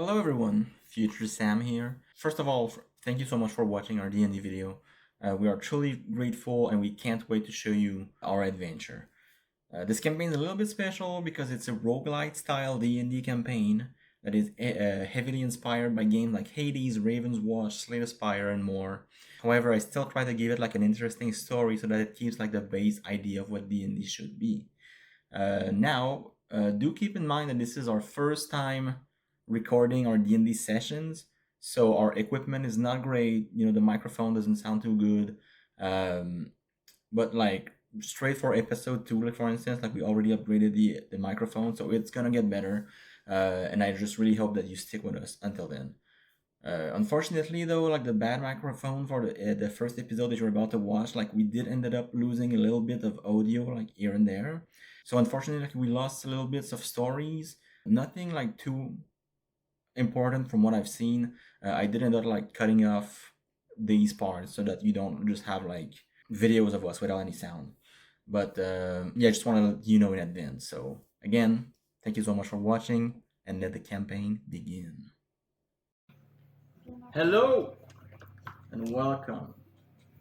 Hello everyone, Future Sam here. First of all, thank you so much for watching our D&D video. We are truly grateful and we can't wait to show you our adventure. This campaign is a little bit special because it's a roguelite style D&D campaign that is heavily inspired by games like Hades, Raven's Watch, Slay the Spire, and more. However, I still try to give it like an interesting story so that it keeps like the base idea of what D&D should be. Do keep in mind that this is our first time recording our D&D sessions, so our equipment is not great. The microphone doesn't sound too good. But like straight for episode 2, like for instance, like we already upgraded the microphone, so it's gonna get better. And I just really hope that you stick with us until then. Unfortunately though, like the bad microphone for the first episode that you're about to watch, like we did ended up losing a little bit of audio like here and there. So unfortunately, like we lost a little bits of stories. Nothing like too important from what I've seen. I did end up like cutting off these parts so that you don't just have like videos of us without any sound. But yeah, just want to let you know in advance. So again, thank you so much for watching, and let the campaign begin. Hello and welcome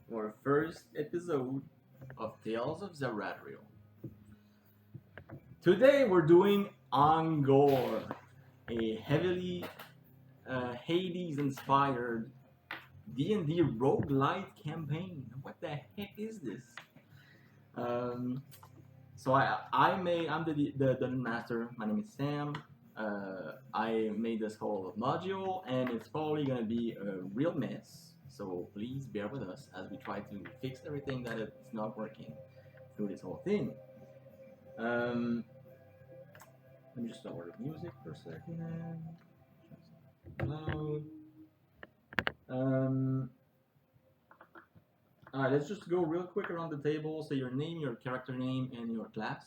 to our first episode of Tales of Zaradriel. Today we're doing Angor, a heavily Hades-inspired D&D roguelite campaign. What the heck is this? I'm the dungeon master. My name is Sam. I made this whole module, and it's probably gonna be a real mess. So please bear with us as we try to fix everything that is not working through this whole thing. Let me just lower the music for a second. Loud. Alright, let's just go real quick around the table. Say your name, your character name, and your class.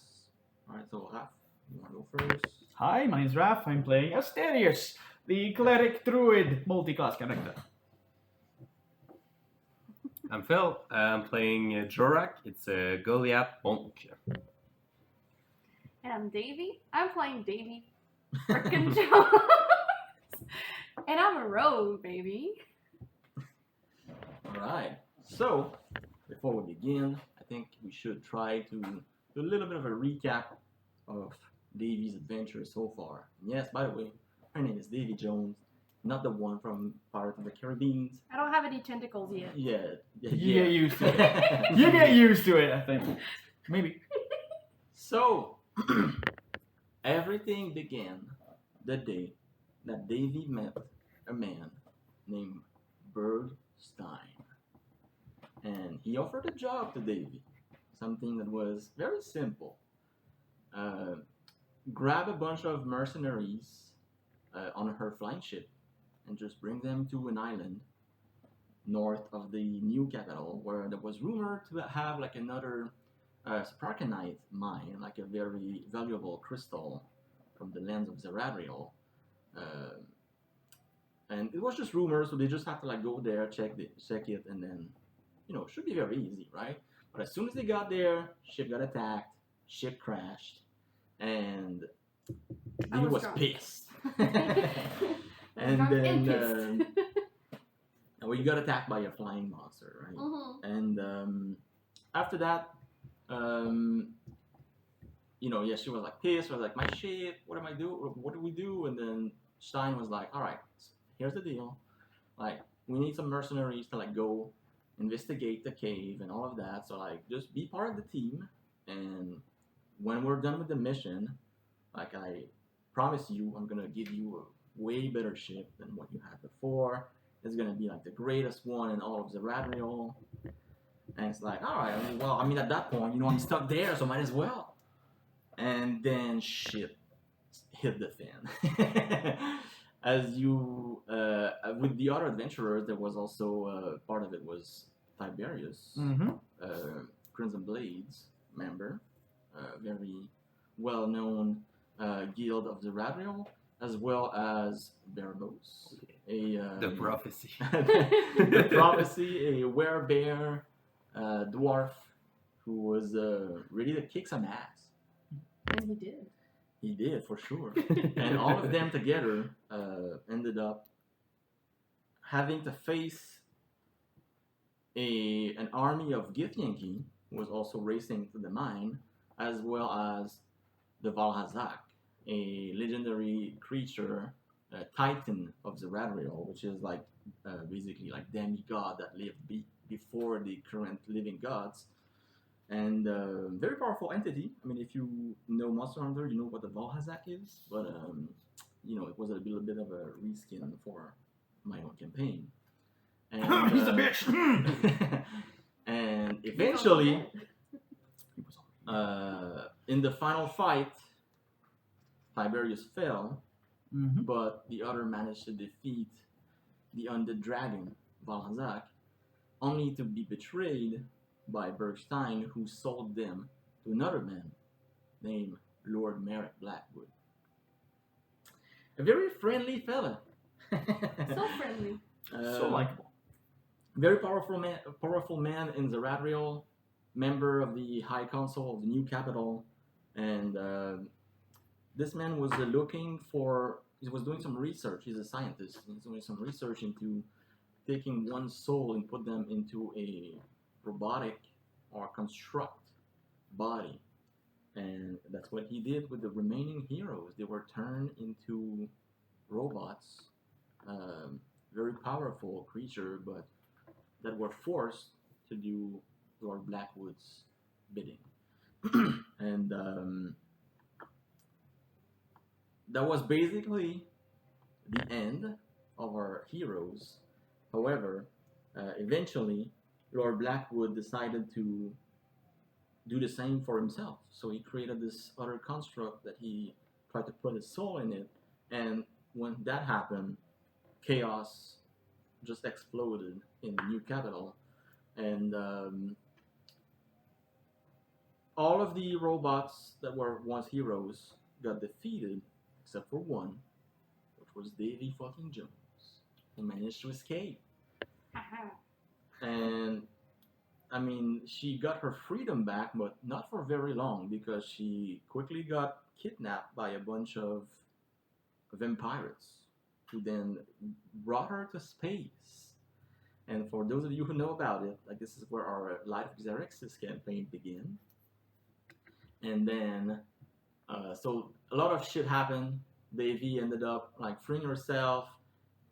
Alright, so Raph, you want to go first? Hi, my name's Raph. I'm playing Asterius, the cleric druid multi-class character. I'm Phil. I'm playing Jorak. It's a Goliath monk. And I'm Davy. I'm playing Davy frickin' Jones. And I'm a rogue, baby. Alright, so before we begin, I think we should try to do a little bit of a recap of Davy's adventure so far. And yes, by the way, her name is Davy Jones, not the one from Pirates of the Caribbean. I don't have any tentacles yet. Yeah. You get used to it. You get used to it, I think. Maybe. So, everything began the day that Davy met a man named Stein. And he offered a job to Davy, something that was very simple. Grab a bunch of mercenaries on her flying ship and just bring them to an island north of the new capital, where there was rumored to have like another Sparkanite mine, like a very valuable crystal from the lands of Zaradriel. And it was just rumors, so they just have to like go there, check it, and then, should be very easy, right? But as soon as they got there, ship got attacked, ship crashed, and Davy was pissed. And then, well, you got attacked by a flying monster, right? Mm-hmm. And after that, yeah, she was like pissed. Was like, my shit. What do we do? And then Stein was like, all right, here's the deal. Like, we need some mercenaries to like go investigate the cave and all of that. So like, just be part of the team. And when we're done with the mission, like I promise you, I'm gonna give you a way better ship than what you had before. It's gonna be like the greatest one in all of Zaradriel. And it's like, all right, at that point, I'm stuck there, so might as well. And then shit hit the fan. As you, with the other adventurers, there was also part of it was Tiberius, Crimson Blades member, very well-known guild of Zaradriel, as well as Berbos, The prophecy. the prophecy, a werebear dwarf who was ready to kick some ass. And he did. He did, for sure. And all of them together ended up having to face an army of Githyanki, who was also racing to the mine, as well as the Valhazak, a legendary creature, a titan of Zeradriel, which is like basically like demigod that lived before the current living gods, and very powerful entity. I mean, if you know Monster Hunter, you know what the Valhazak is, but it was a little bit of a reskin for my own campaign. And, He's a bitch. and He's eventually, also in the final fight, Tiberius fell, Mhm. but the other managed to defeat the undead dragon, Valhazak, only to be betrayed by Bergstein, who sold them to another man named Lord Merrick Blackwood. A very friendly fella. dead. So friendly. So likable. Very powerful man in Zeradriel, member of the High Council of the new capital, and this man was he was doing some research. He's a scientist. He's doing some research into taking one's soul and put them into a robotic or construct body, and that's what he did with the remaining heroes. They were turned into robots, very powerful creature, but that were forced to do Lord Blackwood's bidding. And that was basically the end of our heroes. However, eventually, Lord Blackwood decided to do the same for himself. So he created this other construct that he tried to put his soul in it. And when that happened, chaos just exploded in the new capital. And all of the robots that were once heroes got defeated, except for one, which was Davy fucking Jones, who managed to escape. And I mean, she got her freedom back, but not for very long because she quickly got kidnapped by a bunch of vampires who then brought her to space. And for those of you who know about it, like this is where our Light of Xerxes campaign began. And then, so a lot of shit happened. Davy ended up like freeing herself,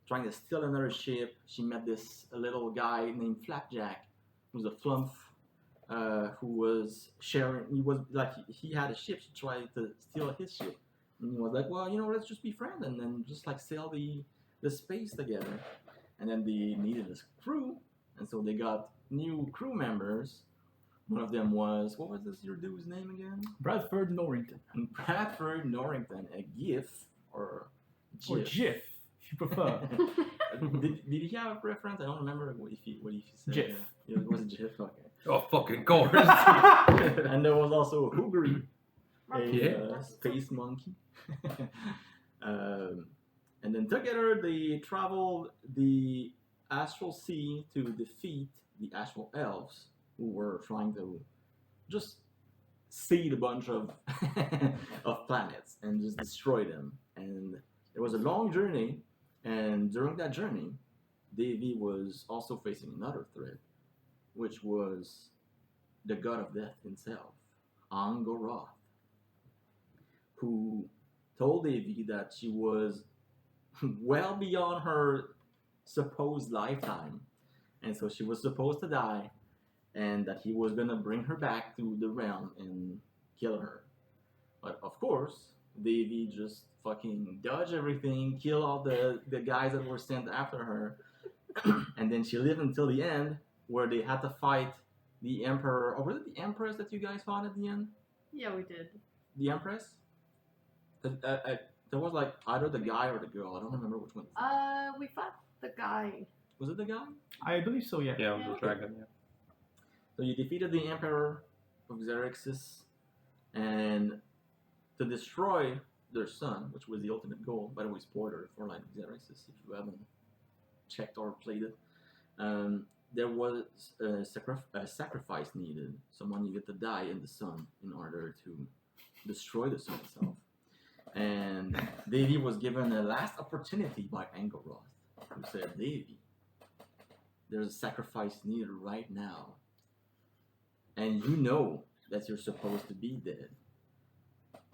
trying to steal another ship. She met this little guy named Flapjack, who's a flump, who was sharing. He was like he had a ship. She tried to steal his ship, and he was like, "Well, let's just be friends and then just like sail the space together." And then they needed a crew, and so they got new crew members. One of them was, what was your dude's name again? Bradford Norrington. And Bradford Norrington, a GIF or Or GIF, if you prefer. did he have a preference? I don't remember what he said. GIF. Yeah, it was GIF, okay. Oh, fucking course. And there was also Hoogery, a Yeah. space monkey. And then together they traveled the astral sea to defeat the astral elves, who were trying to just seed a bunch of of planets and just destroy them. And it was a long journey, and during that journey, Davy was also facing another threat, which was the god of death himself, Angor, who told Davy that she was well beyond her supposed lifetime, and so she was supposed to die, and that he was gonna bring her back to the realm and kill her. But of course, Davy just fucking dodged everything, kill all the guys that were sent after her, and then she lived until the end, where they had to fight the Emperor, or was it the Empress that you guys fought at the end? Yeah, we did. The Empress? There was like either the guy or the girl. I don't remember which one. We fought the guy. Was it the guy? I believe so, yeah. Yeah, the dragon, yeah. So you defeated the Emperor of Xerxes, and to destroy their son, which was the ultimate goal. By the way, spoiler for like Xerxes if you haven't checked or played it. There was a sacrifice needed. Someone needed to die in the sun in order to destroy the sun itself. And Davy was given a last opportunity by Angor, who said, Davy, there's a sacrifice needed right now. And you know that you're supposed to be dead.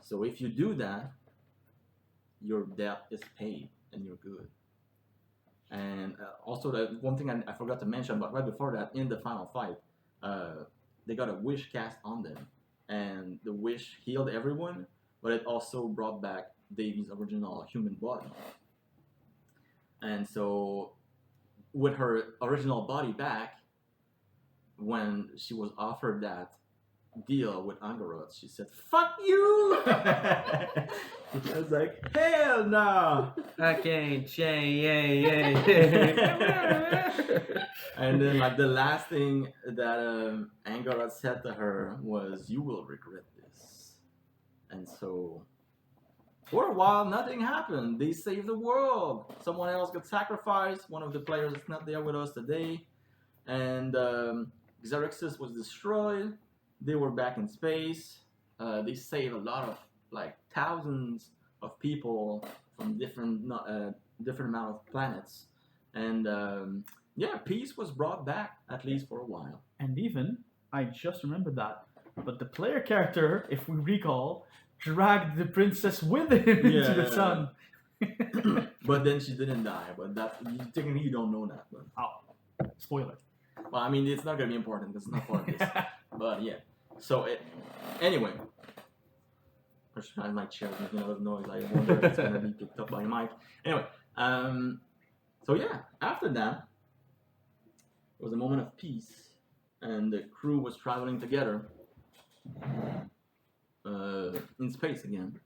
So if you do that, your debt is paid and you're good. And also, the one thing I forgot to mention, but right before that, in the final fight, they got a wish cast on them. And the wish healed everyone, but it also brought back Davy's original human body. And so, with her original body back, when she was offered that deal with Angor, she said, "Fuck you!" I was like, "Hell no!" I can't change. Yay. And then, like, the last thing that Angor said to her was, "You will regret this." And so, for a while, nothing happened. They saved the world. Someone else got sacrificed. One of the players is not there with us today. And Xerxes was destroyed. They were back in space. They saved a lot of, like, thousands of people from different amount of planets. And yeah, peace was brought back, at least for a while. And even, I just remembered that, but the player character, if we recall, dragged the princess with him into the sun. But then she didn't die. But that technically you don't know that. But Spoiler. well, I mean, it's not gonna be important because it's not part of this. But yeah. So anyway, I just had my chair making a lot of noise. I wonder if it's gonna be picked up by a mic. Anyway, so yeah, after that, it was a moment of peace, and the crew was traveling together in space again,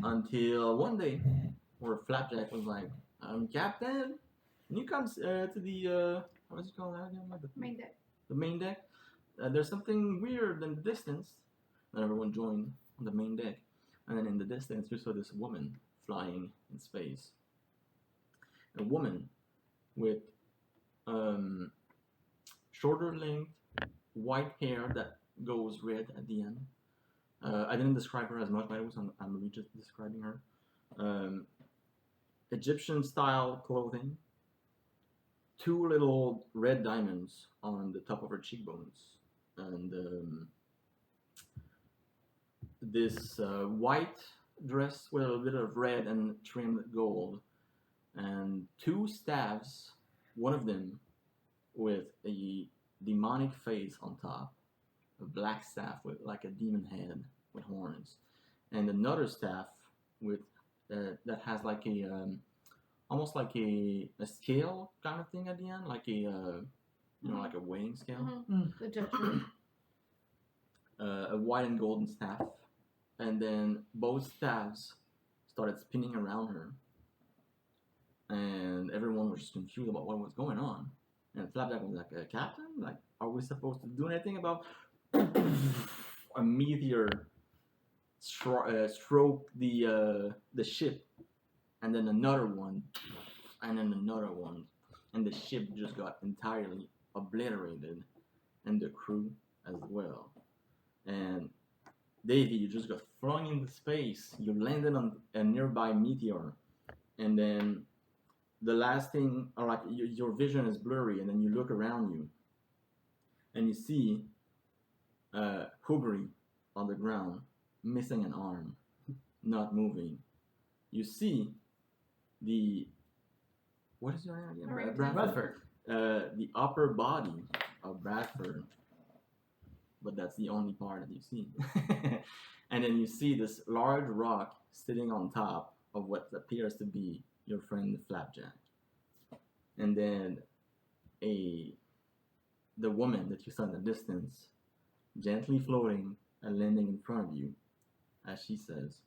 until one day, where Flapjack was like, "Captain, can you come to the what is it called again? Like Main deck. the main deck. There's something weird in the distance." And everyone joined on the main deck. And then in the distance, we saw this woman flying in space. A woman with shorter length, white hair that goes red at the end. I didn't describe her as much, but I'm just describing her. Egyptian style clothing. 2 little red diamonds on the top of her cheekbones, and this white dress with a little bit of red and trimmed gold, and 2 staves, one of them with a demonic face on top, a black staff with like a demon head with horns, and another staff with that has like a almost like a scale kind of thing at the end, like a like a weighing scale. The judgment. A white and golden staff, and then both staffs started spinning around her, and everyone was just confused about what was going on. And Flapjack was like, "Captain, like, are we supposed to do anything about?" A meteor stroked the ship, and then another one, and then another one, and the ship just got entirely obliterated, and the crew as well. And Davey, you just got flung into space. You landed on a nearby meteor, and then the last thing, or like your vision is blurry, and then you look around you, and you see Hugri on the ground, missing an arm, not moving. You see what is your name again? Bradford. The upper body of Bradford, but that's the only part that you see. And then you see this large rock sitting on top of what appears to be your friend Flapjack. And then the woman that you saw in the distance, gently floating and landing in front of you, as she says,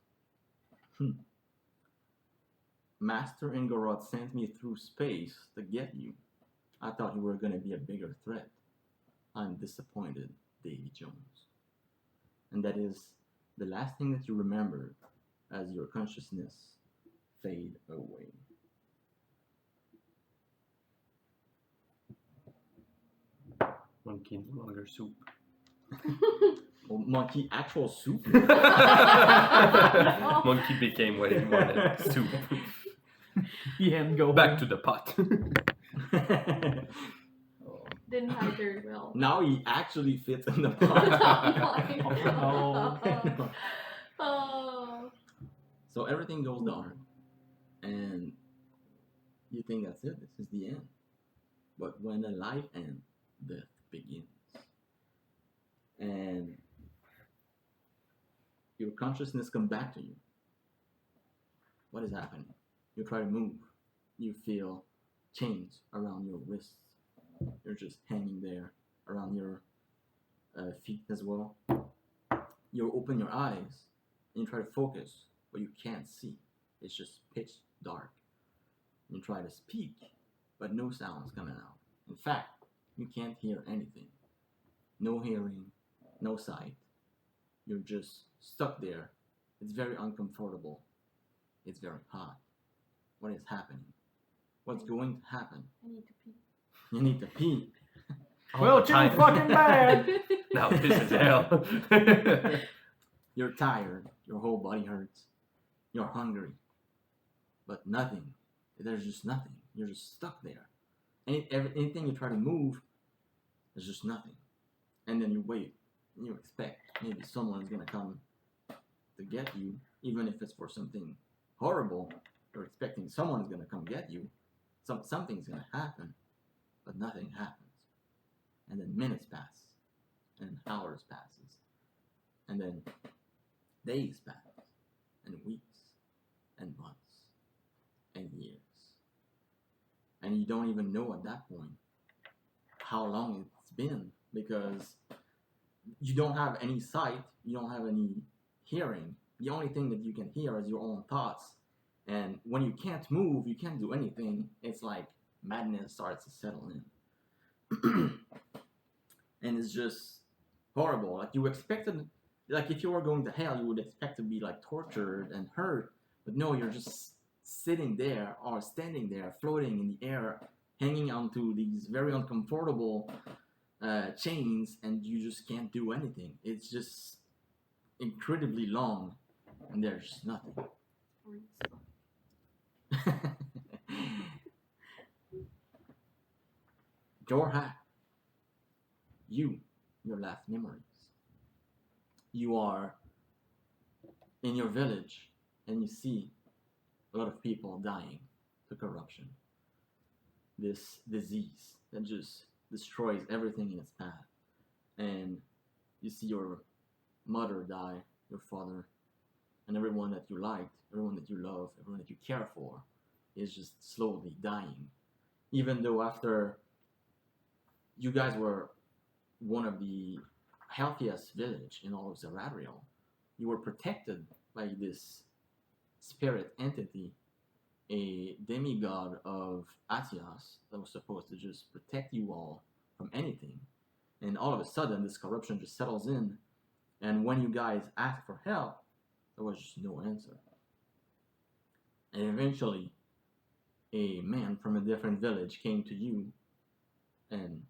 Master Angor sent me through space to get you. I thought you were going to be a bigger threat. I'm disappointed, Davy Jones. And that is the last thing that you remember as your consciousness fade away. Monkey no longer soup. Or monkey actual soup? Monkey became way more than soup. And go Back home. to the pot. Didn't hide very well. Now he actually fits in the Oh pot. my Oh. god. Oh. So everything goes dark, and you think that's it. This is the end. But when a life ends, death begins, and your consciousness comes back to you. What is happening? You try to move. You feel chains around your wrists. You're just hanging there around your feet as well. You open your eyes and you try to focus, but you can't see. It's just pitch dark. You try to speak, but no sound is coming out. In fact, you can't hear anything. No hearing, no sight. You're just stuck there. It's very uncomfortable. It's very hot. What is happening? What's going to happen? I need to pee. You need to pee. Well, too fucking bad. Now this is hell. You're tired. Your whole body hurts. You're hungry. But nothing. There's just nothing. You're just stuck there. Anything you try to move, there's just nothing. And then you wait. And you expect maybe someone's going to come to get you, even if it's for something horrible. You're expecting someone's going to come get you. Something's going to happen. But nothing happens. And then minutes pass. And hours passes. And then days pass. And weeks. And months. And years. And you don't even know at that point how long it's been, because you don't have any sight, you don't have any hearing. The only thing that you can hear is your own thoughts. And when you can't move, you can't do anything. It's like madness starts to settle in. And it's just horrible. Like you expected, like if you were going to hell, you would expect to be like tortured and hurt. But no, you're just sitting there or standing there, floating in the air, hanging onto these very uncomfortable chains, and you just can't do anything. It's just incredibly long, and there's nothing. Jorha, your last memories. You are in your village, and you see a lot of people dying to corruption. This disease that just destroys everything in its path. And you see your mother die, your father, and everyone that you liked, everyone that you love, everyone that you care for is just slowly dying. Even though after you guys were one of the healthiest village in all of Zaradriel, you were protected by this spirit entity, a demigod of Atias that was supposed to just protect you all from anything. And all of a sudden, this corruption just settles in. And when you guys asked for help, there was just no answer. And eventually, a man from a different village came to you and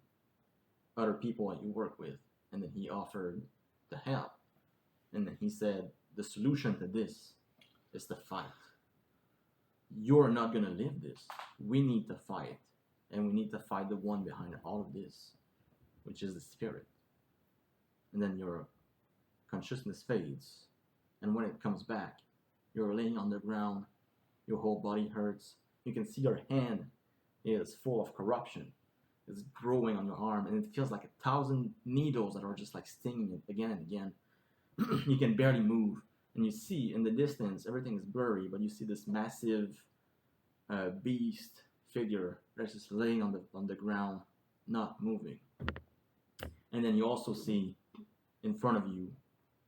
other people that you work with. And then he offered to help. And then he said, the solution to this is to fight. You're not going to live this. We need to fight. And we need to fight the one behind all of this, which is the spirit. And then your consciousness fades. And when it comes back, you're laying on the ground. Your whole body hurts. You can see your hand is full of corruption. It's growing on your arm. And it feels like 1,000 needles that are just like stinging it again and again. You can barely move. And you see in the distance, everything is blurry, but you see this massive beast figure that's just laying on the ground, not moving. And then you also see in front of you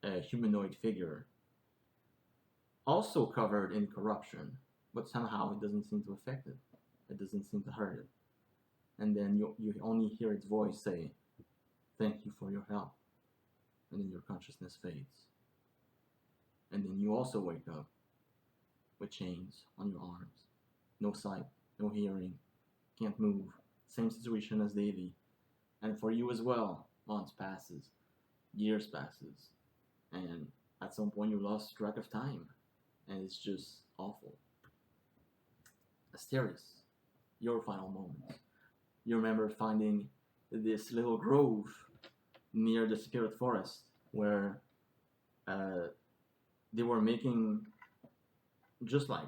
a humanoid figure, also covered in corruption, but somehow it doesn't seem to affect it. It doesn't seem to hurt it. And then you only hear its voice say, "Thank you for your help." And then your consciousness fades. And then you also wake up with chains on your arms. No sight, no hearing, can't move. Same situation as Davy. And for you as well, months passes. years passes, and at some point you lost track of time, and it's just awful. Asterios, your final moments. You remember finding this little grove near the spirit forest where they were making just like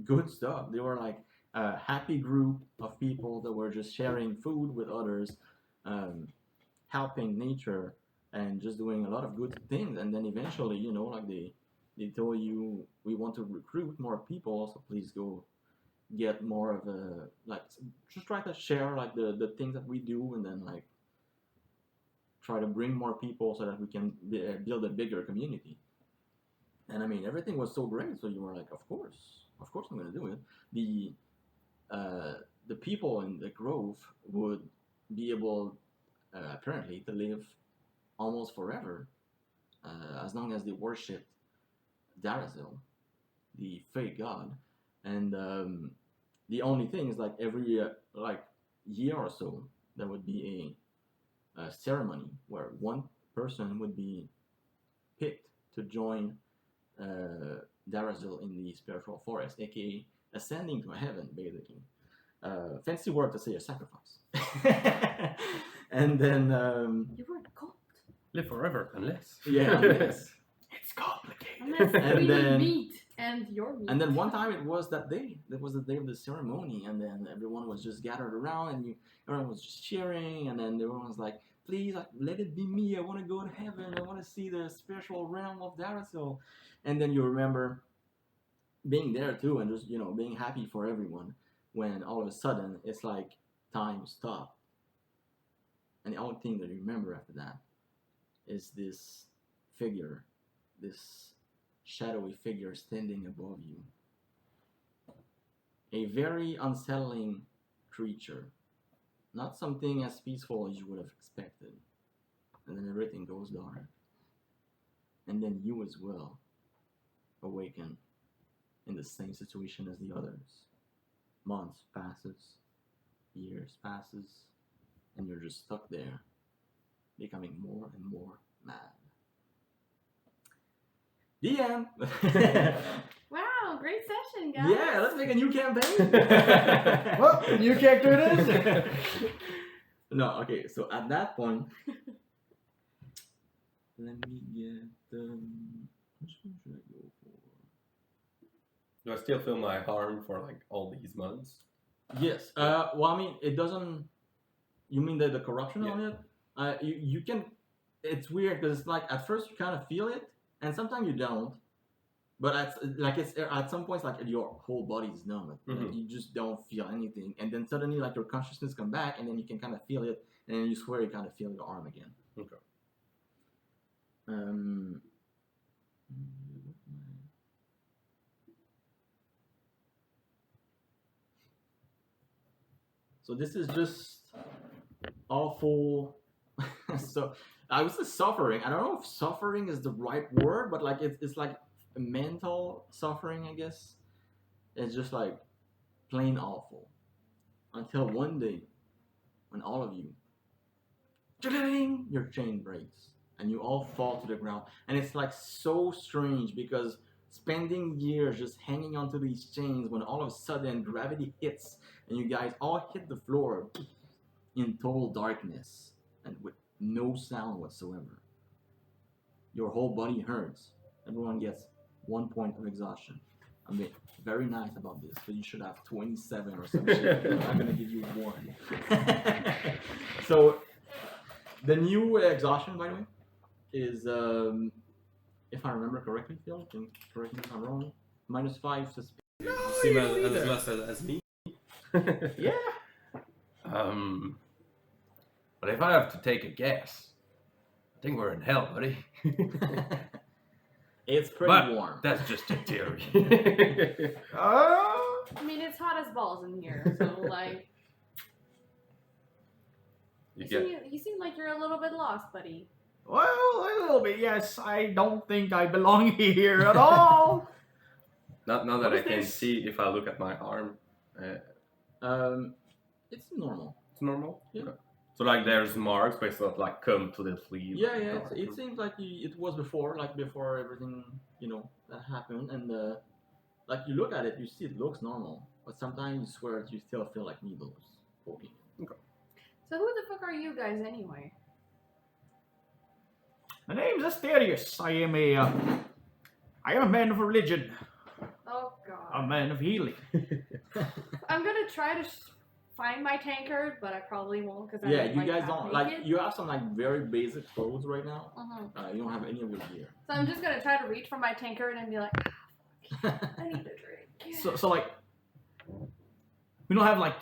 good stuff. They were like a happy group of people that were just sharing food with others, helping nature, and just doing a lot of good things. And then eventually, like they told you, we want to recruit more people, so please go get more of a like just try to share like the things that we do, and then like try to bring more people so that we can build a bigger community. And I mean, everything was so great, so you were like, of course I'm gonna do it. The people in the grove would be able apparently to live almost forever, as long as they worshipped Darazil, the fake god. And the only thing is like every like year or so there would be a ceremony where one person would be picked to join Darazil in the spiritual forest, aka ascending to heaven, basically. Fancy word to say a sacrifice. And then You were gold. Live forever, unless. yeah, yes. It's complicated. Unless And we then- need meat and your meat. And then one time it was that day. That was the day of the ceremony, and then everyone was just gathered around, and everyone was just cheering, and then everyone was like, "Please, like, let it be me. I want to go to heaven. I want to see the spiritual realm of Darazil." And then you remember being there too, and just being happy for everyone. When all of a sudden it's like time stopped, and the only thing that you remember after that is this figure, this shadowy figure standing above you. A very unsettling creature. Not something as peaceful as you would have expected. And then everything goes dark. And then you as well awaken in the same situation as the others. Months passes, years passes, and you're just stuck there, becoming more and more mad. The end. Wow, great session, guys. Yeah, let's make a new campaign. Well, new character it is. No, okay. So at that point, let me get which one should I go for? Do I still feel my harm for like all these months? Yes. Well, I mean, it doesn't. You mean the corruption on it? You can. It's weird because it's like at first you kind of feel it, and sometimes you don't. But at some points like your whole body is numb. Like, you just don't feel anything, and then suddenly like your consciousness come back, and then you can kind of feel it, and then you swear you kind of feel your arm again. Okay. So this is just awful. So I was just suffering. I don't know if suffering is the right word, but like it's like mental suffering, I guess. It's just like plain awful. Until one day, when all of you, your chain breaks and you all fall to the ground, and it's like so strange because spending years just hanging onto these chains, when all of a sudden gravity hits and you guys all hit the floor in total darkness and with no sound whatsoever. Your whole body hurts. Everyone gets 1 point of exhaustion. I mean, very nice about this, but you should have 27 or some shit. I'm not gonna give you 1. So the new exhaustion, by the way, is if I remember correctly, Phil, can correct me if I'm wrong. -5 to speed. Same as less as me. Yeah. But if I have to take a guess, I think we're in hell, buddy. It's pretty But warm. that's just a theory. I mean, it's hot as balls in here, so like. You seem like you're a little bit lost, buddy. Well, a little bit, yes. I don't think I belong here at all. Not that What I is can this? see if I look at my arm. It's normal. It's normal. Yeah. Okay. So like there's marks, but it's not like completely. Yeah, yeah. dark. It seems like it was before, like before everything, that happened, and like you look at it, you see it looks normal, but sometimes you swear you still feel like needles poking. So who the fuck are you guys anyway? My name's Asterius. I am a man of religion, Oh a god. man of healing. I'm gonna try to find my tankard, but I probably won't because Yeah, I'm you like, guys half don't like. naked. You have some like very basic clothes right now. Uh-huh. You don't have any of your gear. So I'm just gonna try to reach for my tankard and be like, I need a drink. So like, we don't have like,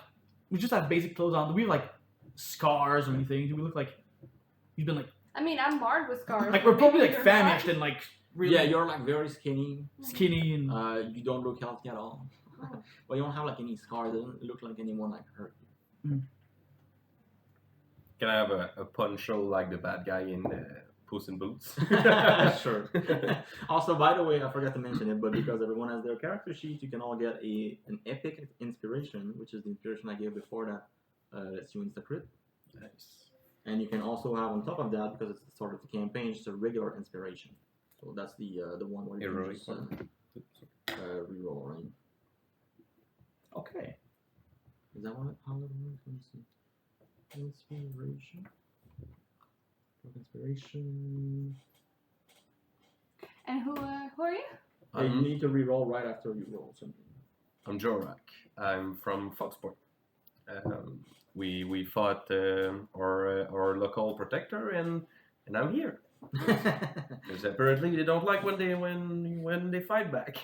we just have basic clothes on. Do we have like scars or anything? Do we look like we've been like I mean, I'm marred with scars. we're but probably maybe like you're famished not. and like really Yeah, you're like very skinny. skinny and You don't look healthy at all. Oh. But you don't have like any scars. It doesn't look like anyone like hurt you. Can I have a poncho like the bad guy in Puss in Boots? Sure. Also, by the way, I forgot to mention it, but because everyone has their character sheet, you can all get an epic inspiration, which is the inspiration I gave before that lets you insta-crit. Nice. And you can also have on top of that, because it's the start of the campaign, just a regular inspiration. So that's the one where you Heroic can just reroll, right? okay. Is that what how it works? Let me see. Inspiration. Inspiration. And who are you? Hey, you need to reroll right after you roll something. I'm Jorak. I'm from Foxport. We fought our local protector, and I'm here. Because apparently they don't like when they fight back.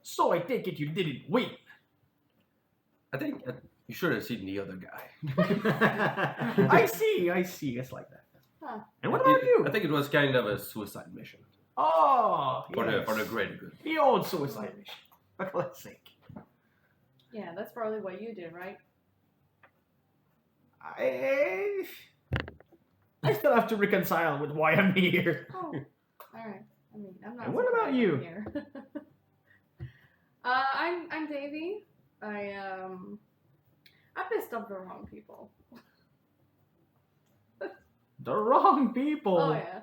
So I take it you didn't win. I think you should have seen the other guy. I see. It's like that. Huh. And what about you? I think it was kind of a suicide mission Oh, for yes. the greater good. The old suicide mission. For God's sake. Yeah, that's probably what you did, right? I still have to reconcile with why I'm here. Oh, all right. I mean, I'm not. And what about surprised you? I'm Here. I'm Davey. I pissed off the wrong people. The wrong people. Oh yeah.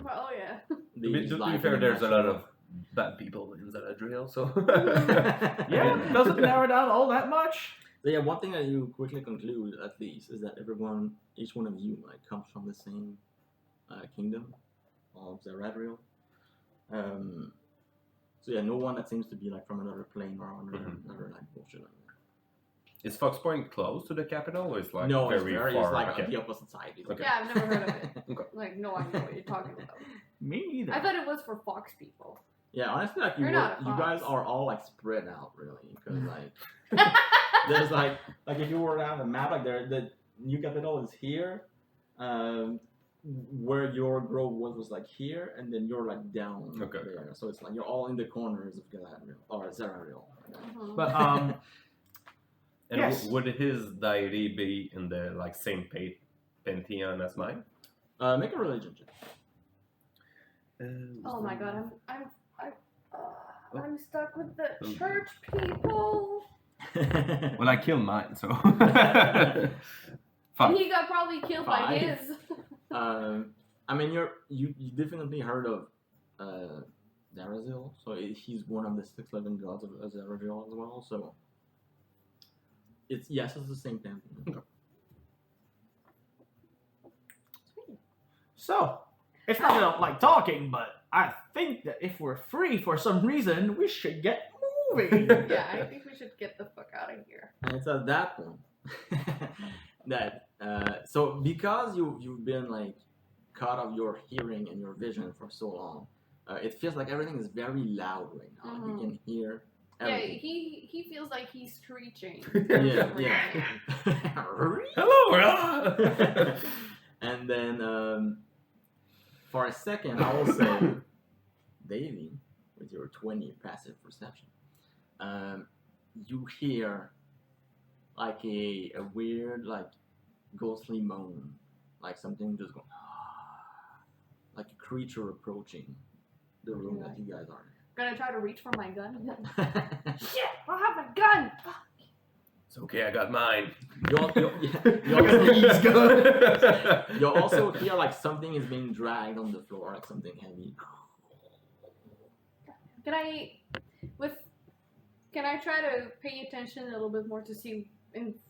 Oh yeah. To These be life fair, in there's a lot nutshell. of bad people in Zaladriel, so Yeah, doesn't narrow down all that much. So yeah, one thing that you quickly conclude, at least, is that each one of you, like, comes from the same kingdom of Zaradriel. So yeah, no one that seems to be like from another plane or another like bullshit like that. Is Fox Point close to the capital, or is like No, very it's far? like Okay. on the opposite side. It's Okay. Yeah, I've never heard of it. Okay. Like, no idea what you're talking about. Me neither. I thought it was for fox people. Yeah, honestly, like You're not a you guys fox. are all like spread out really, because like there's like if you were to have a map, like the new capital is here, where your grove was like here, and then you're like down Okay. there. So it's like you're all in the corners of Galadriel or Zaradriel. Mhm. But And Yes. would his deity be in the like same pantheon as mine? Make a religion check. Oh my god, I'm stuck with the church people. Well, I killed mine, so. And Fine. he got probably killed by Five. his. I mean, you definitely heard of Darazil, so he's one of the 6 living gods of Zaradriel as well. So it's the same thing. so, it's not that I don't like talking, but I think that if we're free for some reason, we should get moving. Yeah, I think we should get the fuck out of here. And it's at that point that so because you've been like caught of your hearing and your vision for so long, it feels like everything is very loud right now. Like, you can hear Yeah, everything. he feels like he's screeching. Yeah. Hello. And then for a second, I will say, Davey, with your 20 passive perception, you hear like a weird, like, ghostly moan, like something just going, like a creature approaching the room that you guys are Gonna try to reach for my gun. in. Shit, I have a gun. Fuck. It's okay, I got mine. You Look at these guys. you also hear like something is being dragged on the floor, like something heavy. Can I try to pay attention a little bit more to see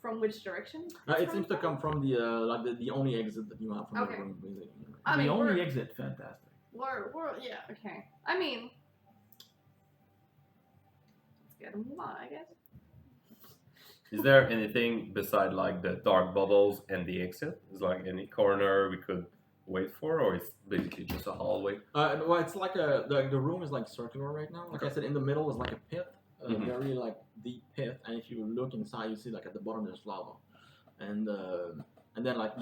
from which direction? It seems to come from the the only exit that you have from Okay. the room, basically. I mean, the only we're- exit, fantastic. We're yeah, okay. I mean, let's get them on, I guess. Is there anything beside like the dark bubbles and the exit? Is like any corner we could wait for, or it's basically just a hallway? Well, it's like the room is like circular right now. Like I said, in the middle is like a pit, a Mhm. very like deep pit, and if you look inside, you see like at the bottom there's lava, and then like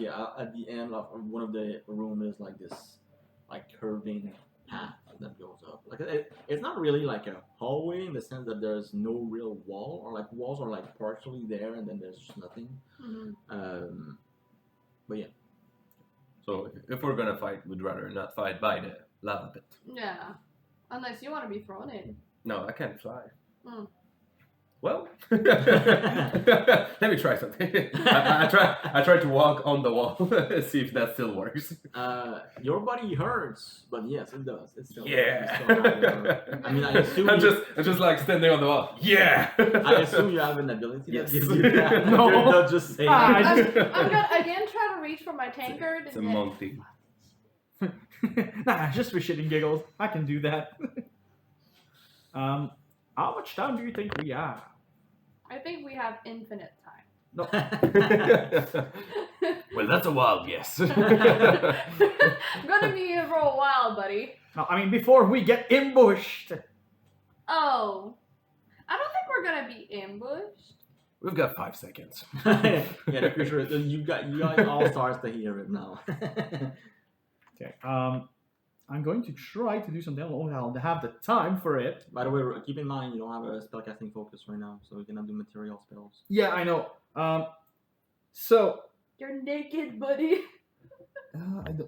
at the end of one of the room is like this like curving path that goes up. Like it's not really like a hallway in the sense that there's no real wall, or like walls are like partially there and then there's just nothing. Mm-hmm. But yeah. So if we're gonna fight, we'd rather not fight by the lava pit. Yeah, unless you want to be thrown in. No, I can't fly. Mm. Well, let me try something. I tried to walk on the wall, see if that still works. Your body hurts, but yes, it does. It's still Yeah. it's still not, I mean, I assume I'm just like standing on the wall. Yeah. I assume you have an ability Yes. that gives you that. No. You're not just saying. Ah, I I'm just- gonna again try to reach for my tankard. It's a and then- monk thing. Nah, just for shit and giggles. I can do that. How much time do you think we have? I think we have infinite time. No. Well, that's a wild guess. I'm gonna be here for a while, buddy. No, I mean before we get ambushed. Oh, I don't think we're gonna be ambushed. We've got 5 seconds. Yeah, the creature. You guys all starts to hear it now. Okay. I'm going to try to do something. I'll have the time for it. By the way, keep in mind you don't have a spellcasting focus right now, so you cannot do material spells. Yeah, I know. So. You're naked, buddy.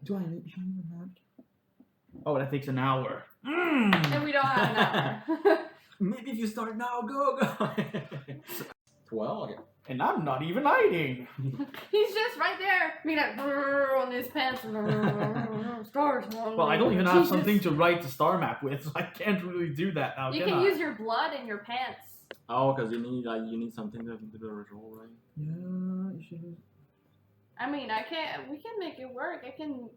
Do I need that? Oh, that takes an hour. And we don't have an hour. Maybe if you start now, go. 12. Okay. And I'm not even hiding. He's just right there. I mean, like, on his pants. Stars. Well, I don't even have something to write the star map with, so I can't really do that now. You can can I? use your blood in your pants. Oh, because you need something to do the ritual, right? Yeah, you should. I mean, we can make it work. I can,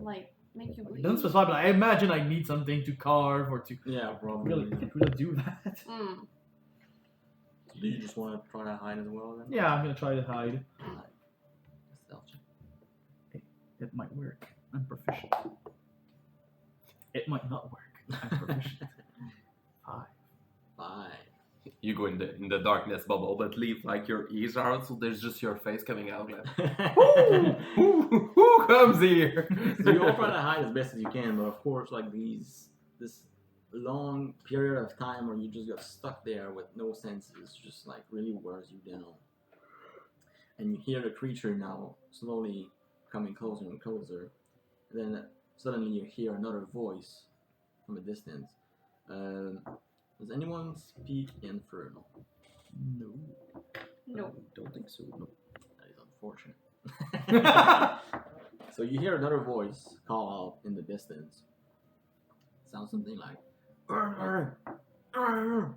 like, make you It bleed. doesn't specify, but I imagine I need something to carve or to. Yeah, probably. Really, I can't really do that. Mm. Do you just want to try to hide as well then? Yeah, I'm gonna try to hide. Alright. Stealth check. It might work. I'm proficient. It might not work. I'm proficient. 5. 5. You go in the darkness bubble, but leave like your ears out, so there's just your face coming out. Like, who comes here? So you all try to hide as best as you can, but of course, like this long period of time where you just got stuck there with no senses just like really wears you down. And you hear the creature now slowly coming closer and closer. And then suddenly you hear another voice from a distance. Does anyone speak Infernal? No. No. Don't think so. No. That is unfortunate. So you hear another voice call out in the distance. Sounds something like, "Arr, arr."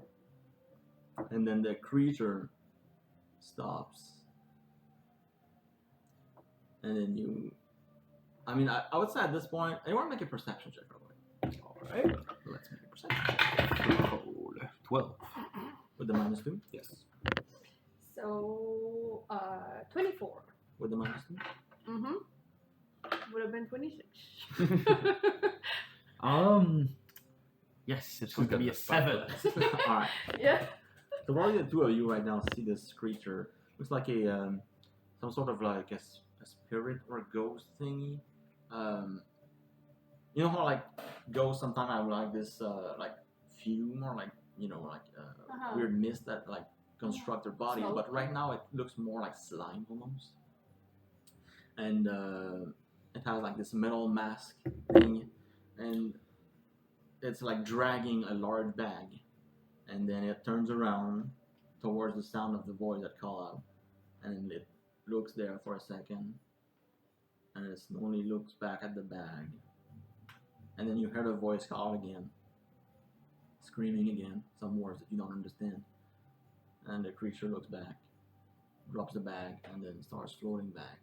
And then the creature stops. And then I mean, I would say at this point, anyone make a perception check real quick. Alright. Let's make a perception check. Oh, 12. With the -2? Yes. So, 24. With the -2? Mm-hmm. Would have been 26. Yes, it's Who's going to got be a the spike 7. Alright. Yeah. So probably the two of you right now see this creature. Looks like a some sort of like a spirit or a ghost thingy. You know how like ghosts sometimes have like this like fume or like weird mist that like construct their bodies, Smoke. but right now it looks more like slime almost. And it has like this metal mask thing, and it's like dragging a large bag, and then it turns around towards the sound of the voice that call out, and it looks there for a second, and it slowly looks back at the bag, and then you hear the voice call out again, screaming again, some words that you don't understand, and the creature looks back, drops the bag, and then starts floating back,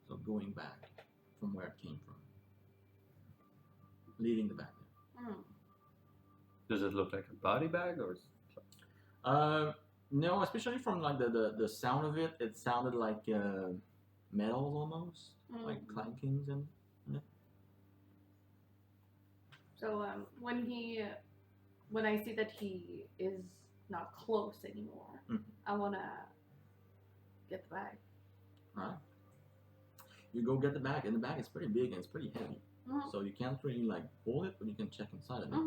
so going back from where it came from, leaving the bag there. Mm. Does it look like a body bag or? No, especially from like the sound of it, it sounded like metals almost, like clankings and. So when I see that he is not close anymore, I wanna get the bag. Alright. You go get the bag, and the bag is pretty big and it's pretty heavy, so you can't really like pull it, but you can check inside of it,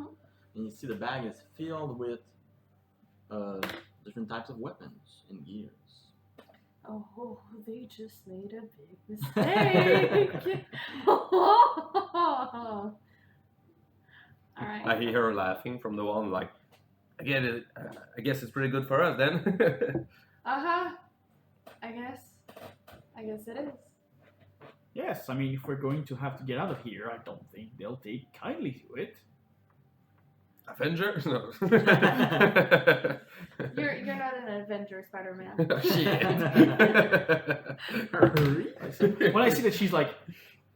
and you see the bag is filled with different types of weapons and gears. Oh, they just made a big mistake. Alright. I hear her laughing from the wall. I'm like, I get it. I guess it's pretty good for us then. Uh-huh. I guess it is. Yes, I mean, if we're going to have to get out of here, I don't think they'll take kindly to it. Avenger? No. You're not an Avenger, Spider-Man. When I see that she's like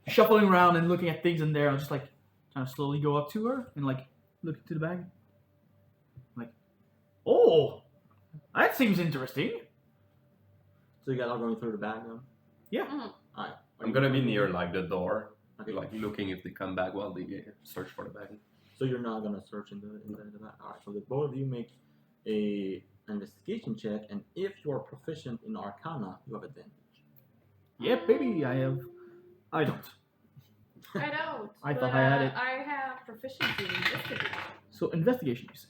shuffling around and looking at things in there, I'll just like kind of slowly go up to her and like look into the bag. Like, oh, that seems interesting. So you guys are going through the bag now? Yeah. Alright. I'm gonna be near like the door, Okay. like looking if they come back while they search for the bag. So you're not gonna search in the bag. Alright, so the both of you make a investigation check, and if you're proficient in Arcana, you have advantage. Yep, baby, I don't. I don't. I but, thought I had it. I have proficiency in investigation. So investigation, you say?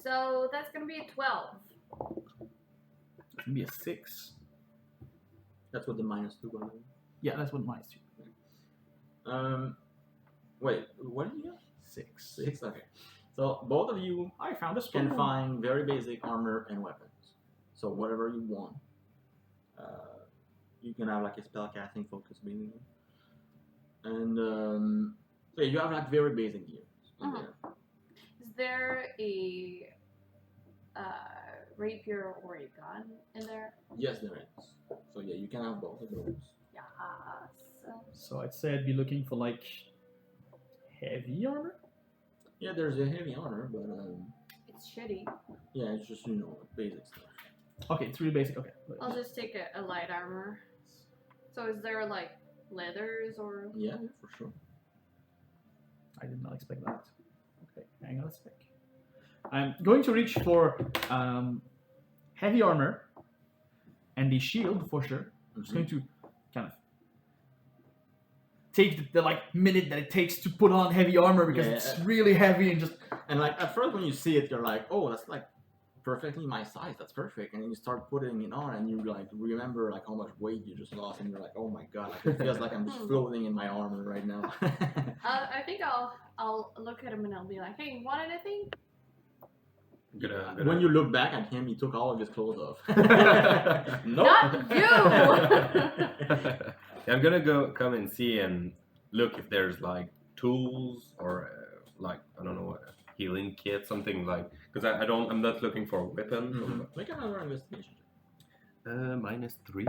So that's gonna be a 12. It's gonna be a 6. That's what the -2 gonna be. Yeah, that's what mine's too. Wait, what did you get? 6. 6? Okay. So both of you I found a can stone. find very basic armor and weapons. So whatever you want. You can have like a spell casting focus basically. And yeah, you have like very basic gear in there. Is there a rapier or a gun in there? Yes, there is. So yeah, you can have both of those. Yes. So I'd say I'd be looking for like heavy armor. Yeah, there's a heavy armor, but It's shitty. yeah, it's just basic stuff. Okay, it's really basic. Okay. I'll just take a light armor. So is there like leathers or? Yeah, for sure. I did not expect that. Okay, hang on a sec. I'm going to reach for heavy armor and the shield for sure. I'm just going to kind of take the like minute that it takes to put on heavy armor because Yeah, it's really heavy and just. And like at first when you see it, you're like, oh, that's like perfectly my size. That's perfect. And then you start putting it on, and you like remember like how much weight you just lost, and you're like, oh my god, like, it feels like I'm just floating in my armor right now. I think I'll look at him and I'll be like, hey, you want anything? When you look back at him, he took all of his clothes off. Nope. Not you! I'm gonna come and see and look if there's like tools or like I don't know, a healing kit, something like, because I'm not looking for a weapon. Make another investigation. -3.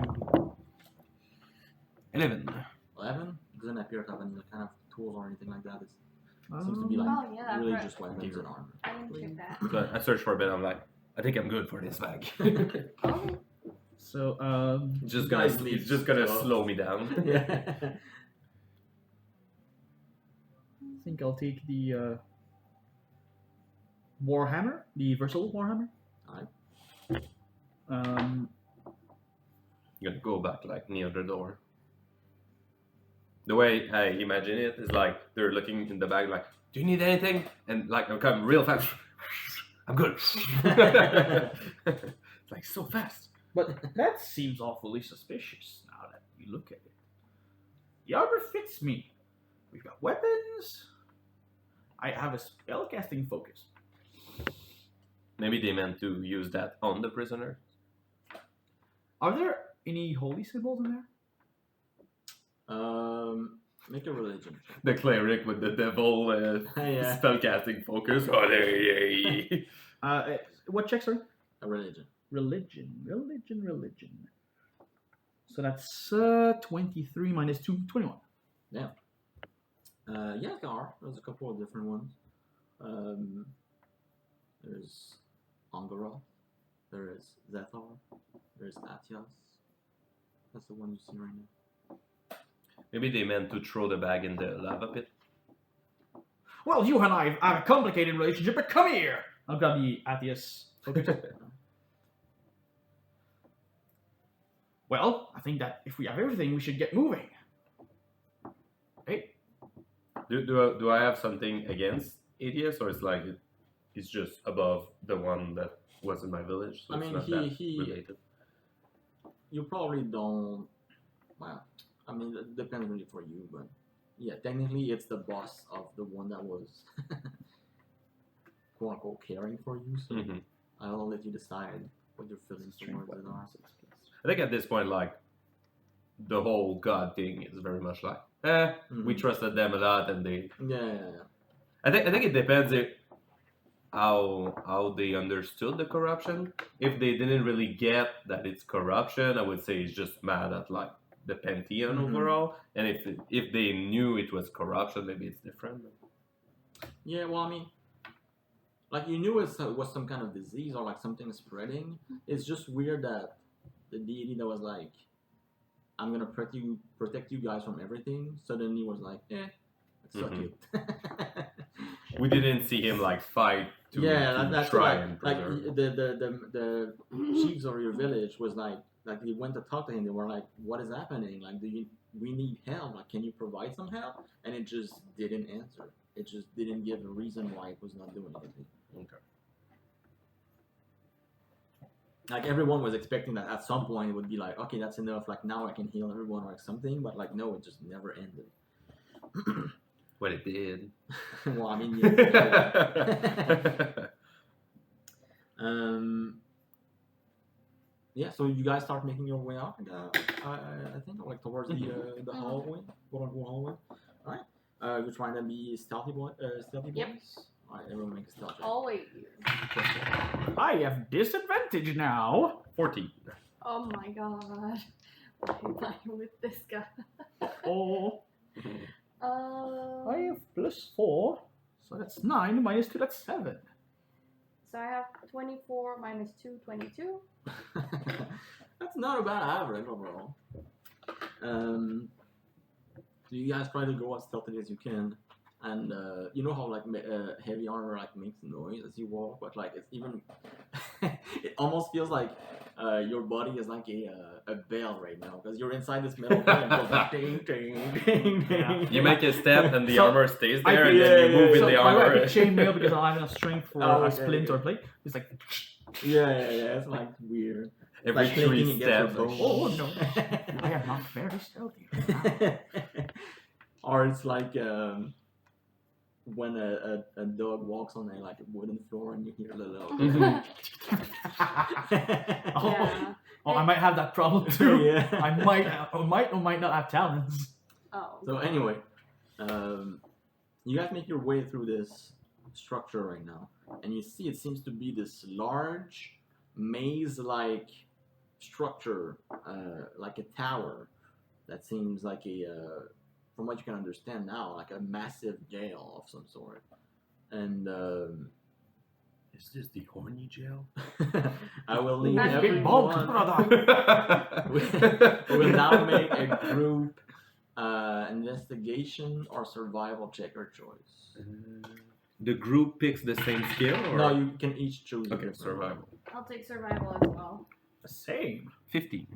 11. 11 doesn't appear to have any kind of tools or anything like that. It seems to be like Oh, yeah, really right. just weapons and armor. I didn't check that. But I searched for a bit. I'm like, I think I'm good for this bag. Oh, So It's just gonna slow me down. Yeah. I think I'll take the Warhammer, the versatile Warhammer. Alright. You're gonna go back like near the door. The way I imagine it is like they're looking in the bag like, do you need anything? And like they'll come real fast. I'm good. It's like so fast. But that seems awfully suspicious now that we look at it. The armor fits me. We've got weapons. I have a spellcasting focus. Maybe they meant to use that on the prisoner. Are there any holy symbols in there? Make a religion check. The cleric with the devil Yeah. spellcasting focus. Oh, What check, sorry? A religion. Religion. So that's 23 minus 2, 21. Yeah, there are. There's a couple of different ones. There's Angor. There is Zethar. There's Atias. That's the one you see right now. Maybe they meant to throw the bag in the lava pit. Well, you and I have a complicated relationship, but come here! I'll grab the Atias. Well, I think that if we have everything, we should get moving. Hey, Do I have something against ADS, or it's like it's just above the one that was in my village? So I it's mean, not that related. You probably don't. Well, I mean, it depends really for you, but yeah, technically, it's the boss of the one that was quote unquote caring for you. So I'll let you decide what your feelings towards it are. I think at this point, like, the whole god thing is very much like, we trusted them a lot, and they. Yeah. I think it depends if how they understood the corruption. If they didn't really get that it's corruption, I would say it's just mad at like the Pantheon overall. And if they knew it was corruption, maybe it's different. Yeah, well, I mean, like you knew it was some kind of disease or like something spreading. It's just weird that the deity that was like, I'm gonna protect you guys from everything, suddenly was like, suck it. We didn't see him like fight to that's try like, and like preserve. the chiefs of your village was like they went to talk to him. They were like, what is happening? Like, we need help. Like, can you provide some help? And it just didn't answer. It just didn't give a reason why it was not doing anything. Okay. Like everyone was expecting that at some point it would be like, okay, that's enough. Like now I can heal everyone or like something. But like no, it just never ended. Well, it did. Well, I mean, yeah. Yeah. So you guys start making your way out. I think like towards the hallway, quote unquote hallway. All right. You're trying to be stealthy boys. Yep. All right. Everyone make a stealth check. I'll wait here. I have disadvantage now. 14. Oh my god. Why am I with this guy? Oh, Uh, I have +4. So that's 9 minus 2, that's 7. so I have 24 minus 2, 22. That's not a bad average overall. So you guys try to go as stealthy as you can, and you know how like heavy armor like makes noise as you walk, but like it's even it almost feels like your body is like a bell right now because you're inside this metal bell and it goes like ding ding ding ding. You make a step and the So, armor stays there, and then you move in So the I armor. like chainmail because I'll have enough strength for a splint or plate. It's like, Yeah. It's like weird. Every Like clinking 3 against steps. your Like, bone. oh no, I am not very stealthy right now. Or it's like when a dog walks on a like a wooden floor and you hear a little. Oh, I might have that problem too. Yeah. I might or might not have talents. Oh. So anyway, you guys make your way through this structure right now, and you see it seems to be this large maze-like structure, like a tower. That seems like from what you can understand now, like a massive jail of some sort. And is this the horny jail? I will leave That's Big bulk, everyone. brother. We will now make a group investigation or survival check your choice. The group picks the same skill? Or? No, you can each choose. a Okay, different survival. I'll take survival as well. Same. 15.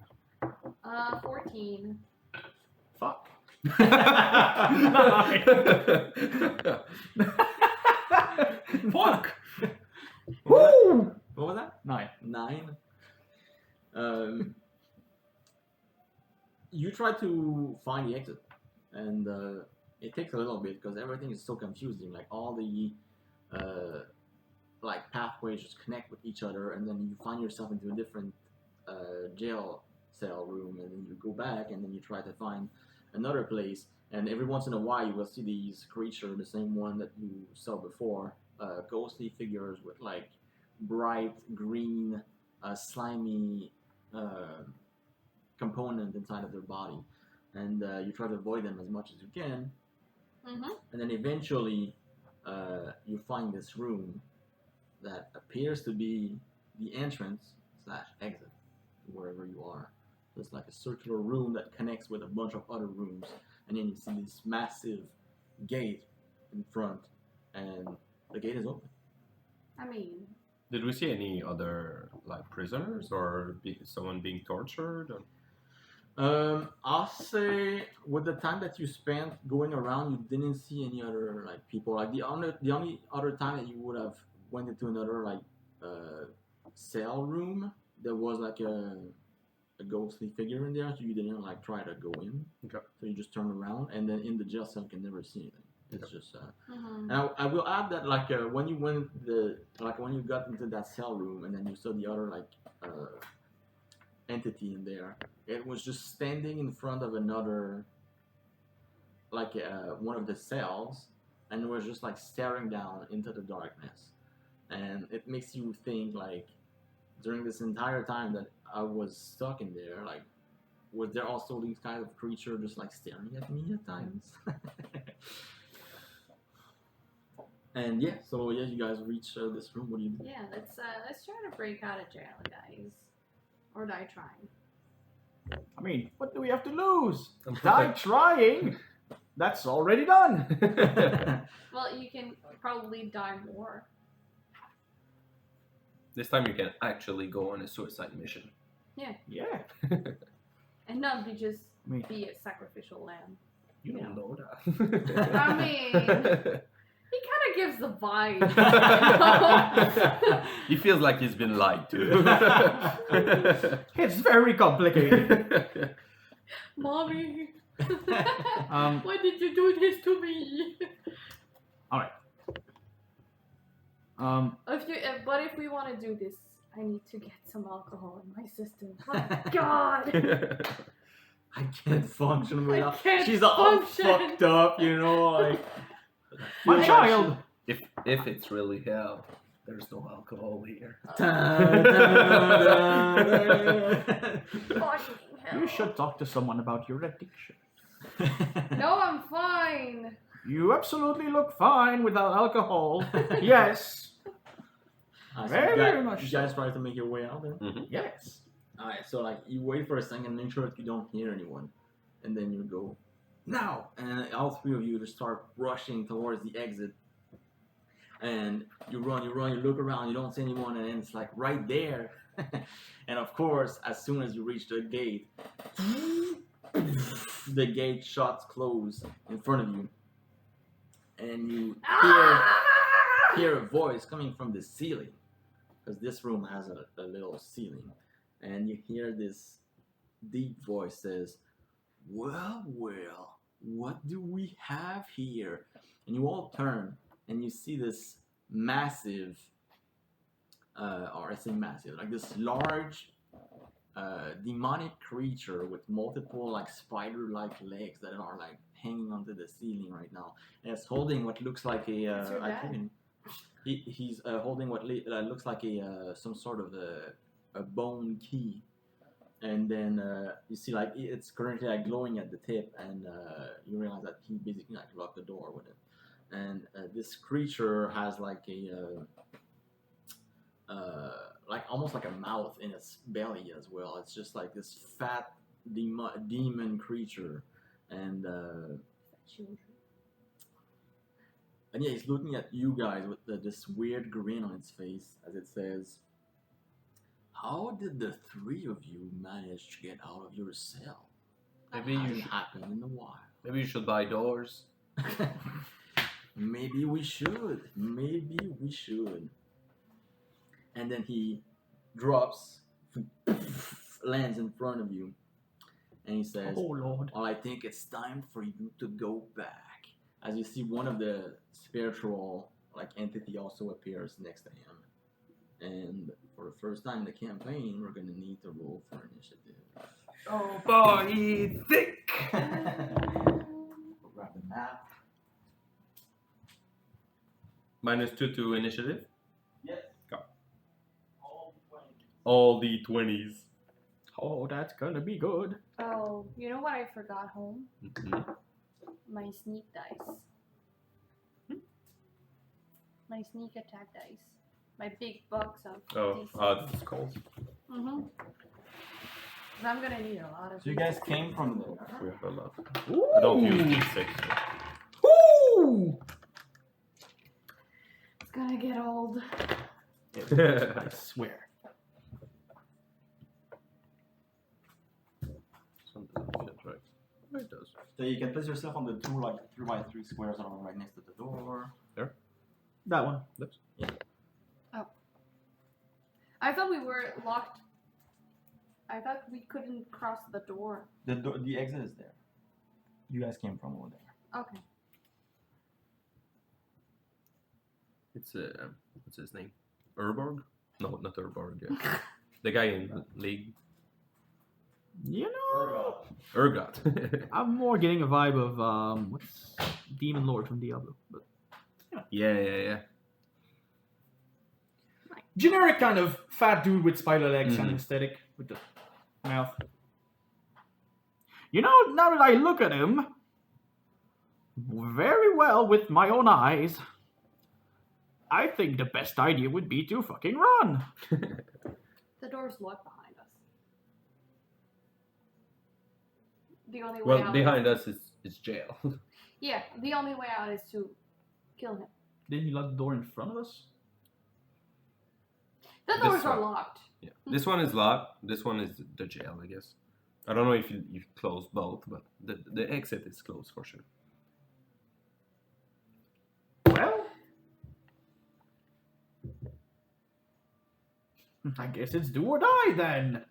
14. Fuck. Fuck. Woo! What was that? 9. 9. You try to find the exit, and it takes a little bit because everything is so confusing. Like all the like pathways just connect with each other, and then you find yourself into a different jail cell room, and then you go back, and then you try to find another place. And every once in a while, you will see these creatures, the same one that you saw before, ghostly figures with like bright green, slimy component inside of their body, and you try to avoid them as much as you can. Mm-hmm. And then eventually, you find this room that appears to be the entrance / exit to wherever you are. So it's like a circular room that connects with a bunch of other rooms, and then you see this massive gate in front, and the gate is open. I mean, Did we see any other like prisoners or someone being tortured? I'll say with the time that you spent going around, you didn't see any other like people. Like the only other time that you would have went into another like cell room, there was like a ghostly figure in there, so you didn't like try to go in. Okay. So you just turn around, and then in the jail cell, you can never see anything. It's Okay. just. mm-hmm. And I will add that like when you when you got into that cell room, and then you saw the other like entity in there, it was just standing in front of another like one of the cells, and was just like staring down into the darkness, and it makes you think like during this entire time that I was stuck in there, like was there also these kind of creature just like staring at me at times? And yeah, so yeah, you guys reach this room. What do you do? Yeah, let's try to break out of jail, guys, or die trying. I mean, what do we have to lose? Die trying. That's already done. Well, you can probably die more. This time you can actually go on a suicide mission. Yeah. And not be just Me. be a sacrificial lamb. You Yeah. don't know that. I mean, he kind of gives the vibe. He feels like he's been lied to. It's very complicated. Mommy, Um, why did you do this to me? But if we want to do this, I need to get some alcohol in my system. Oh God. I can't function without. can't She's all function. fucked up, you know, like. my feels like child. if it's really hell, there's no alcohol here. Fucking hell. You should talk to someone about your addiction. No, I'm fine. You absolutely look fine without alcohol. Yes. Very much You so. guys try to make your way out then. Yes. Alright, so like you wait for a second, make sure that you don't hear anyone, and then you go now, and all three of you just start rushing towards the exit, and you run, you look around, you don't see anyone, and then it's like right there, and of course, as soon as you reach the gate, the gate shuts close in front of you, and you hear a voice coming from the ceiling, because this room has a little ceiling, and you hear this deep voice says, well, what do we have here? And you all turn, and you see this massive, or I say massive, like this large demonic creature with multiple like spider-like legs that are like hanging onto the ceiling right now, and it's holding what looks like a It's your dad. he's holding what looks like a some sort of a bone key, and then you see like it's currently like glowing at the tip, and you realize that he basically like locked the door with it, and this creature has like a like almost like a mouth in its belly as well. It's just like this fat demon creature, and yeah, he's looking at you guys with this weird grin on its face as it says, how did the three of you manage to get out of your cell? Maybe That you hasn't should. happened in a while. Maybe you should buy doors. Maybe we should. Maybe we should. And then he drops, lands in front of you, and he says, Oh Lord. well, I think it's time for you to go back. As you see one of the spiritual like entity also appears next to him. And for the first time in the campaign, we're gonna need to roll for initiative. Oh boy, thick. Grab the map. -2 to initiative. Yes. Go. All 20. All the 20s. Oh, that's gonna be good. Oh, you know what I forgot home? Mhm. My sneak dice. My sneak attack dice. My big box of Oh, D6. this is cold. Mm-hmm. I'm gonna need a lot of So you these. guys came from there. We have a lot. Ooh. I don't use D6. Ooh. It's gonna get old. I swear. Something doesn't fit right. It does. So you can place yourself on the two like 3x3 squares that are right next to the door. That one. I thought we were locked. I thought we couldn't cross the door. The exit is there. You guys came from over there. Okay. It's what's his name? Urborg? No, not Urborg. Yeah. The guy in the league. You know, Urgot. I'm more getting a vibe of what's Demon Lord from Diablo, but yeah. generic kind of fat dude with spider legs kind of Mhm. aesthetic with the mouth. You know, now that I look at him very well with my own eyes, I think the best idea would be to fucking run. The door's locked behind us. The only way Well, out. behind us is jail. Yeah, the only way out is to kill him. Didn't he lock the door in front of us? The This doors are one. locked. Yeah. This one is locked. This one is the jail, I guess. I don't know if you close both, but the exit is closed for sure. Well, I guess it's do or die then.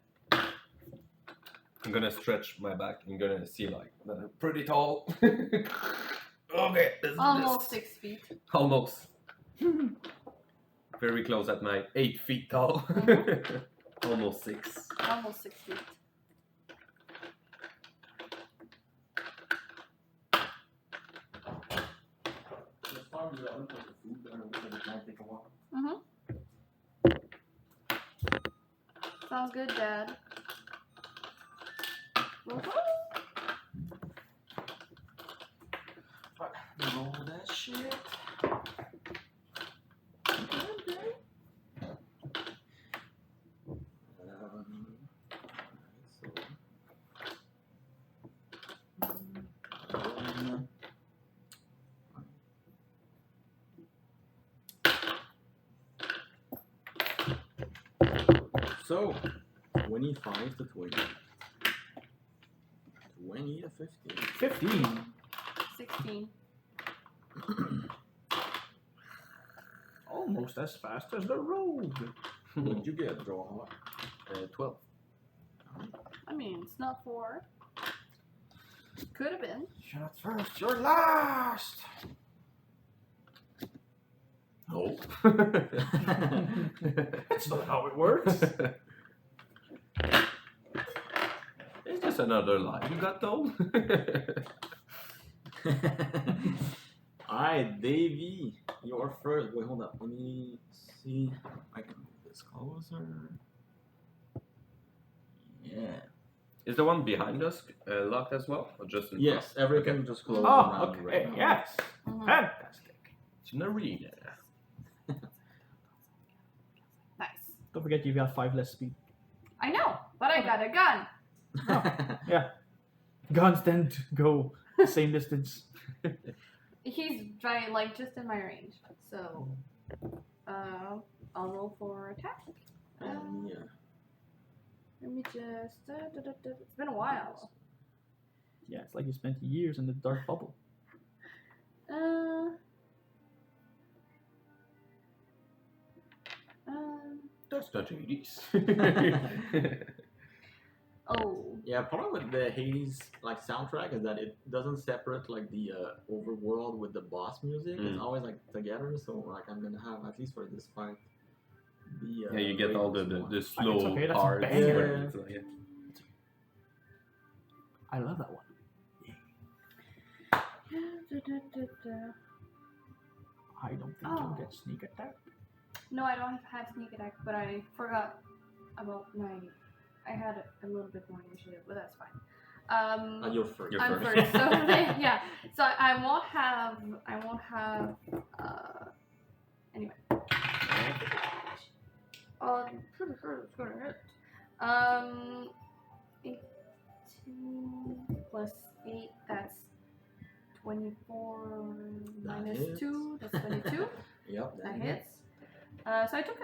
I'm gonna stretch my back. I'm gonna see like pretty tall. Okay, this is Almost this. 6 feet. Almost. Very close at my 8 feet tall. Almost 6. Almost 6 feet. Sounds good, Dad. Roll that shit. So, 25 to 20. 20 to 15. 15. 16. Almost as fast as the road. What'd you get, Draw? 12. I mean, it's not 4. Could have been. Shot first, you're last. No. That's not how it works. It's just another lie. You got told. Alright, Davey, you're first. Wait, hold up. Let me see if I can move this closer. Yeah. Is the one behind us locked as well, or just in Yes, everything just closed Oh, around you okay, right now. yes. Mhm. Fantastic. It's an arena. Nice. Don't forget you've got 5 less speed. I know, but I got a gun. Guns tend to go the same distance. He's right, like just in my range. So, I'll roll for attack. And yeah. Let me just. It's been a while. Yeah, it's like you spent years in the dark bubble. That's not 80s. Oh. Yeah, problem with the Hades like soundtrack is that it doesn't separate like the overworld with the boss music. It's Mm. always like together. So like I'm gonna have at least for this part the Yeah, you get all the Ravens one. slow okay, that's a parts. banger. where it's like, I love that one. I don't think you'll get sneak attack. No, I don't have sneak attack, but I forgot about my. I had a little bit more initiative, but that's fine. You're first. You're I'm first. first, so yeah. So I won't have. Anyway. Pretty sure it's gonna hit. 18 plus 8. That's 24 minus hits. 2. That's 22. Yep, That hits. So I took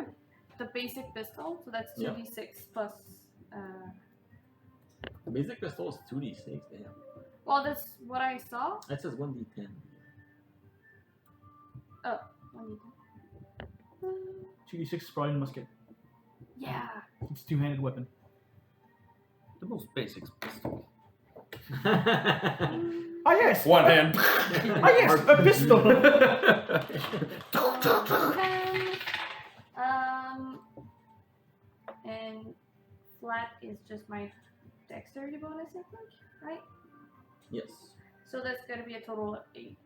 the basic pistol, so that's 2d6 plus. The basic pistol is 2d6. Damn. Well, that's what I saw. That says 1d10. 1d10. 2d6 sprawling musket. Yeah. It's a two-handed weapon. the most basic pistol. Ah yes! One hand. Ah yes! A pistol! And flat is just my dexterity bonus, I think, right? Yes. So that's gonna be a total of 8.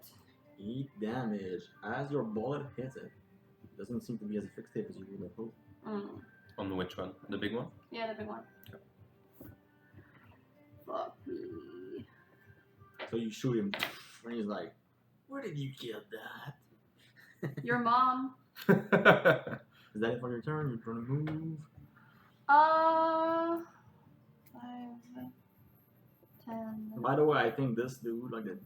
8 damage as your bullet hits it. Doesn't seem to be as effective as you would have hoped. On which one? The big one? Yeah, the big one. Fuck me. So you shoot him, and he's like, "Where did you get that?" Your mom. Is that it for your turn? You're trying to move. 5, 10. By the way, I think this dude, like the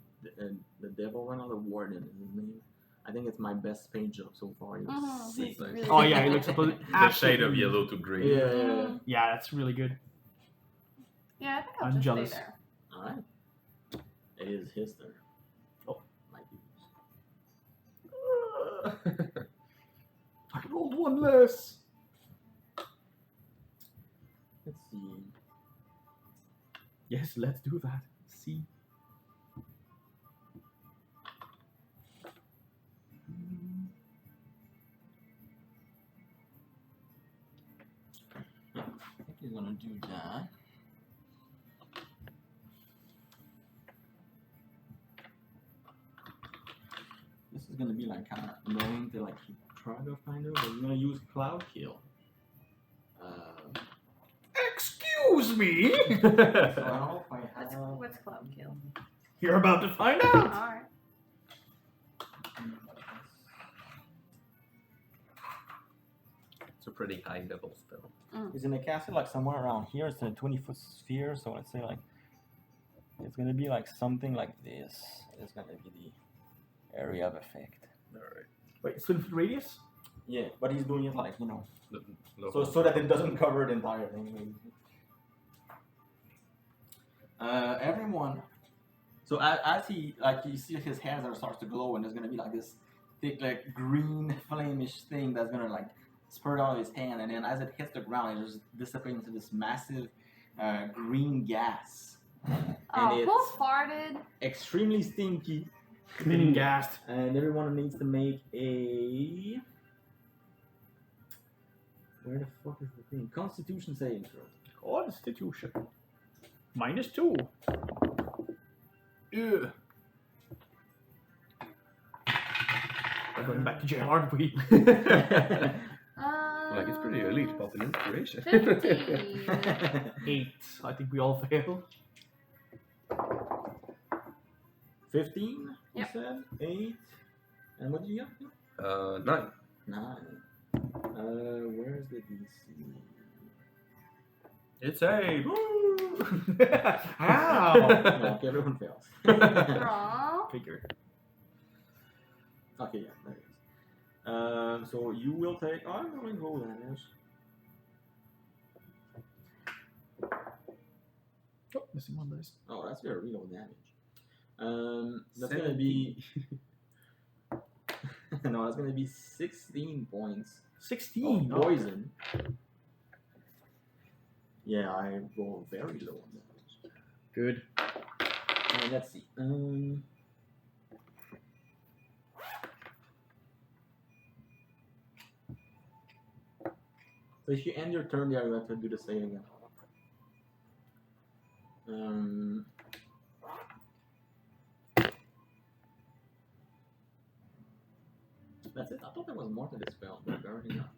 devil one, or the warden is his name. I think it's my best paint job so far. He looks sick. It's really Oh yeah, he good. looks absolutely. The shade of yellow to green. Yeah. Yeah, that's really good. Yeah, I think I'm I'll just jealous. stay there. All right. It is his turn. Oh. My dudes. I rolled one less. Let's see. Yes, let's do that. See. I think he's gonna do that. This is gonna be like kind of annoying to like keep track of, kind of. But he's gonna use Cloud Kill. Excuse me. So I don't know if I What's, have. what's Cloud Kill? You're about to find out. Alright. It's a pretty high level spell. He's gonna cast it like somewhere around here. It's in a 20-foot sphere, so let's say like it's gonna be like something like this. It's gonna be the area of effect. Alright. Wait, so radius? Yeah, but he's doing it like, you know, Local. so that it doesn't cover the entire thing. Everyone. So as he like you see his hands are starts to glow, and there's gonna be like this thick like green flamish thing that's gonna like spurt out of his hand, and then as it hits the ground, it just dissipates into this massive green gas. Oh, it's who farted? extremely stinky. Meaning gassed. And everyone needs to make a. Where the fuck is the thing? Constitution saving throw. Constitution. -2. Ew. We're going back to jail, aren't we? Like it's pretty elite popping inspiration. 15. 8. I think we all fail. 15, Yep. you said? 8. And what did you get? 9. 9. Where's the DC? It's a. Ow! No, okay, everyone fails. Aw. Figured. Okay, yeah, there it is. So you will take. Oh, I'm going to roll damage. Oh, missing one dice. Oh, that's your real damage. That's gonna be. No, that's gonna be 16 points 16. of poison. Yeah, I roll very low on that. Good. Let's see. So if you end your turn there, you have to do the same again. That's it. I thought there was more to this spell, but apparently not.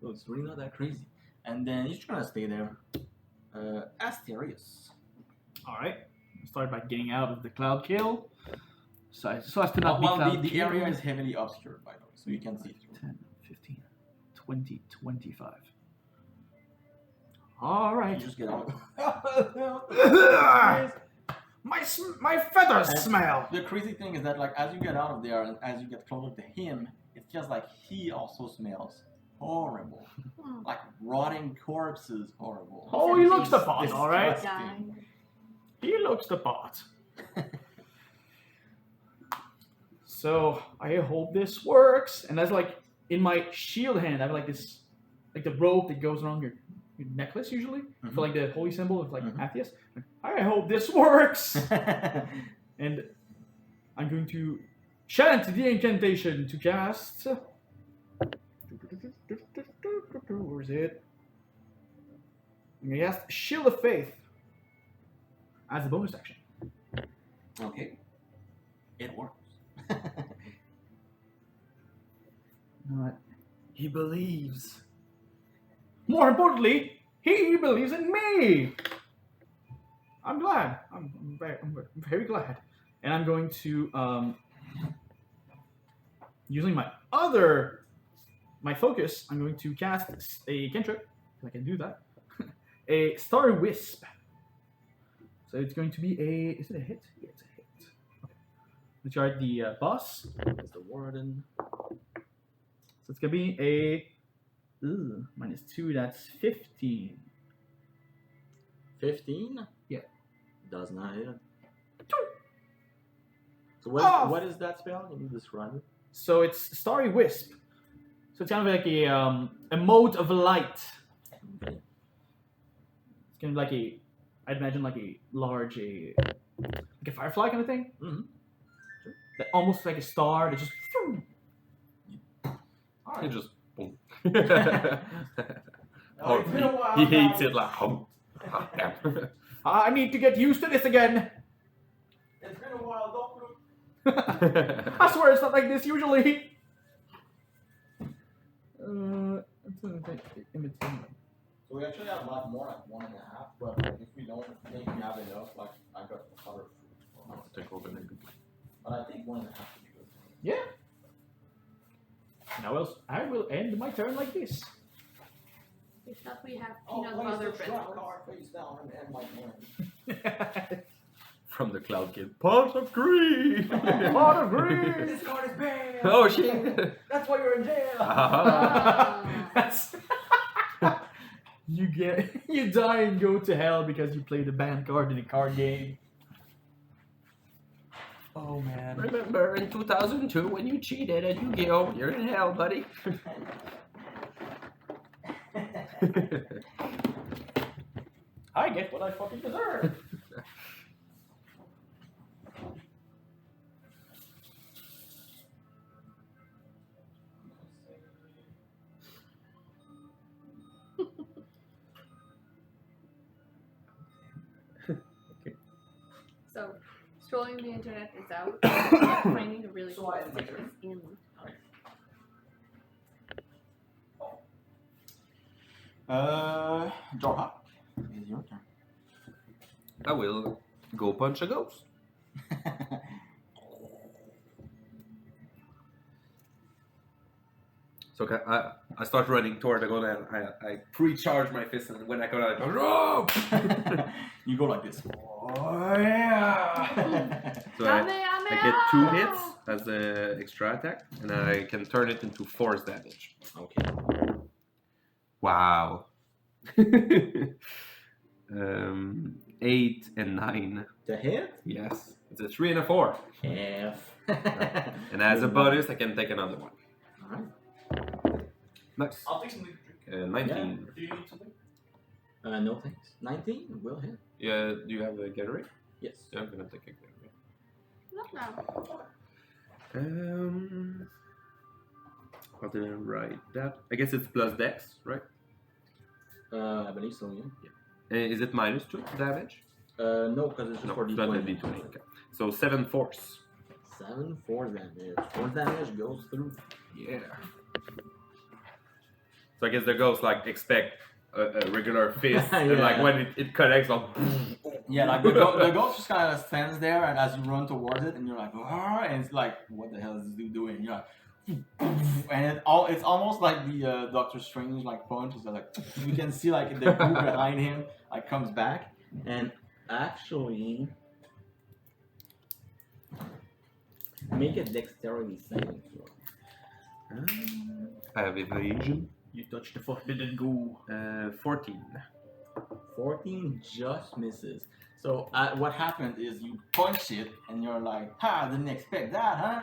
So it's really not that crazy. And then he's trying to stay there. Asterius. All right. Start by getting out of the cloud kill. So as to not be Well, cloud the kill. area is heavily obscured, by the way, so you can see through. 10, 15, 20, 25. All right. You just get out. My feathers And smell. The crazy thing is that, like, as you get out of there and as you get closer to him, it's just like he also smells horrible. Like rotting corpses, horrible. Oh, he looks the It's part, all right. disgusting. He looks the part. So I hope this works. And that's like in my shield hand, I have like this, like the rope that goes around your necklace usually for like the holy symbol of like Atheist. I hope this works. And I'm going to chant the incantation to cast. Where is it? I'm going to cast Shield of Faith as a bonus action. Okay. It works. He believes. More importantly, he believes in me. I'm glad. I'm very glad. And I'm going to, using my focus, I'm going to cast a cantrip, if I can do that. A Starry Wisp. So it's going to be is it a hit? Yeah, it's a hit. Okay. Let's start the boss. It's the warden. So it's going to be a -2, that's 15. 15? Yeah. Does not hit. So Oh! what is that spell? Can you describe it? So it's Starry Wisp. So it's kind of like a mode of light. Okay. It's kind of like I'd imagine like a large, like a firefly kind of thing. Mm-hmm. That almost like a star that just. He just boom. Oh, it's been a while, he hates guys. it like oh. Damn. I need to get used to this again. It's been a while, don't look. I swear it's not like this usually. So we actually have a lot more, like 1.5, but if we don't think we have enough, like I got covered. But I think 1.5 would be good. Yeah. Now else I will end my turn like this. If not, we have peanut butter pretzels. Face down and end my turn. From the cloud kid. Pot of greed. Pot of greed. This card is banned. Oh shit. That's why you're in jail. That's you die and go to hell because you played a banned card in a card game. Oh man. Remember in 2002 when you cheated at Yu-Gi-Oh? You're in hell, buddy. I get what I fucking deserve. So, scrolling the internet is out. Finding a really cool series in. Jorha, it's your turn. I will go punch a ghost. So I start running toward the gun and I pre-charge my fist, and when I go out, I go, "Rope!" You go like this. Oh yeah. So I get 2 hits as an extra attack, and I can turn it into force damage. Okay. Wow. 8 and 9. The hit? Yes. It's a 3 and a 4. Half. And as a bonus, I can take another one. Alright. Nice. I'll take something to drink. 19. Do you need something? No thanks. 19 will hit. Yeah, do you have a Gatorade? Yes. Yeah, I'm gonna take a Gatorade. Not now. How did I write that? I guess it's plus Dex, right? I believe so, yeah. Is it -2 damage? No, because it's just No, for it's not a D20. D20. Okay. So 7 force. 7 force damage. Force damage goes through. Yeah. So I guess the ghost like expect a regular fist, and like Yeah. when it connects, like Yeah, like the ghost just kind of stands there, and as you run towards it, and you're like, "Arr!" And it's like, what the hell is this dude doing? And you're like, and it's almost like the Doctor Strange like punch. It's like you can see like the goo behind him like comes back, and actually make a dexterity saving throw. I have evasion. You touch the forbidden goo. 14. 14 just misses. So what happened is you punch it, and you're like, "Ha! Didn't expect that, huh?"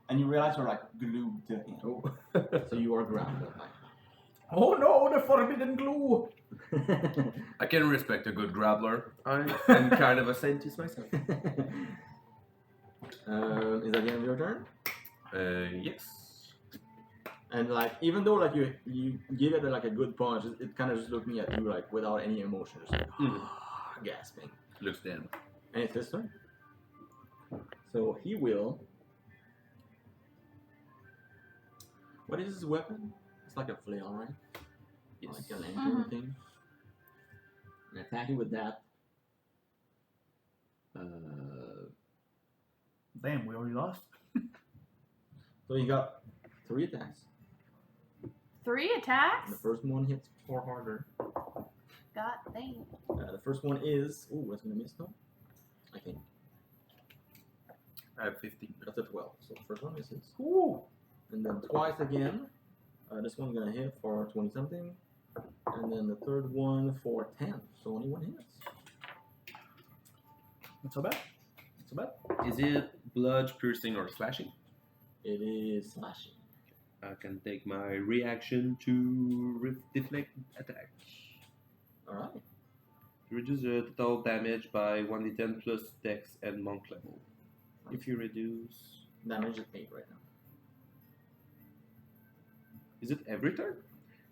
And you realize you're like glued to him. Oh. So you are grounded. Oh no, the forbidden glue! I can respect a good grappler. I'm kind of a scientist myself. Is that the end of your turn? Yes. And like, even though like you give it like a good punch, it kind of just looking at you like without any emotion, just like gasping. Looks dead. And it's his turn. So he will. What is his weapon? It's like a flail, right? Yes. Like a lantern thing. And attack you with that. Damn, we already lost. So you got 3 attacks. 3 attacks? And the first one hits 4 harder. God dang. The first one is. Ooh, that's gonna miss though. I think. I have 15. That's a 12. So the first one misses. Ooh. And then twice again. This one's gonna hit for 20 something. And then the third one for 10. So only 1 hits. Not so bad. Not so bad. Is it bludge, piercing, or slashing? It is slashing. I can take my reaction to deflect attack. Alright. Reduce the total damage by 1d10 plus dex and monk level. If you reduce... Damage is 8 right now. Is it every turn?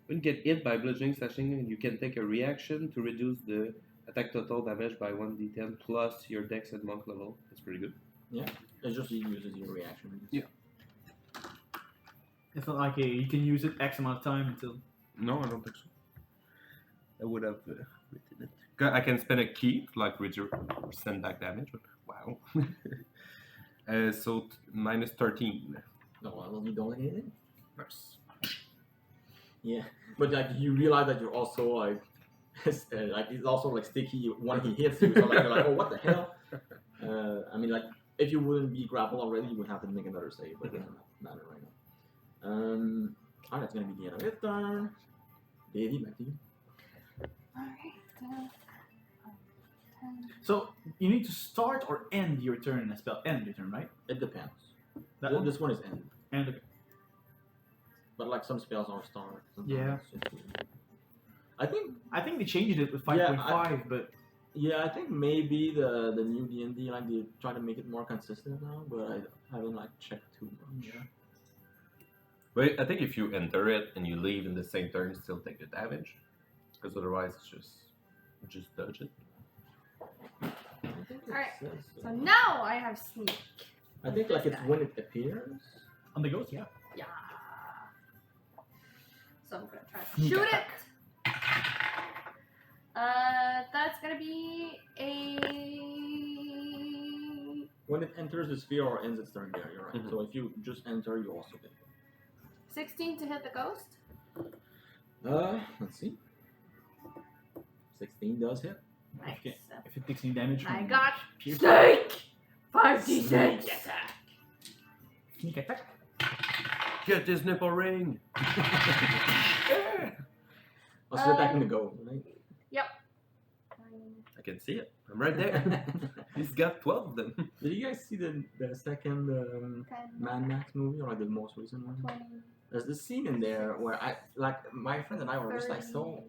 When you get hit by bludgeoning, slashing, you can take a reaction to reduce the attack total damage by 1d10 plus your dex and monk level. That's pretty good. It just uses your reaction. Yeah. It's not like you can use it X amount of time until. No, I don't think so. I would have written it. I can spend a key, like reduce or send back damage, but wow. So minus 13. No, well, you don't like anything. Nice. Yeah, but like you realize that you're also like, like he's also like sticky when he hits you. So like you're like, oh, what the hell? I mean, like if you wouldn't be grappled already, you would have to make another save, but it doesn't matter right now. Alright, that's gonna be the end of his turn. Davey, back to you. Alright. So you need to start or end your turn in a spell. End your turn, right? It depends. That one? This one is end, End. Okay. but like some spells are start. Yeah. I think they changed it with Yeah, 5.5, but Yeah, I think maybe the new DnD like they try to make it more consistent now, but I haven't like checked too much. yeah. But I think if you enter it and you leave in the same turn, you still take the damage, because otherwise it's just dodge it. Alright, so now I have sneak. I think like it's when it appears. On the ghost, yeah. Yeah. So I'm gonna try to Sneak shoot attack. it. That's gonna be a When it enters the sphere or ends its turn there, you're right. Mhm. So if you just enter, you also get 16 to hit the ghost. it. Let's see. 16 does hit. Nice. Okay. If it takes any damage, I from got pierce- snake. 5d6 Sneak attack. Sneak attack. Get this nipple ring! Also attacking the goal, right? I can see it. I'm right there. He's got 12 of them. Did you guys see the second 10, Mad Max movie, or like the most recent one? 20, There's this scene in there where my friend and I were just like so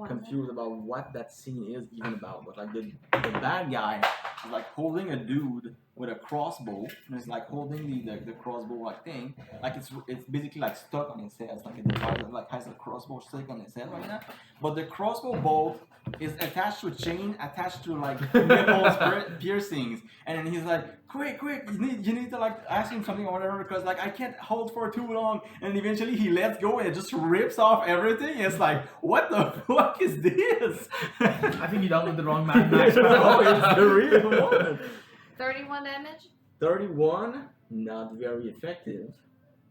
confused about what that scene is even about. But like the bad guy is like holding a dude with a crossbow, and it's like holding the crossbow like thing, like it's basically like stuck on his head. It's like a device that like has a crossbow stick on his head right now. But the crossbow bolt is attached to a chain, attached to like nipples piercings, and then he's like, quick, you need to like ask him something or whatever, because like I can't hold for too long. And eventually he lets go and it just rips off everything. It's like, what the fuck is this? I think you downloaded the wrong Mad Max. No, it's the real one. 31 damage. 31, not very effective.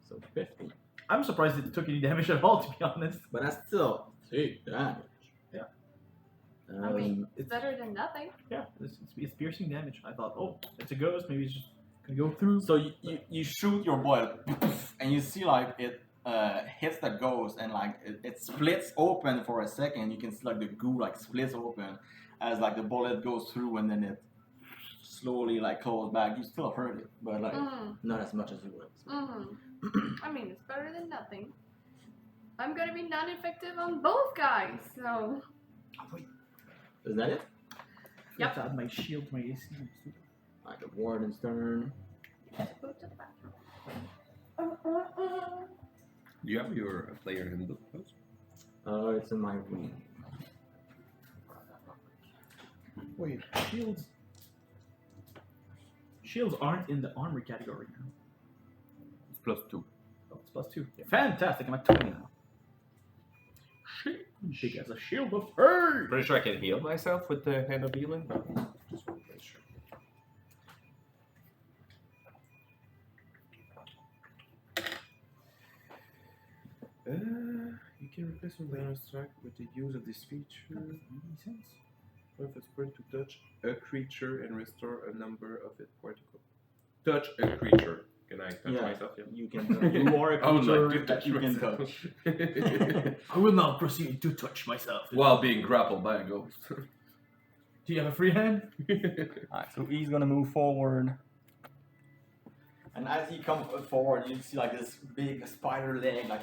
So 50. I'm surprised it took any damage at all, to be honest. But that's still 3 damage. Yeah. I mean, it's better than nothing. Yeah, it's piercing damage. I thought, oh, it's a ghost. Maybe it's just gonna go through. So you shoot your bullet, and you see like it hits the ghost, and like it splits open for a second. You can see like the goo like splits open as like the bullet goes through, and then it slowly like closes back. You still hurt it, but like not as much as you would. I mean, it's better than nothing. I'm gonna be non-effective on both guys, so. Oh, wait. Is that it? Yep. Add my shield, my AC. Like the warden's turn. Go to the bathroom. Do you have your player handbook? It's in my room. Wait, shields. Shields aren't in the armor category now. It's +2. Oh, it's +2. Fantastic, I'm at 20 now. Shit. Big as a shield of fur. Pretty sure I can heal myself with the hand of healing, but just want to make sure. You can replace one damage strike with the use of this feature. Makes sense. Or if it's sprint to touch a creature and restore a number of hit particles. Touch a creature. Can I touch myself? Yeah. You can touch. You are a I would creature like to that touch you can myself. touch. I will now proceed to touch myself. While being grappled by a ghost. Do you have a free hand? Alright, so he's gonna move forward. And as he comes forward, you see like this big spider leg, like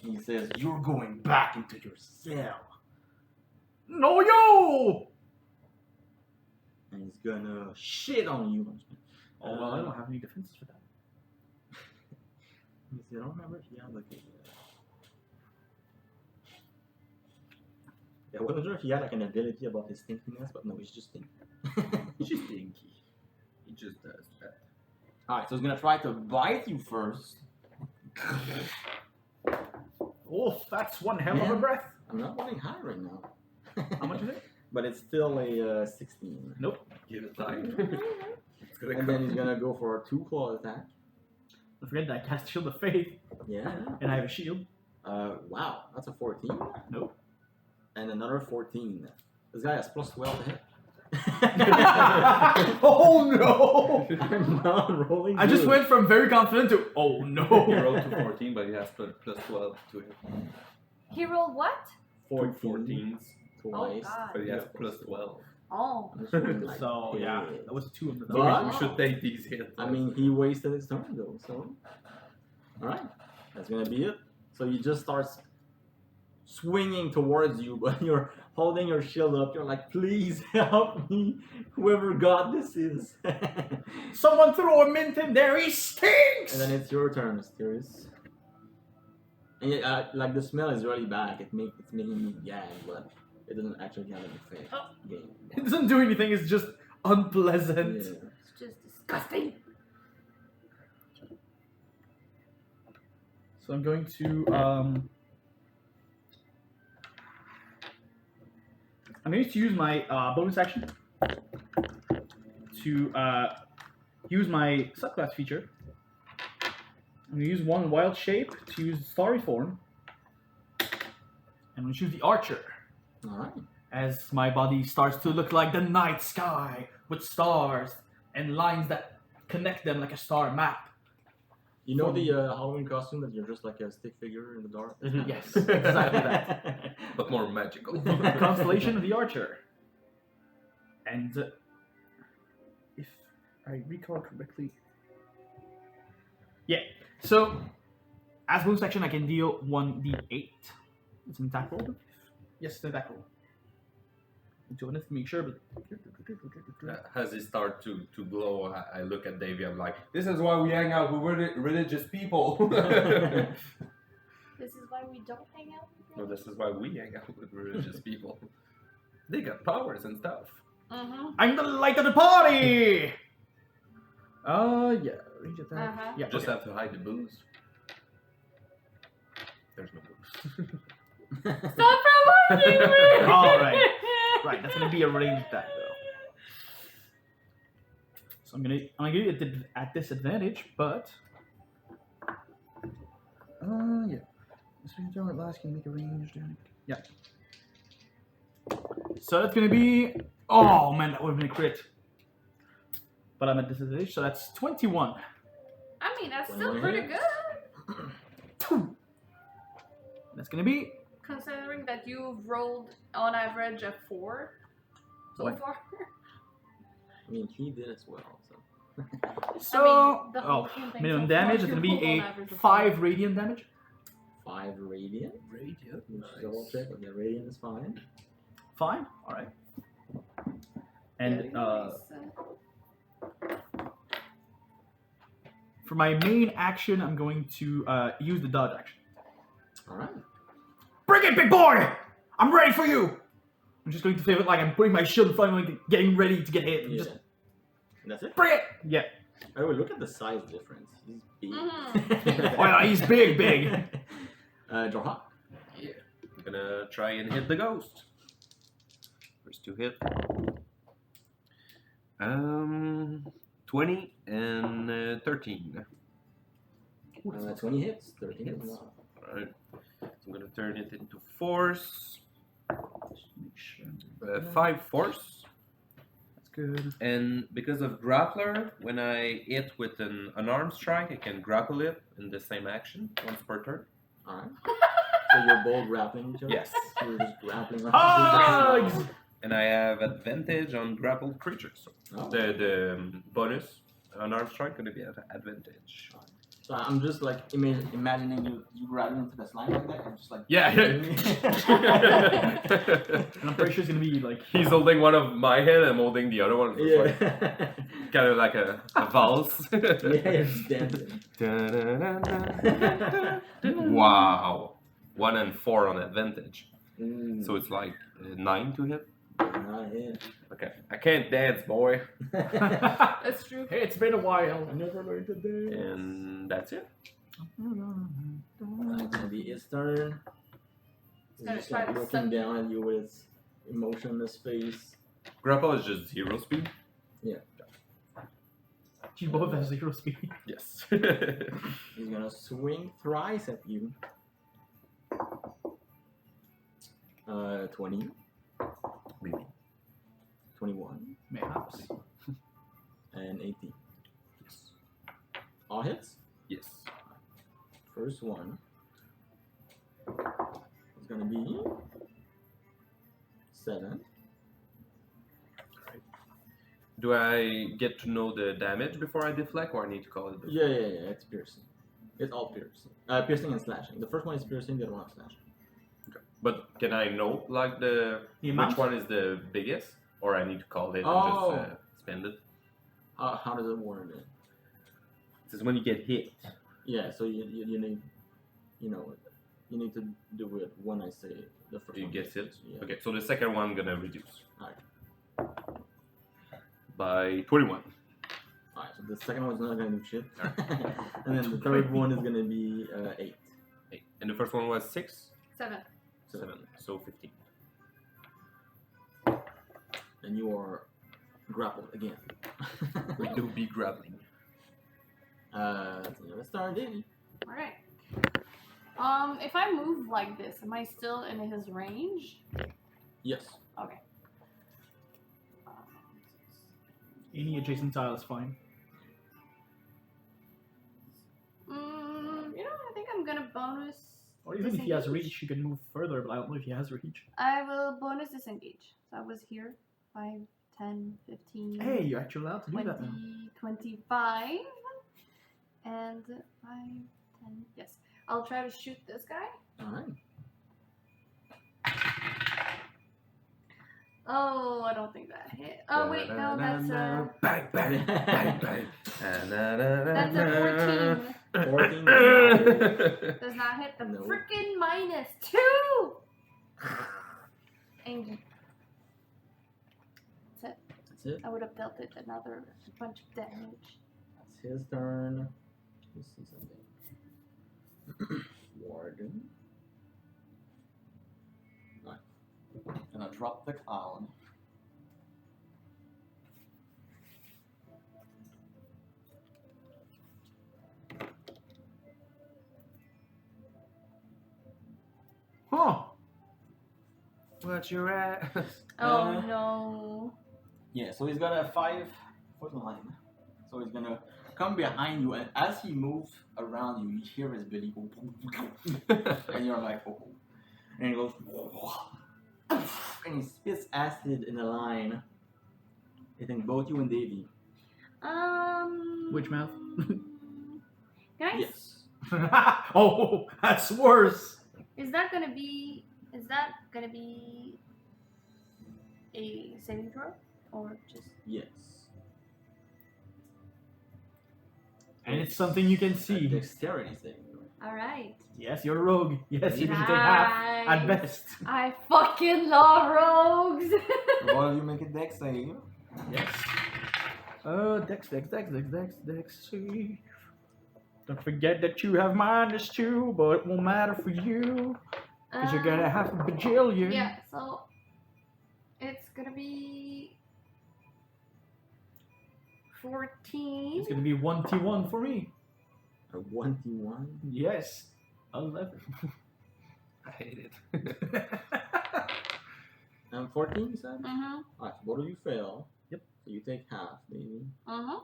he says, "You're going back into your cell." No, yo! And he's gonna shit on you. Oh, well, I don't have any defenses for that. Let me see, I don't remember if he had like a... Yeah, I wasn't sure if he had like an ability about his stinkiness, but no, he's just stinky. He's just stinky. He just does that. Alright, so he's gonna try to bite you first. Oh, that's one hell of a breath. I'm not rolling high right now. How much is it? But it's still a 16. Nope. Give it time. It's gonna And come. then he's gonna go for a 2 claw attack. Don't forget that I cast Shield of Faith, Yeah. and I have a shield. Wow, that's a 14. Nope. And another 14. This guy has plus 12 to hit. Oh no! I'm not rolling. I just good. went from very confident to oh He no. rolled to 14, but he has plus 12 to hit. He rolled what? 14 14s, Oh, twice. God. but he has plus 12. Oh. I'm just rolling like So yeah, hit. that was 2 of them. So But- we should take these hits. I mean, he wasted his turn though, so. Alright, that's gonna be it. So he just starts swinging towards you, but you're holding your shield up. You're like, please help me, whoever God this is. And Someone throw a mint in there. He stinks. then it's your turn, Mysterious. And like the smell is really bad. It's making me gag, but it doesn't actually have an effect. Game. It doesn't do anything. It's just unpleasant. Yeah. It's just disgusting. So I'm going to I'm going to use my bonus action to use my subclass feature. I'm going to use one wild shape to use starry form. I'm going to choose the archer Alright. as my body starts to look like the night sky with stars and lines that connect them like a star map. You know the Halloween costume that you're just like a stick figure in the dark? Mhm. Yes, exactly that. But more magical. Constellation of the Archer. And if I recall correctly, yeah. So as bonus action, I can deal 1d8. It's an attack roll. Yes, the attack roll. Doing it to make sure, but As it starts to glow, I look at Davey. I'm like, this is why we hang out with religious people. This is why we don't hang out with No, this is why we hang out with religious people. They got powers and stuff. I'm the light of the party. Yeah, range attack. Yeah, Just have to hide the booze. There's no booze. Stop reminding me! All right. Right, that's gonna be a range attack though. So I'm gonna give it at disadvantage, but yeah. This range at last can make a range. Yeah. So that's gonna be. Oh man, that would have been a crit. But I'm at disadvantage, so that's 21. I mean, that's still pretty good. That's gonna be. Considering that you've rolled on average a 4 so What? far. I mean, he did as well. So. So, the whole fucking thing minimum so far, damage is you going to rolled be on a average of 5 radiant damage. 5 radiant. Radiant. Double check. Okay, radiant is fine. Fine, alright. And Very nice. for my main action, I'm going to use the dodge action. All right. Bring it, big boy! I'm ready for you! I'm just going to feel it like I'm putting my shield in front of me, getting ready to get hit. Yeah. Just That's it. bring it! Yeah. Oh, look at the size difference. He's big. Oh yeah, he's big, big. Draw hot. Yeah. I'm gonna try and hit the ghost. First 2 hit. 20 and 13. 20 hits. 13 hits. Alright. So I'm gonna turn it into force. 5 force. That's good. And because of grappler, when I hit with an unarmed strike, I can grapple it in the same action once per turn. All right. So you're both grappling each other? Yes. You're just grappling. Hugs! And I have advantage on grappled creatures. Oh. The bonus unarmed strike gonna be at advantage. So I'm just like imagining you grabbing into the slime like that and just like Yeah. And I'm pretty sure it's gonna be like. He's holding one of my hand, I'm holding the other one. So it's yeah. like, kind of like a valse. Yeah, you're just dancing. Wow. 1 and 4 on advantage. Mm. So it's like 9 to hit. Yeah. Okay. I can't dance, boy. That's true. Hey, it's been a while. I never learned to dance. And that's it. It's gonna be his turn. He's gonna just try like to looking suck down at you with emotionless face. Grapple is just 0 speed. You both have 0 speed. Yes. He's gonna swing thrice at you. 20, Maybe. 21, Mayhaps. and 18. All hits. Yes. First one is gonna be 7. Do I get to know the damage before I deflect, or I need to call it? Yeah. It's piercing. It's all piercing. Piercing and slashing. The first one is piercing. The other one is slashing. But can I know like The amount? which one is the biggest, or I need to call it Oh. and just spend it? How does it work then? This is when you get hit. Yeah. So you need, you need to do it when I say the first You one. get hit. Yeah. Okay, so the second one gonna reduce Alright. by 21. Alright. So the second one's not gonna do shit. And then the third one is gonna be 8. 8. And the first one was 6. 7. 7. So 15. And you are grappled again. We do be grappling. Let's start Davey. Alright. If I move like this, am I still in his range? Yes. Okay. Any adjacent tile is fine. I think I'm gonna bonus. Or even if he has disengage. reach, you can move further, but I don't know if he has reach. I will bonus disengage. So I was here. 5, 10, 15. Hey, you're actually allowed to do 20, that now. 25. And 5, 10. Yes. I'll try to shoot this guy. Alright. Oh, I don't think that hit. Oh wait, no, that's bang bang bang bang. that's a 14. 14 Does not hit the No. freaking -2. Angie. That's it. That's it. I would have dealt it another bunch of damage. That's his turn. Let's see something. Warden. Right. Gonna drop the cloud. Huh. What's your ass? Oh no. Yeah, so he's got a 5-foot line. So he's gonna come behind you, and as he moves around you, you hear his belly go, and you're like, oh. And he goes, and he spits acid in a line, hitting both you and Davey. Which mouth? Can I? Yes. Oh, that's worse. Is that gonna be a saving throw or just? Yes. And it's something you can A see. dexterity saving throw. All right. Yes, you're a rogue. Yes, you can take half at best. I fucking love rogues. One of you make a dex save. Yes. Dex. Save. Don't forget that you have -2, but it won't matter for you. Because you're gonna have a bajillion. Yeah, so it's gonna be 14. It's gonna be 1t1 for me. A 1d1. Yes. 11. I hate it. And 14, you said? Mhm. Alright, so both of you fail. Yep. So you take half, maybe. Mhm.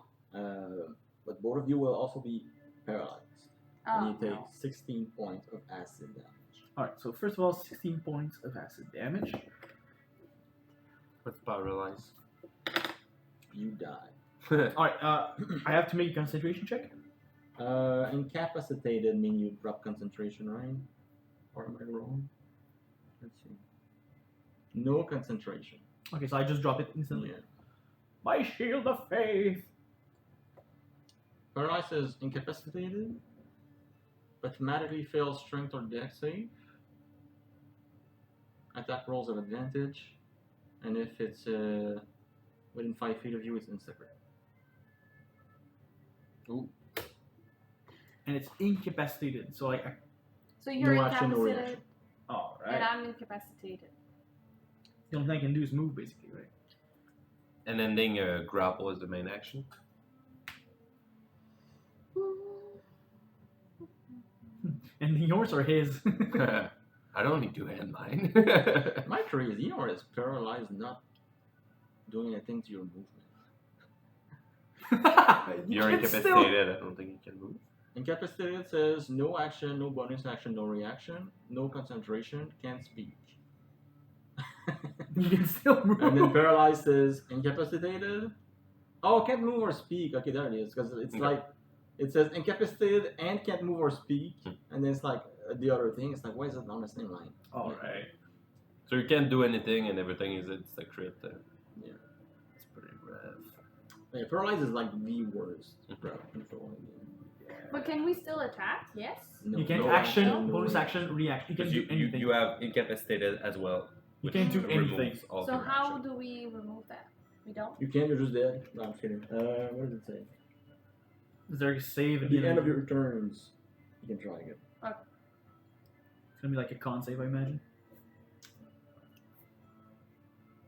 But both of you will also be paralyzed. Oh, And you take no. 16 points of acid damage. Alright, so first of all, 16 points of acid damage. What's paralyzed? You die. Alright, I have to make a concentration check. Incapacitated mean you drop concentration, right? Or am I wrong? Let's see. No concentration. Okay, so I just drop it instantly. Yeah. My shield of faith. Paralyzed is incapacitated. Automatically fails strength or dex save. Attack rolls at advantage. And if it's within 5 feet of you, it's insta-crit. Ooh. And it's incapacitated, so I So you're No action, no incapacitated, reaction. and alright. I'm incapacitated. The only thing I can do is move, basically, right? And ending grapple is the main action. And yours are his. I don't need to end mine. My crazy or is paralyzed, not doing anything to your movement. You're can still- incapacitated. I don't think you can move. Incapacitated says no action, no bonus action, no reaction, no concentration, can't speak. You can still move. And then paralyzed says incapacitated. Oh, can't move or speak. Okay, there it is. Because it's Okay. like it says incapacitated and can't move or speak, and then it's like the other thing. It's like why is it on the same line? Alright. So you can't do anything, and everything is it's a crit. Yeah. It's pretty rough. Yeah, paralyzed is like the worst. Control. But can we still attack? Yes. No, You can no action, no bonus reaction. action, reaction. You can Because do anything. you have incapacitated as well. You which can't do removes anything. all So your how action. do we remove that? We don't. You can. You're just dead. No, I'm kidding. What does it say? Is there a save At the end of your turns, you can try again. It's gonna be like a con save, I imagine.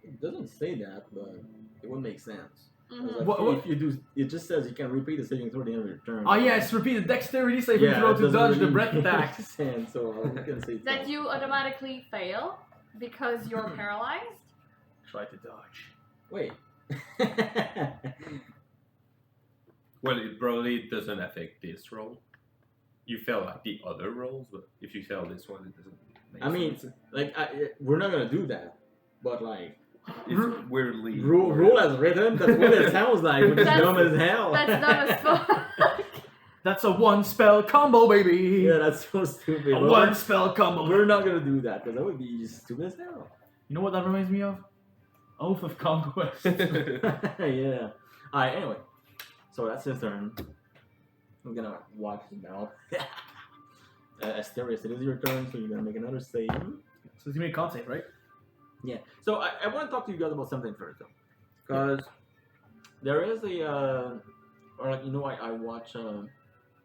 It doesn't say that, but it would make sense. I was Mhm. like, What- if you do, it just says you can repeat the saving throw at the end of your turn. Oh yes, repeat the dexterity saving Yeah, throw it to doesn't dodge the really breath make attack. sense, so we can say That you automatically fail because you're paralyzed. Try to dodge. Wait. Well, it probably doesn't affect this roll. You fail like the other rolls, but if you fail this one, it doesn't make I mean, sense. like, we're not gonna do that, but like, It's weirdly. rule as written. That's what it sounds like, which is That's- dumb as hell. That's dumb as fuck. That's a one spell combo, baby. Yeah, that's so stupid. A But one spell combo. we're not gonna do that because that would be stupid as hell. You know what that reminds me of? Oath of Conquest. Yeah. Alright, anyway. So that's his turn. I'm gonna watch his mouth. Asterius, it is your turn, so you're gonna make another save. So it's gonna be a con save, right? Yeah. So I want to talk to you guys about something first, though. Because there is a, or like, I watch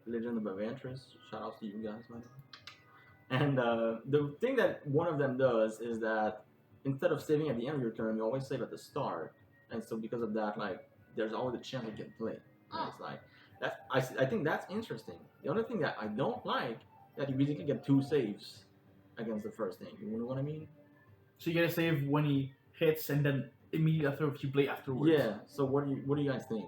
Legend of Adventures. Shout out to you guys, by the way. And the thing that one of them does is that instead of saving at the end of your turn, you always save at the start. And so because of that, like, there's always a chance you can play. And it's like, I think that's interesting. The only thing that I don't like that you basically get 2 saves against the first thing. You know what I mean? So you get a save when he hits, and then immediately after if you play afterwards. Yeah. So what do you guys think?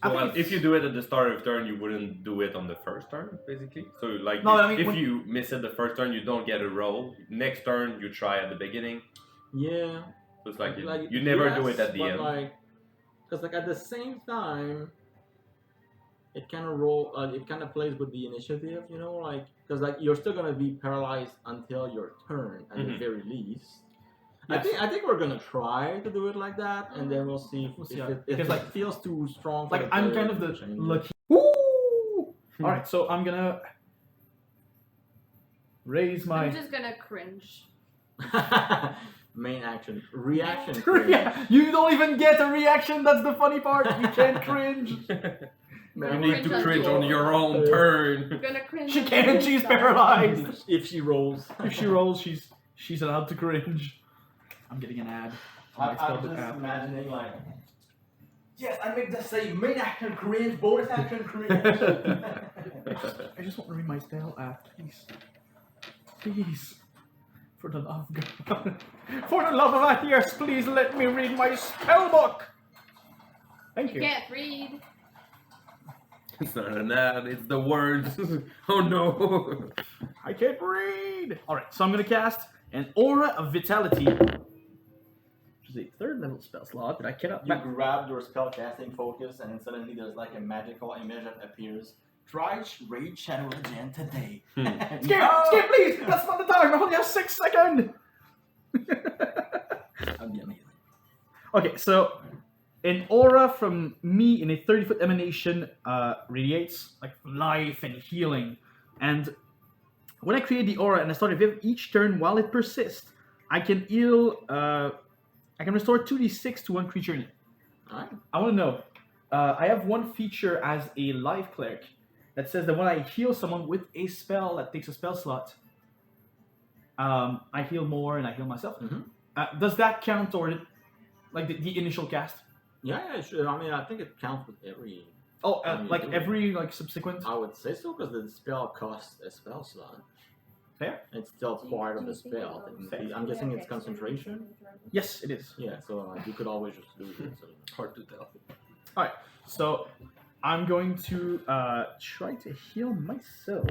I think Well, it's- if you do it at the start of turn, you wouldn't do it on the first turn, basically. So, like, No, I mean, if when- you miss it the first turn, you don't get a roll. Next turn, you try at the beginning. Yeah. So it's like you never do it yes, at the but end. Like, because like at the same time, it kind of it kind of plays with the initiative, like because like you're still gonna be paralyzed until your turn at the Mhm. very least. Yes. I think we're gonna try to do it like that, and then we'll see We'll if, see how- if because, it like- feels too strong. For Like the I'm player kind of to the change it. lucky. Woo! All right, so I'm gonna raise my. I'm just gonna cringe. Main action, reaction. Yeah, you don't even get a reaction. That's the funny part. You can't cringe. You need to cringe on your own turn. I'm gonna cringe. She on can't. the She's inside. paralyzed. If she rolls. If she rolls, she's allowed to cringe. I'm getting an ad. I'm just imagining like, yes, I make the same main action cringe, bonus action cringe. I just want to read my spell ad, please. Please. For the love of God. For the love of Athias, please let me read my spell book. Thank you. Can't read. It's not an ad, it's the words. Oh no. I can't read. Alright, so I'm going to cast an Aura of Vitality, which is a 3rd level spell slot that I cannot. You grab your spell casting focus, and then suddenly there's like a magical image that appears. Try Raid Shadow again today. Skip, please! That's not the time! I only have 6 seconds! I'll be amazing. Okay, so an aura from me in a 30-foot emanation radiates like life and healing. And when I create the aura and I start a each turn while it persists, I can heal. I can restore 2d6 to one creature in it. Alright. I want to know. I have one feature as a life cleric that says that when I heal someone with a spell that takes a spell slot, I heal more and I heal myself. Mhm. Does that count or like the initial cast? Yeah, sure. I mean, I think it counts with every. Oh, you like do every like subsequent. I would say so because the spell costs a spell slot. Fair. It's still part of the spell. technically. I'm guessing it's concentration. Yes, it is. Yeah, so you could always just lose it. So. Hard to tell. So I'm going to try to heal myself.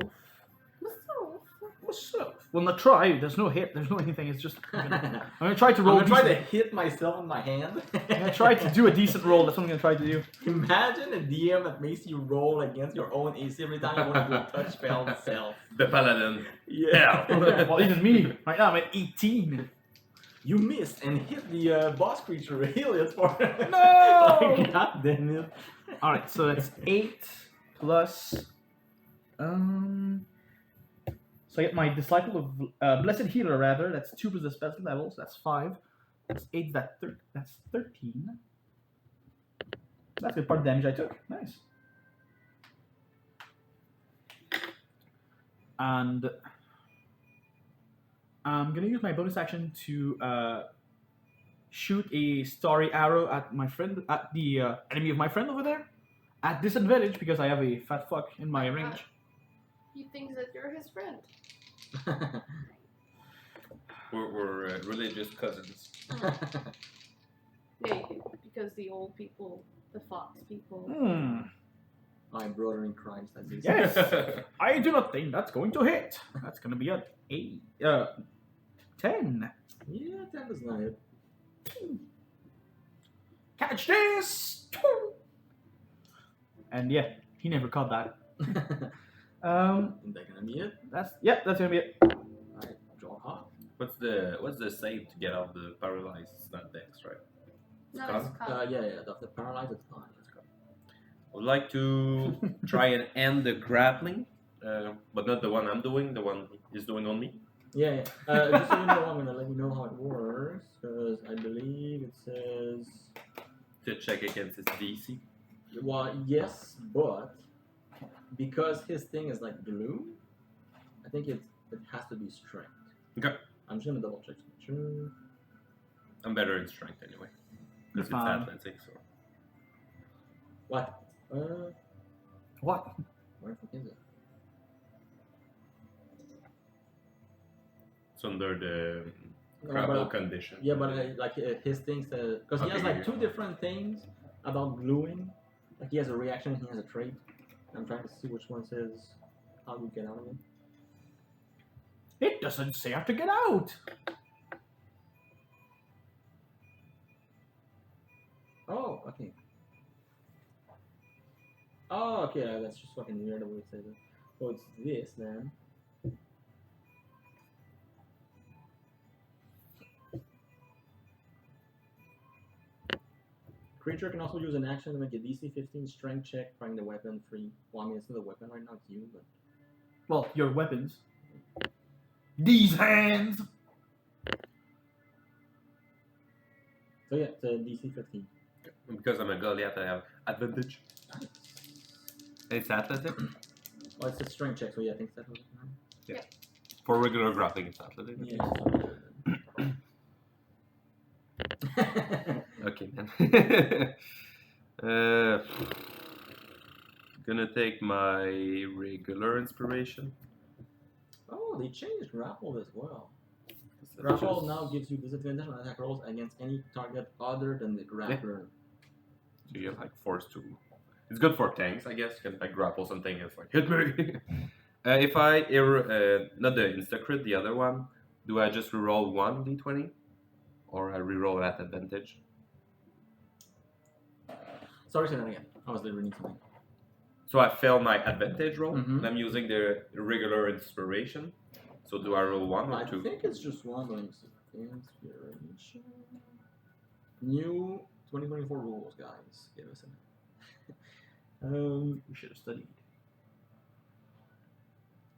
Myself. Well, not try. There's no hit. There's no anything. It's just I'm gonna try to I'm roll. gonna try to decent. hit myself in my hand. I'm gonna try to do a decent roll. That's what I'm gonna try to do. Imagine a DM that makes you roll against your own AC every time you want to do a touch spell itself. The paladin. Yeah. Well, even me. Right now I'm at 18. You missed and hit the boss creature. Heal it for. No! God damn it. All right, so that's 8 plus. So I get my disciple of blessed healer rather. That's 2 plus the special levels. That's 5. That's 8. That's 13. That's good part of the damage I took. Nice. And I'm gonna use my bonus action to shoot a starry arrow at my friend, at the enemy of my friend over there, at disadvantage because I have a fat fuck in my range. He thinks that you're his friend. We're religious cousins. Yeah, because the old people, the fox people. My brother in Christ, as he Yes. says. I do not think that's going to hit. That's gonna be a 10. Yeah, that was not it. Catch this! And yeah, he never caught that. Is that gonna be it? That's gonna be it. Alright, draw hot. What's what's the save to get out of the paralyzed? It's not Dex, right? No, Con? it's con. Yeah, the paralyzed is fine. That's correct. I would like to try and end the grappling, but not the one I'm doing. The one he's doing on me. Yeah. Just so you know, I'm gonna let you know how it works because I believe it says. To check against his DC. Well, yes, but because his thing is like blue, I think it has to be strength. Okay. I'm just gonna double check to make sure. I'm better in strength anyway. Because it's Fine. athletics. So. What? What? Where the fuck is it? It's under the No, grapple but- condition. Yeah, but his thing says because he has Okay, like two different things about gluing. Like he has a reaction, and he has a trait. I'm trying to see which one says how you get out of it. It doesn't say how to get out. Oh, okay. Oh, okay. That's just fucking weird the way it says it. So it's this then. Creature can also use an action to make a DC 15 strength check, find the weapon free. Well, I mean, it's not a weapon right now, it's you, but. Well, your weapons. These hands. So yeah, it's a DC 15. Because I'm a Goliath, I have advantage. It's athletic. Oh, it's a strength check, so yeah, I think that's what it's For regular grappling, it's athletic. Yeah. Okay, man. Gonna take my regular inspiration. Oh, they changed grapple as well. That's Grapple just- now gives you disadvantage on attack rolls against any target other than the grappler. So you're like forced to. It's good for tanks, I guess. You can like grapple something. It's like hit me. If I not the insta crit, the other one, do I just reroll one d20, or I reroll at advantage? Sorry, say that again. I was reading something. So I failed my advantage roll, Mhm. and I'm using the regular inspiration. So do I roll one or I two? think it's just one. Let me see. Inspiration. New 2024 rules, guys. Give us a We should have studied.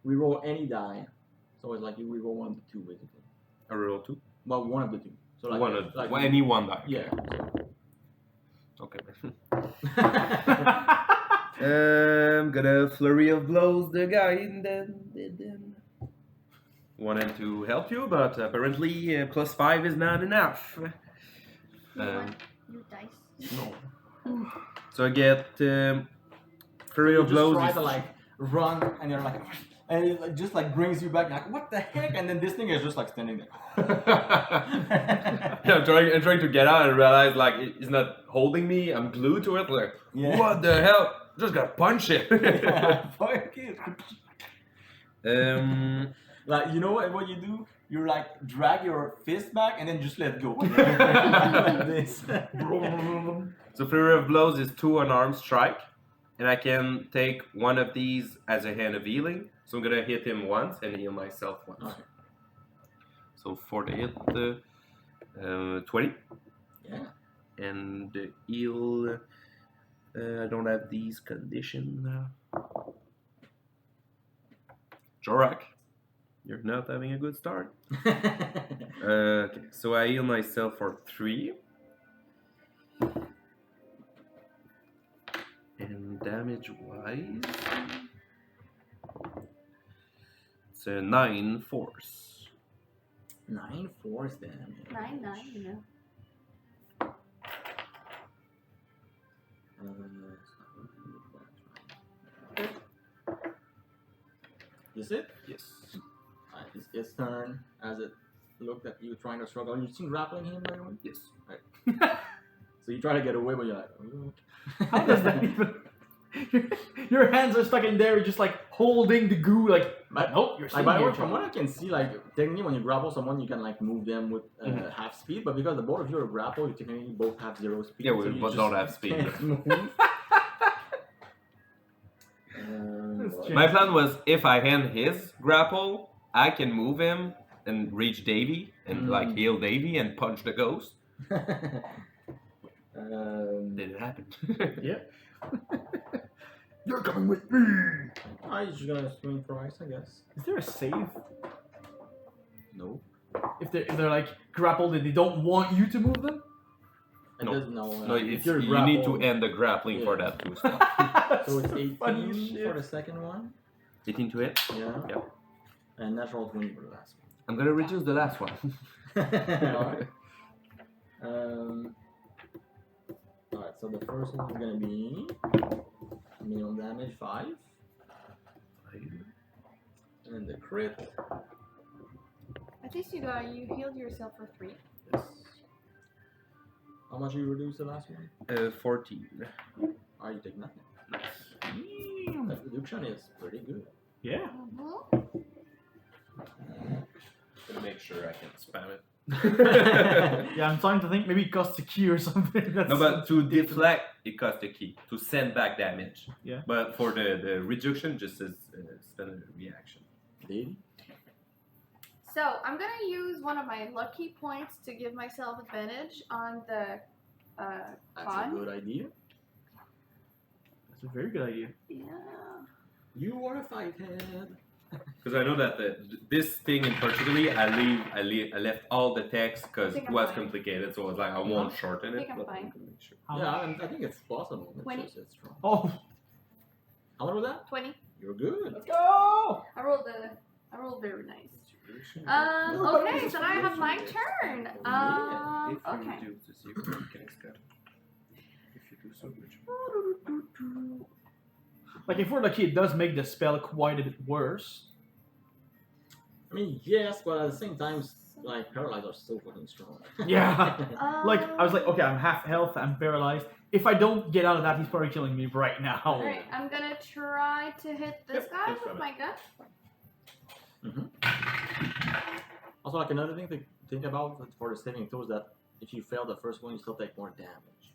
We roll any die, so it's like you reroll one of the two, basically. I roll two. Well, one of the two. So like, One of like any one die. Yeah. Okay. So. Gonna flurry of blows the guy, and then wanted to help you, but apparently +5 is not enough. You Um, want your dice. No. So I get flurry You of just blows. try is- to like run, and you're like, and it like, just like brings you back. Like, what the heck? And then this thing is just like standing there. Yeah, I'm trying to get out and realize like it's not holding me. I'm glued to it. Like, Yeah. what the hell? Just gotta punch it. Fuck it. Like, you know what you do? You like drag your fist back and then just let go. Like this. So flurry of blows is 2 unarmed strike, and I can take one of these as a hand of healing. So I'm gonna hit him once and heal myself once. Okay. So for the hit, 20, Yeah. and the heal. I don't have these conditions now. Jorak, you're not having a good start. Okay, so I heal myself for 3. And damage wise, it's a 9 force. 9 force damage. 9, you know. Is it? Yes. It's its turn as it looked at you trying to struggle. And you seen grappling him, by the way? Yes. So you try to get away, but you're like, "Oh." How does that even? Your hands are stuck in there, you're just like holding the goo, like. But- Nope, you're Like, staying by the here. way, from what I can see, like technically when you grapple someone, you can like move them with half speed. But because the both of you are grapple, you technically both have 0 speed. Yeah, so we you both just don't have speed. can't move. That's Well, true. My plan was if I hand his grapple, I can move him and reach Davy and like heal Davy and punch the ghost? Did it happen? Yeah. You're coming with me. I'm just gonna swing twice, I guess. Is there a save No. if they're like grappled and they don't want you to move them? It No. doesn't know. No, if it's, you're you need to grappled, end the grappling for Yeah. that to stop. So it's 18 Funny shit. for the second one. 18 to hit. Yeah. Yep. And natural 20 for the last I'm gonna reduce the last one. one. Alright. Alright, so the first one is gonna be minimum damage 5. And the crit. At least you healed yourself for 3. Yes. How much you reduce the last one? 14. Oh, you take nothing. Damn. That reduction is pretty good. Yeah. Gonna make sure I can spam it. Yeah, I'm starting to think maybe it costs a key or something. That's No, but to deflect, it costs a key. To send back damage. Yeah. But for the reduction, just as standard reaction. Did? So I'm gonna use one of my lucky points to give myself advantage on the That's con. a good idea. That's a very good idea. Yeah. You are a fighthead. Because I know that this thing in particular, I left all the text because think it I'm was fine. complicated, so I was like, I won't shorten I it. think I'm but fine. can make sure. How Yeah, much? I think it's possible. It's 20. just it's strong. Oh, How much was that? 20. You're good. let's go! I rolled very nice. Everybody Okay, is so now I have my congratulations. turn. Yeah, If you Okay. reduce the secret, you can escape. If you do so much. Like, if we're lucky, it does make the spell quite a bit worse. I mean, yes, but at the same time, like, paralyzed are so fucking strong. Yeah. Like, I was like, okay, I'm half health, I'm paralyzed. If I don't get out of that, he's probably killing me right now. Alright, I'm gonna try to hit this Yep, guy that's with fine. my gun. Also, like, another thing to think about for the saving throw is that if you fail the first one, you still take more damage.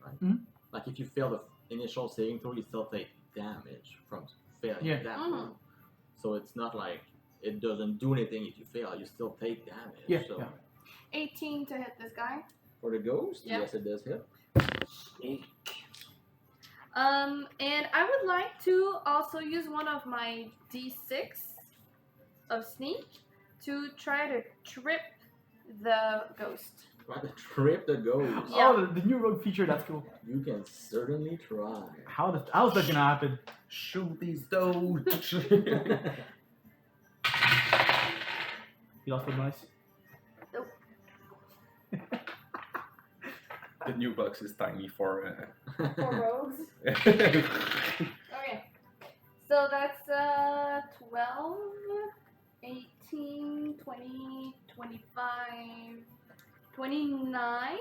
Right? Mhm. Like, if you fail the initial saving throw, you still take damage from failing Yeah. that Mhm. one. So it's not like it doesn't do anything if you fail, you still take damage. Yeah, So yeah. 18 to hit this guy. for the ghost, Yeah. yes, it does hit. And I would like to also use one of my D6 of sneak to try to trip the ghost. Try to trip the ghost. Yeah. Oh, the new rogue feature, that's cool. You can certainly try. How's that gonna happen? Shoot these dogs. You lost advice? The new box is tiny for. For rogues. Okay. So that's 12, 18, 20, 25, 29.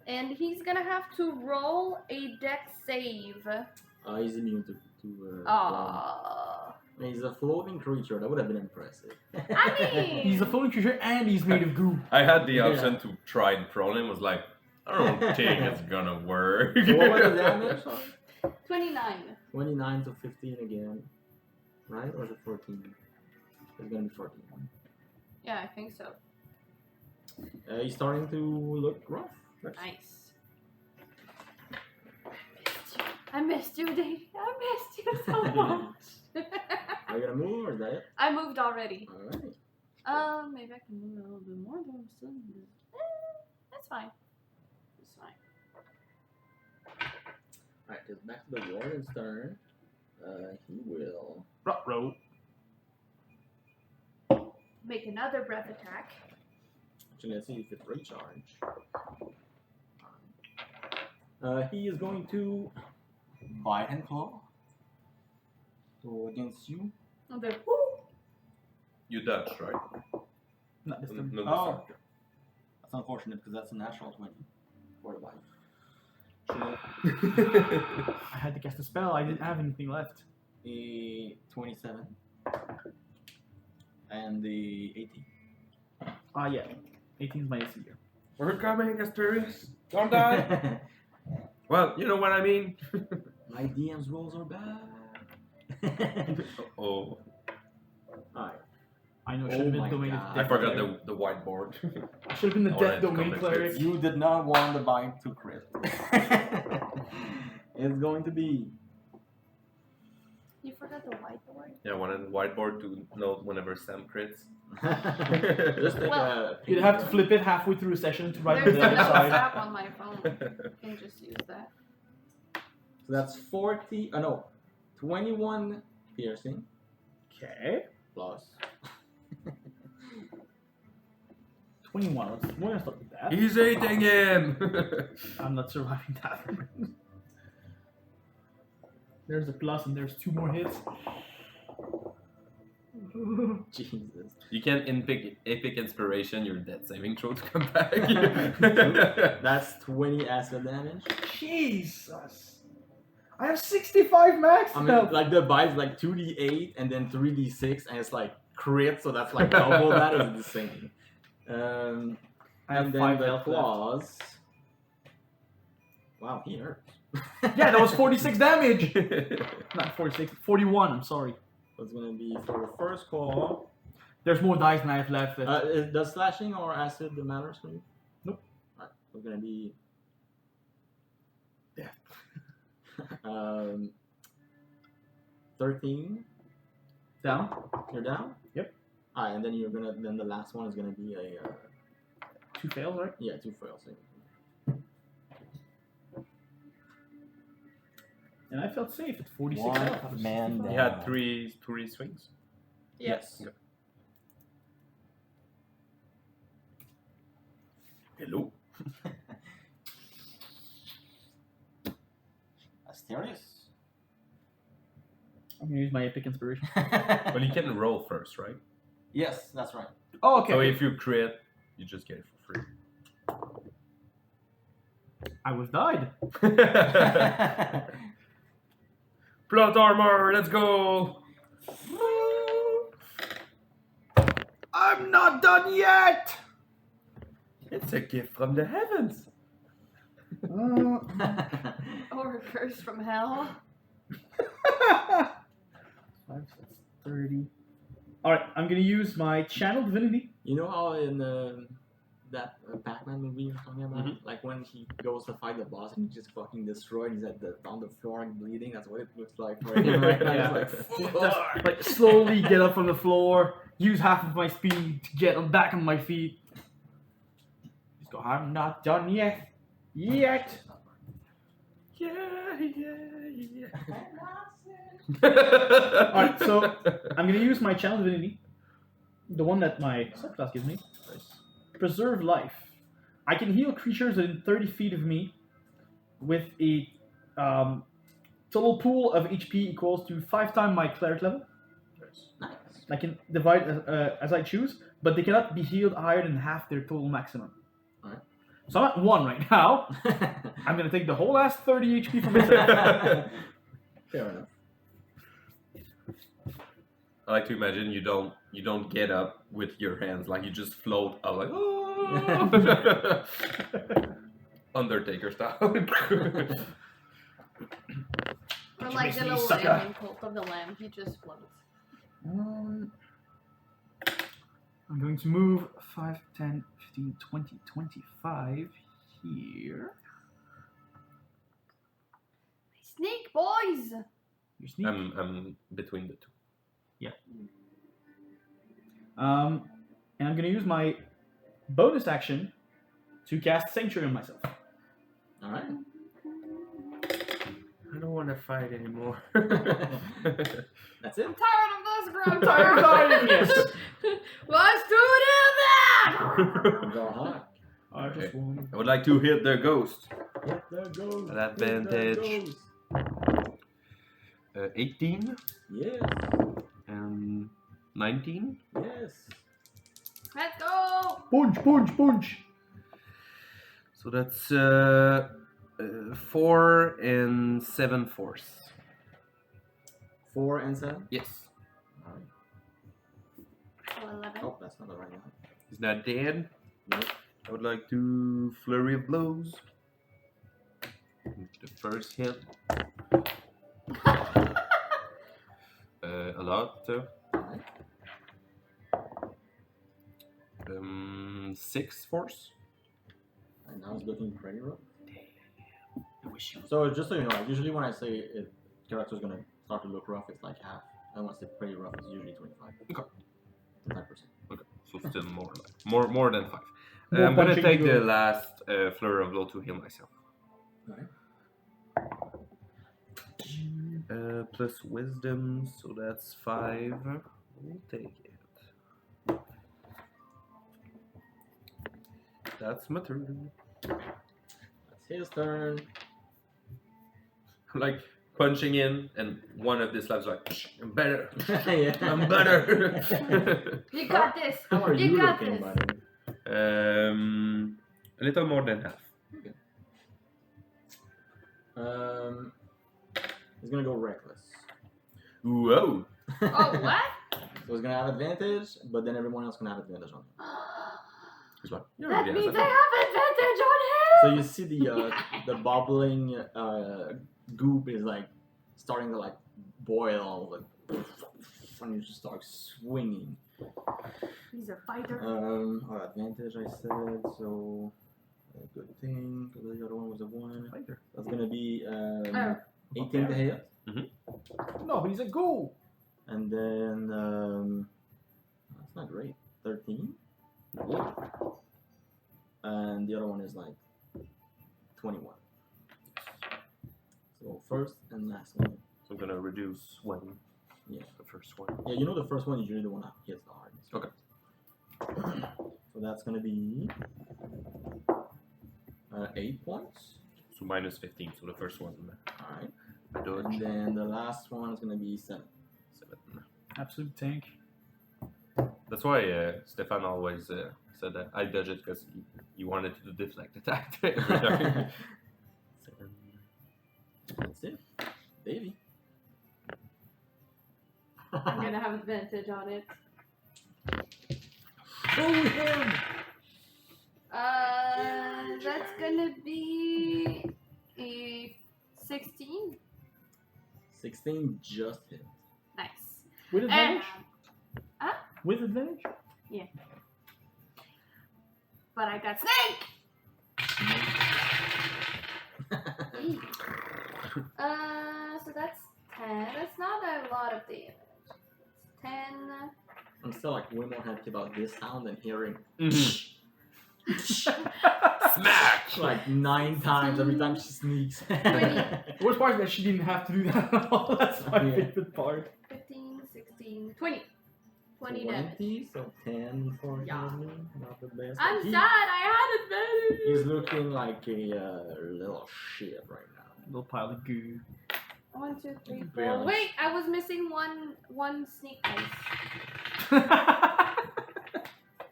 And he's gonna have to roll a dex save. He's immune to Aww. I mean, he's a floating creature. That would have been impressive. I mean- He's a floating creature and he's made of goo. I had the option to try and prone him. Was like, I don't think it's gonna work. So what was the damage? 29. 29 to 15 again. Right? Or is it 14? It's gonna be 14. Yeah, I think so. He's starting to look rough. Nice. I missed you, Dave. I missed you so much. Are you gonna move or is that it? I moved already. Alright. Maybe I can move a little bit more, but I'm still. That's fine. It's fine. Alright, just back to the warden's turn. He will. Ruh-roh. Make another breath attack. Actually, let's see if it recharge. He is going to bite and claw. So against you. Okay. You dodged, right? Not this time. No, Oh. That's unfortunate because that's a natural 20 for the bite. So, I had to cast a spell, I didn't have anything left. the 27 and the 18. Ah, yeah. 18 is my AC here. We're coming, Asturias. Don't die. Well, you know what I mean. My DM's rolls are bad. Oh. Alright. I know. Should have been my domain. God. I forgot the whiteboard. I should have been the Or death the domain combat cleric. crits. You did not want the bite to crit. It's going to be. You forgot the whiteboard. Yeah, I wanted the whiteboard to note whenever Sam crits. Just take Well, a. You'd have to flip it halfway through a session to write There's the a other notes side. app on my phone. You can just use that. So that's 40. Oh no, 21 piercing Okay. plus. 21. We're gonna start with that. He's eating him! I'm not surviving that. There's a plus and there's 2 more hits. Jesus. You can epic inspiration your death saving throw to come back. That's 20 acid damage. Jesus. I have 65 max I mean, health. like the bite's like 2d8 and then 3d6, and it's like crit, so that's like double that is insane. I have And 5 then the health left. claws. Wow, he hurts. Yeah, that was 46 damage. Not 46, 41. I'm sorry. So it's gonna be for the first claw. There's more dice than I have left. Does slashing or acid matters for you? Nope. Alright, so it's gonna be. Yeah. 13. Down. You're down. Yep. Alright, and then you're gonna. Then the last one is gonna be a. 2 fails, right? Yeah, 2 fails. And I felt safe at 46 One health. out of man 65. He had three swings. Yes. Okay. Hello. Asterius. I'm gonna use my epic inspiration. Well, you can roll first, right? Yes, that's right. Oh, okay. So if you crit, you just get it for free. I was died. Plot armor, let's go! I'm not done yet. It's a gift from the heavens. Or a curse from hell. 5, 6, 30. All right, I'm gonna use my channel divinity. You know how in that Pac-Man movie you're talking about, Mhm. like when he goes to fight the boss and he just fucking destroyed, he's on the floor and bleeding. That's what it looks like for him right now. Yeah. He's like, fuck. Like slowly get up from the floor, use half of my speed to get back on my feet. Just go. I'm not done yet. Yet. Yeah. Alright, so I'm gonna use my channel divinity, the one that my subclass gives me. Preserve life. I can heal creatures within 30 feet of me with a total pool of HP equals to 5 times my cleric level. Nice. I can divide as I choose, but they cannot be healed higher than half their total maximum. Alright. So I'm at 1 right now. I'm gonna take the whole last 30 HP from myself. Fair enough. I like to imagine you don't get up with your hands, like you just float up like Undertaker style. Or like Miss the me, little sucker. lamb in Cult of the Lamb, he just floats. I'm going to move 5, 10, 15, 20, 25 here. Sneak, boys! You sneak. I'm between the two. And I'm going to use my bonus action to cast Sanctuary on myself. Alright. I don't want to fight anymore. That's it. I'm tired of this, I'm Grandpa! tired of dying, yes. Let's do that! Go hot. I just want I would like to hit the ghost. Hit the ghost. An advantage. 18 Yes. and 19. Yes. Let's go! punch. So that's 4 and 7 force. 4 and 7. Yes. Alright. 11. Oh, that's not the right one. He's not dead. Nope. I would like to flurry of blows. The first hit. A lot. Alright. 6 force. And now it's looking pretty rough. I wish you. So just so you know, like, usually when I say it, character's gonna start to look rough, it's like half. And when I say pretty rough, it's usually 25. Okay. 25%. Okay, so still more than 5. More I'm gonna punching take to the go. last flurry of blow to heal myself. Okay. Plus wisdom, so that's 5. We'll take it. That's my turn. That's his turn. I'm like punching in, and one of the slabs like, I'm better. Yeah. I'm better. You got this. How are You you got looking, this. by the way? A little more than half. He's gonna go reckless. Whoa. Oh, what? So he's gonna have advantage, but then everyone else can have advantage on him. He's like, you That already means have I have advantage on him. So you see the bubbling goop is like starting to like boil, like, and you just start swinging. He's a fighter. Advantage I said, so a good thing. Because the other one was a 1. Fighter. That's gonna be Oh. 18 to hit, No, but he's a ghoul. and then that's not great. 13, and the other one is like 21. So first and last one. So I'm gonna reduce 1. Yeah. The first one. Yeah, you know the first one is usually the one that hits the hardest. Okay. So that's gonna be 8 points. So minus 15. So the first one, All right. I dodge. And then the last one is gonna be 7. 7. Absolute tank. That's why Stefan always said that I dodge it because he wanted to deflect attack every time. 7. That's it. Baby. I'm gonna have advantage on it. Oh, him! That's gonna be a 16. 16 just hit. Nice. With And advantage? With advantage? but I got snake. So that's 10. That's not a lot of damage. It's 10. I'm still like way more happy about this sound than hearing Smack! like 9 times every time she sneaks. The worst part is that she didn't have to do that at all. That's my Yeah. favorite part. 15, 16, 20. 20 damage. 20, so 10 for Yeah. him. Not the best. I'm He- sad. I had advantage. He's looking like a little shit right now. Little pile of goo. 1, 2, 3, 4. Barely. Wait, I was missing one sneak dice.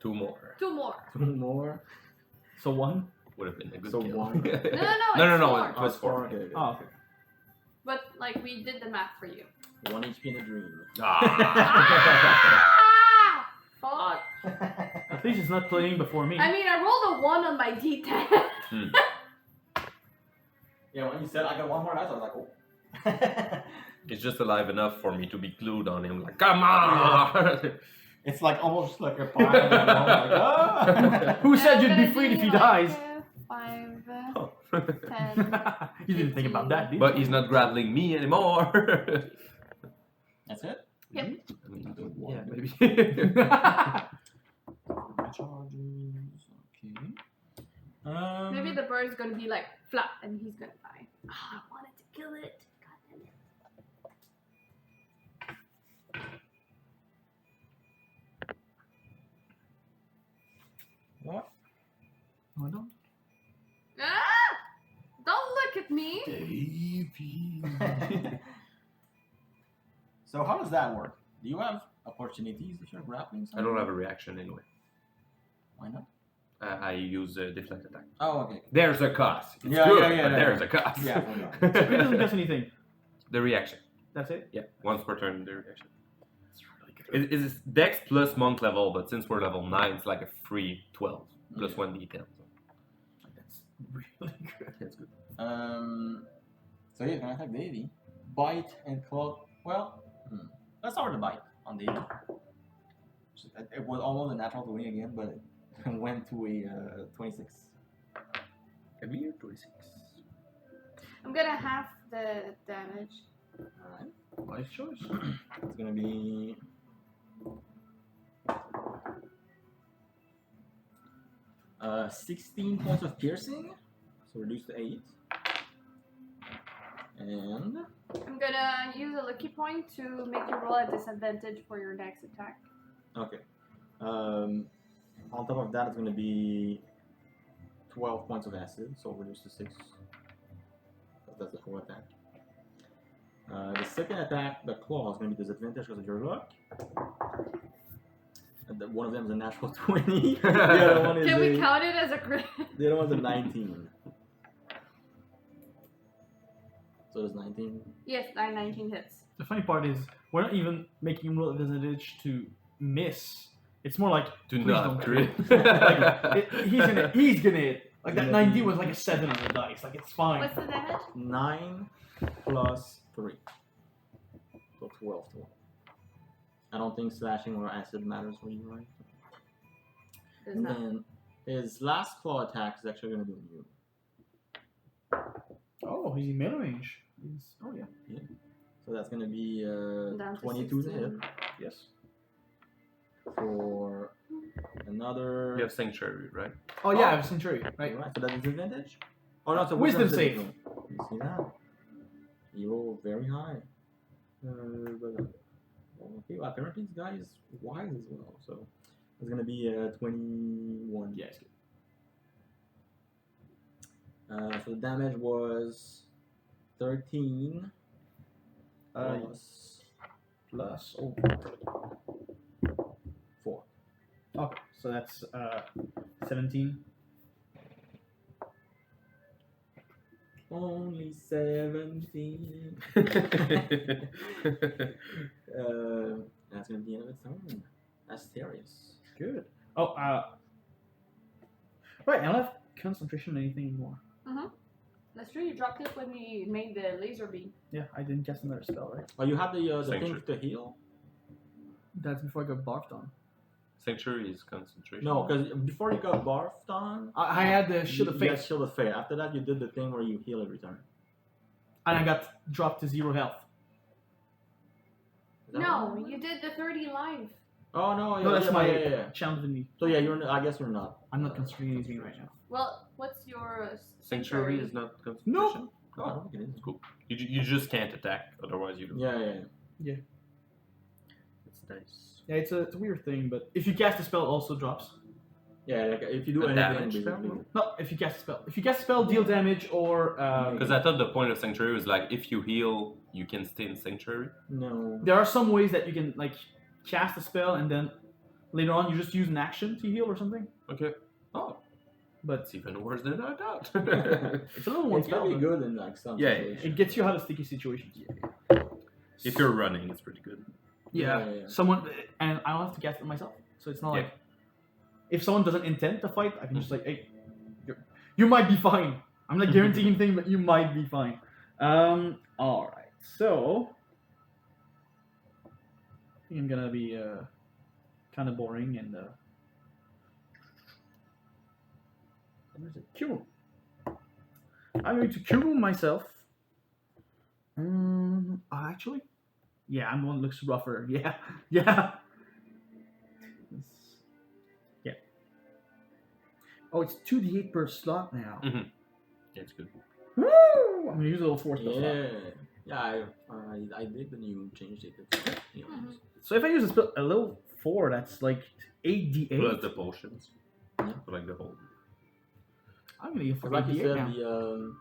2 more. 2 more. 2 more. So 1? Would have been a good So kill. 1. No, no, it's no, 4. it was 4. Okay. Oh, okay. But like we did the math for you. 1 HP in a dream. Ah! Fuck. At least it's not playing before me. I mean, I rolled a 1 on my D10. Yeah, when you said I got 1 more dice, I was like, oh. It's just alive enough for me to be glued on him. Like, come on! It's like almost like a pile. Like, ah! Who said I'm you'd gonna be freed do, if he like, dies? 5, Oh. 10. You didn't think about that, did you? But he's not grappling me anymore. That's it? Yep. I mean, yeah, maybe. Charges. Okay. Maybe the bird's gonna be like flat and he's gonna die. Oh, I wanted to kill it. God damn it. What? Oh, I don't. Ah! Don't look at me. So how does that work? Do you have opportunities if you're grappling I don't have a reaction anyway. Why not? I use deflect attack. Oh, okay. There's a cost. It's Yeah, good, yeah, yeah, but yeah. there's a cost. Yeah, It doesn't cost anything. The reaction. That's it? Yeah, once per turn, the reaction. It's really good. It's Dex plus monk level, but since we're level 9, it's like a free 12 plus Yeah. 1 d10. So. That's really good. That's good. So yeah, gonna attack Davy. Bite and claw. Well, let's start with the bite on Davy. It was almost a natural 20 again, but went to a 26. A mere 26. I'm gonna half the damage. Alright. Nice choice. It's gonna be 16 points of piercing, so reduced to 8. And I'm gonna use a lucky point to make you roll at disadvantage for your next attack. okay. On top of that, it's gonna be 12 points of acid, so reduced to 6. That's the full attack. The second attack, the claw, is gonna be disadvantage because of your luck. And one of them is a natural 20. The other one is Can we a, count it as a crit? the other one's a 19. So it's 19. Yes, 19 hits. The funny part is we're not even making him roll a disadvantage to miss. It's more like Do please not don't crit. he's gonna hit. Like that 90 was like a 7 on the dice. Like it's fine. What's the damage? 9 plus 3. So 12 total. I don't think slashing or acid matters for you, right? Does And not. then his last claw attack is actually going to be immune. Oh, he's in melee range. Oh yeah. So that's going to be Down to 22 to 16. hit Yes. for another. You have Sanctuary, right? Oh yeah, I have Century. Right. Right, so that's disadvantage? Oh no, it's a Wisdom wisdom save. saving throw. You see that? You roll very high. Okay, well, apparently this guy is wise as well, so it's going to be 21. Yeah, it's good. So the damage was 13 plus Plus. Oh. 4. Okay, so that's 17. Only 17. That's gonna be the end of its turn. Asterius. Good. Oh, right. I don't have concentration on anything anymore. That's true, you dropped it when we made the laser beam. Yeah, I didn't cast another spell, right? Oh, you have the thing Sanctuary. to heal? That's before I got barfed on. Sanctuary is concentration. No, because before you got barfed on, I had the shield of you got faith, Shield of Fate. After that, you did the thing where you heal every turn. and I got dropped to 0 health. Is that No, what it you was? did the 30 life. Oh no, yeah, No, that's yeah, my yeah. challenge in me. So yeah, I guess you're not. I'm not concentrating anything right now. Well, what's your Sanctuary is not concentration. Nope. Oh, I don't think it is. Cool. You just can't attack, otherwise you don't. Yeah. It's nice. Yeah, it's a weird thing, but if you cast a spell, it also drops. Yeah, like if you do A anything, damage basically. spell? No, if you cast a spell. If you cast a spell, deal damage or. Because I thought the point of Sanctuary was like, if you heal, you can stay in Sanctuary. No. There are some ways that you can like cast a spell and then later on you just use an action to heal or something. Okay. Oh, But it's even worse than I thought. it's a little one It's spell. gonna be but good in like some Yeah, situations. It gets you out of sticky situations. If you're running, it's pretty good. Yeah. Yeah. Someone and I don't have to cast it myself, so it's not Yeah. like if someone doesn't intend to fight, I can just like, hey, you might be fine. I'm not guaranteeing anything, but you might be fine. All right. So I think I'm gonna be kind of boring and where's it? Cure room. I'm going to cure room myself. Actually, yeah, I'm the one that looks rougher. Yeah, yeah. Yeah. Oh, it's 2d8 per slot now. Yeah, it's good. Woo! I'm gonna use a little force spell slot. Yeah, I did the new change date. Yeah. Mhm. So if I use a little 4, that's like 8d8. Plus the potions. Yeah. For like the whole. I'm gonna use Because like you 8d8 said, now.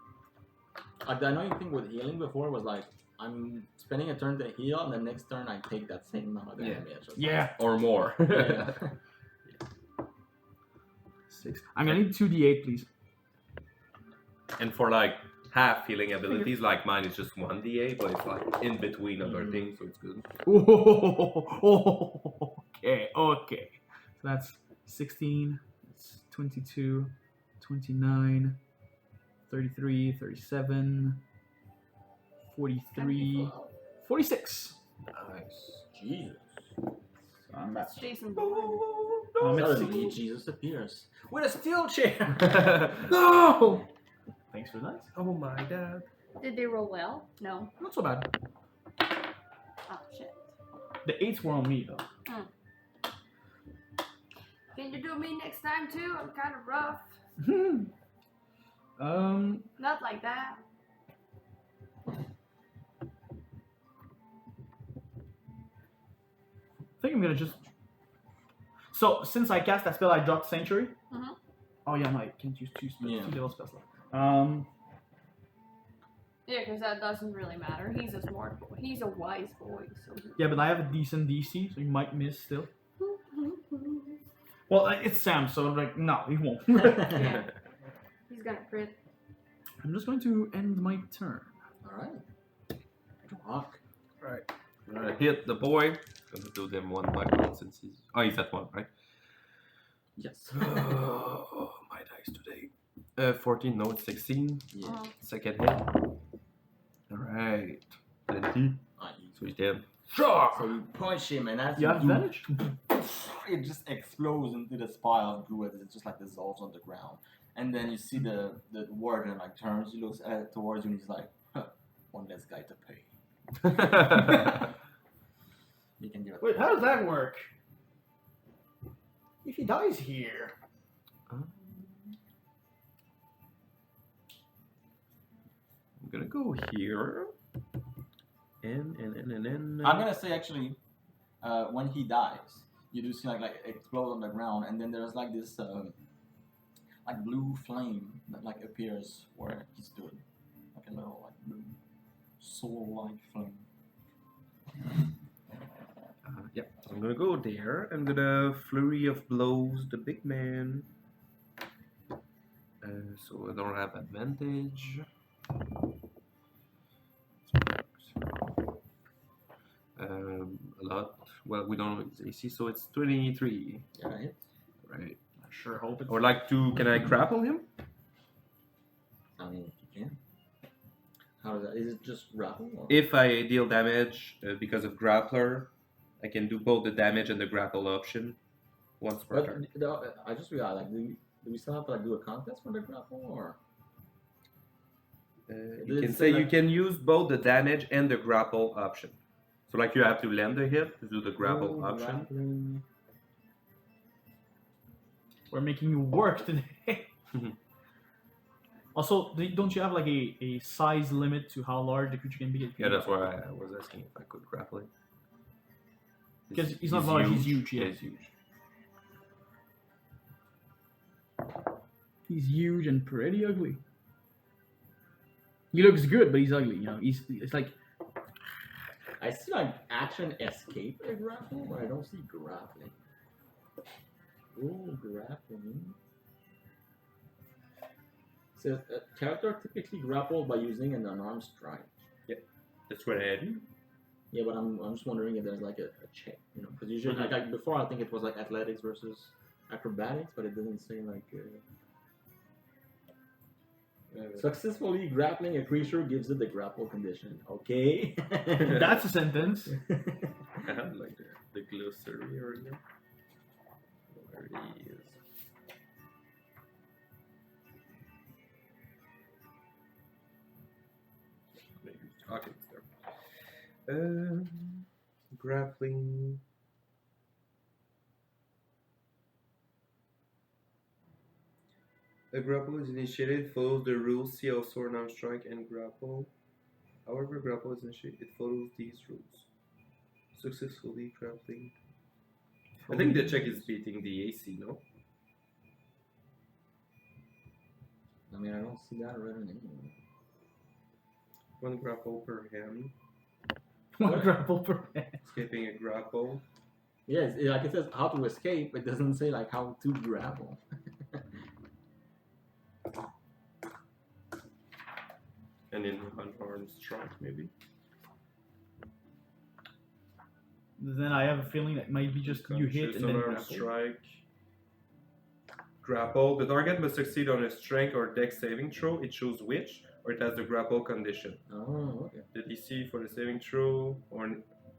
like the annoying thing with healing before was like I'm spending a turn to heal, and the next turn I take that same amount of Yeah. damage. So it's Yeah. Or more. Yeah. 6. I'm gonna need 2d8, please. And for like half healing abilities, like mine is just 1d8, but it's like in between other things, so it's good. Okay, okay. So that's 16, that's 22, 29, 33, 37, 43, 46. Nice. Jesus. I'm That's Jason Bourne. I'm at Suddenly, 60. Jesus appears with a steel chair. No! Thanks for that. Oh my god. Did they roll well? No. Not so bad. Oh shit. The 8s were on me though. Can you do me next time too? I'm kind of rough. Not like that. I think I'm gonna just. So since I cast that spell, I dropped Sanctuary. Mhm. Oh yeah, no, I can't use two Yeah. level spells left. Yeah, because that doesn't really matter. He's a smart boy. He's a wise boy. So. Yeah, but I have a decent DC, so you might miss still. Well, it's Sam, so I'm like, no, he won't. Yeah. He's gonna crit. I'm just going to end my turn. All right. Rock. Right. I'm gonna hit the boy. Gonna do them one by one since he's. Oh, he's at one, right? Yes. Oh, my dice today. 14, no, it's 16. Yeah. Second hit. Alright. 20. So he's dead. So you punch him, and as You have advantage? it just explodes into the pile of goo as it just like dissolves on the ground. And then you see the warden like turns, he looks towards you, and he's like, huh, one less guy to pay. You can give it. Wait, how does that work? If he dies here. I'm gonna go here. And. I'm gonna say actually, when he dies, you do see like explode on the ground, and then there's like this like blue flame that like appears where he stood, like a little like blue soul-like flame. Yeah, so I'm gonna go there. I'm gonna flurry of blows the big man. So I don't have advantage. A lot. Well, we don't know his AC, so it's 23. Yeah, right. Right. I sure hope I it's. would like to. Can I grapple him? I mean, if you can. How is that? Is it just grapple? Or? If I deal damage because of grappler, I can do both the damage and the grapple option once per But turn. I just realized, like, do we still have to like do a contest for the grapple, or? You Did can it say say, you like- can use both the damage and the grapple option. So like you have to land a hit to do the grapple Oh, option. grappling. We're making you work today. Also, don't you have like a size limit to how large the creature can be? Yeah, that's why I was asking if I could grapple it. Because he's not large, he's huge, yeah. Yeah, he's huge. He's huge and pretty ugly. He looks good, but he's ugly. You know, it's like I see like action escape a grapple, but I don't see grappling. Oh, grappling. It says a character typically grappled by using an unarmed strike. That's what I do. Yeah, but I'm just wondering if there's like a check, you know, because usually like before I think it was like athletics versus acrobatics, but it doesn't say like. Successfully grappling a creature gives it the grapple condition. Okay. that's a sentence. I had like the glossary earlier. Where he is. Maybe. Okay, it's there. Grappling. A grapple is initiated, follows the rules, see also an arm strike and grapple. However, grapple is initiated, it follows these rules. Successfully grappling. I think the check is beating the AC, no? I mean, I don't see that written anywhere. One grapple per hand. One grapple per hand. Escaping a grapple. Yes, like it says how to escape, it doesn't say like how to grapple. And in unarmed strike, maybe. Then I have a feeling that might be just you hit and then unarmed grapple. strike. Grapple. The target must succeed on a strength or dex saving throw. It shows which, or it has the grapple condition. Oh, okay. The DC for the saving throw,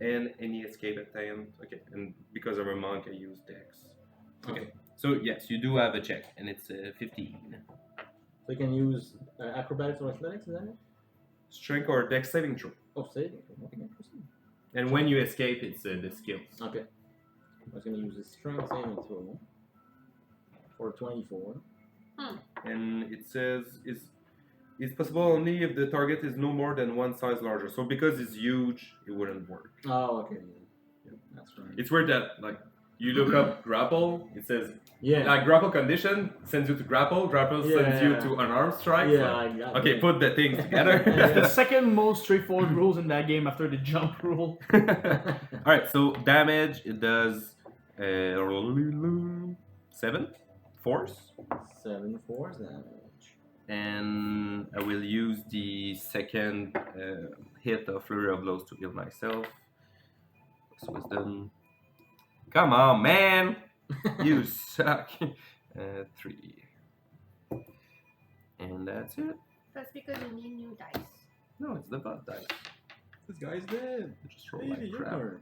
and any escape attempt. Okay, and because I'm a monk, I use dex. Okay. So yes, you do have a check, and it's 15. So you can use acrobatics or athletics, is that it? Strength or dex saving throw. Oh, saving. Okay, proceed. And when you escape, it's the skills. Okay. I was going to use the strength saving throw for 24. And it says it's possible only if the target is no more than one size larger. So because it's huge, it wouldn't work. Oh, okay. Yeah, that's right. It's weird that like you look up grapple, it says Yeah. like grapple condition sends you to grapple, grapple sends you Yeah. to unarmed strike. Yeah, so- I got okay, it. put the things together. That's the second most straightforward rules in that game after the jump rule. Alright, so damage it does 7 force. 7 force damage. And I will use the second hit of Flurry of Blows to heal myself. So it's done. Come on, man! You suck. 3. And that's it. That's because you need new dice. No, it's the bad dice. This guy's dead. Just roll Baby, like your crap. turn.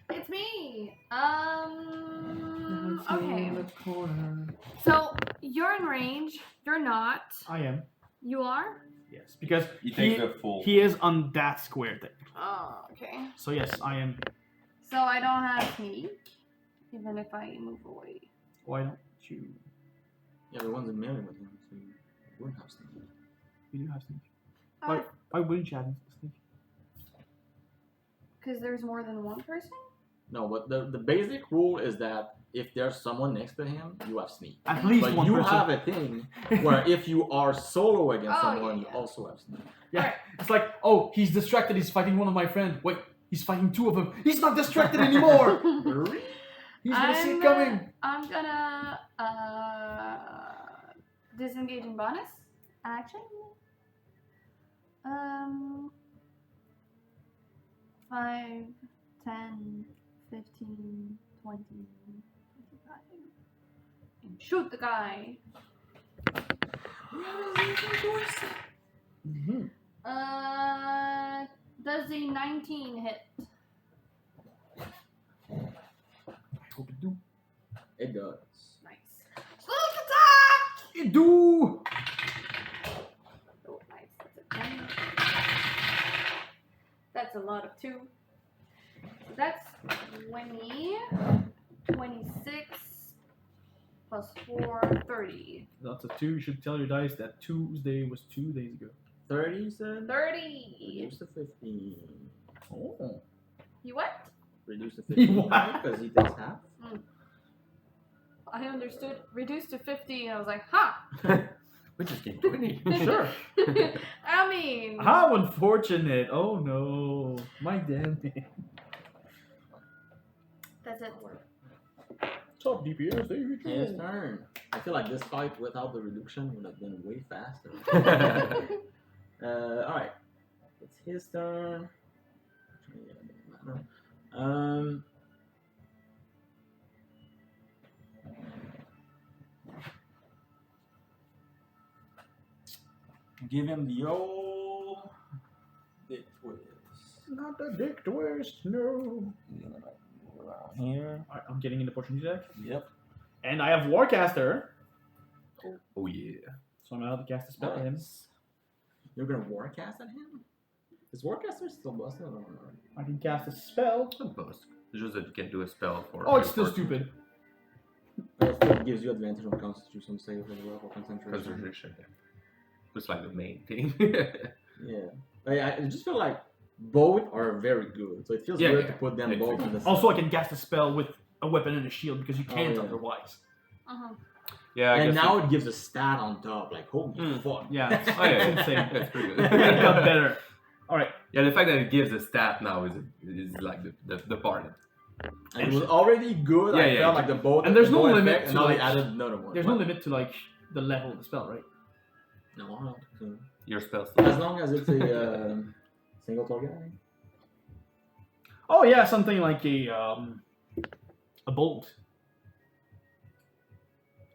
It's me. Okay. So you're in range. You're not. I am. You are. Yes, because He takes the full. he is on that square thing. Oh, okay. So yes, I am. So I don't have sneak, even if I move away. Why don't you? Yeah, the one's in melee with him, so you wouldn't have sneak. You do have sneak. Oh, Why wouldn't you have sneak? because there's more than one person. No, but the basic rule is that if there's someone next to him, you have sneak. At least But one you person. have a thing where if you are solo against Oh, someone, yeah, you also have sneak. Yeah, it's like, oh, he's distracted. He's fighting one of my friends. Wait, he's fighting 2 of them. He's not distracted anymore. He's gonna see it coming. I'm gonna disengage in bonus action. 5, 10, 15, 20, 25. And shoot the guy. Mm-hmm. Does the 19 hit? I hope you do. It does. Nice. Sneak attack! You do. Oh, nice. That's a 10. That's a lot of 2. So that's 20, 26, plus 4, 30. That's a 2. You should tell your dice that Tuesday was 2 days ago. 30, you said? 30. Reduce to 15. Oh. You what? Reduce to He 15 what? because he takes half. I understood. Reduced to 50, and I was like, huh. We just get 20. Sure. I mean, How unfortunate. Oh no. My damn thing. that's it. Top DPS, there you His turn. I feel like this fight without the reduction would have been way faster. Alright. It's his turn. Yeah, it doesn't matter. Give him the old dick twist. Not the dick twist, no. He's gonna like move around here. Alright, I'm getting into opportunity deck. Yep. And I have Warcaster. Oh yeah. So I'm allowed to cast a spell at him. Nice. You're gonna warcast at him? Is warcaster still busted or not? I can cast a spell. It's not bust. It's just that you can't do a spell for. Oh, it's still for- stupid. It still gives you advantage on Constitution save as well for concentration. Concentration. Yeah. It's like the main thing. Yeah. I just feel like both are very good. So it feels Yeah, weird yeah. to put them It's both good. in the Also, I can cast a spell with a weapon and a shield because you can't yeah. otherwise. Uh-huh. Yeah, I and guess now it gives a stat on top. Like, holy Mm. fuck. Yeah, it's, Oh, yeah, it's insane. That's pretty It good. got better. Alright, Yeah, the fact that it gives a stat now is like the part. And it was already good. Yeah, I yeah, felt yeah. like the both. And there's the no both limit effect, and to, now they like- added another one. there's no limit to like the level of the spell, right? No, I don't think Your spell so. As long as it's a single target. I think. Oh yeah, something like a bolt.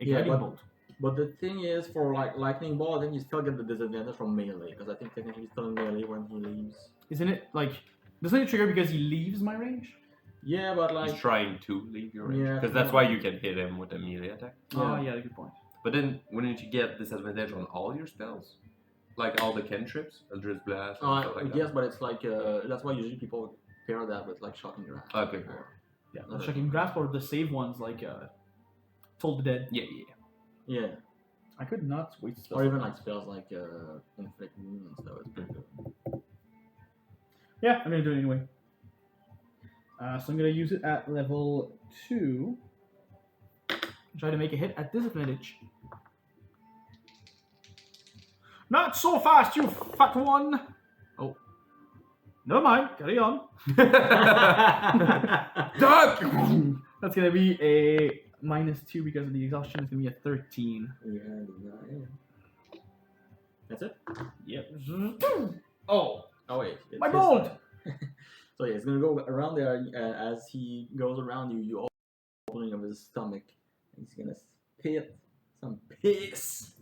A Yeah, guiding but- bolt. But the thing is, for like lightning ball, I think you still get the disadvantage from melee because I think technically he's still in melee when he leaves. Isn't it like? Doesn't it trigger because he leaves my range? Yeah, but like He's trying to leave your range. Yeah, Because that's why you can hit him with a melee attack. Oh, yeah, good point. But then, wouldn't you get disadvantage on all your spells? Like all the cantrips? Eldritch Blast and stuff like yes, but it's like that's why usually people pair that with like shocking grasp. Okay. Yeah, Other checking things. grasp or the save ones like Toll the Dead. Yeah. Yeah, I could not wait. or even like spells like inflict wounds and stuff. It's pretty good. Yeah, I'm gonna do it anyway. So I'm gonna use it at level 2. Try to make a hit at disadvantage. Not so fast, you fat one! Oh. Never mind, carry on. Duck! That's gonna be a -2 because of the exhaustion. It's gonna be a 13. Yeah. That's it. Yep. Oh, Oh wait, it's my his bolt! turn. So yeah, it's gonna go around there as he goes around you. You opening of his stomach. He's gonna spit some piss.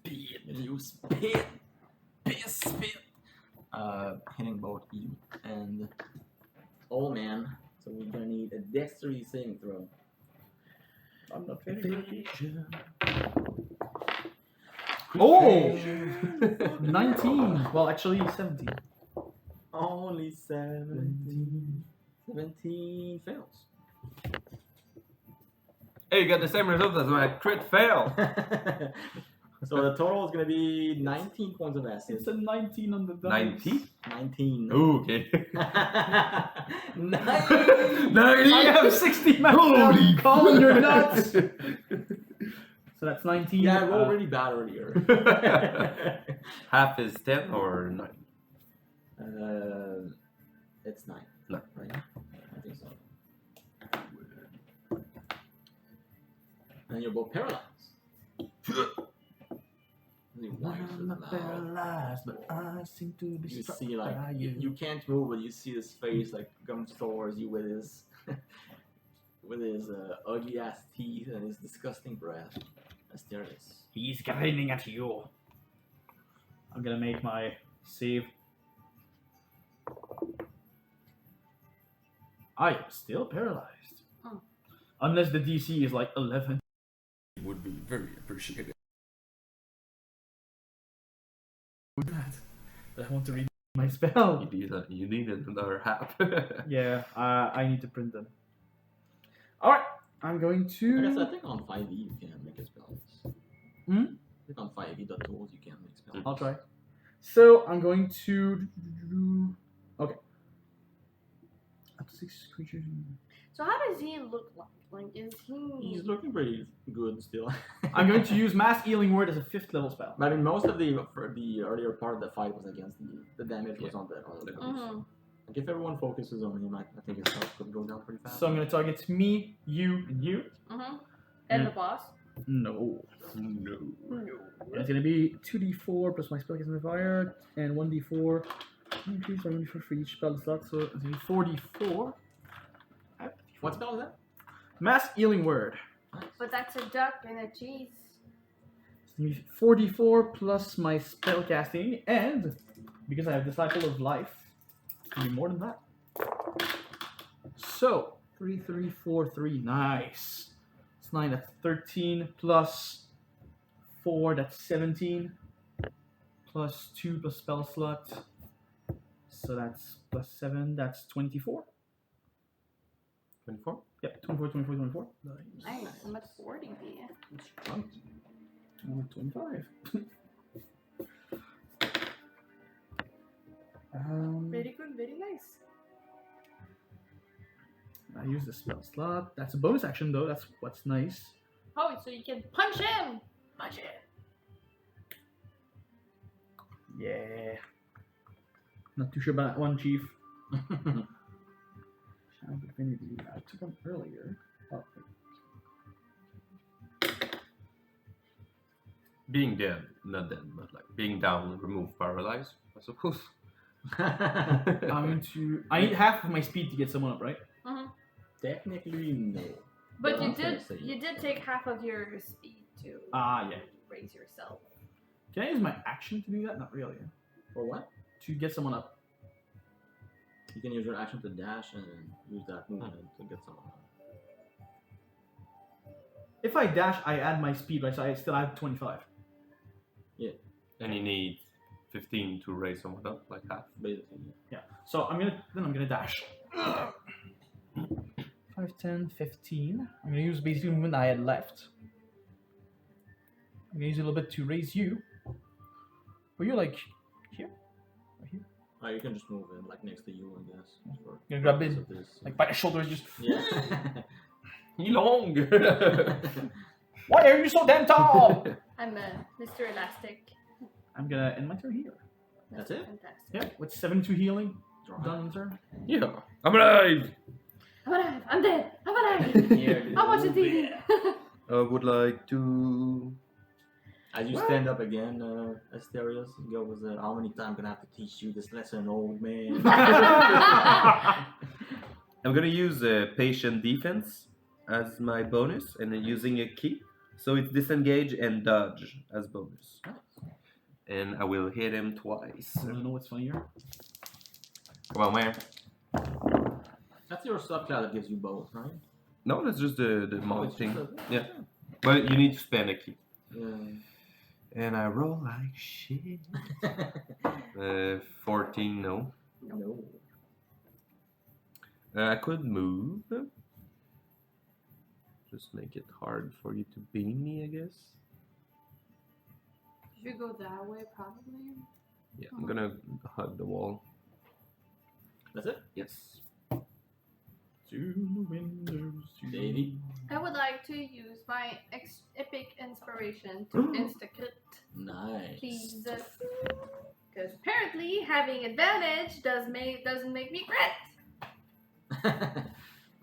Spit, you spit, piss, spit. Hitting both you and old man. So we're gonna need a dexterity saving throw. I'm not very Oh! 19. Well, actually 17. Only 17. 17 fails. Hey, you got the same result as my crit fail. So the total is gonna be 19 points of acid. It's a 19 on the dice. 90? 19. Ooh, okay. 90. 90! I have 60 max. Holy Colin, you're nuts. So that's 19. Yeah, I rolled really bad earlier. Half is 10 or 9? It's 9. No. Right? I think so. And you're both paralyzed. I'm not paralyzed, but I seem to be You struck see, like, by you can't move, but you see his face, like, comes towards you with his, with his ugly ass teeth and his disgusting breath. Asterisk. He's grinning at you. I'm gonna make my save. I am still paralyzed. Oh. Unless the DC is like 11. Would be very appreciated. But I want to read my spell. You need another half. Yeah, I need to print them. Alright, I'm going I guess to. I think on 5e you can make a spell. Hmm? I think on 5e.tools you can make spells. I'll try. So I'm going to. Okay. Up to 6 creatures. So how does he look like? Like, is he? He's looking pretty good still. I'm going to use Mass Healing Word as a 5th level spell. But I mean, most of the earlier part of the fight was against the damage was on the other guys. Mhm. Like if everyone focuses on him, I think his health could go down pretty fast. So I'm going to target me, you, and you. Mhm. And the boss. No. No. It's going to be 2d4 plus my spellcasting modifier and 1d4. Increase by 1d4 for each spell slot, so it's going to be 4d4. What spell is that? Mass Healing Word. Nice. But that's a duck and a cheese. It's going to be 4d4 plus my spellcasting, and because I have Disciple of Life, it's going to be more than that. So, 3, 3, 4, 3. Nice. It's 9, that's 13, plus 4, that's 17, plus 2 plus spell slot. So that's plus 7, that's 24. 24? Yep, 24, 24, 24. Nice. I'm at 40 here. Drunk. 25. Very good. Very nice. I use the spell slot. That's a bonus action though. That's what's nice. Oh, so you can punch him. Punch it. Yeah. Not too sure about that one, Chief. Shadow Divinity. I took him earlier. Oh, Being dead, not dead, but like being down, remove paralyzed, I suppose. I need half of my speed to get someone up, right? Technically, no. But Well, you I'm gonna did. say You did take half of your speed to Yeah. raise yourself. Can I use my action to do that? Not really. For what? To get someone up. You can use your action to dash and use that movement to get someone out. If I dash, I add my speed, right? So I still have 25. And you need 15 to raise someone up, like half. Basically. Yeah. So I'm gonna dash. 5, 10, 15. I'm gonna use basically the movement I had left. I'm gonna use a little bit to raise you. But you're like here? Right here? You can just move in like next to you, I guess. For You're gonna grab purpose it of this. like by the shoulders, just Yeah. Long! why are you so damn tall? I'm Mr. Elastic. I'm gonna end my turn here. That's it? Fantastic. Yeah, with 72 healing. Draw. Done on turn. Yeah. I'm alive! I'm alive. I'm dead. I'm alive. Here, I'm watching TV. I would like to... As you stand up again, Asterios, he goes, how many times can I have to teach you this lesson, old man? I'm gonna use patient defense as my bonus, and then using a key. So it's disengage and dodge as bonus. And I will hit him twice. I don't know what's funnier. Come on, man. That's your subclass that gives you both, right? No, that's just the Oh, mod it's thing. just Yeah. But you need to spend a key. Yeah. And I roll like shit. 14, no. No. I could move. Just make it hard for you to beam me, I guess. If you go that way, probably. Yeah, I'm gonna hug the wall. That's it? Yes. To the windows. Davey? I would like to use my epic inspiration to insta-crit, Nice. please. Because apparently having advantage doesn't make me crit. I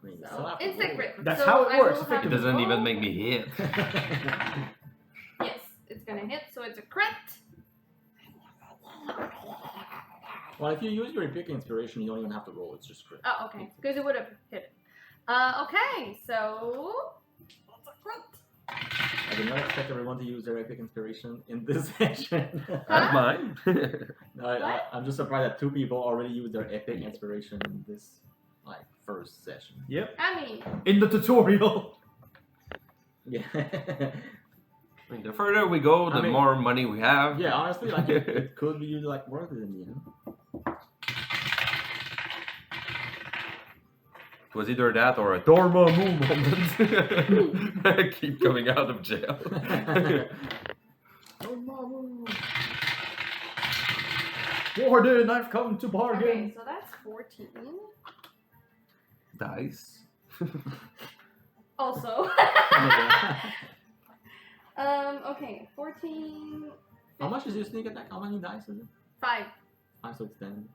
mean, So, still have to instant roll. crit. That's So how it I works, will have It effectively. to doesn't even roll. make me hit. Yes, it's gonna hit, so it's a crit. Well, if you use your epic inspiration, you don't even have to roll. It's just crit. Oh, okay. Because it would have hit it. Okay, so what's a crit? I did not expect everyone to use their epic inspiration in this session. That's mine. I'm just surprised that 2 people already used their epic inspiration in this first session. Yep. I mean, In the tutorial. Yeah. I mean, the further we go, the I mean- more money we have. Yeah, honestly, it could be worth it in the end. It was either that or a Dormammu moment. I keep coming out of jail. Warden, I've come to bargain. okay, so that's 14. Dice. Also. Okay, 14. How much is your sneak attack? How many dice is it? 5. 5, so it's 10.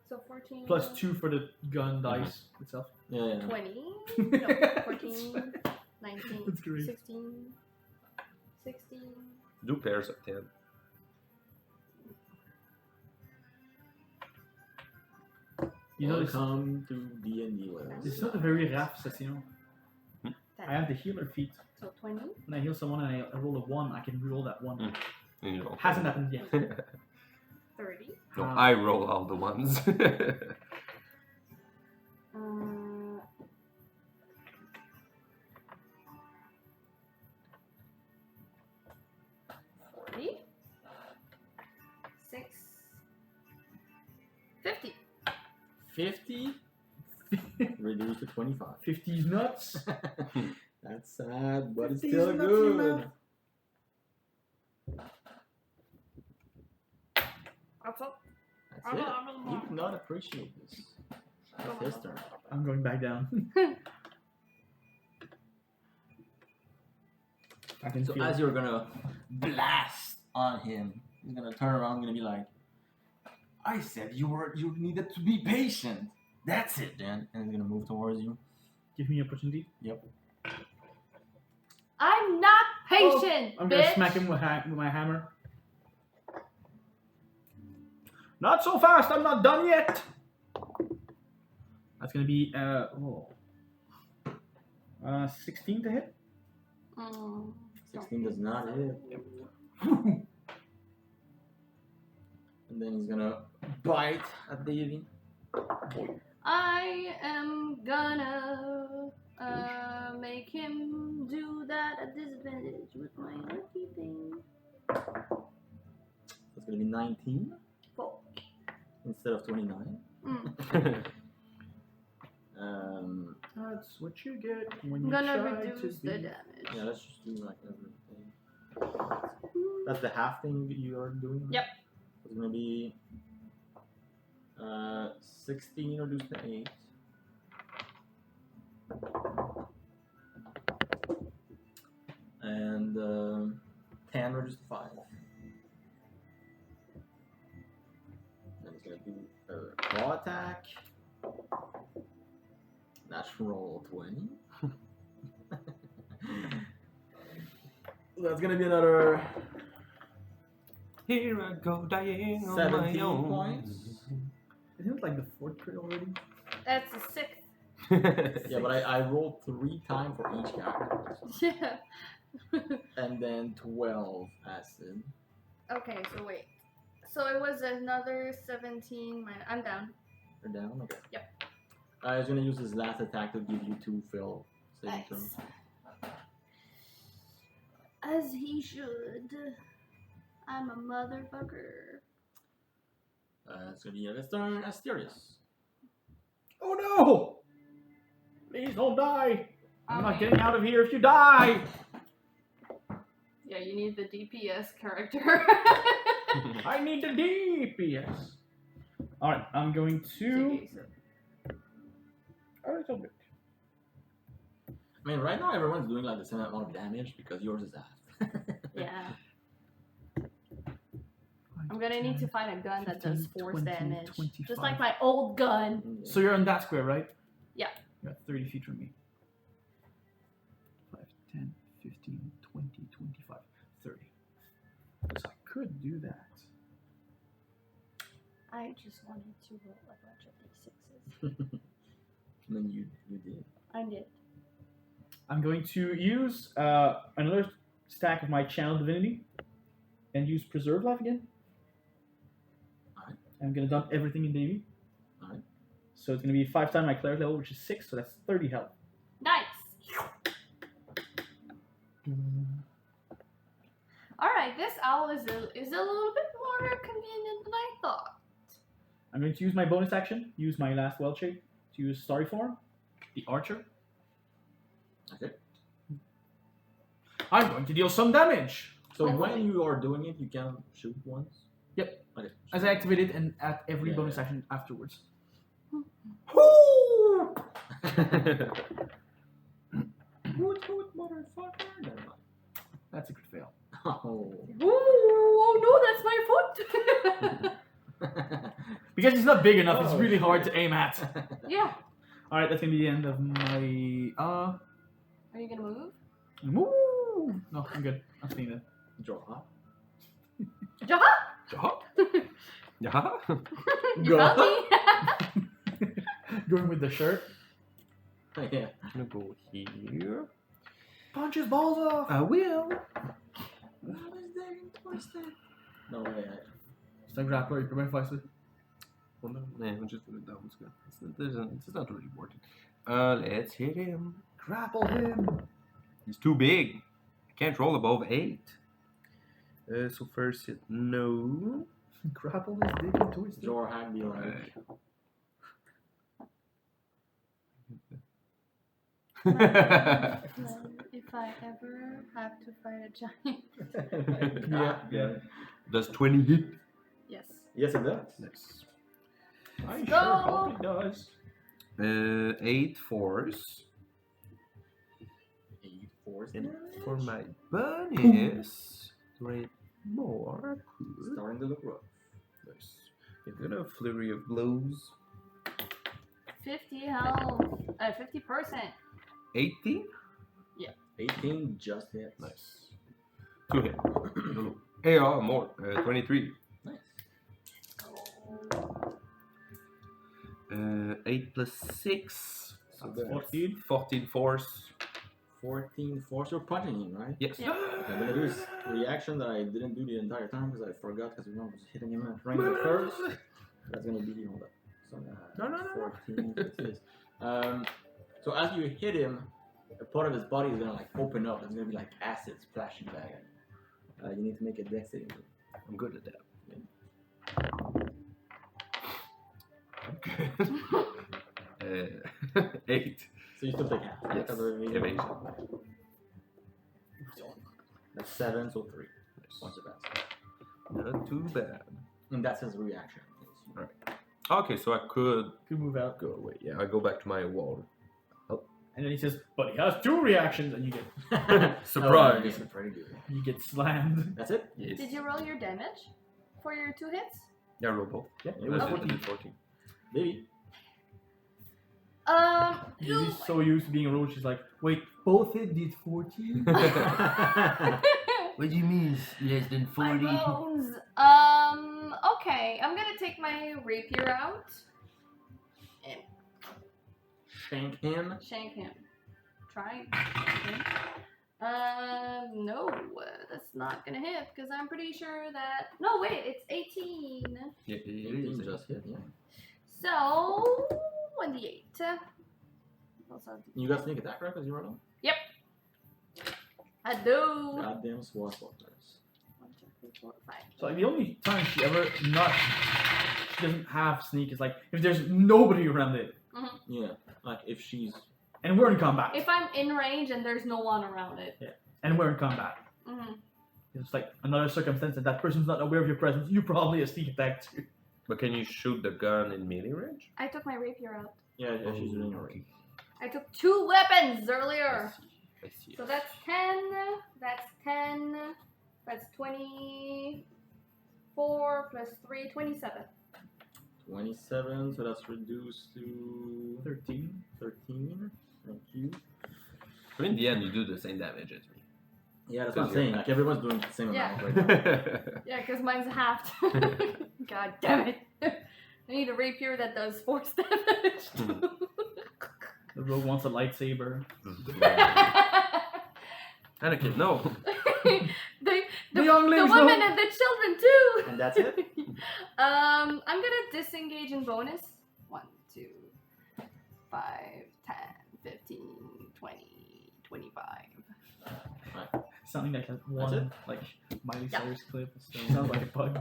So 14. Plus 2 for the gun dice itself. Yeah. 20. No, 14. 19. That's great. 16. 16. Do pairs of 10. You know, Welcome to DnD with us. it's not a very rare session. I have the healer feat. So 20. When I heal someone and I roll a 1, I can reroll that 1. And you roll. Hasn't happened yet. 30. No, I roll all the ones. 40. 6. 50. 50? Reduced to 25. 50's nuts. That's sad, but it's 50's still nuts good. enough. That's all. That's it. You did not appreciate this. That's his turn. I'm going back down. I can So feel as you're gonna blast on him, he's gonna turn around, gonna be like, "I said you needed to be patient. That's it, then." And he's gonna move towards you. Give me opportunity. Yep. I'm not patient, I'm bitch. gonna smack him with my hammer. Not so fast, I'm not done yet. That's gonna be 16 to hit. 16 does not hit. And then he's gonna bite at Davey. I am gonna make him do that at disadvantage with my lucky thing. It's gonna be 19 Fuck. instead of 29. Mm. That's what you get when I'm you gonna try reduce to the be... damage. Yeah, let's just do like everything. That's the half thing you are doing? Yep. It's gonna be 16 reduced to 8. And 10 reduced to 5. Then it's gonna do a claw attack. Natural 20. That's gonna be another Here I go dying on my 17 own. points. Isn't it like the 4th crit already? That's a 6th. Yeah, but I rolled 3 times for each character. Yeah. And then 12 acid. Okay, so wait. So it was another 17 minus. I'm down. You're down? Okay. Yep. I was gonna use his last attack to give you 2 fill saving throws. As he should. I'm a motherfucker. It's gonna be his turn, Asterius. Oh no! Please don't die! I'm not Okay. getting out of here if you die! Yeah, you need the DPS character. I need the DPS. Alright, I'm going to... A little bit. I mean, right now everyone's doing like the same amount of damage because yours is half. Yeah. I'm gonna need to find a gun that does 15, force 20, damage. 25. Just like my old gun. So you're on that square, right? Yeah. You're at 30 feet from me. 5, 10, 15, 20, 25, 30. So I could do that. I just wanted to roll a bunch of d6s. And then you did. I did. I'm going to use another stack of my Channel Divinity and use Preserve Life again. Alright. I'm going to dump everything in Davy. Alright. So it's going to be 5 times my Cleric level, which is 6, so that's 30 health. Nice. All right, this owl is a little bit more convenient than I thought. I'm going to use my bonus action, use my last Wild Shape, to use Starry Form, the Archer. Okay. I'm going to deal some damage! So Hopefully. when you are doing it, you can shoot once? Yep. Okay. As I activate it and at every Yeah, bonus yeah. action afterwards. Hoot, hoot, motherfucker. Never mind. That's a good fail. Oh. Oh no, that's my foot. Because it's not big enough, it's Oh, really hard shit. to aim at. Yeah. Alright, that's gonna be the end of my Are you gonna move? Woo! No, I'm good. I'm staying there. Draw. Jaha! Yeah. You found me. Going with the shirt. Yeah. I'm gonna go here. Punch his balls off! I will. No way. Sta grappler, come and fight it. Well, no, I'm just gonna that one's good. It's not really important. Let's hit him. Grapple him! He's too big. I can't roll above 8. So first hit, no. Grapple his dick and twist it. Draw hand be like. If I ever have to fight a giant. Yeah. Does 20 hit? Yes. Yes, it does. Nice. I Go! sure hope it does. 8 force. 8 force. And for my bonus, right more. Starting to look rough. Nice. Get a flurry of blows. 50 health. 50%. 18? 18 just hits. Nice. 2 hit. Yeah, more. 23. Nice. 8 plus 6. So that's 14. 14 force. 14 force. You're punching him, right? Yes. Yeah. Okay, I'm gonna do this reaction that I didn't do the entire time because I forgot because we was hitting him at range at first. That's gonna be hold up. So, No. 14. What's this? So as you hit him, a part of his body is gonna like open up. There's gonna be like acid splashing back at you. You need to make a dex saving throw. I'm good at that. I'm good. 8. So you still take half. Right? Yes. Of the Evasion. That's 7, so 3. Once advance. Not too bad. And that's his reaction. Okay, so I could Could move out. go away. Yeah, I go back to my wall. And then he says, but he has 2 reactions, and you get Surprise! Oh, pretty good. slammed. That's it? Yes. Did you roll your damage for your 2 hits? Yeah, roll both. Yeah, it I was did 14. 14. Maybe. She's so used to being a roach, she's like, wait, both it did 14? What do you mean less than My bones. Okay, I'm gonna take my rapier out and Shank him. shank him. Try. No, that's not gonna hit because I'm pretty sure that. No, wait, it's 18. Yeah, it 18 is. just hit, yeah. So 1d8. Also, You got sneak attack, right? Because you rolled on? I do. Goddamn swashbucklers. 1, 2, 3, 4, 5. So like, the only time she doesn't have sneak is like if there's nobody around it. Yeah, like if she's. And we're in combat. If I'm in range and there's no one around it. And we're in combat. Mm-hmm. It's like another circumstance that that person's not aware of your presence. You probably a sneak attack too. But can you shoot the gun in melee range? I took my rapier out. Yeah, she's doing already. I took 2 weapons earlier. I see. So that's 10. That's 10. That's 24 plus 3, 27. 27, so that's reduced to 13. 13. Thank you. So in the end, you do the same damage as me. Yeah, that's what I'm Because saying. Like everyone's doing the same Yeah. amount right now. Yeah, because mine's halved. God damn it. I need a rapier that does force damage. The rogue wants a lightsaber. Anakin, no. the younglings, women no. and the children too. And that's it? I'm gonna disengage in bonus. 1, 2, 5, 10, 15, 20, 25. Something like that it? one, like Miley Yeah. Cyrus clip. Sounds like a pug.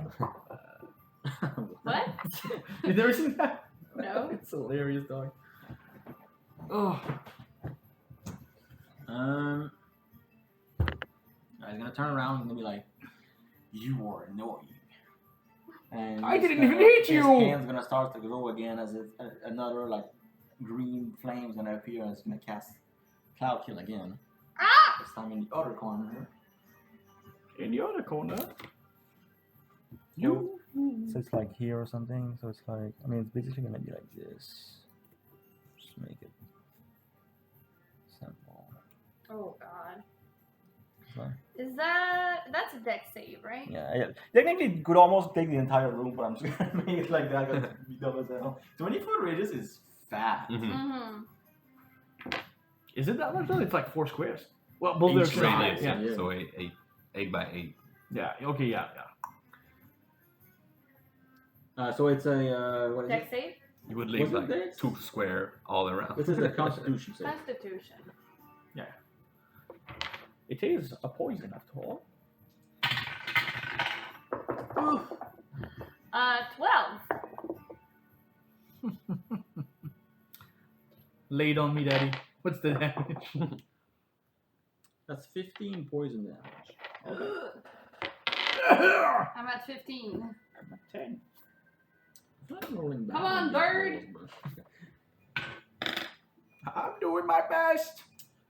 What? You've never seen that? No. It's hilarious, dog. Oh. He's gonna turn around and be like, "You are annoying." And I he's didn't gonna- even hit you! His hand's gonna start to glow again as another like green flame's gonna appear and it's gonna cast Cloud Kill again. Ah! This time in the other corner. In the other corner. You. So it's like here or something. So it's like, I mean, it's basically gonna be like this. Just make it simple. Oh god. So, Is that's a dex save, right? yeah. Technically, it could almost take the entire room, but I'm just gonna make it like that. Cause it'd be dumb as hell. 20-foot radius is fat. Mhm. Mm-hmm. Is it that much though? It's like 4 squares. Well, both Each their side, sides. Radius, Yeah. yeah. So 8 by 8. Yeah. Okay. Yeah. So it's a what is Dex it? save? You would leave Was it like dex? 2 square all around. This is a Constitution save. Constitution. It is a poison after all. 12. Lay it on me, daddy. What's the damage? That's 15 poison damage. I'm at 15. I'm at 10. Not rolling Come bad on, these bird. rolls, I'm doing my best.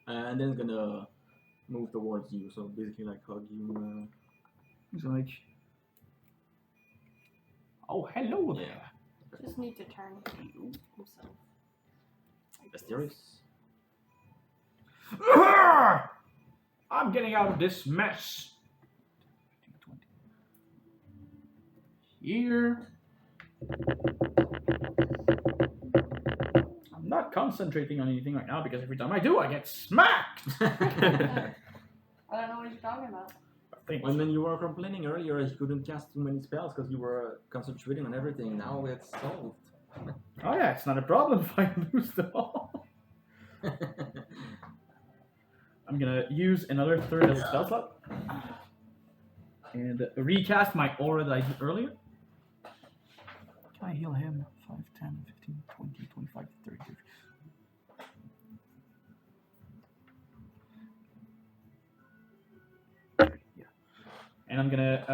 but- and then it's gonna move towards you. So basically, like hug you. He's like, oh, hello there. Just need to turn himself. Mysterious. I'm getting out of this mess. Here. I'm not concentrating on anything right now because every time I do, I get smacked. I don't know what you're talking about. When you were complaining earlier, you couldn't cast too many spells because you were concentrating on everything. Now it's solved. Oh yeah, it's not a problem if I lose them all. I'm gonna use another third level spell slot and recast my aura that I did earlier. Can I heal him? 5, 10, 15, 20, 25, 30. Yeah. And I'm gonna so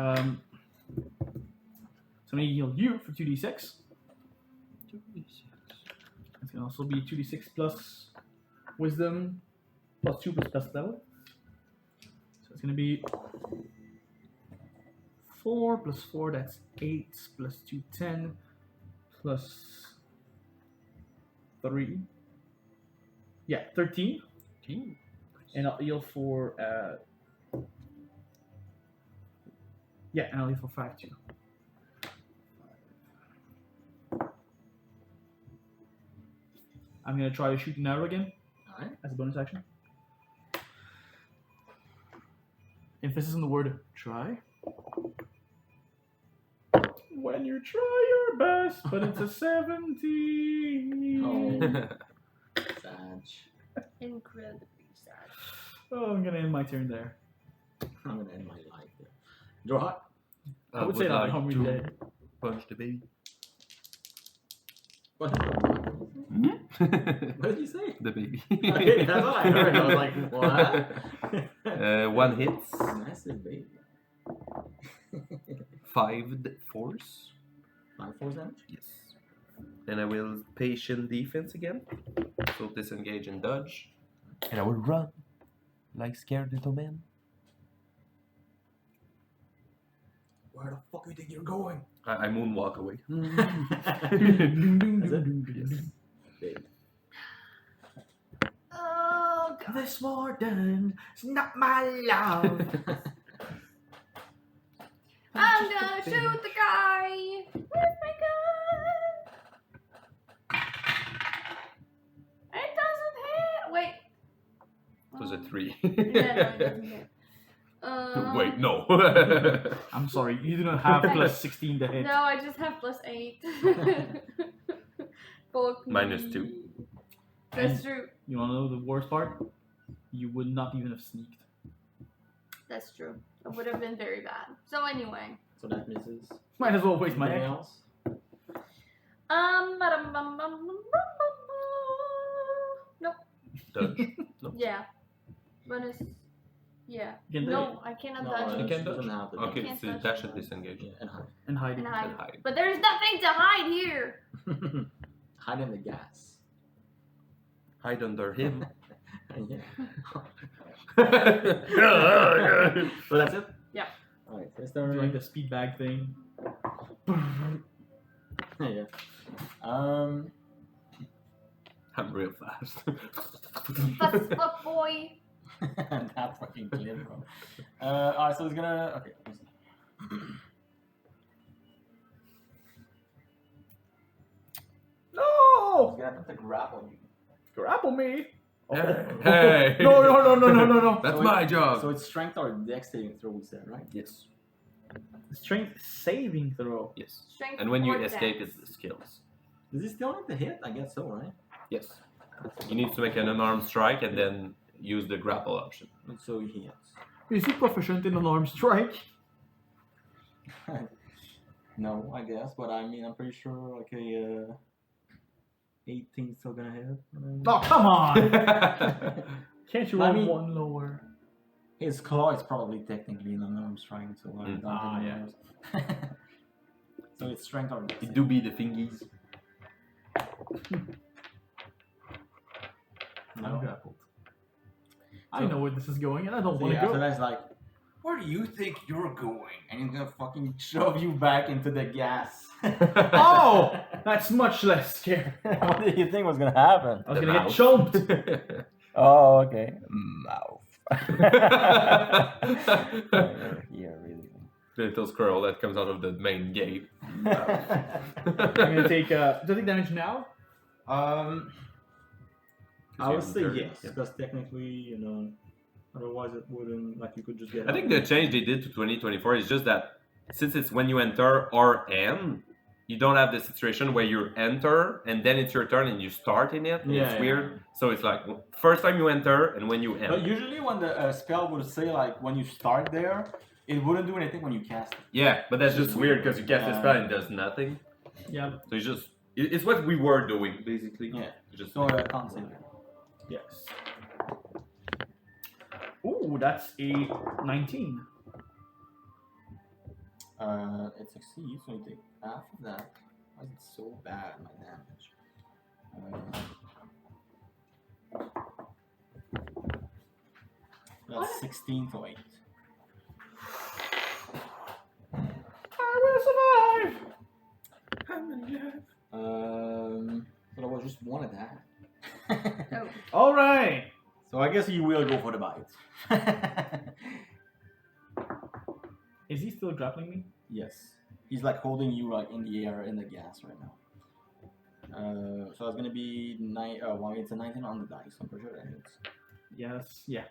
I'm gonna heal you for 2d6. It's gonna also be 2d6 plus wisdom plus 2 plus level. So it's gonna be 4 plus 4, that's 8 plus 2, 10 plus 3. Yeah, 13. And I'll heal for yeah, and I'll heal for 5 too. I'm gonna try to shoot an arrow again. Alright. As a bonus action. Emphasis on the word try. When you try your best, but it's a 17. Oh. Sad. Incredibly sad. Oh, I'm gonna end my turn there. I'm gonna end my life there. Draw hot. I would say that like I'm to dead. punch the baby. What did you say? The baby. Okay, that's what I heard. I was like, what? 1 hits, Massive baby. 5 force. 5 force damage? Yes. And I will patient defense again. So disengage and dodge. And I will run like scared little man. Where the fuck do you think you're going? I moonwalk away. Is it? Yes. Babe. Oh god. This warden is not my love. I'm gonna shoot the guy with my gun. It doesn't hit. Wait. It was a 3. Yeah, no, it doesn't hit. Wait, no. I'm sorry, you do not have plus 16 to hit. No, I just have plus 8. Fuck me. -2. That's true. You wanna know the worst part? You would not even have sneaked. That's true. It would have been very bad. So anyway. So that misses. Might as well waste my Anything action. else? Nope. Dodge. No. Yeah. Bonus. Yeah. You can No, I cannot No, dodge. You she can doesn't dodge. have the Okay, can't so touch dash it. and disengage. Yeah, and hide. and hide. And hide. And hide. But there's nothing to hide here. Hide in the gas. Hide under him. Yeah. Yeah. So that's it? Yeah. Alright, so it's Do like turn. the speed bag thing. Yeah. I'm real fast. Fast as fuck, boy. That fucking clip, bro. Alright, so it's gonna. Okay. No! It's gonna have to grapple you. Grapple me! Hey! No, no, no, no, no, no, no. That's So my job. So it's strength or dex saving throw, we said, right? Yes. Strength saving throw. Yes. Strength And when you or escape, dex. it's the skills. Does he still need to hit? I guess so, right? Yes. You need to make an unarmed strike and then use the grapple option. And so he hits. Is he proficient in an arm strike? No, I guess, but I mean, I'm pretty sure like a 18 still gonna hit. Oh, come on! Can't you I roll mean- one lower? His claw is probably technically an unarmed strike, so I don't Ah, think it yeah. matters. So it's strength or dex. It do be the thingies. I'm grappled. I know where this is going and I don't So want to yeah, so go. that's like, where do you think you're going? And he's gonna fucking shove you back into the gas. Oh! That's much less scary. What did you think was gonna happen? I was The gonna get mouth. choked. Oh, okay. Mouth. Yeah, really. The little squirrel that comes out of the main gate. I'm gonna take do I take damage now? I would say Turn, yes, yeah. because technically, you know, otherwise it wouldn't, like, you could just get I think the change they did to 2024 is just that since it's when you enter or end, you don't have the situation where you enter and then it's your turn and you start in it. Yeah, It's yeah. weird. So it's like first time you enter and when you end. But usually when the spell would say like when you start there, it wouldn't do anything when you cast it. Yeah, but that's just weird because you cast a Yeah. spell and it does nothing. Yeah. So it's just it's what we were doing basically. Yeah. You just So can't save it. Yes. Ooh, that's a 19. It succeeds, so you take half of that. Why is it so bad, my damage? That's 16 to 8. I will survive! But I was just one attack. Oh. Alright! So I guess you will go for the bite. Is he still grappling me? Yes. He's like holding you like in the air in the gas right now. So it's gonna be well, it's a 19 on the dice. I'm pretty sure that hits. Yes, yeah.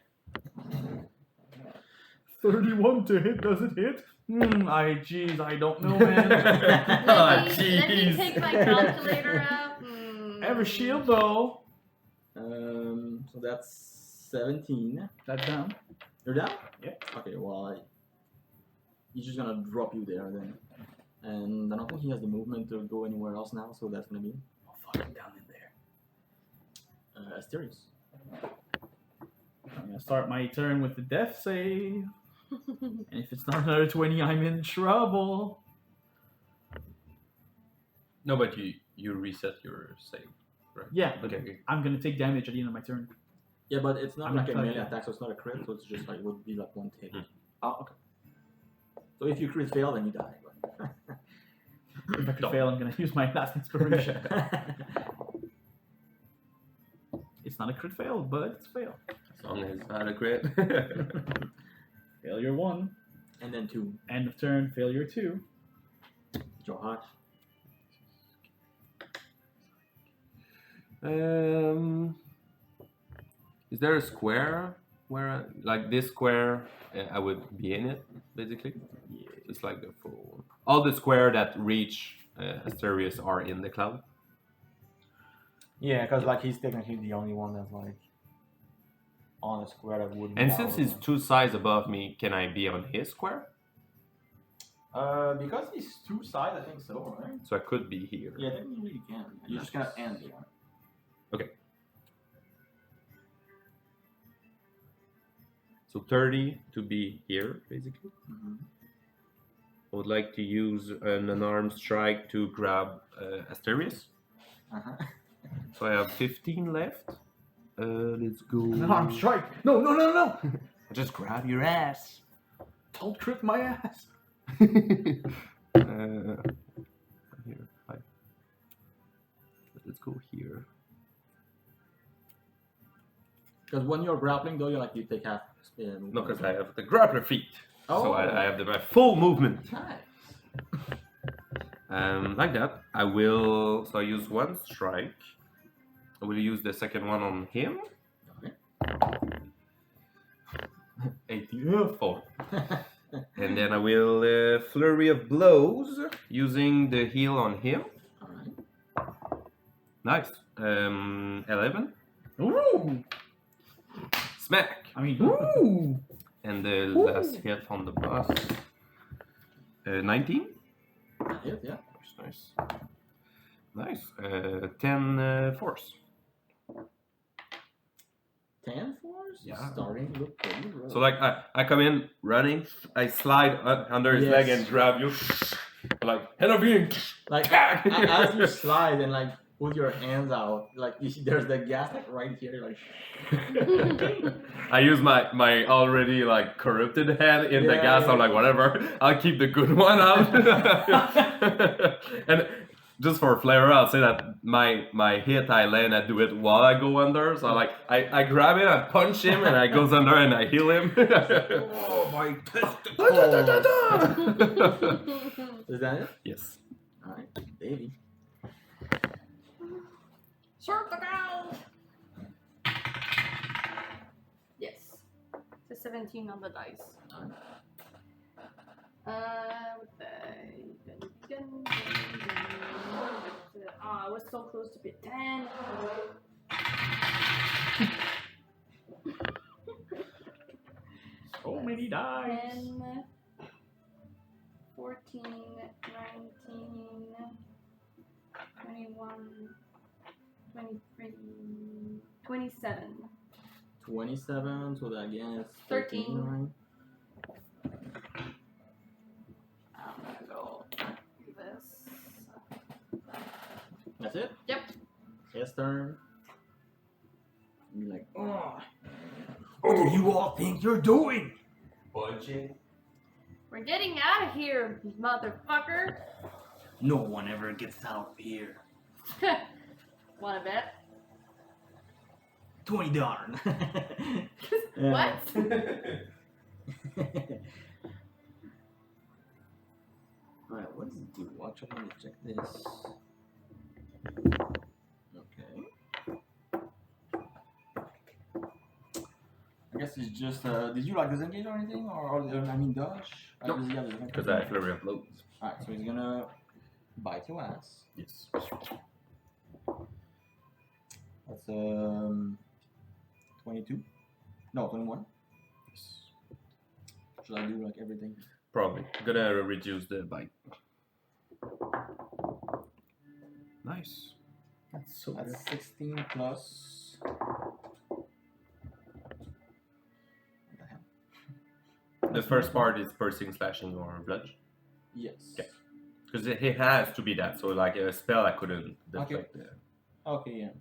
31 to hit, does it hit? Jeez, I don't know, man. Ah, Let me jeez. take my calculator out. Have a shield, though. So that's 17. That's down. You're down? Yeah. Okay, well, he's just gonna drop you there then. And I don't think he has the movement to go anywhere else now, so that's gonna be Oh, fuck, I'm down in there. Asterius. I'm gonna start my turn with the death save. And if it's not another 20, I'm in trouble. No, but you reset your save, right? Yeah, Okay. I'm gonna take damage at the end of my turn. Yeah, but it's not I'm like a not melee touching. attack, so it's not a crit, so it's just like would be like one hit. Oh, okay. So if you crit fail, then you die. If I could fail, I'm gonna use my last inspiration. It's not a crit fail, but it's fail. As long as it's not a crit. Failure 1. And then 2. End of turn, failure 2. Josh. Is there a square where, like this square, I would be in it, basically? Yeah. Just like the full. All the square that reach Asterius are in the cloud. Yeah, because like he's technically the only one that's like on a square that would. And since he's 2 sides above me, can I be on his square? Because he's 2 sides, I think so, right? So I could be here. Yeah, I think you really can. You just gotta end there. So 30 to be here, basically. Mm-hmm. I would like to use an unarmed strike to grab Asterius. Uh-huh. So I have 15 left. Let's go. An arm strike! No, no, no, no! Just grab your ass. Don't trip my ass! Here, 5. Let's go here. Because when you're grappling, though, you take half spin. No, because I have the grappler feet. Oh. So I have my full movement. Nice. Like that. I will. So I use 1 strike. I will use the second one on him. Okay. 84. And then I will flurry of blows using the heal on him. All right. Nice. 11. Ooh! Smack. I mean, ooh! And the last hit on the boss. 19. Hit, yeah. Nice. Nice. 10 force. 10 force? Yeah. Starting to look pretty rough. So like I come in running, I slide under his leg Yes. and grab you. Like head of being. like as you slide and like put your hands out, like you see there's the gas like right here, like I use my already like corrupted head in the Yeah, gas. yeah. I'm like whatever. I'll keep the good one out. And just for flavor, I'll say that my hit I land, I do it while I go under. So like I grab it, I punch him, and I goes under and I heal him. oh my Is that it? Yes. Alright, baby. Short the ground. Yes. It's a 17 on the dice. With the I was so close to be 10. So many dice. 10, 14, 19, 21, 23, 27. 27, so that again is 13. 13, right? I'm gonna go do this. That's it? Yep. His turn. Be like, oh. What do you all think you're doing? Punching. We're getting out of here, motherfucker. No one ever gets out of here. Wanna bet? $20. What? Alright, what does it do? Watch, I'm gonna check this. Okay. I guess it's just, did you like disengage or anything? Or I mean, dodge? Nope. Because I flurry of blows. Alright, so he's gonna bite your ass. Yes. That's 22. No, 21. Yes. Should I do like everything? Probably. Gonna reduce the bite. Nice. That's so good. That's 16 plus. What the hell? The first part is piercing, slashing, or bludge. Yes. Okay. Because it has to be that. So like a spell, I couldn't deflect it. Okay, yeah.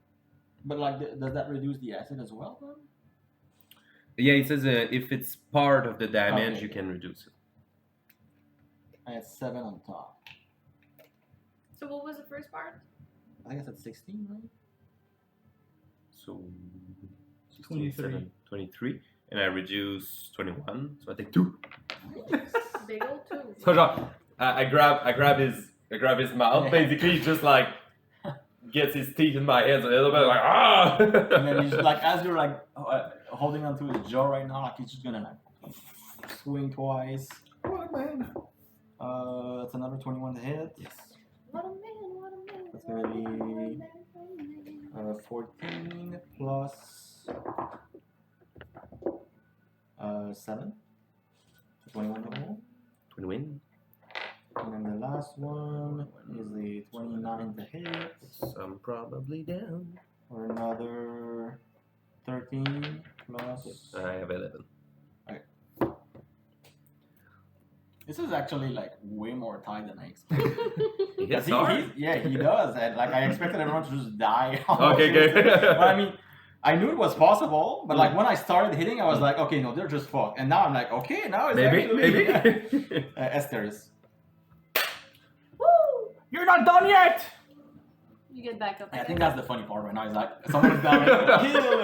But like, does that reduce the acid as well then? Yeah, it says if it's part of the damage, Okay. you can reduce it. I had 7 on top. So what was the first part? I guess that's 16, right? So 23. 23. And I reduce 21. So I take 2. Big old 2. So genre, I grab his mouth. Basically, he just like gets his teeth in my hands a little bit, like ah. And then he's like, as you're like holding onto his jaw right now, like he's just gonna like swing twice. What man? That's another 21 to hit. Yes. What a man, what a man. That's gonna be 14 plus 7. 21 total. 21. And then the last one is the 29 to hit. So I'm probably down. Or another 13 plus. I have 11. This is actually like way more tight than I expected. He hits He hard. he does. And like I expected everyone to just die. Okay, good. But I mean, I knew it was possible, but like when I started hitting, I was like, okay, no, they're just fucked. And now I'm like, okay, now it's Maybe. actually... Esther's. Woo! You're not done yet! You get back up. I think that's the funny part right now. Is like someone's down. Heal.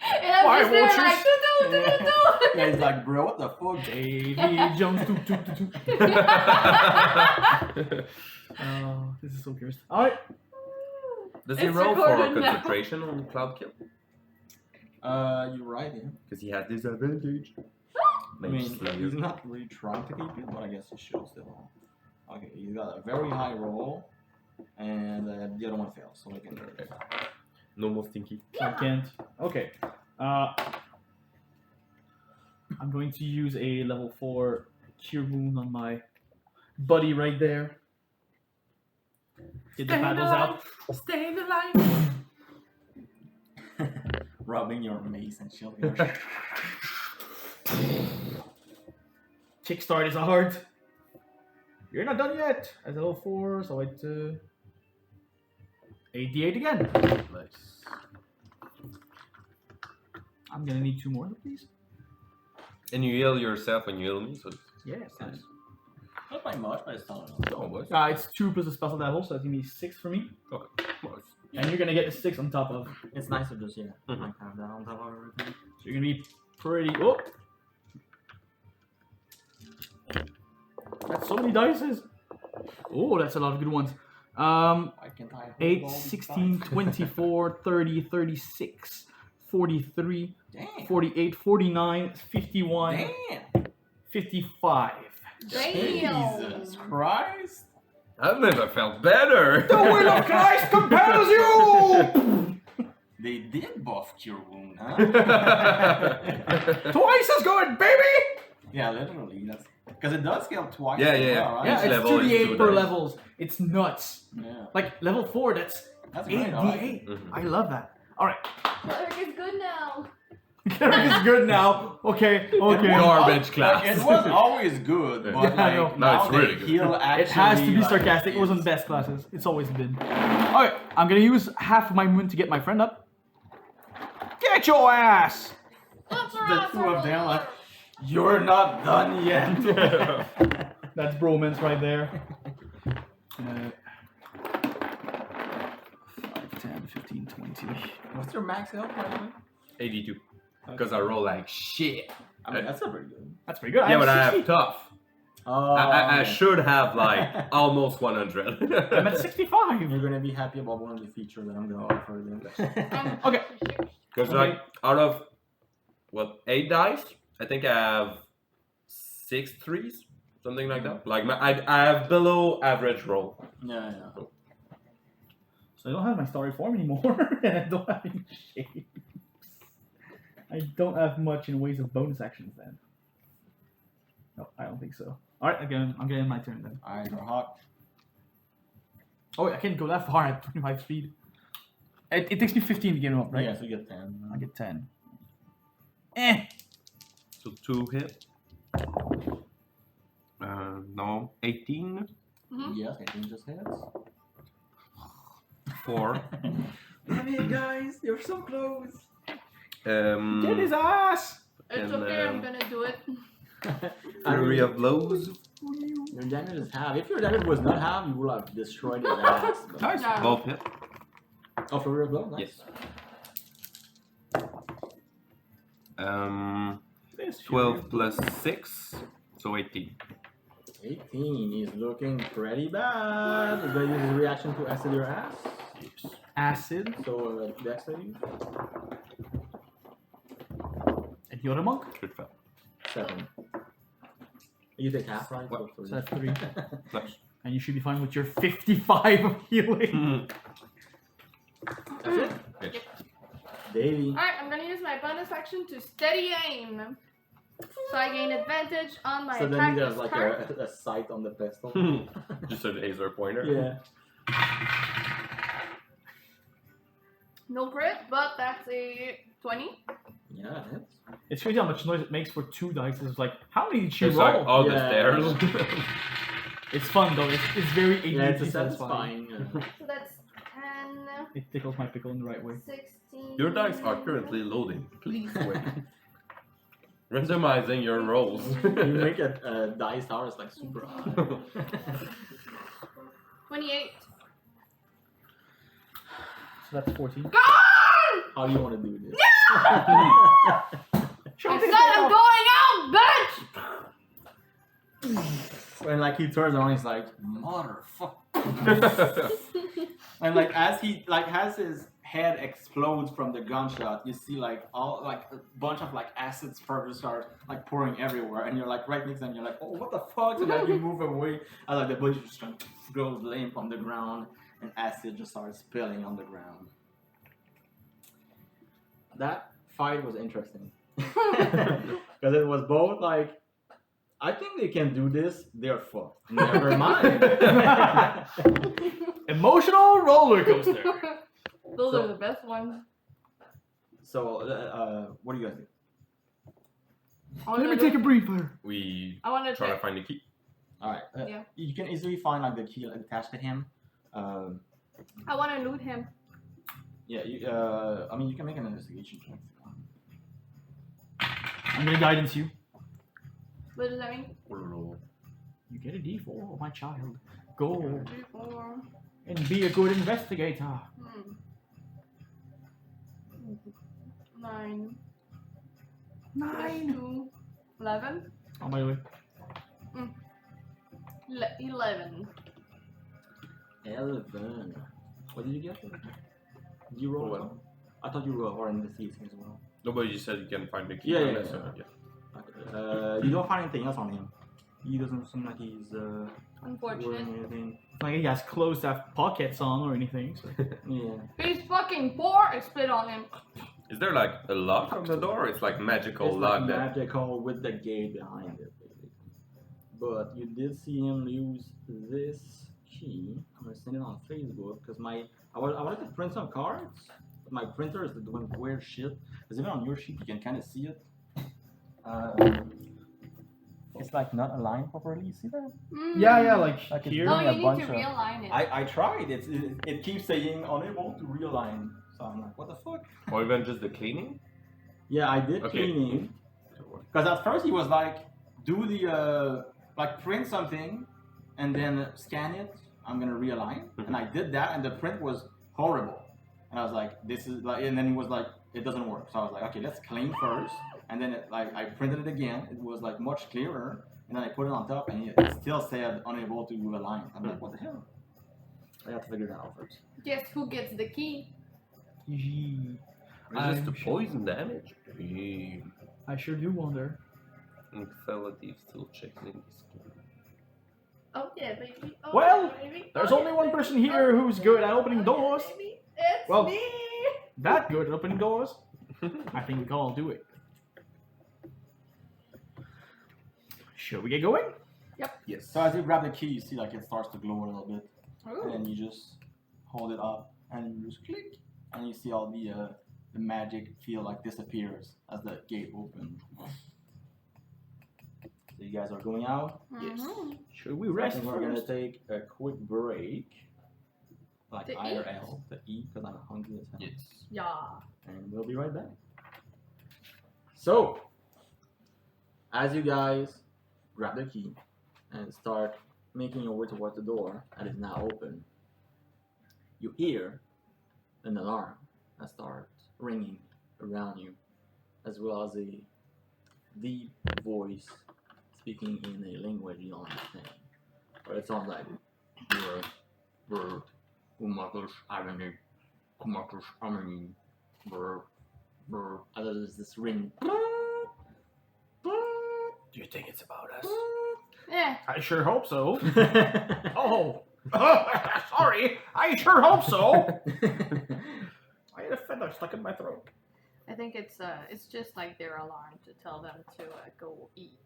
And I'm Why just there won't you like, do. Yeah, he's like, bro, what the fuck? Davy Jones. Oh, this is so curious. Alright. Does he It's roll for recorded now. concentration on Cloud Kill? You're right, yeah. Because he had disadvantage. I mean, he's not really trying to keep it, but I guess he should still. Okay, he's got a very high roll, and the other one fails, so we can do it. No more stinky. I can't. Okay. I'm going to use a level 4 cure wound on my buddy right there. Get the paddles out. Stay alive. Rubbing your mace and shield. Kickstart is hard. You're not done yet. As a level 4, so it's 8d8 again. Nice. I'm gonna need 2 more, please. And you heal yourself when you heal me, so Yes. nice. Not by much, but it's still Oh, boy. It's 2 plus the special level, so it's gonna be 6 for me. Okay. Well, And you're gonna get a 6 on top of. It's nice to just, Mhm. like have that on top of everything. So you're gonna be pretty. Oh! That's so many dices! Oh, that's a lot of good ones. Why can't I hold 8, all these 16, dice? 24, 30, 36, 43, Damn. 48, 49, 51, Damn. 55. Damn. Jesus Christ. I've never felt better. The will of Christ compels you! They did buff Cure Wound, huh? Twice as good, baby! Yeah, literally. That's because it does scale twice. Yeah, as yeah, well, right? Yeah, Each it's level is 2d8 two per dice. levels. It's nuts. Yeah, Like level 4, that's that's 8 great. I like d8. it. I love that. Alright. Cleric is good now. Cleric is good now. Okay, It okay. was Garbage al- class. Like, it was always good, but Yeah, I know. like No, now it's really they good. heal actually. It has to be like, sarcastic. It wasn't it's- best classes. It's always been. Alright, I'm gonna use half of my moon to get my friend up. Get your ass! The two of them like, you're not done yet. That's bromance right there. 5, 10, 15, 20. What's your max health, by the way? 82. Because I roll like shit. I mean, that's not very good. That's pretty good. Yeah, but I 60. have tough. Oh, I okay. should have like almost 100. I'm at 65. You're gonna be happy about one of the features that I'm gonna offer you. Okay. Because Okay. like out of what 8 dice, I think I have 6 threes, something like that. Like I have below average roll. Yeah, yeah. So I don't have my starry form anymore, and I don't have any shapes. I don't have much in ways of bonus actions then. No, I don't think so. Alright, I'm getting my turn then. Alright, you're hot. Oh, wait, I can't go that far at 25 speed. It takes me 15 to get him up, right? Yeah, so you get 10. I get 10. Eh! So 2 hit. No, 18. Yes, I think just hits. 4. Damn it, guys, you're so close. Get his ass! It's And, okay, I'm gonna do it. Flurry of blows. Your damage is half. If your damage was not half, you would have destroyed his ass. But... Nice. Yeah. Both hit. Oh, for real blow? Nice. Yes. 12 plus 6, so 18. 18 is looking pretty bad. He's gonna use his reaction to acid your ass. Acid. So, dexterity? And the other monk? Crit fail. 7. You take half, right? What? So So that's 3. Nice. And you should be fine with your 55 of healing. That's it. Yes. Davey. Alright, I'm gonna use my bonus action to steady aim. So I gain advantage on my So then attack there's this like turn. a sight on the pistol. Just an laser pointer. Yeah. No crit, but that's a 20. Yeah, it hits. It's crazy how much noise it makes for 2 dice. It's like, how many did she It's roll? like all the Yeah. stairs. It's fun though. It's very ADHD Yeah, it's a satisfying. satisfying. So that's 10, It tickles my pickle in the right way. 16. Your dice are currently loading. Please wait. Randomizing your rolls. You make a dice tower is like super high. 28. So that's 14. Gone! How do you want to do this? I said I'm going out, bitch! And like he turns around, he's like, motherfucker. And like as he like has his head explodes from the gunshot, you see like all like a bunch of like acid sparkles start like pouring everywhere, and you're like right next to him, you're like, oh what the fuck? And then you move away, and like the bullet just goes limp on the ground, and acid just starts spilling on the ground. That fight was interesting because it was both like, I think they can do this. They're fucked. Never mind. Emotional roller coaster. Those So- are the best ones. So, what do you guys do? Let me take a breather. We I want to try to check. find the key. All right. Yeah. You can easily find like the key attached to him. I want to loot him. Yeah. I mean, you can make an investigation check. I'm gonna guidance you. What does that mean? You get a D4, oh my child. Go 3, 4. and be a good investigator. 9. 9. 2. 11. On my way. 11. 11. What did you get? Did you roll? What? Well? I thought you rolled or investigation as well. Nobody just said you can find the key. Yeah, yeah, unless, yeah. You don't find anything else on him. He doesn't seem like he's Unfortunate. wearing anything. It's like he has clothes that have pockets on or anything. So. Yeah. He's fucking poor. I spit on him. Is there like a lock on the door? It's like magical It's lock like that. magical with the gate behind it, basically. But you did see him use this key. I'm gonna send it on Facebook because I wanted to print some cards. But my printer is doing weird shit. Because even on your sheet you can kind of see it. It's like not aligned properly. You see that? Yeah, like Like it's here. No, doing you a need bunch to of- realign it. I tried. It keeps saying unable to realign. So I'm like, what the fuck? Or even just the cleaning? Yeah, I did Okay. cleaning. Because at first he was like, do the like print something, and then scan it. I'm gonna realign, and I did that, and the print was horrible. And I was like, this is like, and then he was like, it doesn't work. So I was like, okay, let's clean first, and then I printed it again. It was like much clearer, and then I put it on top, and it still said unable to align. I'm like, what the hell? I have to figure that out first. Guess who gets the key? Resist to poison damage? I sure do wonder. Infallitive still checking this. Oh yeah, baby. Oh, Well, yeah, baby. There's Oh, only yeah, one baby. person here Oh, who's yeah, good at baby. opening Oh, yeah, doors. baby. It's Well, me. That good at opening doors. I think we can all do it. Should we get going? Yes. So as you grab the key, you see like it starts to glow a little bit, and Ooh. then you just hold it up, and you just click, and you see all the magic feel like disappears as the gate opens. So you guys are going out. Mhm. Should we I rest think we're gonna first? take a quick break, like To either eat? L to eat because I'm hungry as hell. Yes. Yeah. And we'll be right back. So, as you guys grab the key and start making your way towards the door that is now open, you hear an alarm that starts ringing around you, as well as a deep voice speaking in a language you don't understand. But it sounds like and there's this ring. Do you think it's about us? Yeah. I sure hope so. Oh, sorry. I sure hope so. I had a feather stuck in my throat. I think it's just like their alarm to tell them to go eat.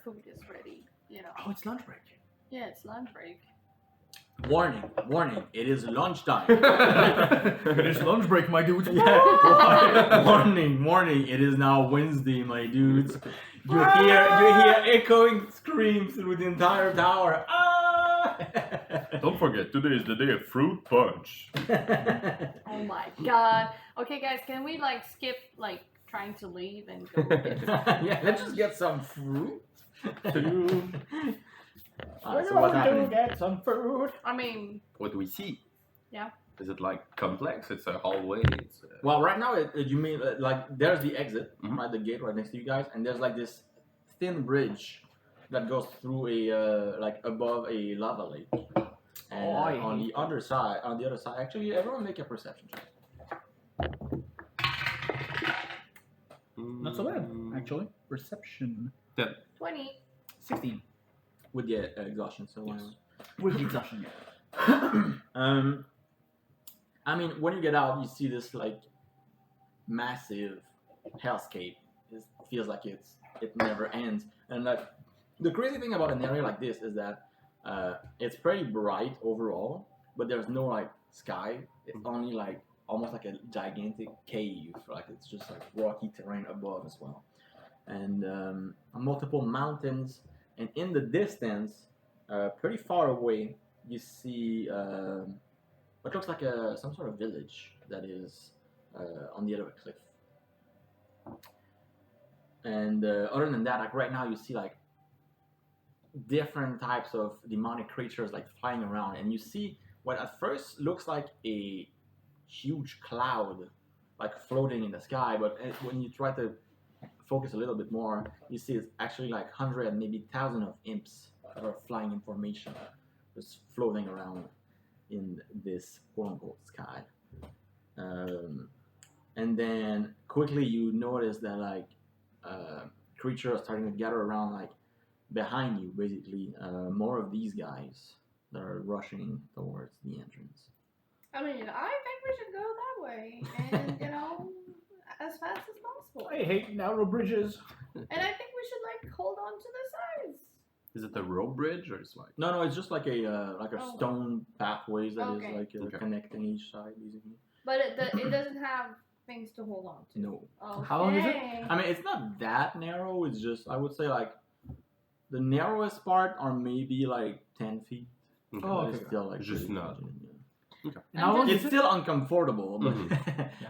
Food is ready. You know. Oh, it's lunch break. Yeah, it's lunch break. Warning, warning, it is lunchtime. It is lunch break, my dudes. Yeah. Warning, it is now Wednesday, my dudes. You hear echoing screams through the entire tower. Ah! Don't forget, today is the day of fruit punch. Oh my god. Okay, guys, can we like skip like trying to leave and go get Yeah, let's just get some fruit. We're So what's going to happening? get some food. I mean, What do we see? Yeah. Is it like complex? It's a hallway. It's Well, right now, you mean like there's the exit, Mhm. right, the gate right next to you guys, and there's like this thin bridge that goes through a like above a lava lake. And Oh, I on hate the other side, actually, everyone make a perception check. Not so bad, actually. Perception. 20. 16. With the exhaustion, so Yes. With the exhaustion. I mean, when you get out, you see this like massive hellscape. It feels like it never ends. And like the crazy thing about an area like this is that it's pretty bright overall, but there's no like sky. It's only like almost like a gigantic cave. Like it's just like rocky terrain above as well, and multiple mountains. And in the distance, pretty far away, you see what looks like some sort of village that is on the other cliff. And other than that, like right now, you see like different types of demonic creatures like flying around, and you see what at first looks like a huge cloud, like floating in the sky. But when you try to focus a little bit more, you see it's actually like 100, maybe 1,000 of imps that are flying in formation, just floating around in this quote-unquote sky. And then quickly you notice that like creatures are starting to gather around like behind you, basically, more of these guys that are rushing towards the entrance. I mean, I think we should go that way, and as fast as possible. I hate narrow bridges. And I think we should like hold on to the sides. Is it a rope bridge or it's like? No, it's just like a Oh. stone pathways that is Okay. like Okay. connecting each side, basically. But it doesn't have things to hold on to. No. Okay. How long is it? I mean, it's not that narrow. It's just, I would say, like, the narrowest part are maybe like 10 feet. Okay. Oh, But okay. it's still like It's just pretty not- rigid, yeah. And how long just- It's still uncomfortable, but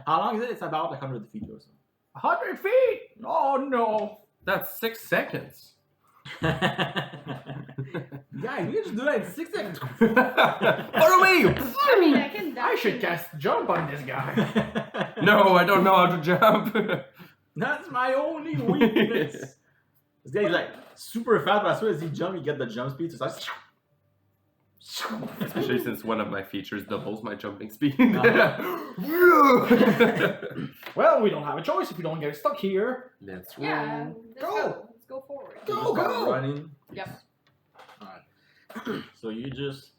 how long is it? It's about 100 feet or so. 100 feet? Oh no. That's 6 seconds. Guys, we can just do that in 6 seconds. Follow me! I mean, I can. I should definitely- cast jump on this guy. No, I don't know how to jump. That's my only weakness. This guy's like super fast, but as soon as he jumps, you get the jump speed. So it's like. Especially since one of my features doubles my jumping speed. Well, we don't have a choice if we don't get stuck here. Let's Yeah. roll. Let's Go. go. Let's go forward. You just start running. Yep. Alright. So you just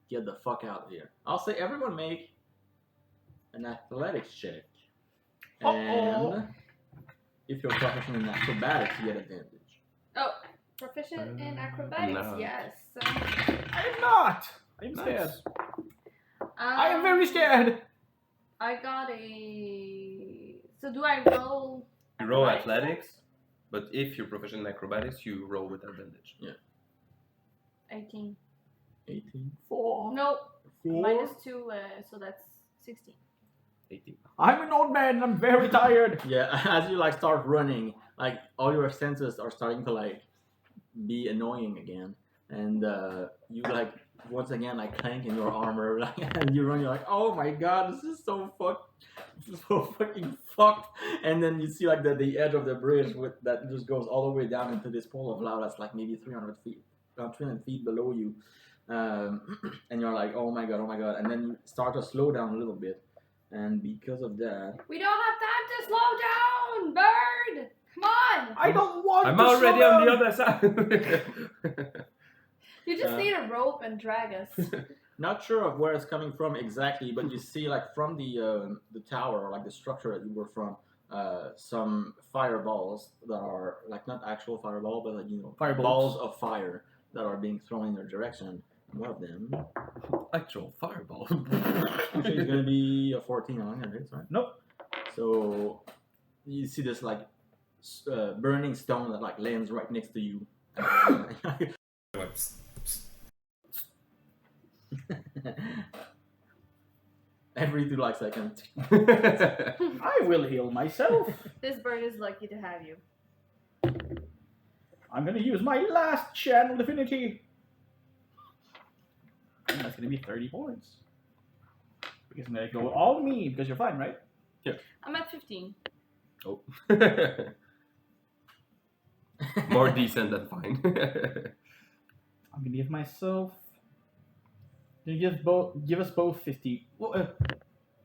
get the fuck out of here. I'll say everyone make an athletics check. And if you're proficient in acrobatics, you get advantage. Oh, proficient in acrobatics. no. Yes. I'm not. I'm scared. Nice. I am very scared. I got a. So do I roll? You roll acrobatics? athletics, but if you're proficient in acrobatics, you roll with advantage. 18. 18. 4. Nope. 4. -2, so that's 16. 18. I'm an old man and I'm very tired. Yeah, as you like start running, like all your senses are starting to like be annoying again, and you like once again like clank in your armor, like, and you run. You're like, oh my god, this is so fucking fucked. And then you see like the edge of the bridge with that just goes all the way down into this pool of lava that's like maybe 300 feet, about 300 feet below you, and you're like, oh my god, and then you start to slow down a little bit. And because of that, We don't have time to slow down, bird. Come on. I don't want I'm to already slow on the down. other side. You just need a rope and drag us. not sure of where it's coming from exactly, but you see like from the tower or like the structure that you were from, some fireballs that are like not actual fireball, but like Firebolts. balls of fire that are being thrown in your direction. One of them Actual fireball. actually is gonna be a 14 on it, right? Nope. So you see this like burning stone that like lands right next to you. Every 2 like seconds. I will heal myself. This bird is lucky to have you. I'm gonna use my last channel divinity. And that's gonna be 30 points. Because I'm gonna go all me because you're fine, right? I'm at 15. Oh. More decent than fine. I'm gonna give myself. You give us both 50. Well,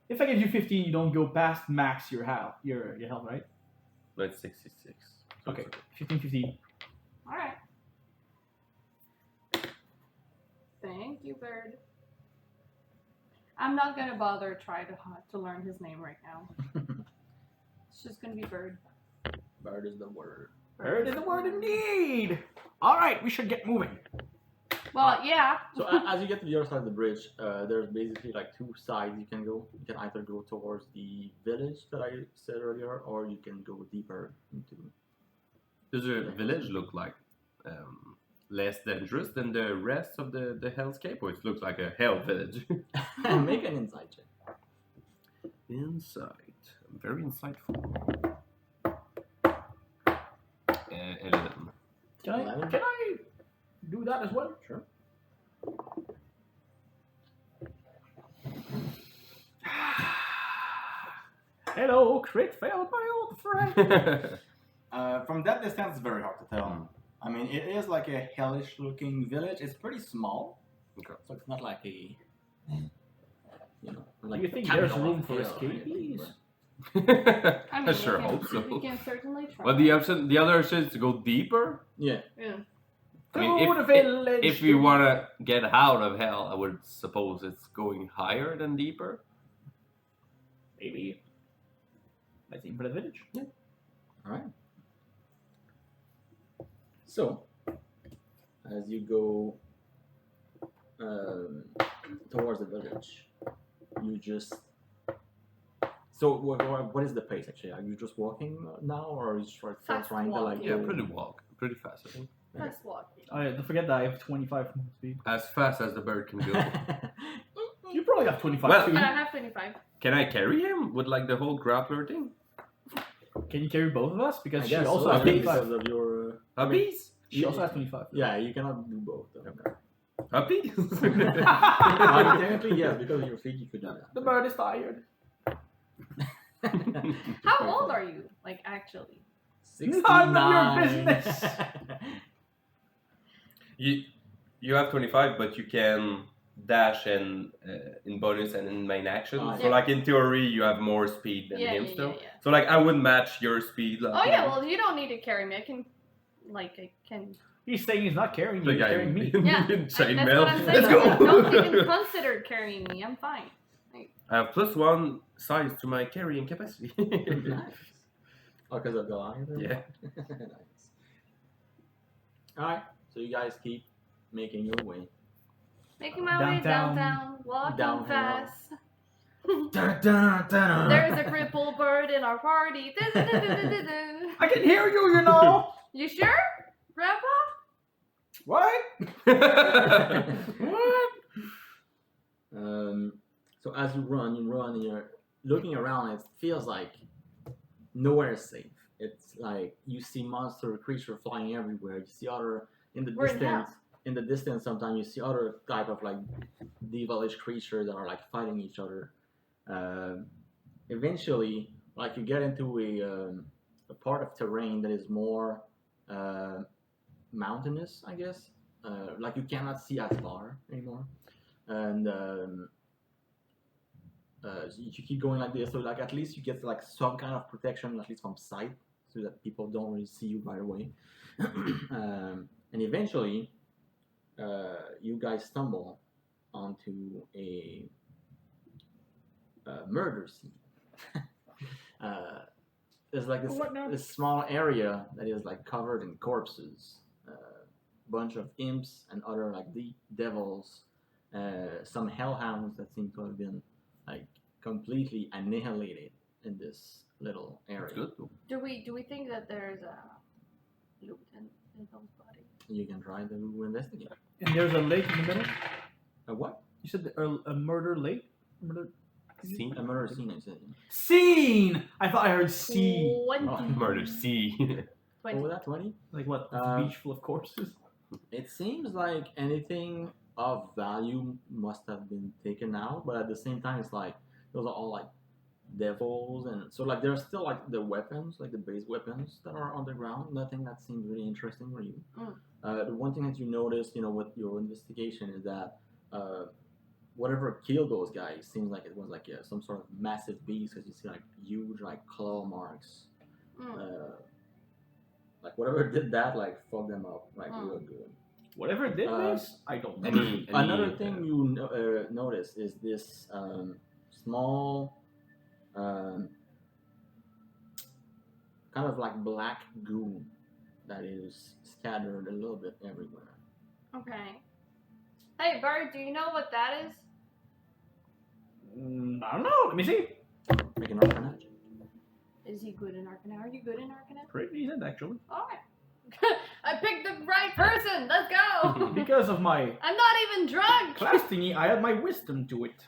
if I give you 15, you don't go past max your health, your health, right? No, it's 66. So Okay, it's 15, 15. All right. Thank you, bird. I'm not gonna bother try to learn his name right now. It's just gonna be bird. Bird is the word. Bird is the word indeed. All right, we should get moving. Well, yeah. So as you get to the other side of the bridge, there's basically like 2 sides you can go. You can either go towards the village that I said earlier, or you can go deeper into. Does the village look like less dangerous than the rest of the hellscape, or it looks like a hell village? Make an insight check. Insight. Very insightful. 11. Can I do that as well? Sure. Hello, crit failed, my old friend. From that distance, it's very hard to tell. I mean, it is like a hellish-looking village. It's pretty small, Okay. so it's not like a, like You think the there's capital room of for hell or anything, escapees? I mean, I sure we can, hope so. We can certainly try. Well, the other option is to go deeper. Yeah. Yeah. I mean, To the village. if we want to get out of hell, I would suppose it's going higher than deeper. Maybe. Let's aim for the village. All right. So, as you go towards the village, you just. So, what is the pace actually? Are you just walking now, or are you just Fast trying to like? walking. Yeah, go- pretty fast. I think. Fast walking. Oh yeah, don't forget that I have 25 movement speed. As fast as the bird can go. You probably have 25 Well- too. And I have 25. Can I carry him with like the whole grappler thing? Can you carry both of us? Because I she guess also so, has I mean, 25. because of your. Puppies? She also has 25. Yeah, you cannot do both. Though. Puppies? Technically, yes, because of your feet, you could do that. The bird is tired. How old are you? Like, actually? 69. None of your business. you have 25, but you can dash in bonus and in main action. Oh, So yeah. like in theory, you have more speed than Yeah, him yeah, still. yeah, yeah. So like I would match your speed. Like, Oh yeah, well you don't need to carry me. I can He's saying he's not carrying the you, he's guy carrying me. Yeah, in that's what chainmail. I'm saying. Let's go. Don't even consider carrying me. I'm fine. I have +1 size to my carrying capacity. Nice. Oh, because of the line? Yeah. Nice. Alright, so you guys keep making your way. Making my way Downtown. downtown, walking Downhill. fast. Dun, dun, dun. There's a crippled bird in our party. I can hear you, you know. You sure, Grandpa? What? What? So as you run, and you're looking around, it feels like nowhere is safe. It's like you see monster creature flying everywhere. You see other in the We're in hell. distance. In the distance, sometimes you see other type of like devilish creatures that are like fighting each other. Eventually, like you get into a part of terrain that is more mountainous, I guess. Like you cannot see as far anymore, and so you keep going like this. So like at least you get like some kind of protection, at least from sight, so that people don't really see you right away. And eventually, you guys stumble onto a murder scene. There's like What now? this small area that is like covered in corpses, bunch of imps and other like devils, some hellhounds that seem to have been like completely annihilated in this little area. Good. Do we think that there's a loot in those bodies? You can try to investigate. And there's a lake in the middle. A what? You said a murder lake? Murder Scene? A murder scene, I said. scene. I thought I heard sea. 20. Oh, Murder C. 20. What was that, 20? Like what? A Um, beach full of corpses. It seems like anything of value must have been taken out, but at the same time, it's like those are all like devils, and so like there's still like the weapons, like the base weapons that are on the ground. Nothing that seems really interesting for you. The one thing that you noticed, with your investigation is that whatever killed those guys seems like it was like some sort of massive beast, because you see like huge like claw marks. Like whatever did that, like fucked them up like real good. Whatever it did this, I don't know. Another thing you notice is this small, kind of like black goo that is scattered a little bit everywhere. Okay. Hey, Bart, do you know what that is? I don't know. Let me see. Make an arcana check. Is he good in Arcana? Are you good in Arcana? Pretty decent, actually. Alright. I picked the right person. Let's go. Because of my I'm not even drunk. class thingy, I add my wisdom to it.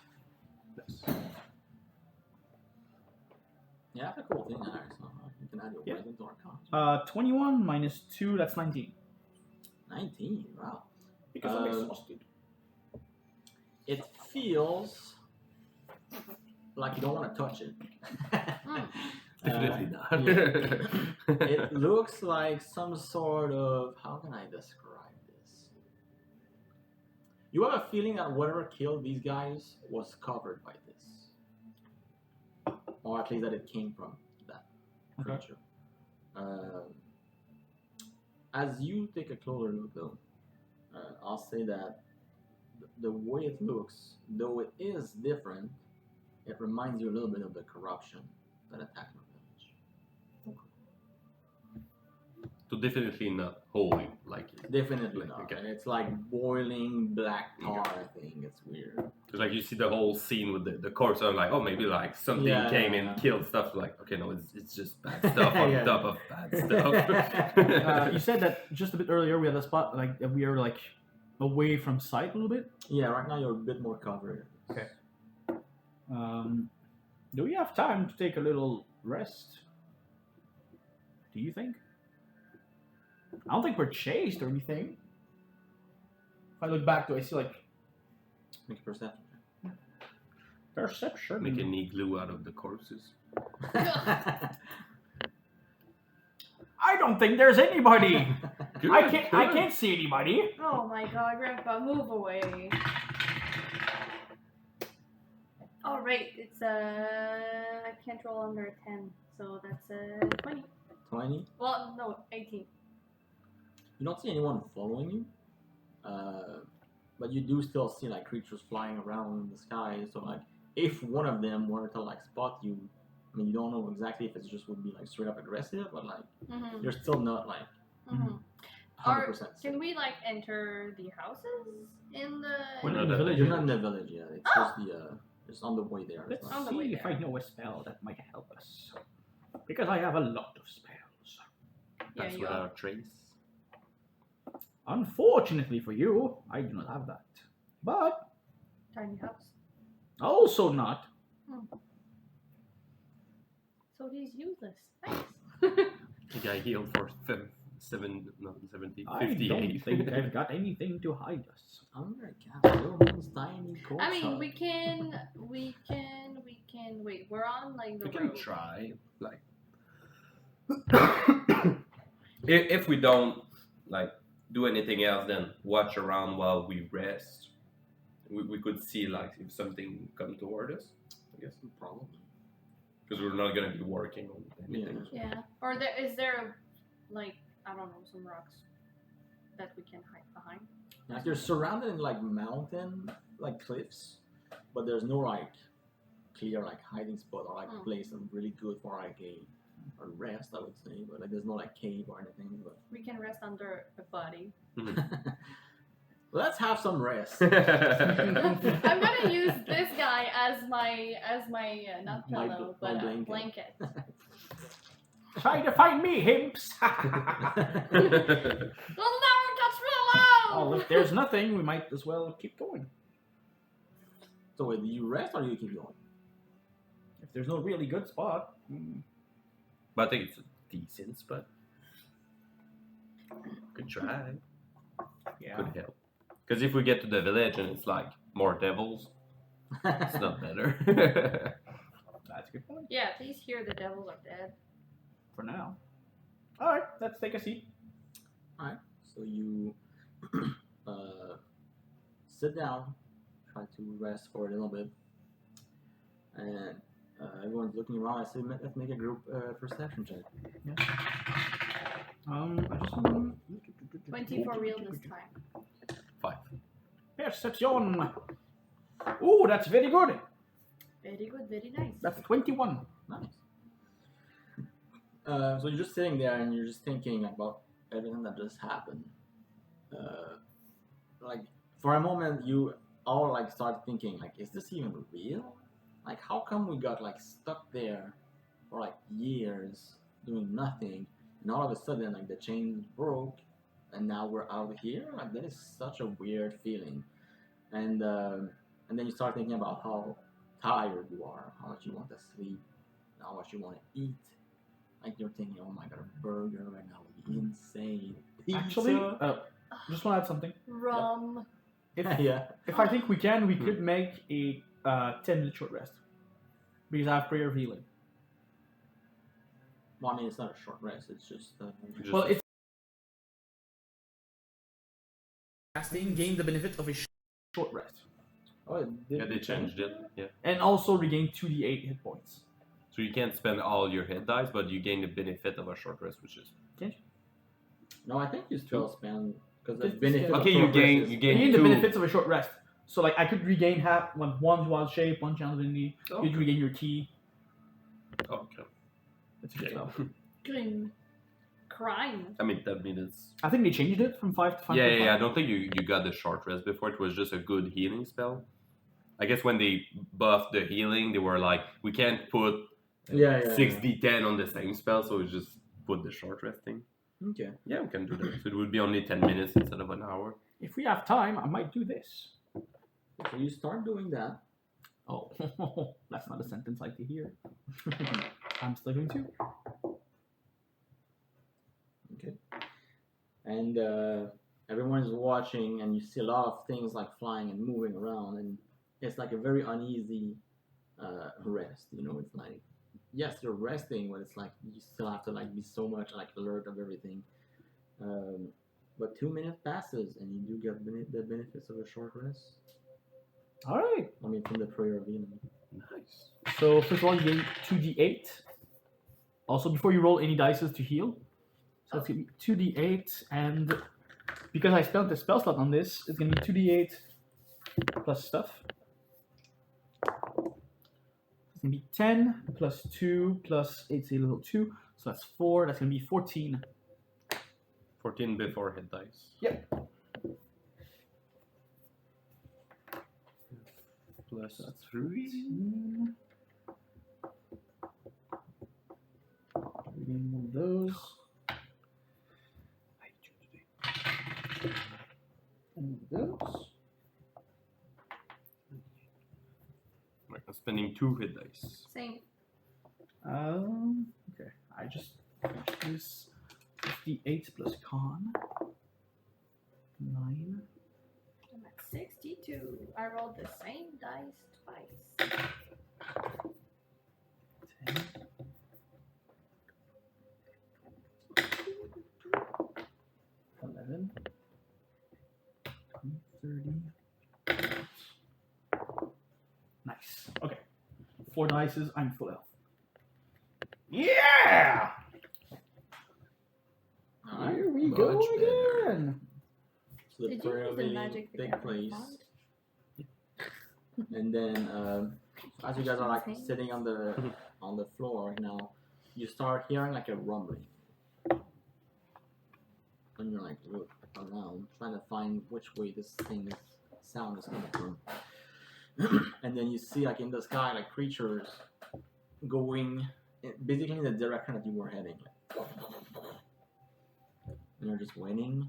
Yeah, that's a cool thing, Alex. You can add your Yeah. wisdom to arcana. 21 minus 2, that's 19. 19. Wow. Because I'm exhausted. It feels like you don't want to touch it. Definitely not. It looks like some sort of, how can I describe this? You have a feeling that whatever killed these guys was covered by this, or at least that it came from that creature. As you take a closer look, though, I'll say that the way it looks, though it is different, it reminds you a little bit of the corruption that attacked my village. So definitely not holy, like Definitely not. Okay. It's like boiling black tar thing. It's weird. Because like you see the whole scene with the corpse, I'm like, oh, maybe like something Yeah. came in, killed stuff. Like, okay, no, it's just bad stuff on Yeah. top of bad stuff. You said that just a bit earlier. We had a spot like that we are like away from sight a little bit. Yeah, right now you're a bit more covered. Okay. Do we have time to take a little rest? Do you think? I don't think we're chased or anything. If I look back, do I see like Make a perception. perception? Make an igloo out of the corpses. I don't think there's anybody. Good, I good. can't see anybody. Oh my god, Grandpa, move away. Alright, it's I can't roll under a 10, so that's 20. 20. Well, no, 18. You don't see anyone following you, but you do still see like creatures flying around in the sky. So like, if one of them were to like spot you, I mean, you don't know exactly if it just would be like straight up aggressive, but like Mm-hmm. you're still not like Mm-hmm. 100%. Can we like enter the houses in the? We're not in the that- village. You're not in the village yet. It's just the it's on the way there. It's Let's not- On the way see if there. I know a spell that might help us. Because I have a lot of spells. Yeah, That's you without are. a trace. Unfortunately for you, I do not have that. But Tiny house. also not. So he's useless. Nice. The guy healed for 70, I 58. don't think I've got anything to hide us. I'm gonna cast Will's tiny corpse. I mean, hug. we can. Wait, we're on like the We can road. try, like, if we don't like do anything else, then watch around while we rest. We could see like if something come toward us, I guess, Probably. because we're not gonna be working on anything. Yeah. Or is there like I don't know some rocks that we can hide behind? Like you're surrounded in like mountain, like cliffs, but there's no like clear like hiding spot or like place really good for like a rest, I would say. But like there's no like cave or anything. But We can rest under a body. let's have some rest. I'm gonna use this guy as my not My pillow bl- my but blanket. blanket. Try to find me, imps! You'll never touch me Oh, alone. if there's nothing, we might as well keep going. So wait, do you rest or do you keep going? If there's no really good spot. But I think it's a decent spot. Could try. Yeah. Could help. Because if we get to the village and it's like more devils, it's not better. That's a good point. Yeah, at least here the devils are dead. For now. Alright, let's take a seat. So you sit down, try to rest for a little bit, and everyone's looking around. I say, let's make a group perception check. I just 20 for real this time. 5. Perception. Ooh, that's very good. Very good, very nice. That's 21. Nice. So you're just sitting there and you're just thinking about everything that just happened. Like for a moment, you all like start thinking like, is this even real? Like, how come we got like stuck there for like years doing nothing, and all of a sudden like the chains broke, and now we're out here? Like that is such a weird feeling, and then you start thinking about how tired you are, how much you want to sleep, how much you want to eat. Like you're thinking, oh my god, a burger right now would be insane. Pizza. Actually, just want to add something. Rum. yeah. If I think we can, we could make a 10-minute short rest. Because I have prayer of healing. Well, I mean, it's not a short rest. It's just. Well, it's casting gain the benefit of a short rest. Oh, Yeah, they changed it. Yeah. And also regain 2d8 hit points. So you can't spend all your hit dice, but you gain the benefit of a short rest, which is No, I think you still spend Because the This- benefit of Okay, short rest is- You gain gain the two. benefits of a short rest. So like I could regain half, like one wild shape, one challenge divinity. Oh, You'd regain your key. okay. That's good Yeah. stuff. Green. Crime. I mean, that means I think they changed it from 5 to 5. yeah. I don't think you got the short rest before. It was just a good healing spell. I guess when they buffed the healing, they were like, we can't put Yeah, 6d10 on the same spell, so we just put the short rest thing. Okay. Yeah, we can do that. So it would be only 10 minutes instead of an hour. If we have time, I might do this. So you start doing that. Oh, that's not a sentence I like to hear. I'm still going to. Okay. And everyone is watching, and you see a lot of things like flying and moving around, and it's like a very uneasy rest. You know, it's like, yes, you're resting, but it's like you still have to like be so much like alert of everything. But 2 minutes passes, and you do get the benefits of a short rest. All right. I mean, from the prayer of healing. Nice. So first of all, you gain 2d8. Also, before you roll any dices to heal, so it's gonna be 2d8, and because I spent the spell slot on this, it's gonna be 2d8 plus stuff. It's gonna be 10 plus 2 plus 8's a level 2, so that's 4. That's gonna be 14. 14 before hit dice. Yep. Plus 3. Regain one of those. And one of those. Right, I'm spending 2 hit dice. Same. Okay. I just this 58 plus con. 9. I'm at 62. I rolled the same dice twice. 10. 11. 30. Nice. Okay. 4 dices. I'm full health. Yeah! Here we go Much better. again. So the Did you prayer use of the healing magic take that place. found? And then as you guys are like Insane. sitting on the floor right now, you start hearing like a rumbling. And you're like look around, trying to find which way this sound is coming from. And then you see like in the sky like creatures going basically in the direction that you were heading. And you're just waiting.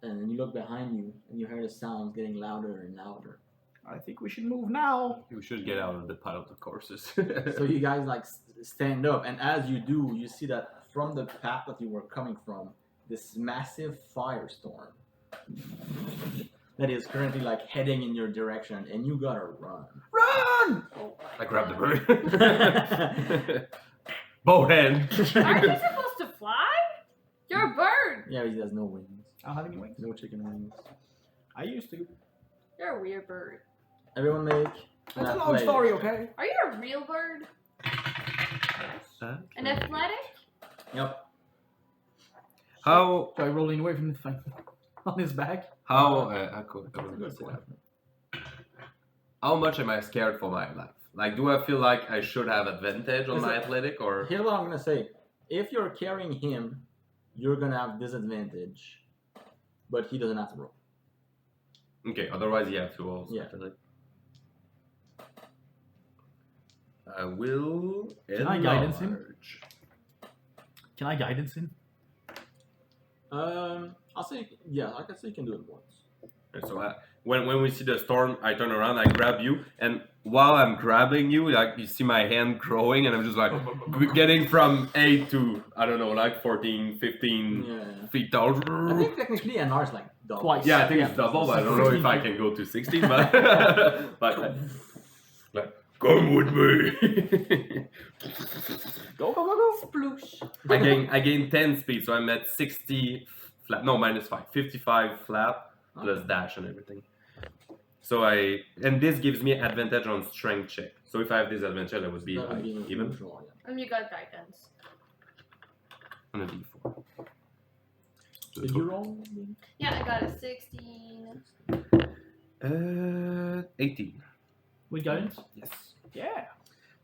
And then you look behind you and you hear the sounds getting louder and louder. I think we should move now. You should get out of the pile of corpses. So you guys like stand up, and as you do, you see that from the path that you were coming from, this massive firestorm that is currently like heading in your direction, and you gotta run. Run! Oh I my grabbed the God. bird. Bowhead. Aren't you supposed to fly? You're a bird. Yeah, he has no wings, I don't have any wings. no chicken wings. I used to. You're a weird bird. Everyone make. That's a long athletics. story, okay? Are you a real bird? An athletic? Yep. How So I rolling away from the thing on his back. how much am I scared for my life? Like, do I feel like I should have advantage on Is my it- athletic, or Here's what I'm gonna say: if you're carrying him, you're gonna have disadvantage, but he doesn't have to roll. okay? Otherwise, you have to also. Yeah. Athletic. I will. Can I guidance him? enlarge. Can I guidance him? I'll say yeah. I can say you can do it once. Okay, so when we see the storm, I turn around, I grab you, and while I'm grabbing you, like you see my hand growing, and I'm just like getting from 8 to I don't know, like 14, 15 Yeah. feet tall. I think technically NR is like double. Twice. Yeah, I think Yeah. it's double, but I don't know if I can go to 16, but like come with me. Go, go, go, go. Sploosh. I gain 10 speed, so I'm at 60 flat. No, minus 5. 55 flat plus dash and everything. So and this gives me advantage on strength check. So if I have disadvantage, that would be That would like be even neutral, yeah. And you got guidance. on a d4. Did you roll? Yeah, I got a 16. 18. With guidance? Yes. Yeah.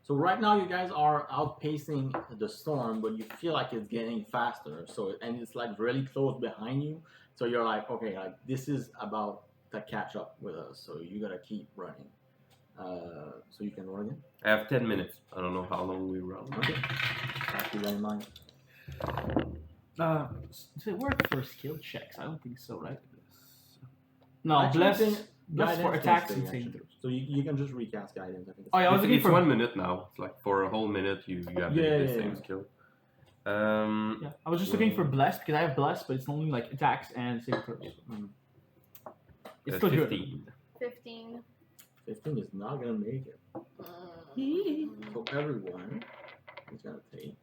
So right now you guys are outpacing the storm, but you feel like it's getting faster. So and it's like really close behind you. So you're like, okay, like this is about to catch up with us. So you gotta keep running. So you can roll again. I have 10 minutes. I don't know how long we run. Okay. Keep that in mind. Does it work for skill checks? I don't think so, right? No, Actually, bless. I think Bless for guidance attacks can and stay, saving actually. throws. So you can just recast guidance. I think. Oh, yeah, I was looking It's for 1 minute now. It's like for a whole minute you have the same skill. Yeah, I was just looking for bless because I have bless, but it's only like attacks and saving throws. It's still good. 15. 15. 15 is not gonna make it. So everyone is gonna take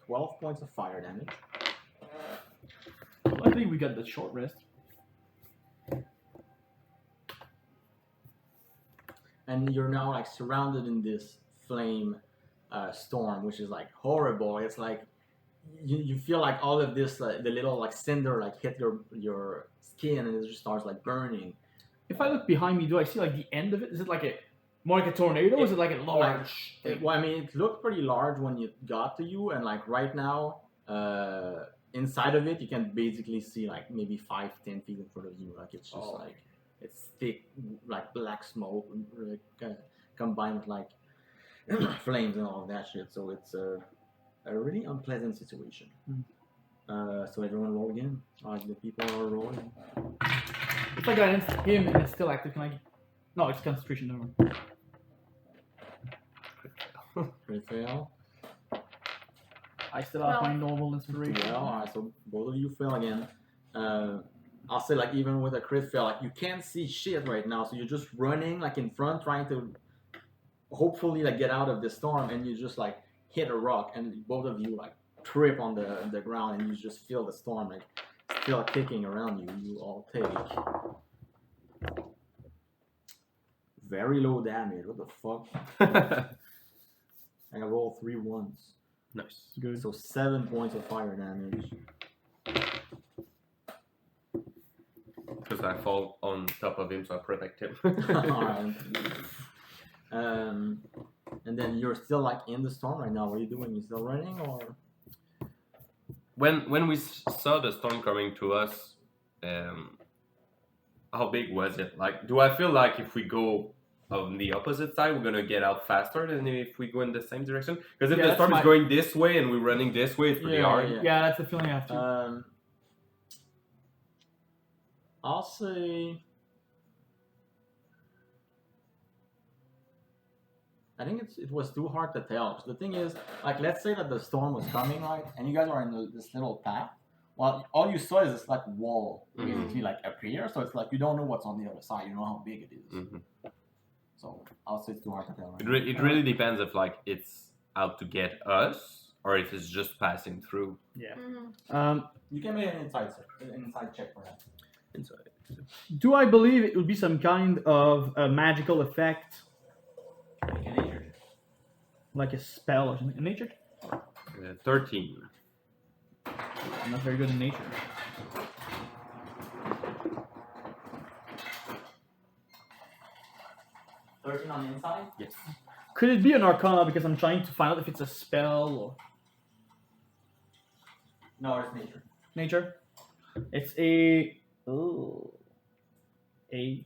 12 points of fire damage. I think we got the short rest. And you're now like surrounded in this flame storm, which is like horrible. It's like you feel like all of this, the little like cinder like hit your skin, and it just starts like burning. If I look behind me, do I see like the end of it? Is it like a more like a tornado, or is it like a large thing? Well, I mean, it looked pretty large when it got to you, and like right now, inside of it, you can basically see like maybe 5-10 feet in front of you. Like it's just like it's thick, like black smoke, like, combined with like flames and all of that shit. So it's a really unpleasant situation. So everyone roll again. The people are rolling. If I got him and it's still active, can I? No, it's concentration. Never. Crit fail. I still have my normal inspiration. Well, alright, so both of you fail again. I'll say like even with a crit fail, like you can't see shit right now, so you're just running like in front, trying to hopefully like get out of the storm, and you just like hit a rock, and both of you like trip on the ground, and you just feel the storm like still kicking around you. You all take very low damage. What the fuck? I roll 3 ones. Nice. Good. So 7 points of fire damage. Because I fall on top of him, so I protect him. Alright. And then you're still like in the storm right now. What are you doing? You still running or? When we saw the storm coming to us, how big was it? Like, do I feel like if we go on the opposite side, we're gonna get out faster than if we go in the same direction? Because if the storm is going this way and we're running this way, it's pretty hard. Yeah, that's the feeling I have too. I'll say. I think it was too hard to tell. The thing is, like, let's say that the storm was coming, right, and you guys are in this little path. Well, all you saw is this like wall basically like appear, so it's like you don't know what's on the other side. You don't know how big it is. So I'll say it's too hard to tell. Right? It really depends if like it's out to get us or if it's just passing through. Yeah. You can make an inside check for that. Inside. Do I believe it would be some kind of a magical effect? Like a spell or something. Nature? 13. I'm not very good in nature. On the inside? Yes. Could it be an arcana because I'm trying to find out if it's a spell or... No, it's nature. Nature? It's a... 8.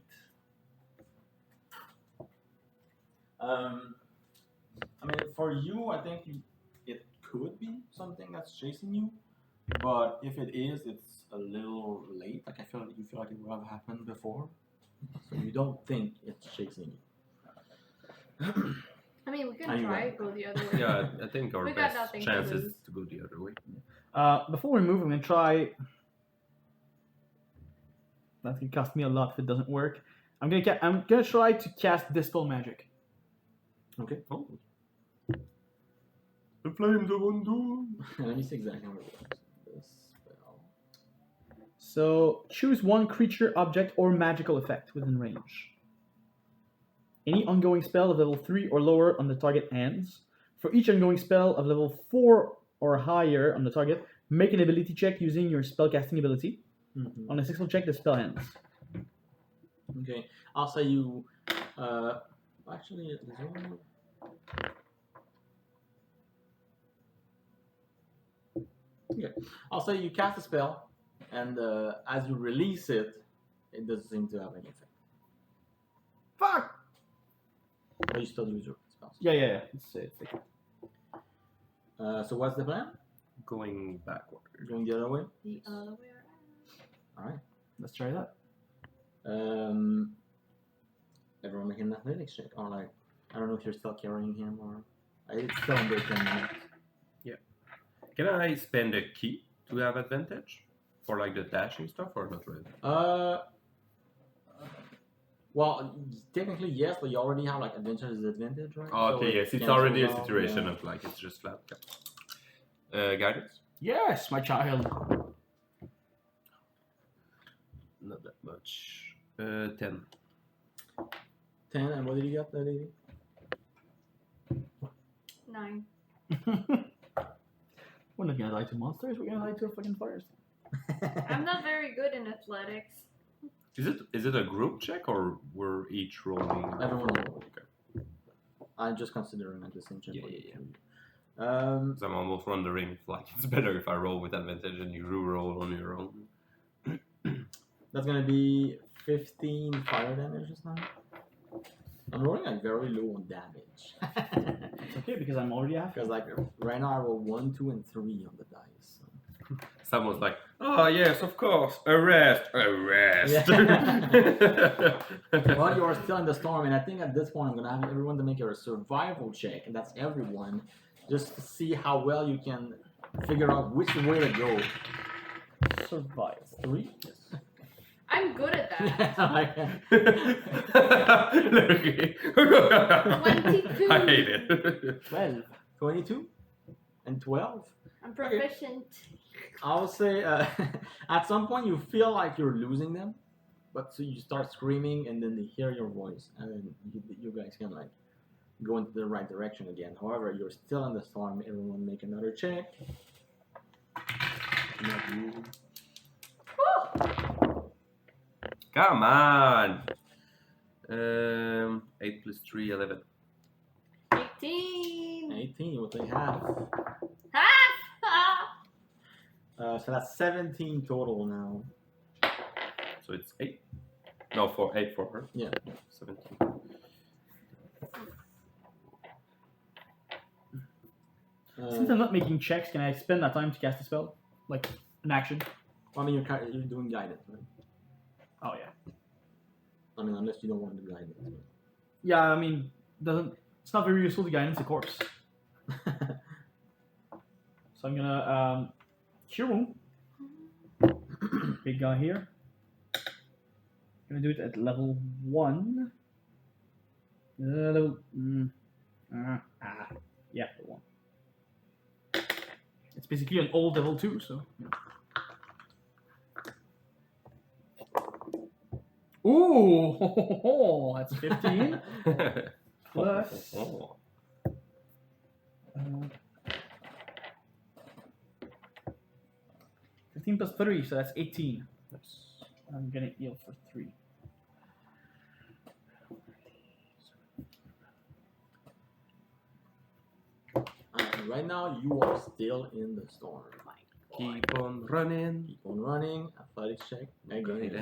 I mean, for you, I think it could be something that's chasing you, but if it is, it's a little late. Like I feel like you feel like it would have happened before, so you don't think it's chasing you. I mean, we can try go the other way. Yeah, I think our We got best nothing to chance lose. is to go the other way. Before we move, I'm going to try... That's going to cost me a lot if it doesn't work. I'm gonna try to cast Dispel Magic. Okay. Oh. The flames of Angor. Let me see exactly how it works. This spell. So, choose one creature, object, or magical effect within range. Any ongoing spell of level 3 or lower on the target ends. For each ongoing spell of level 4 or higher on the target, make an ability check using your spellcasting ability. Mhm. On a successful check, the spell ends. Okay, I'll say you. Actually, there's one. Okay, I'll say you cast a spell, and as you release it, it doesn't seem to have any effect. Fuck! But you still use your spells. Yeah. It's like, So what's the plan? Going backward. Going the other way. The other way around. All right. let's try that. Everyone make an athletics check, or like, I don't know if you're still carrying him or it's still under 10 minutes. Can I spend a key to have advantage? For like the dashing stuff or not really? Well, technically yes, but you already have like advantage is advantage, right? Oh, So okay, it yes, it's cancels already a out, situation yeah. of like it's just flat. Okay. Guidance? Yes, my child. Not that much. 10. 10, and what did you get, lady? 9. We're not gonna lie to monsters, we're gonna lie to our fucking fires. I'm not very good in athletics. Is it a group check or we're each rolling? Everyone roll. Okay. I'm just considering at the same check. Yeah, for yeah, you yeah. two. 'Cause I'm almost wondering if like it's better if I roll with advantage and you roll on your own. That's gonna be 15 fire damage this time. I'm rolling like very low on damage. It's okay because I'm already after. Because like right now I roll 1, 2, and 3 on the dice. So. Someone's like, oh yes, of course, arrest. Well, you are still in the storm, and I think at this point I'm gonna have everyone to make a survival check, and that's everyone, just to see how well you can figure out which way to go. Survive. 3? Yes. I'm good at that. Lurky. 22. I hate it. 12, 22, and 12. I'm proficient. I would say at some point you feel like you're losing them, but so you start screaming, and then they hear your voice, and then you guys can like go into the right direction again. However, you're still in the storm. Everyone make another check. Not you. Come on. 8 plus 3, 11. 18. 18, you will take half. Half. So that's 17 total now. So it's 8. No, 8 for her. Yeah. 17. Since I'm not making checks, can I spend that time to cast a spell? Like, an action? I mean, you're doing guidance, right? Oh, yeah. I mean, unless you don't want to do guidance. Yeah, I mean, it's not very useful to guidance a corpse. So I'm gonna, cure wound. Big guy here. Gonna do it at level 1. Yeah, level 1. It's basically an old level 2, so. Ooh, that's 15 plus. Oh. 15 plus 3, so that's 18. Nice. I'm gonna heal for 3. Right now, you are still in the storm. Keep on running. Keep on running. Athletics check. Again.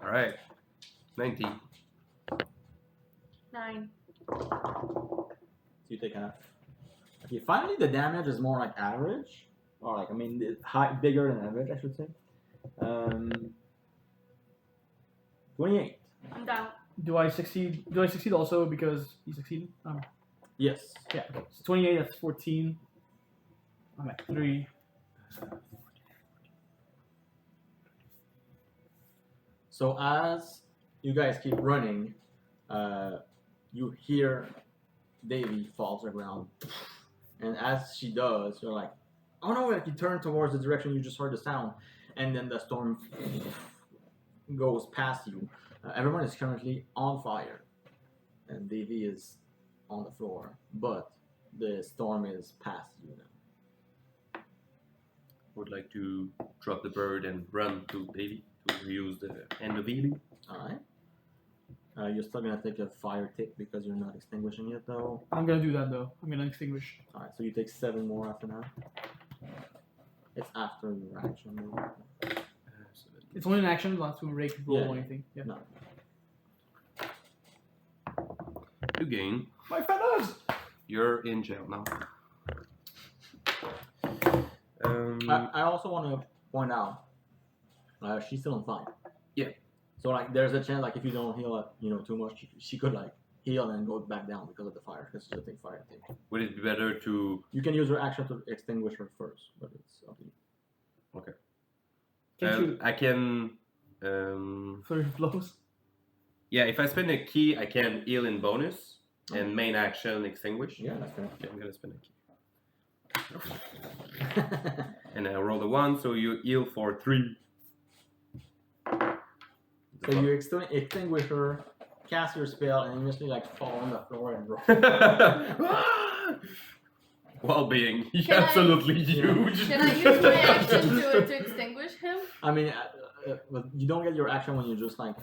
Alright. 19. 9. So you take half. Okay, finally the damage is more like average. Or like, I mean, it's bigger than average, I should say. 28. I'm down. Do I succeed? Do I succeed also because he succeeded? Yes. Yeah. Okay. So 28. That's 14. I'm at 3. So as you guys keep running, you hear Davy fall to the ground. And as she does, you're like, oh no, like you turn towards the direction you just heard the sound. And then the storm goes past you. Everyone is currently on fire. And Davy is on the floor, but the storm is past you now. Would like to drop the bird and run to baby to use the end of healing. Alright. You're still gonna take a fire tick because you're not extinguishing it though. I'm gonna do that though. I'm gonna extinguish. Alright, so you take 7 more after that. It's after your action. It's only an action, not to rake roll Yeah. or anything. Yeah. No. You gain. My feathers! You're in jail now. I also want to point out, she's still on fire. Yeah. So like, there's a chance like if you don't heal it, too much, she could like heal and go back down because of the fire. Because she's a big fire thing. Would it be better to? You can use your action to extinguish her first, but it's up to you. Can't you I can. flurry of blows? Yeah, if I spend a key, I can heal in bonus and main action extinguish. Yeah, that's fair. Okay, I'm gonna spend a key. And I roll the 1, so you heal for 3. So you extinguish her, cast your spell, and immediately like fall on the floor and roll. While being Can I- absolutely huge. Can I use my action to extinguish him? I mean, you don't get your action when you just like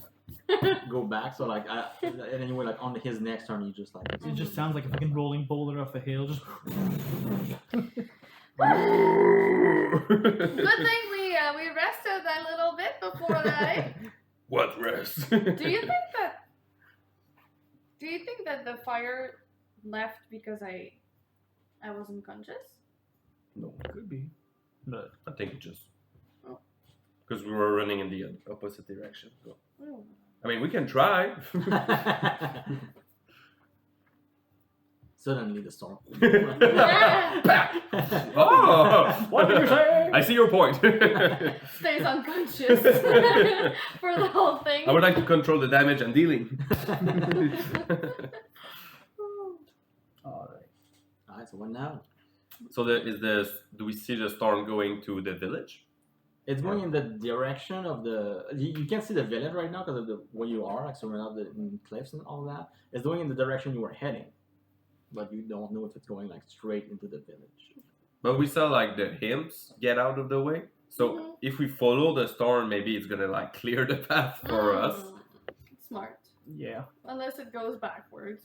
go back. So like, and anyway, like on his next turn, you just like. It just sounds like a fucking rolling boulder off a hill. Just Good thing we rested a little bit before that. Eh? What rest? Do you think that the fire left because I was unconscious? No. could be. But I think it just. Oh. Because we were running in the opposite direction. So. Oh. I mean, we can try. Suddenly the storm. Oh! What did you say? I see your point. Stays unconscious for the whole thing. I would like to control the damage I'm dealing. Alright. Alright, so what now? So do we see the storm going to the village? It's going in the direction of the. You can't see the village right now because of the where you are, like surrounded out the cliffs and all that. It's going in the direction you were heading, but you don't know if it's going like straight into the village. But we saw like the imps get out of the way. So if we follow the storm, maybe it's gonna like clear the path for us. Smart. Yeah. Unless it goes backwards.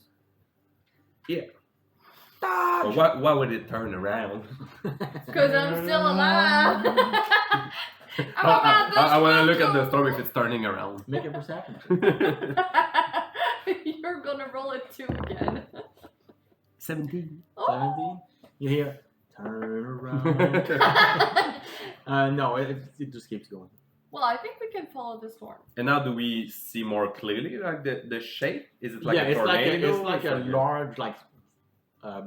But why would it turn around? Because I'm still alive. I want to look at the storm if it's turning around. Make a perception. You're gonna roll a 2 again. 17. 17. You hear turn around. No, it just keeps going. Well, I think we can follow the storm. And now do we see more clearly like the shape? Is it like a it's tornado? like a large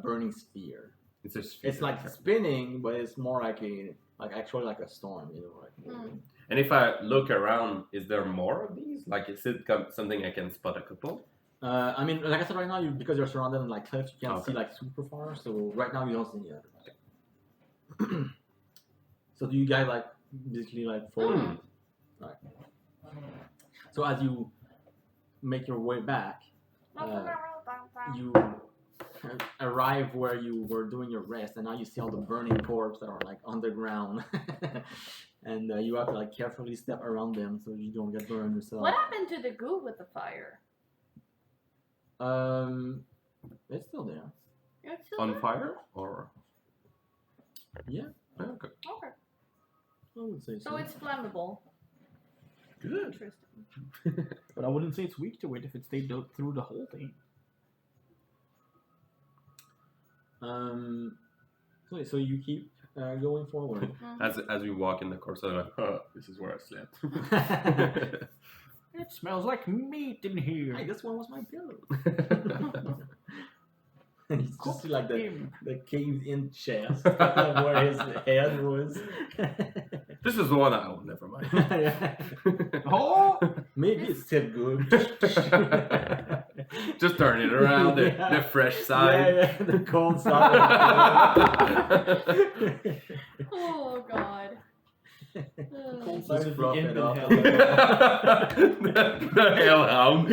burning sphere. It's a sphere. It's like spinning, but it's more like actually like a storm, like. And if I look around, is there more of these? Like, is it something I can spot a couple? I mean, like I said, right now, because you're surrounded in like cliffs, you can't Okay. see like super far. So right now, you don't see any others. So do you guys like basically like follow? Right. So as you make your way back, you arrive where you were doing your rest, and now you see all the burning corpses that are like underground, and you have to like carefully step around them so you don't get burned yourself. What happened to the goo with the fire? It's still there. It's still On there? fire? Or? Yeah, Okay. Okay. I would say so. So it's flammable. Good. Interesting. But I wouldn't say it's weak to it if it stayed through the whole thing. So you keep going forward. As we walk in the course, I'm like, oh, this is where I slept. It smells like meat in here. Hey, this one was my pillow. And you just see like the caved-in chest where his head was. This is the one I own, never mind. Oh! Maybe it's still good. Just turn it around, the fresh side. Yeah, the cold side. Oh god. Cold Side side of the fluff end it in up. hell. the hellhound.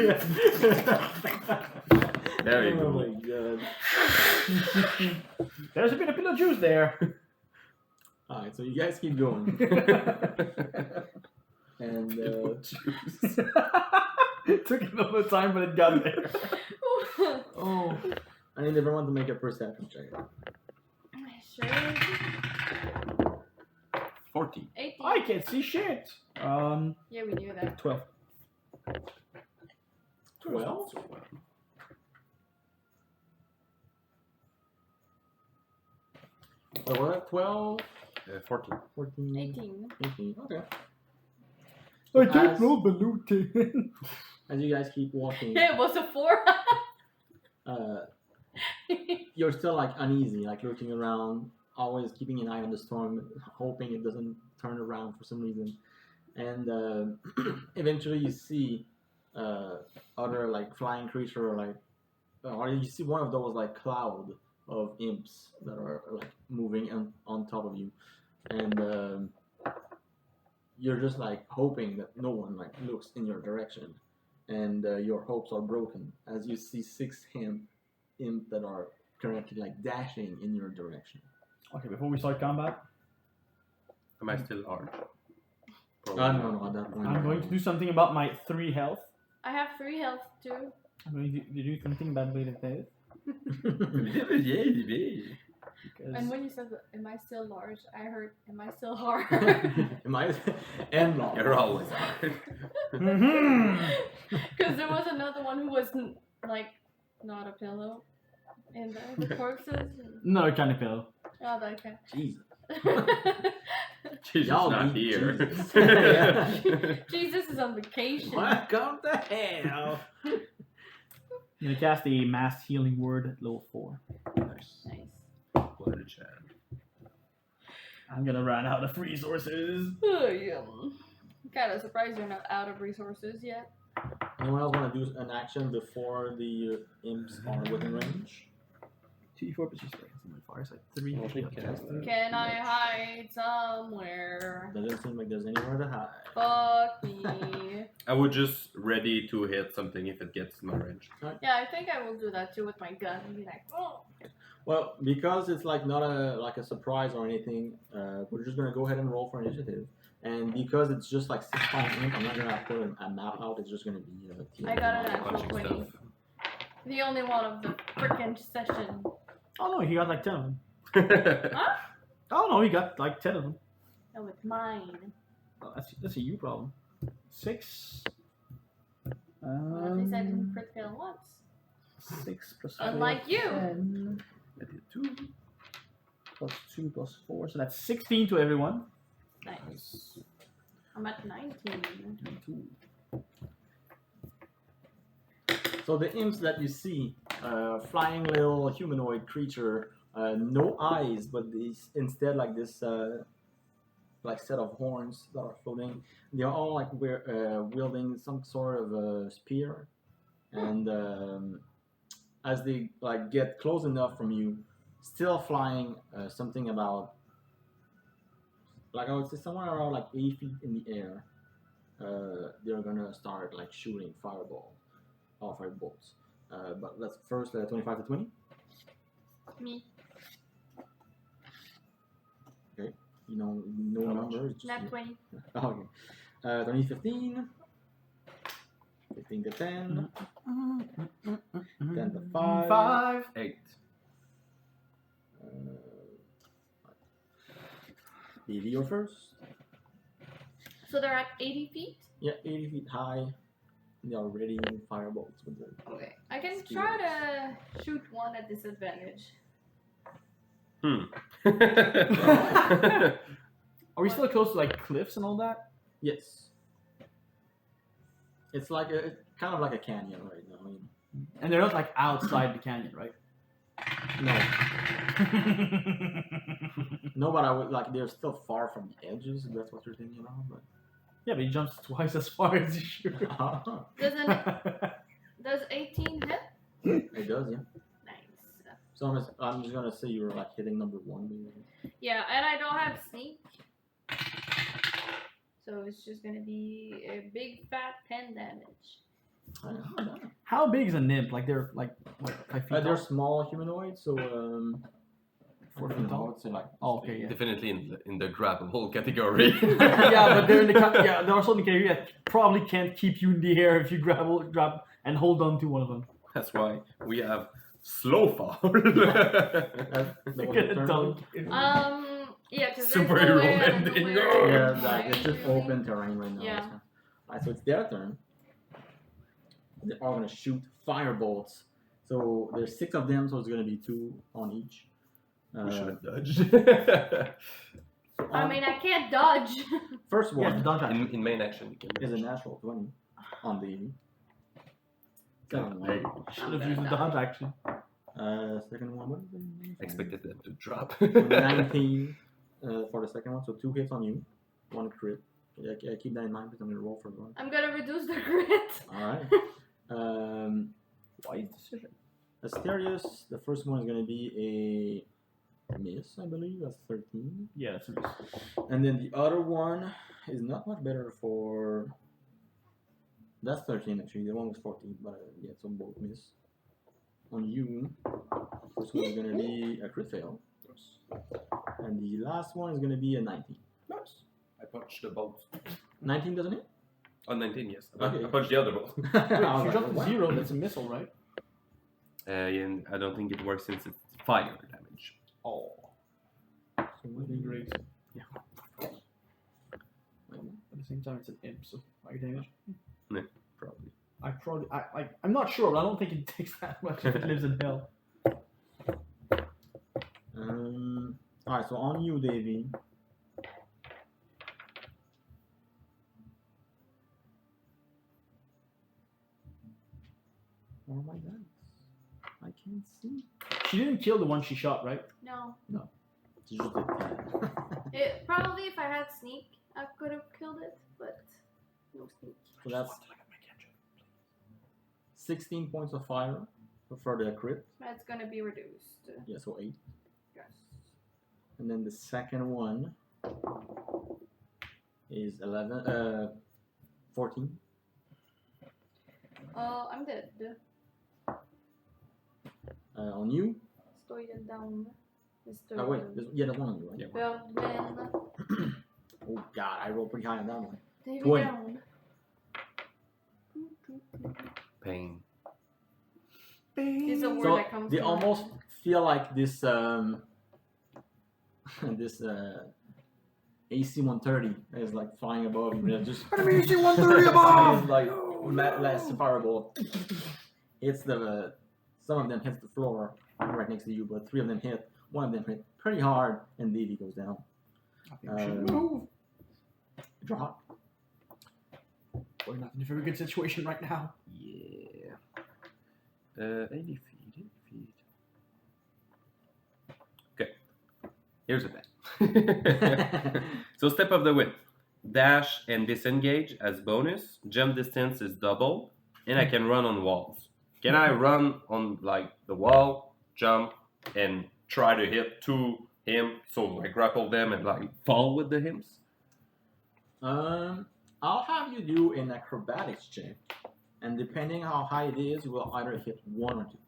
There you Oh go. my god. There's a bit of pillow juice there. Alright, so you guys keep going. And It took a little time, but it got there. Oh. I need everyone to make a perception check. Sure. 14. 18. I can't see shit. Yeah, we knew that. 12. 12? What was that? 12? 14. 14? 18. 18. Okay. I As- don't know balloon. As you guys keep walking, Yeah, it was a 4. you're still like uneasy, like looking around, always keeping an eye on the storm, hoping it doesn't turn around for some reason. And eventually you see other like flying creature, or like, or you see one of those like cloud of imps that are like moving on top of you, and you're just like hoping that no one like looks in your direction, and your hopes are broken as you see 6 imp that are currently like dashing in your direction. Okay, before we start combat, Am I still hard? No, at that point. I'm going to do something about my 3 health. I have 3 health too. I'm going to do something about my health. And when you said, am I still large? I heard, am I still hard? Am I? And long. You're always hard. Because there was another one who was like not a pillow. And the corpses. No kind of pillow. Oh, that kind. Jesus. Jesus Y'all not need here. Jesus. Yeah. Jesus is on vacation. Welcome to hell. I'm going to cast a mass healing word at level 4. Nice. Nice. What a chance. I'm going to run out of resources. Oh, yeah. Kind of surprised you're not out of resources yet. Anyone else want to do an action before the imps are within range? 2d4 plus your strength. So my far side 3. I don't think I have that. Can I hide somewhere? Doesn't seem like there's anywhere to hide. Fuck me. I would just ready to hit something if it gets in my range. Yeah, I think I will do that too with my gun and be like, oh. Well, because it's like not a surprise or anything, we're just gonna go ahead and roll for initiative. And because it's just like 6 flying imp, I'm not gonna put a map out. It's just gonna be. I got an actual Punching 20. stuff. The only one of the frickin' session. Oh no, he got like 10 of them. Huh? Oh no, he got like 10 of them. No, it's mine. Oh, that's a you problem. 6. Well, at least I didn't crit fail once. 6 plus Unlike 4, you. 10, I did 2. plus 2 plus 4, so that's 16 to everyone. Nice. I'm at 19. 2. So the imps that you see, flying little humanoid creature, no eyes, but these instead like this like set of horns that are floating. They are all like wielding some sort of a spear, and as they like get close enough from you, still flying something about like I would say somewhere around like 8 feet in the air. They're gonna start like shooting firebolts. But let's first 25 to 20. Me. Okay, you know, no numbers. Just Not 20. okay. 20 15. 15 to 10. 10 to 5. 5. 8. Evie, you're first. So they're at 80 feet? Yeah, 80 feet high. They are readying firebolts with them. Okay. I can try to shoot one at disadvantage. Are we still close to like cliffs and all that? Yes. It's like it's kind of like a canyon right now. You know? And they're not like outside the canyon, right? No. No, but I would like they're still far from the edges. If that's what you're thinking of, but. Yeah, but he jumps twice as far as you shoot. Does 18 hit? It does, yeah. Nice. So I'm just gonna say you were like hitting number 1, maybe. Yeah, and I don't have sneak. So it's just gonna be a big fat 10 damage. How big is a nymph? Like they're like 5 feet They're tall? small humanoids, so 4 I feet don't know, tall? I'd say like. Oh, okay, yeah. Definitely in the grabbable category. Yeah, but they're in the they're also in the category that probably can't keep you in the air if you grab and hold on to one of them. That's why we have slow fall. Get a dunk. Yeah, because Super there's no way hero I'm ending. nowhere Yeah, in like it's just range, really. open terrain right now. Yeah. Alright, so it's their turn. They are gonna shoot firebolts. So there's 6 of them, so it's gonna be 2 on each. We should have dodged. I mean, I can't dodge. First Yeah, one dodge action. in main action, you can. is a natural 20 on the second Hey, one. Should have used the dodge action. Second one, what is it? expected them to drop. 19 for the second one, so 2 hits on you, 1 crit. Yeah, keep that in mind because I'm gonna roll for the one. I'm gonna reduce the crit. Alright. Wise decision. Asterius, the first one is gonna be a miss, I believe. That's 13. Yeah, that's a miss. And then the other one is not much better for. That's 13 actually. The one was 14, but yeah, so both miss. On you, first one is gonna be a crit fail, and the last one is gonna be a 19. Nice. I punched the bolt. 19 doesn't it? On 19, yes. Okay. I punched the other bolt. Wait, I if was you like, drop to wow. 0, that's a missile, right? And I don't think it works since it's fire damage. Oh. So would be great. Yeah. At the same time, it's an imp, so fire damage. Probably. I'm not sure, but I don't think it takes that much if it lives in hell. Alright, so on you, Davey. Oh my god. I can't see. She didn't kill the one she shot, right? No. It's just a 10. It probably if I had sneak, I could have killed it, but no sneak. So that's 16 points of fire for the crit. That's gonna be reduced. Yeah, so 8. Yes. And then the second one is 14. I'm dead. On you? Stoy down. Mr. Oh wait, there's one on you, right? Yeah. Birdman. Oh god, I rolled pretty high on that one. Davey 20. down. Pain. Is a word So that comes they to almost mind. feel like this this AC 130 is like flying above you. They're just AC 130 above! It's like less fireball. It's the some of them hits the floor right next to you, but 3 of them hit. 1 of them hit pretty hard, and Davey goes down. I think we should move. Drop. We're not in a very good situation right now. Yeah. 80 feet. Okay. Here's a bet. So step of the wind. Dash and disengage as bonus. Jump distance is double. And I can run on walls. Can I run on like the wall, jump, and try to hit 2 him, so I grapple them and like fall with the hims? I'll have you do an acrobatics check, and depending how high it is, you will either hit 1 or 2.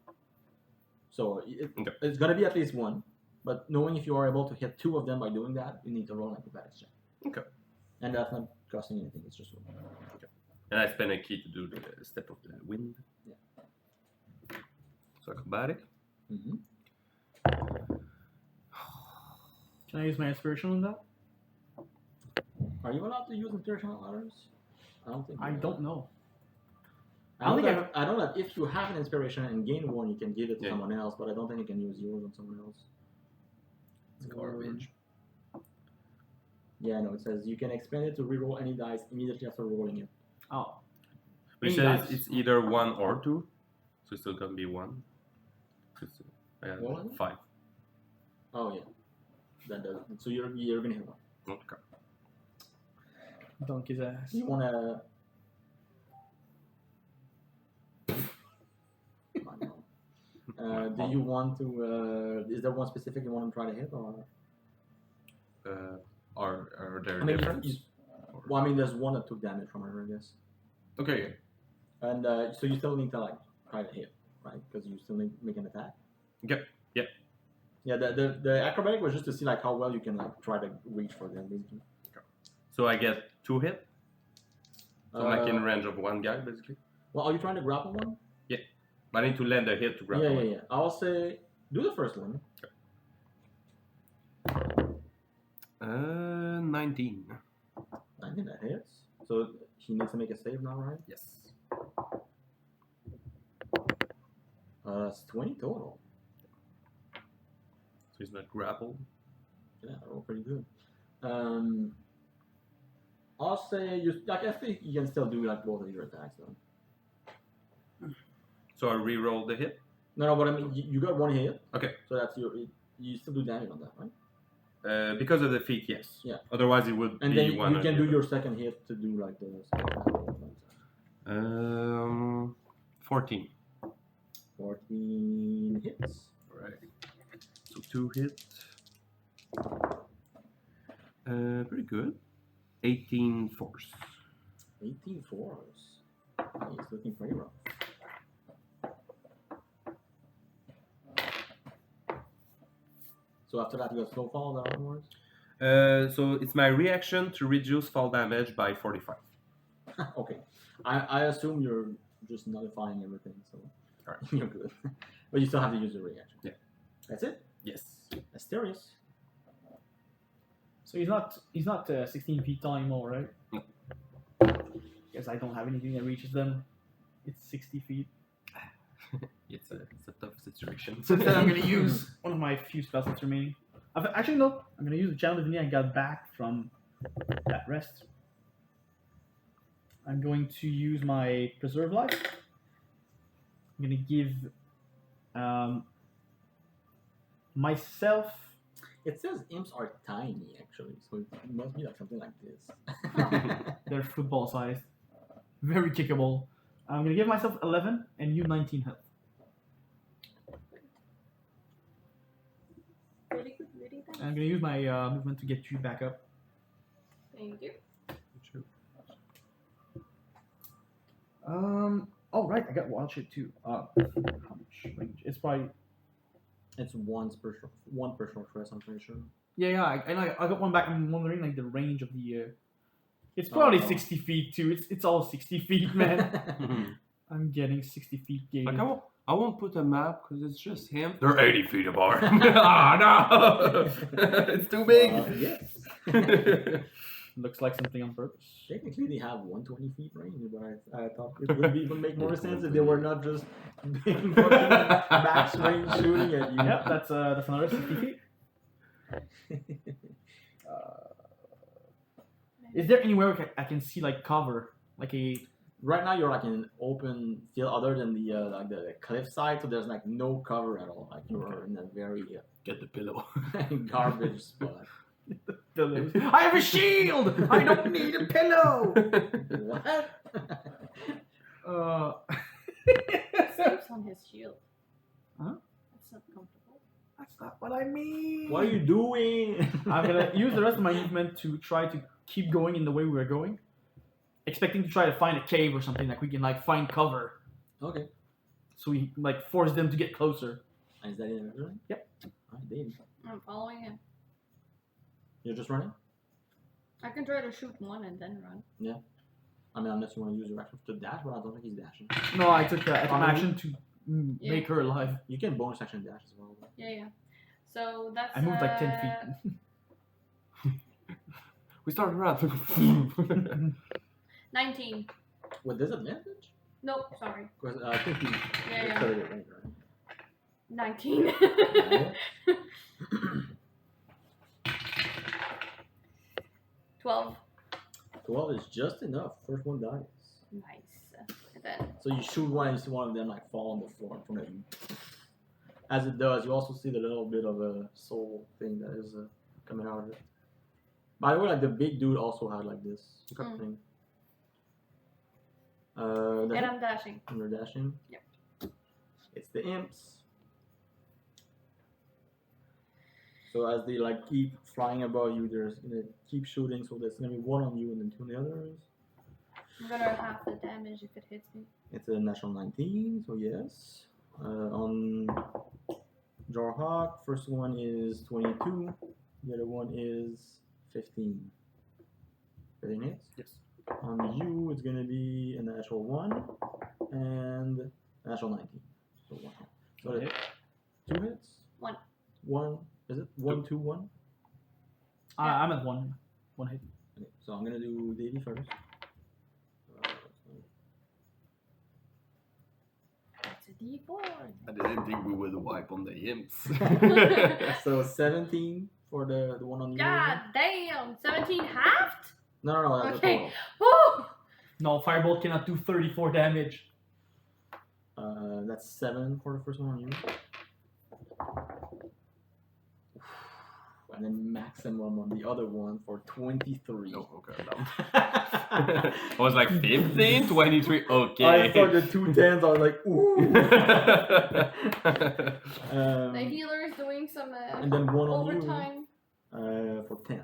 So Okay. it's gonna be at least 1, but knowing if you are able to hit 2 of them by doing that, you need to roll an acrobatics check. Okay. And that's not costing anything; it's just 1. And I spend a key to do the step of the wind. Yeah. So acrobatic. Mm-hmm. Can I use my inspiration on that? Are you allowed to use inspirational letters? I don't think. I you are. don't know. I don't know if you have an inspiration and gain 1, you can give it to Yeah. someone else, but I don't think you can use yours on someone else. It's garbage. Yeah, no, it says you can expend it to reroll any dice immediately after rolling it. Oh. Which Any says dice? it's either 1 or 2. So it's still gonna be 1. Roll it? 5. Oh yeah, that does. So you're gonna hit 1. Okay. Dunk his ass. You wanna? Do you want to? Is there one specific you want to try to hit, or? Are there I mean, difference? well, I mean, there's one that took damage from her, I guess. Okay. And so you still need to like try to hit, right? Because you still need to make an attack. Yep, yep. Yeah, the acrobatic was just to see like how well you can like try to reach for them, basically. So I get 2 hit. So I'm like in Uh, range of one guy, basically. Well, are you trying to grapple one? But I need to land a hit to grapple. Yeah. I'll say do the first one. 19. I think that hits. So he needs to make a save now, right? Yes. It's 20 total. So he's not grappled. Yeah, roll pretty good. I'll say I think you can still do like both of your attacks though. So I re-roll the hit. No, but I mean you got one hit. Okay. So that's you still do damage on that, right? Because of the feat, yes. Yeah. Otherwise, it would And be then one. you can do your second hit to do like the. 14. 14 hits. Right. So 2 hits. Pretty good. 18 force. 18 force. He's looking pretty rough. So after that, you got slow fall. That onwards. So it's my reaction to reduce fall damage by 45. Okay. I assume you're just nullifying everything, so Alright. you're good. But you still have to use your reaction. Yeah. That's it. Yes. Asterius. So he's not 16 feet tall anymore, right? No. Because I don't have anything that reaches them. It's 60 feet. It's a tough situation. So instead, I'm gonna use one of my few spells that's remaining. Actually, no. I'm gonna use the channel Divinity I got back from that rest. I'm going to use my Preserve Life. I'm gonna give myself. It says imps are tiny, actually, so it must be like something like this. They're football sized, very kickable. I'm gonna give myself 11 and you 19 health. Really good, really nice. I'm gonna use my movement to get you back up. Thank you. Oh right, I got wild shit too. How much range? It's probably It's one per short rest, I'm pretty sure. yeah. I got one back. I'm wondering like the range of the. It's probably Oh. 60 feet too. It's all 60 feet, man. I'm getting 60 feet gated. Like I won't put a map because it's just him. They're 80 feet apart. Ah no! It's too big. Yes. Looks like something on purpose. Technically, they have 120 feet range, but I thought it would even make more sense if they were not just big fucking max range shooting at you. Yep, that's another 60 feet. Is there anywhere I can see like cover, like a? Right now, you're like in an open field, other than the like the cliff side, so there's like no cover at all. Like you're in a very Get the pillow. garbage spot. I have a shield. I don't need a pillow. What? Sleeps on his shield. Huh? That's not comfortable. That's not what I mean. What are you doing? I'm gonna use the rest of my movement to try to keep going in the way we were going, expecting to try to find a cave or something like we can like find cover. Okay. So we like force them to get closer. Is that it? Everything? Yep. Alright, Dave. I'm following him. You're just running? I can try to shoot one and then run. I mean, unless you want to use your action to dash, but I don't think he's dashing. No, I took an action to Yeah. make her alive. You can bonus action dash as well. Though. Yeah. So that's. I moved like 10 feet. We started around. 19. With disadvantage? Nope, sorry. Because I think you Yeah. cleared it right, right? 19. Yeah. 12. 12 is just enough. First one dies. Nice. And then. So you shoot one, and you see one of them like fall on the floor in front of you. As it does, you also see the little bit of a soul thing that is coming out of it. By the way, like the big dude also had like this thing. And I'm dashing. You're dashing? Yep. It's the imps. So as they like keep flying above you, there's gonna keep shooting. So there's gonna be one on you and then two on the others. I'm gonna half the damage if it hits me. It's a natural 19, so yes. On Jarhawk, first one is 22, the other one is 15. 15 hits? Yes. On you, it's gonna be a natural 1 and a natural 19. So 1 hit. So Hit. 2 hits? 1. 1, is it? 1, 2, 1? I'm at 1. 1 hit. Okay, so I'm gonna do Davey first. That's a D4. I didn't think we would wipe on the imps. So 17 for the one on you. God damn! 17 halved? No, that's Okay. the Woo! No, Firebolt cannot do 34 damage. total. That's 7 for the first one on you. And then maximum on the other one for 23. Oh, okay. I was like 15, 23. Okay. I saw the 2 10s, I was like, ooh. The healer is doing some And then one on overtime. you for 10.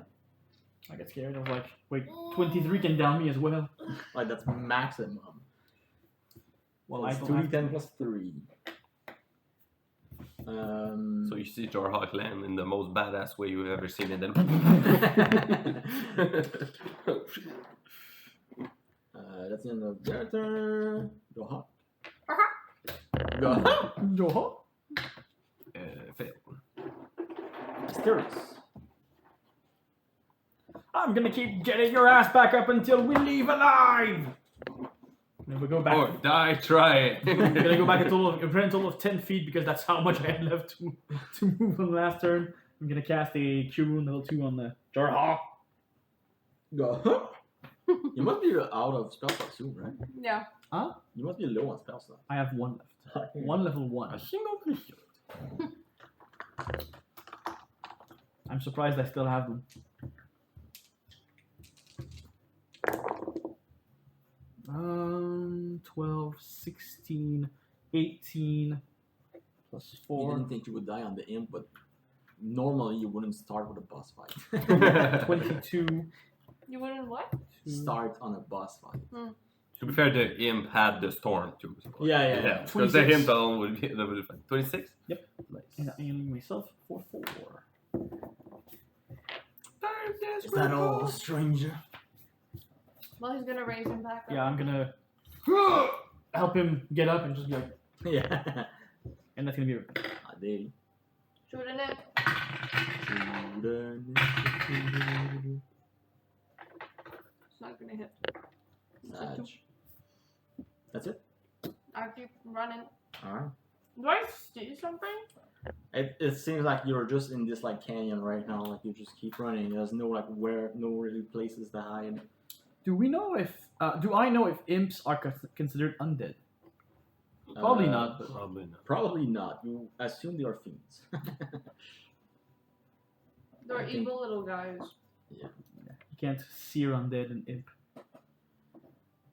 I get scared. I was like, wait, 23 can down me as well. Like, that's maximum. Well, So I it's don't 2 have 10 plus 3. So you see Jarhawk land in the most badass way you've ever seen it. Then That's the end of their turn. Go hot. Uh-huh. Go hot. Joho? fail. Mysterious. I'm gonna keep getting your ass back up until we leave alive! And we go back. Or die trying. I'm gonna go back a total of 10 feet because that's how much I had left to move on the last turn. I'm gonna cast a Q level 2 on the Jarhawk. Go hot. You must be out of spell slot soon, right? Yeah. You must be low on spell slot. I have 1 left. 1 level 1. I'm surprised I still have them. 12, 16, 18, plus You 4. didn't think you would die on the imp, but normally you wouldn't start with a boss fight. 22. You wouldn't what? Start on a boss fight. To be fair, the imp had the storm too. So Yeah. Because the 26. hint alone would be 26. Yep. Nice. And I am myself for 4. Is that all, stranger? Well, he's gonna raise him back up. Yeah, I'm gonna help him get up and just be like, Yeah. and that's gonna be it. They. Shoot in it. It's not gonna hit. That's it? I keep running. Alright. Do I see something? It seems like you're just in this like canyon right now, like you just keep running. There's no like no really places to hide. Do we know if, do I know if imps are considered undead? Probably not, but Probably not. Probably not. You assume they are fiends. They're I think- evil little guys. you can't sear undead and imp.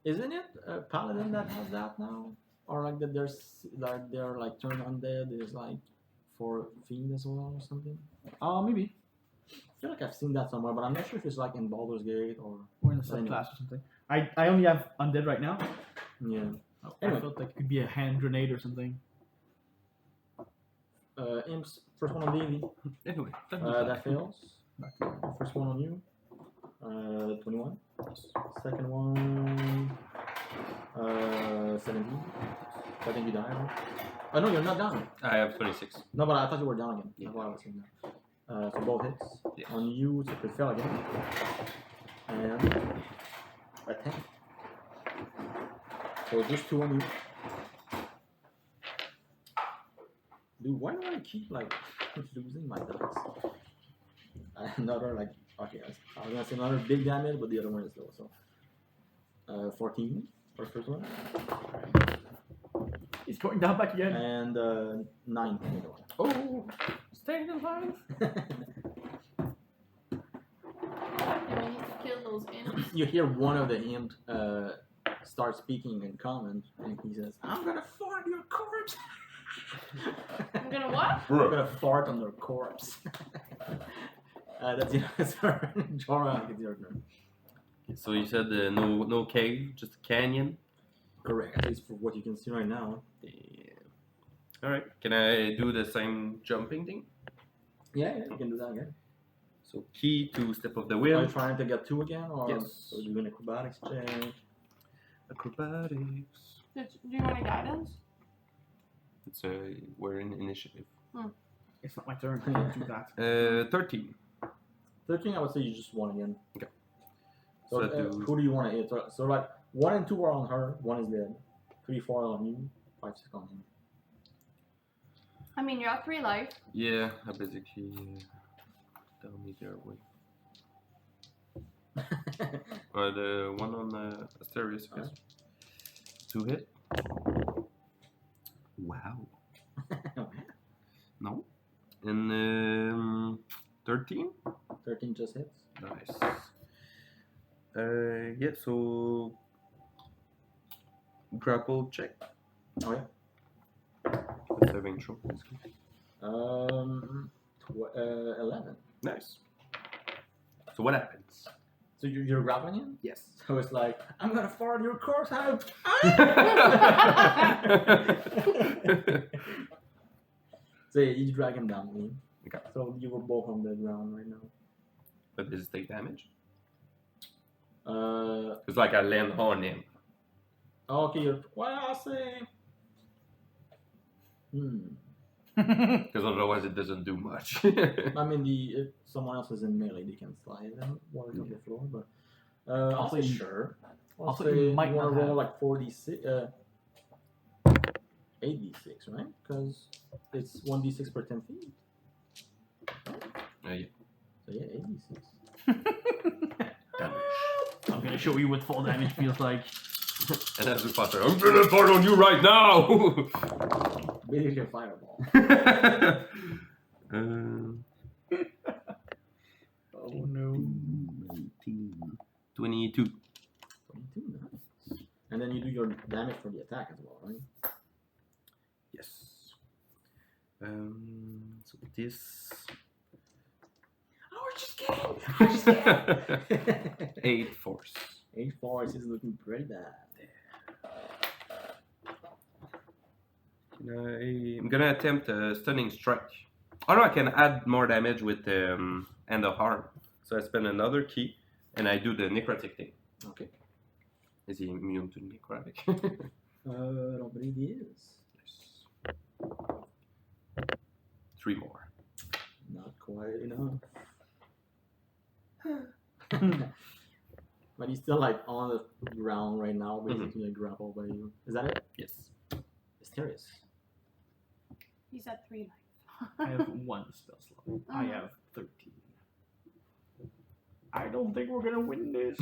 Isn't it a paladin that has that now? Or like that they're like turned undead is like for fiend as well or something? Maybe. I feel like I've seen that somewhere, but I'm not sure if it's like in Baldur's Gate or Or in a Anyway. subclass or something. I only have undead right now. yeah. I Anyway. felt like it could be a hand grenade or something. Imps, first one on Davey. Anyway, That fails. First one on you. 21. Second one. 17. I think you die. Right? Oh no, you're not down. I have 26. No, but I thought you were down again. Yeah. That's why I was saying that. So both hits. Yes. On you, it's a crit fail again. And a 10. So just 2 on you. Dude, why do I keep like losing my dice? Another like, okay, I was gonna say another big damage, but the other one is low. So 14 for the first one. He's going down back again. And 9 for the other one. Oh, staying alive. And we need to kill those imps. You hear one of the imps start speaking in common, and he says, "I'm gonna fart your corpse." I'm gonna what? I'm gonna fart on their corpse. That's your turn. Jorah, it's your turn. So you said no cave, just a canyon. Correct. At least for what you can see right now. Yeah. All right. Can I do the same jumping thing? Yeah, you can do that again. So key to step of the Are you wheel. trying to get 2 again, or Yes. so doing acrobatics check? Acrobatics. Do you want a guidance? It's we're in initiative. It's not my turn. I can't do that. 13. 13, I would say you just won again. Okay. So, So do- who do you want to hit? So like 1 and 2 are on her, 1 is dead. 3, 4 on you, 5, 6 on him. I mean, you have 3 life. Yeah, I basically tell me their way. The one on Asterius, I guess. 2 hit. Wow. No. And 13. 13 just hits. Nice. Yeah. So grapple check. Oh yeah. Saving throw. Basically. 11. Nice. So what happens? So you're grappling him? Yes. So it's like, I'm gonna fart your corpse out. So yeah, you drag him down. Ian. Okay. So you were both on the ground right now. But does it take damage? Uh, It's like I land on him. okay. Well, I'll say. Because otherwise it doesn't do much. I mean, if someone else is in melee, they can slide them while it's on the floor. But I'll say sure. I'll Also, say you might you want not to roll have- like 8d6, right? Because it's 1d6 per 10 feet. Yeah. So yeah, 8d6. I'm gonna show you what fall damage feels like. And as we fire, I'm gonna fart on you right now! Basically a fireball. Oh no. 22. 22, nice. And then you do your damage for the attack as well, right? Yes. So this. I was just kidding! 8 force. 8 force is looking pretty bad. I'm gonna attempt a stunning strike. Oh no, I can add more damage with end of harm. So I spend another key and I do the necrotic thing. Okay. Is he immune to necrotic? I don't believe he is. Yes. 3 more. Not quite enough. But he's still like on the ground right now, basically like grappled by you. Is that it? Yes. Mysterious. He's at 3 life. I have 1 spell slot. I have 13. I don't think we're gonna win this.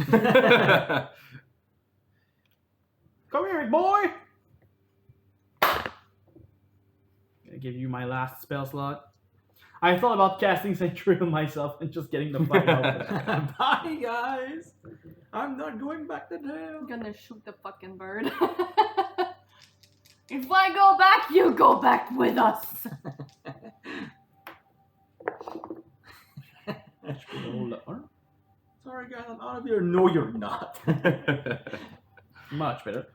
Come here, boy! Gonna give you my last spell slot. I thought about casting Sentry on myself and just getting the fight out. Bye, guys. I'm not going back to jail. I'm gonna shoot the fucking bird. If I go back, you go back with us. Sorry, guys, I'm out of here. No, you're not. Much better.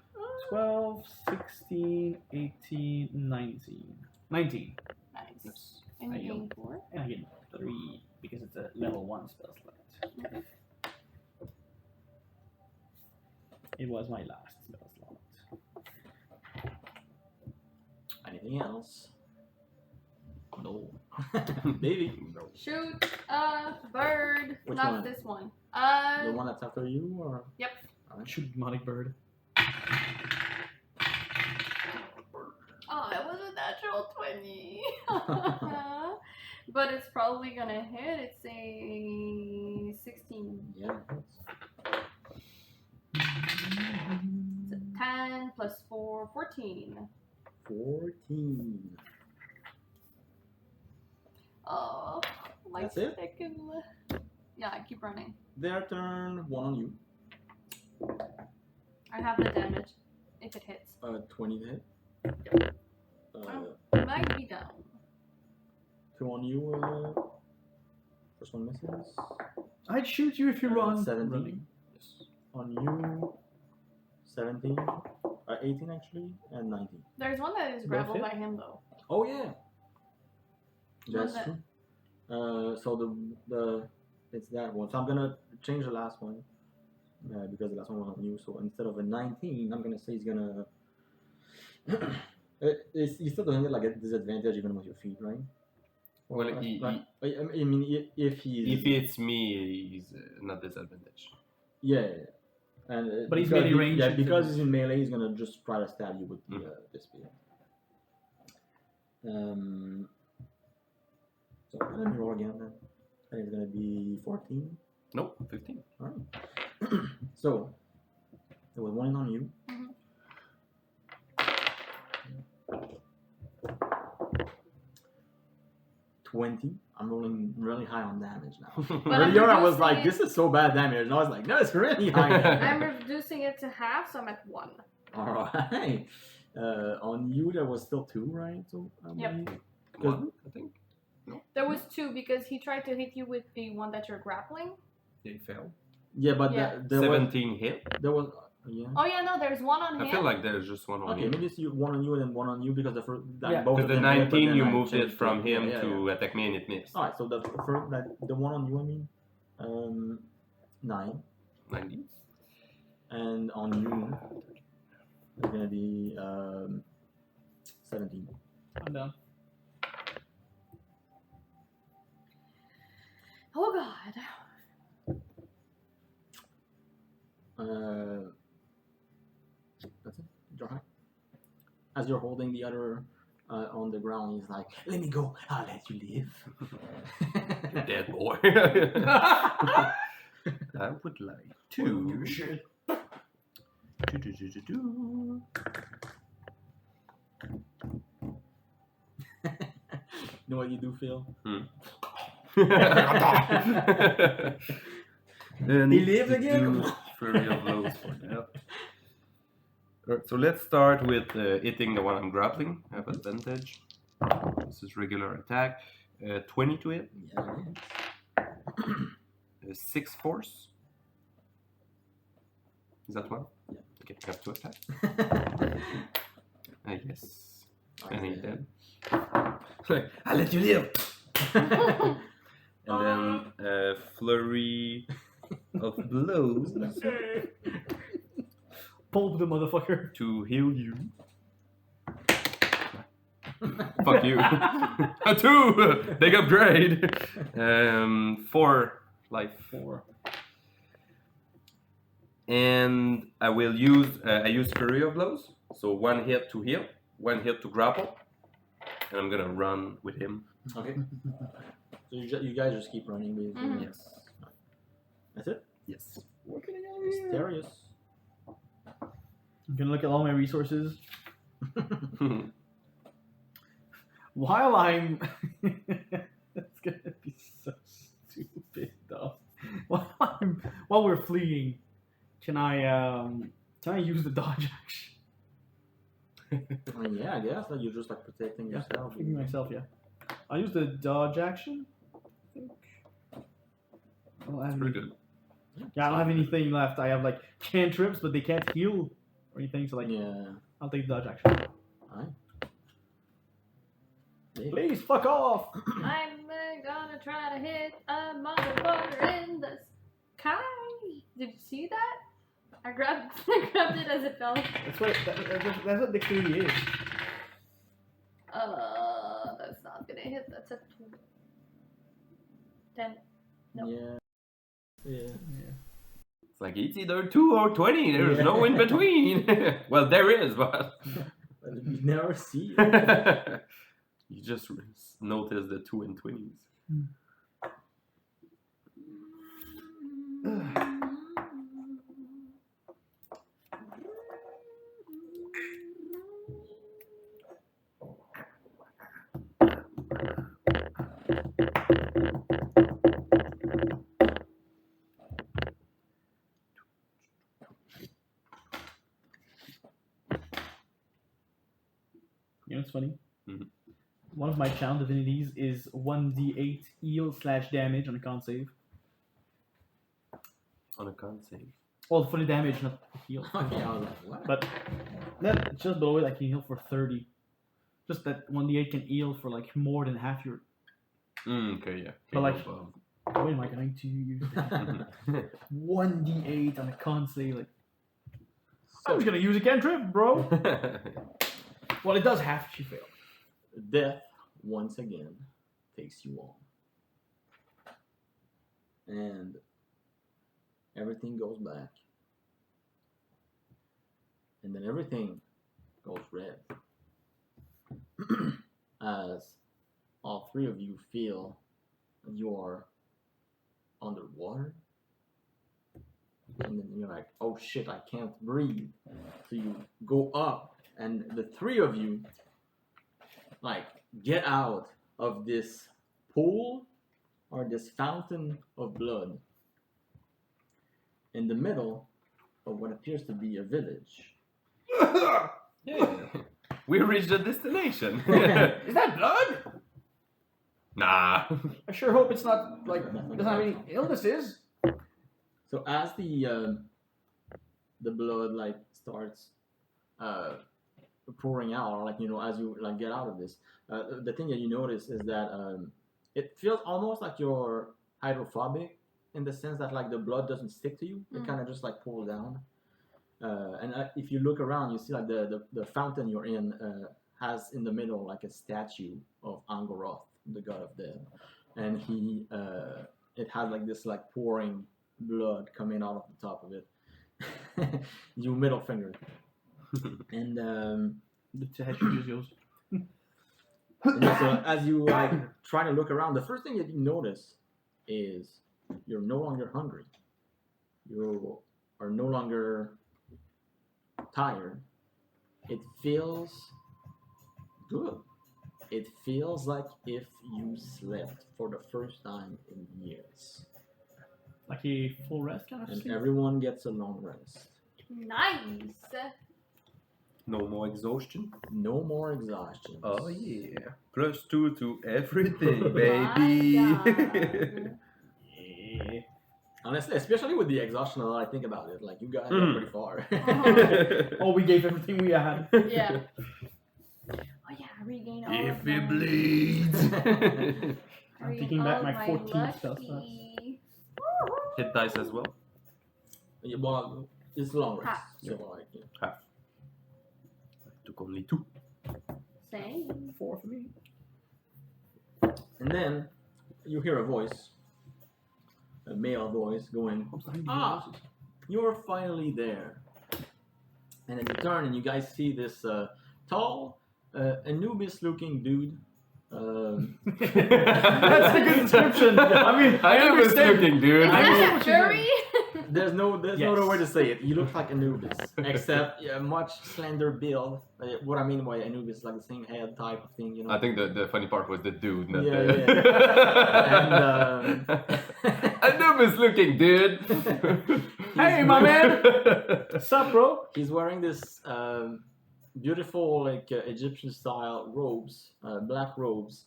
12, 16, 18, 19. 19. Nice. And you I gain 4? And I get 3 because it's a level 1 spell slot. It was my last spell slot. Anything else? No. Maybe. Shoot a bird. Which Not one? this one. The one that's after you, or? Yep. Shoot demonic bird. Oh, it was a natural 20. But it's probably gonna hit. It's a 16. Yeah. It's a 10 plus 4, 14. 14. Oh, like That's it? Yeah, I keep running. Their turn. 1 on you. I have the damage if it hits. 20 to hit. It might be down. 2 on you. First one misses. I'd shoot you if you run. 17. Running. Yes. On you, 17, 18 actually, and 19. There's one that is Both grappled hit? by him though. Oh yeah, that's that- true. So the it's that one. So I'm gonna change the last one because the last one was on you. So instead of a 19, I'm gonna say he's gonna. You still doesn't get like a disadvantage even with your feet, right? Or, Well, I mean, if he's if it's me, he's not disadvantage. yeah, and But he's because melee range Yeah, into because this. he's in melee, he's gonna just try to stab you with the the spear. So let me roll again then. I think it's gonna be 14. Nope, 15. All right. So there was one on you. Mhm. I'm rolling really high on damage now. But I'm Earlier I was reducing like, it- this is so bad damage. And I was like, no, it's really high damage. I'm reducing it to half, so I'm at 1. All right. On you, there was still 2, right? So Yep. One, I think. There was 2 because he tried to hit you with the one that you're grappling. They fell. yeah, but Yeah. there was 17 hit. yeah. Oh yeah, no, there's one on him. I feel like there's just one on Okay, you. maybe it's one on you and then one on you because the first Yeah. both Because of the them hit, but 19, then you I moved it changed from him yeah, to attack me and it missed. All right, so the first the one on you, I mean, 9, 90. and on you, it's gonna be 17. I'm down. Oh god. That's it. You're high. As you're holding the other on the ground, he's like, "Let me go. I'll let you live." Dead boy. I would like to. Do. You know what you do, Phil? And He lives again? Flurry of blows for that. Alright, so let's start with hitting the one I'm grappling. I have advantage. This is regular attack. 20 to hit. Yeah. 6 force. Is that one? Yeah. Okay, I have 2 attacks. I guess. And he's dead. I'll let you live. And then flurry of blows Pulp the motherfucker. to heal you. Fuck you. A 2! Big upgrade. 4 life. 4. And I will use I use flurry of blows. So 1 hit to heal, 1 hit to grapple, and I'm gonna run with him. Okay. So you guys just keep running, basically. Mhm. Yes. That's it. Yes. Mysterious. I'm gonna look at all my resources while I'm. That's gonna be so stupid, though. While we're fleeing, can I use the dodge action? I mean, yeah, I guess that you're just like protecting Yeah, yourself. Protecting myself, yeah. I'll use the dodge action. I think. I don't have That's any- pretty good. Yeah, I don't have anything left. I have like cantrips, but they can't heal or anything. So like, Yeah. I'll take the dodge action. Alright. Yeah. Please fuck off. I'm gonna try to hit a motherfucker in the sky. Did you see that? I grabbed it as it fell. That's that's what dexterity is. That's not gonna hit. That's a 10. Nope. Yeah. Yeah. It's like it's either 2 or 20. There's no in between. Well, there is, but But you never see it. you just notice the 2 and 20s. You know what's funny? Mhm. One of my challenge divinities is 1d8 heal / damage on a con save. On a con save. Well, for the damage, not the heal. Okay, I was like, what? But then just below it, I can heal for 30. Just that 1d8 can heal for like more than half your. Okay, yeah. But like, Well, when am I going to use that? 1d8 on a con save? Like, I'm just gonna use a cantrip, bro. Well, it does half if you fail. Death once again takes you on, and everything goes back, and then everything goes red as all three of you feel you are underwater, and then you're like, oh shit, I can't breathe. So you go up, and the three of you like get out of this pool or this fountain of blood in the middle of what appears to be a village. yeah. We reached the destination. Is that blood? Nah. I sure hope it's not like doesn't have any illnesses. So as the blood like starts pouring out, or like as you like get out of this, the thing that you notice is that it feels almost like you're hydrophobic in the sense that like the blood doesn't stick to you; it kind of just like pours down. And if you look around, you see like the fountain you're in has in the middle like a statue of Angor, the god of death, and he it has like this like pouring blood coming out of the top of it. Your middle finger. And The head just goes. and so as you like try to look around, the first thing that you notice is you're no longer hungry. You are no longer tired. It feels good. It feels like if you slept for the first time in years. Like a full rest kind of And sleep. everyone gets a long rest. Nice. No more exhaustion. No more exhaustion. Oh yeah. +2 to everything, My baby. God. Yeah. Honestly, especially with the exhaustion, now that I think about it, like you guys got pretty far. Oh, we gave everything we had. Yeah. Oh yeah, regain all If of it my- bleeds. I'm regain taking back all my of 14 spell slots. lucky. Hit dice as well. Yeah, well, it's long rest. Ha. So like, yeah. Half. Took only 2. Same. 4 for me. And then you hear a voice, a male voice, going, "Ah, you're finally there." And then you turn and you guys see this tall, Anubis-looking dude. That's a good description. I mean, I I was understand. looking, dude. Is I that understand a what you're furry? There's no Yes. other way to say it. You look like Anubis, except much slender build. What I mean by Anubis is like the same head type of thing, I think the funny part was the dude, not Yeah, the... Anubis looking, dude. Hey, my man. What's up, bro? He's wearing this beautiful like Egyptian style robes, black robes.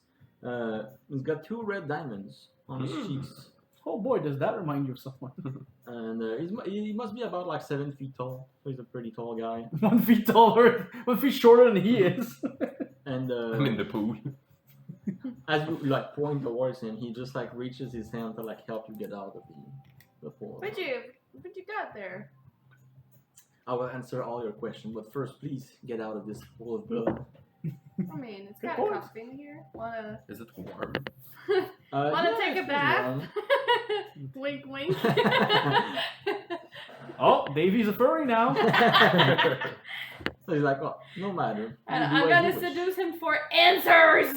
He's got 2 red diamonds on his cheeks, Oh boy, does that remind you of someone? and he must be about like 7 feet tall. So he's a pretty tall guy. 1 feet taller, 1 feet shorter than he is. And I'm in the pool. as you like point towards him, he just like reaches his hand to like help you get out of the pool. What you got there? I will answer all your questions, but first, please get out of this pool of blood. I mean, it's Good kind of point. comfy in here. Wanna Is it warm? wanna Yeah, take a it's bath? warm. Wink, wink. Oh, Davey's a furry now. So he's like, "Oh, no matter. You And do I'm as gonna you wish." seduce him for answers.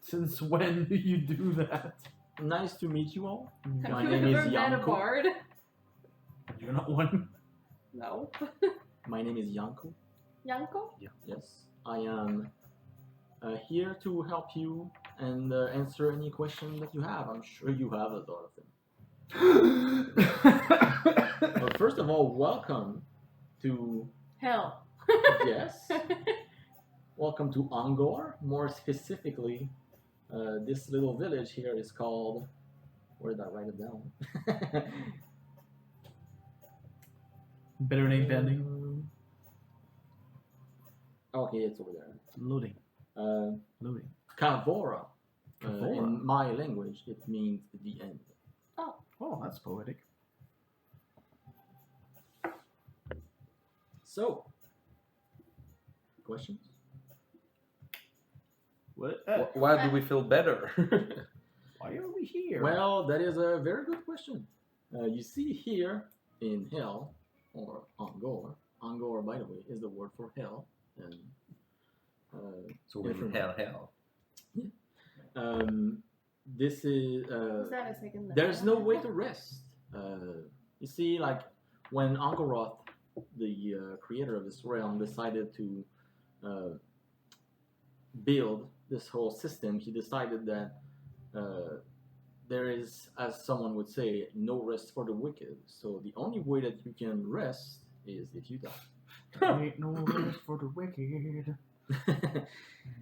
Since when do you do that? Nice to meet you all. My Have you name ever is met a Yanko. bard? You're not one. No. My name is Yanko. Yanko? Yes, I am here to help you and answer any question that you have. I'm sure you have a lot of them. But first of all, welcome to Hell. yes, welcome to Angor. More specifically, this little village here is called. Where did I write it down? Better name pending. Okay, it's over there. Loading. Uh, Loading. Kavora. Kavora. In my language, it means the end. Oh, that's poetic. So, questions? What? Why do we feel better? Why are we here? Well, that is a very good question. You see here in hell, or Angor. Angor, by the way, is the word for hell. And So we're in hell. this is Is that a second? there's no way to rest. You see, like when Angoroth, the creator of this realm, decided to build this whole system, he decided that there is, as someone would say, no rest for the wicked. So the only way that you can rest is if you die. Ain't no rest for the wicked.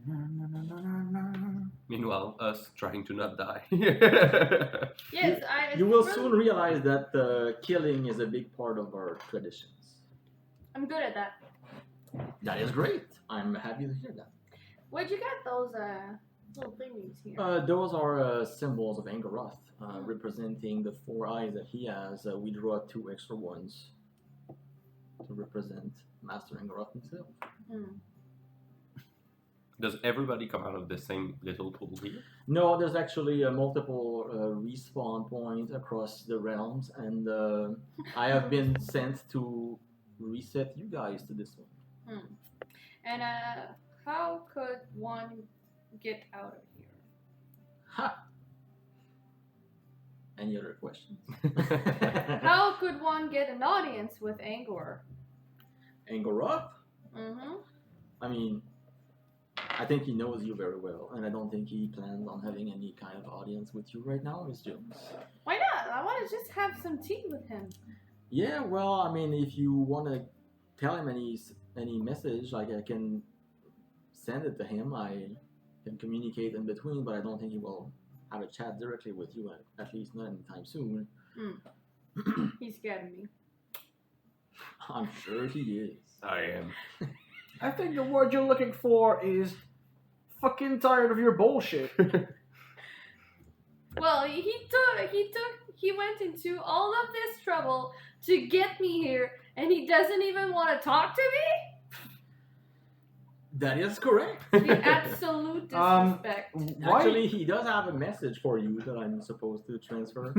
Na, na, na, na, na, na. Meanwhile, us trying to not die. Yes, You will soon realize that killing is a big part of our traditions. I'm good at that. That is great. I'm happy to hear that. Where'd you get those little thingies here? Those are symbols of Angoroth, representing the 4 eyes that he has. We draw 2 extra ones to represent Master Angoroth himself. Does everybody come out of the same little pool here? No, there's actually multiple respawn points across the realms, and I have been sent to reset you guys to this one. And how could one get out of here? Ha! Any other questions? How could one get an audience with Angor? Angoroth? Mm-hmm. I mean, I think he knows you very well, and I don't think he plans on having any kind of audience with you right now, Miss Jones. Why not? I want to just have some tea with him. Yeah, well, I mean, if you want to tell him any message, like I can send it to him. I can communicate in between, but I don't think he will have a chat directly with you, at least not anytime soon. He's scared of me. I'm sure he is. I am. I think the word you're looking for is fucking tired of your bullshit. Well, he went into all of this trouble to get me here, and he doesn't even want to talk to me? That is correct. The absolute disrespect. Actually, he does have a message for you that I'm supposed to transfer.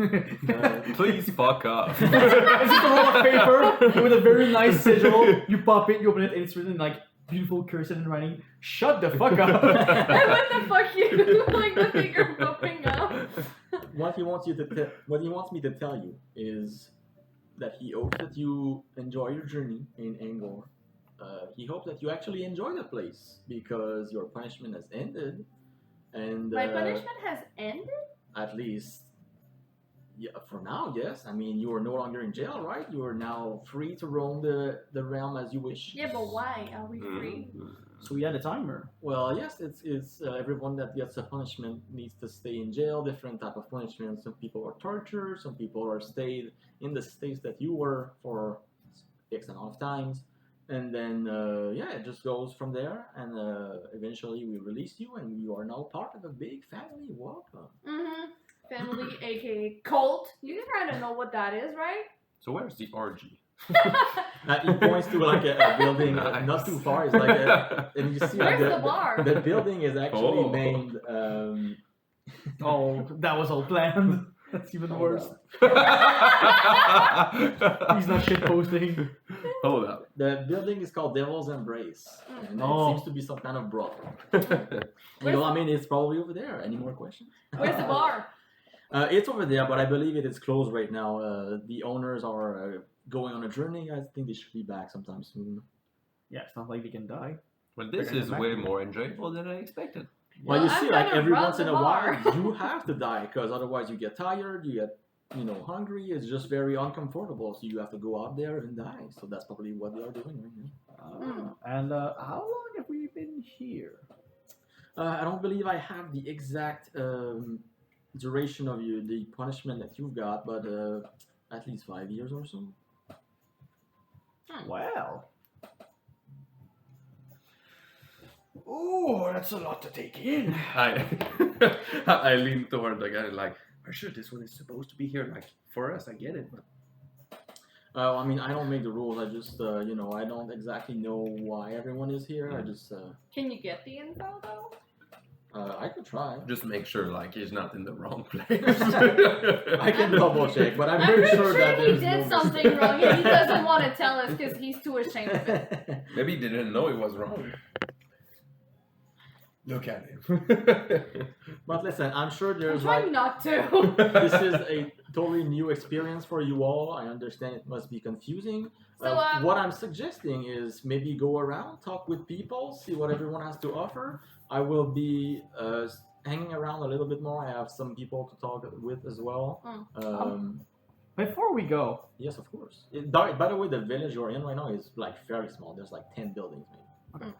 Please fuck up. It's just a roll of paper with a very nice sigil. You pop it, you open it, and it's written in like beautiful cursive and writing. Shut the fuck up. And what the fuck you like the finger popping up? What he wants me to tell you is that he hopes that you enjoy your journey in Angor. He hopes that you actually enjoy the place because your punishment has ended, and My punishment has ended? at least, yeah, for now, yes. I mean, you are no longer in jail, right? You are now free to roam the realm as you wish. Yeah, but why are we free? So we had a timer. Well, yes, it's everyone that gets a punishment needs to stay in jail. Different type of punishments. Some people are tortured. Some people are stayed in the states that you were for X amount of times. And then, yeah, it just goes from there. And eventually we release you, and you are now part of a big family. Welcome. Family, aka cult. You kind of know what that is, right? So where's the orgy? He points to like a building Nice. not too far. It's like and you see like Where's the bar? the building is actually Oh. named. Oh, that was all planned. That's even Hold worse. He's not shit posting. Hold up. The building is called Devil's Embrace, and Oh. it seems to be some kind of brothel. Well, I mean, it's probably over there. Any more questions? Where's the bar? It's over there, but I believe it is closed right now. The owners are going on a journey. I think they should be back sometime soon. Yeah, it's not like they can die. Well, this They're is gonna way come back. more enjoyable than I expected. Well, Well, you I'm see, like gonna every run once in the a while, bar. you have to die because otherwise you get tired, you get, hungry. It's just very uncomfortable, so you have to go out there and die. So that's probably what they are doing right now. And how long have we been here? I don't believe I have the exact duration of the punishment that you've got, but at least 5 years or so. Well. Oh, that's a lot to take in. I lean toward the guy like, are you sure this one is supposed to be here? Like, for us, I get it, but I mean, I don't make the rules. I just, I don't exactly know why everyone is here. I just, Can you get the info though? I could try. just make sure like he's not in the wrong place. I can double check, but I'm I'm pretty pretty sure sure that he there's did no something wrong and he doesn't want to tell us because he's too ashamed of it. Maybe he didn't know it was wrong. Look at him. But listen, I'm sure I'm there's trying like not to. this is a totally new experience for you all. I understand it must be confusing. So, What I'm suggesting is maybe go around, talk with people, see what everyone has to offer. I will be hanging around a little bit more. I have some people to talk with as well. Before we go, Yes, of course. By the way, the village you're in right now is like very small. There's like 10 buildings maybe.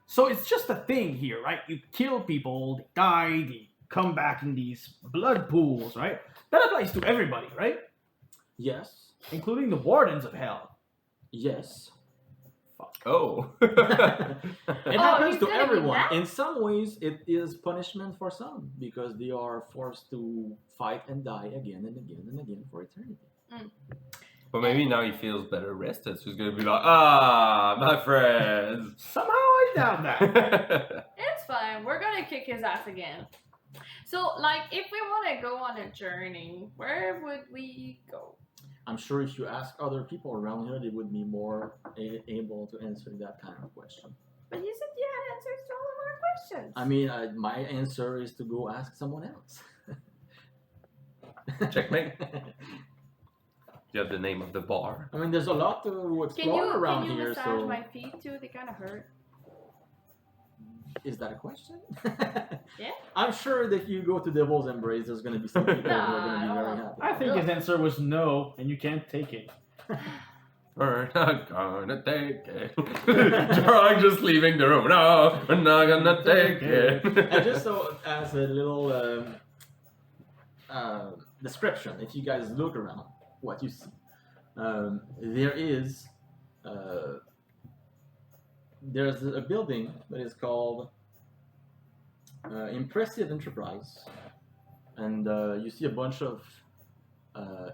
so it's just a thing here, right? You kill people, they die, they come back in these blood pools, right? That applies to everybody, right? Yes. Including the wardens of hell. Yes. Oh. It happens he's to gonna be everyone. mad? In some ways, it is punishment for some because they are forced to fight and die again and again and again for eternity. But maybe now he feels better rested, so he's gonna be like, ah, my friends. Somehow I doubt that. It's fine. We're gonna kick his ass again. So, like, if we want to go on a journey, where would we go? I'm sure if you ask other people around here, they would be more able to answer that kind of question. But you said you had answers to all of our questions. I mean, my answer is to go ask someone else. Checkmate. You have the name of the bar. I mean, there's a lot to explore around can you here. massage So, my feet too? They kind of hurt. is that a question? Yeah. I'm sure that if you go to Devil's Embrace, there's going to be some people who are going to be very happy. I think his answer was no, and you can't take it. We're not gonna take it. Drunk just leaving the room. No, we're not gonna take it. And just so as a little description, if you guys look around, what you see, there is there's a building that is called Impressive Enterprise, and you see a bunch of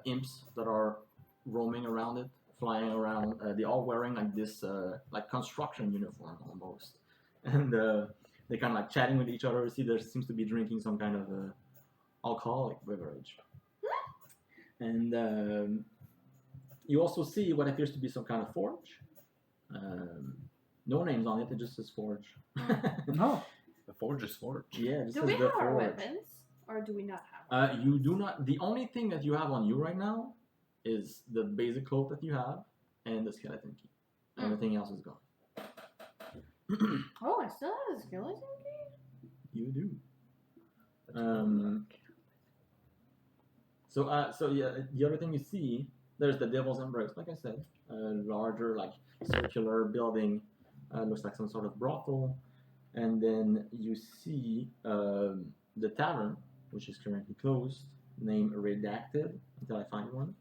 imps that are roaming around it, flying around. They're all wearing like this like construction uniform almost, and they're kind of like chatting with each other. You see, there seems to be drinking some kind of alcoholic beverage, and you also see what appears to be some kind of forge. No names on it. It just says forge. No. The forge is forge. Yeah, it just Do says we the have our forge. weapons, or do we not have? You do not. The only thing that you have on you right now is the basic cloak that you have and the skeleton key. Everything else is gone. Oh, I still have a skeleton key. You do. So yeah, the other thing you see, there's the Devil's Embrace, like I said, a larger like circular building, looks like some sort of brothel, and then you see the tavern, which is currently closed, name redacted until I find one.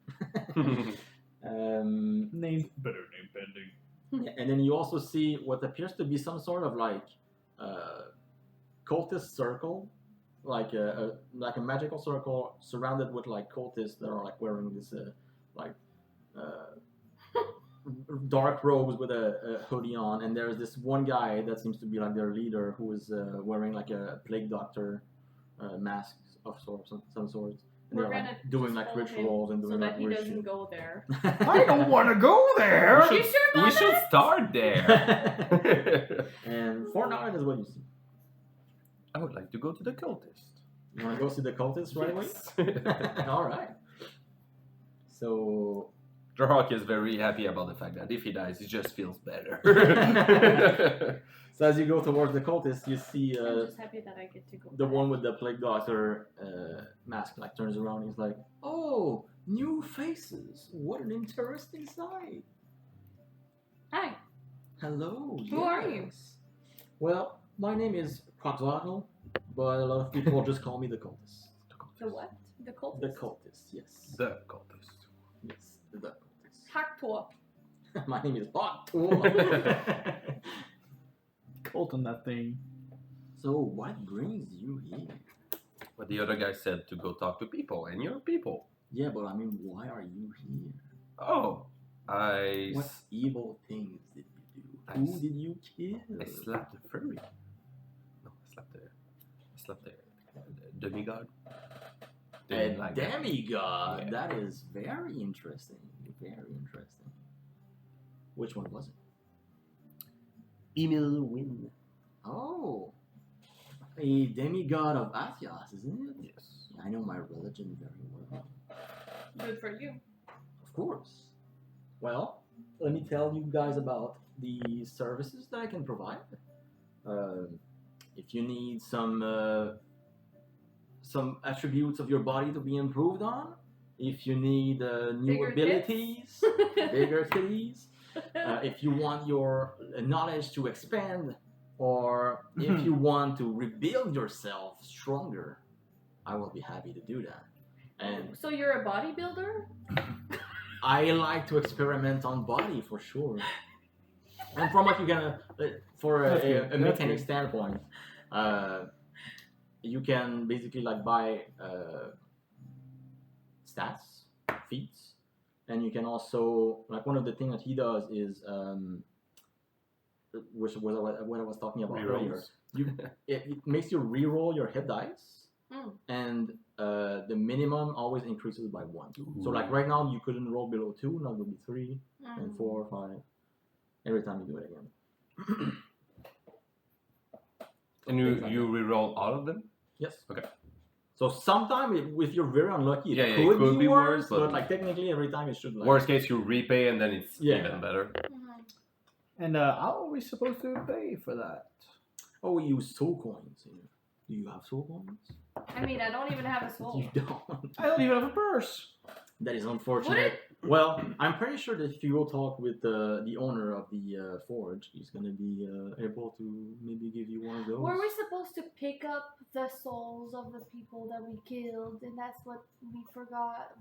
Name better name pending. Yeah, and then you also see what appears to be some sort of like cultist circle, like a magical circle surrounded with like cultists that are like wearing this dark robes with a hoodie on, and there's this one guy that seems to be like their leader who is wearing like a plague doctor mask of some sort. And We're they're gonna like doing just like follow him rituals and so doing that like he weird doesn't shit. go there. I don't want to go there. You sure we about should that? start there. And for now, it is what you see. I would like to go to the cultist. You want to go see the cultists right away? All right. So Jarhawk is very happy about the fact that if he dies, he just feels better. So as you go towards the cultists, you see I'm just happy that I get to go. the back. one with the plague doctor mask like turns around. He's like, "Oh, new faces! What an interesting sight! Hi. Hello. Who are you? yes. Well, my name is Quaxoddle, but a lot of people just call me the cultist. The what? The cultist? The cultist, yes. The cultist. Yes, the cultist. Haktor. My name is Hot Tool. Colt on that thing. So what brings you here? But the other guy said to go talk to people, and you're people. Yeah, but I mean, why are you here? Oh, I What evil things did you do? I Who s- did you kill? I slapped the furry. No, I slapped the demigod. Didn't A like that. demigod. Yeah. That is very interesting. Very interesting. Which one was it? Emil Win. Oh, a demigod of Athias, isn't it? Yes. I know my religion very well. Good for you. Of course. Well, let me tell you guys about the services that I can provide. If you need some attributes of your body to be improved on, if you need new Bigger abilities, bigger titties, if you want your knowledge to expand, or if you want to rebuild yourself stronger, I will be happy to do that. And So you're a bodybuilder? I like to experiment on body for sure. And from what you're gonna, for That's good. a That's mechanic good. standpoint, you can basically like buy stats, feats, and you can also like one of the things that he does is, which was what I was talking about earlier. Rerolls. It makes you re-roll your hit dice, Mm. and the minimum always increases by 1. So like right now you couldn't roll below 2, now it will be 3 and 4, 5. Every time you do it again. And you re-roll all of them? Yes. Okay. So sometimes if you're very unlucky, Yeah, it yeah, could be worse, but but like technically every time it should like. Worst case, you repay and then it's Yeah. even better. Mhm. And how are we supposed to pay for that? Oh, we use soul coins. Do you have soul coins? I mean, I don't even have a soul. You don't. I don't even have a purse. That is unfortunate. Well, I'm pretty sure that if you go talk with the owner of the forge, he's gonna be able to maybe give you one of those. Were we supposed to pick up the souls of the people that we killed, and that's what we forgot?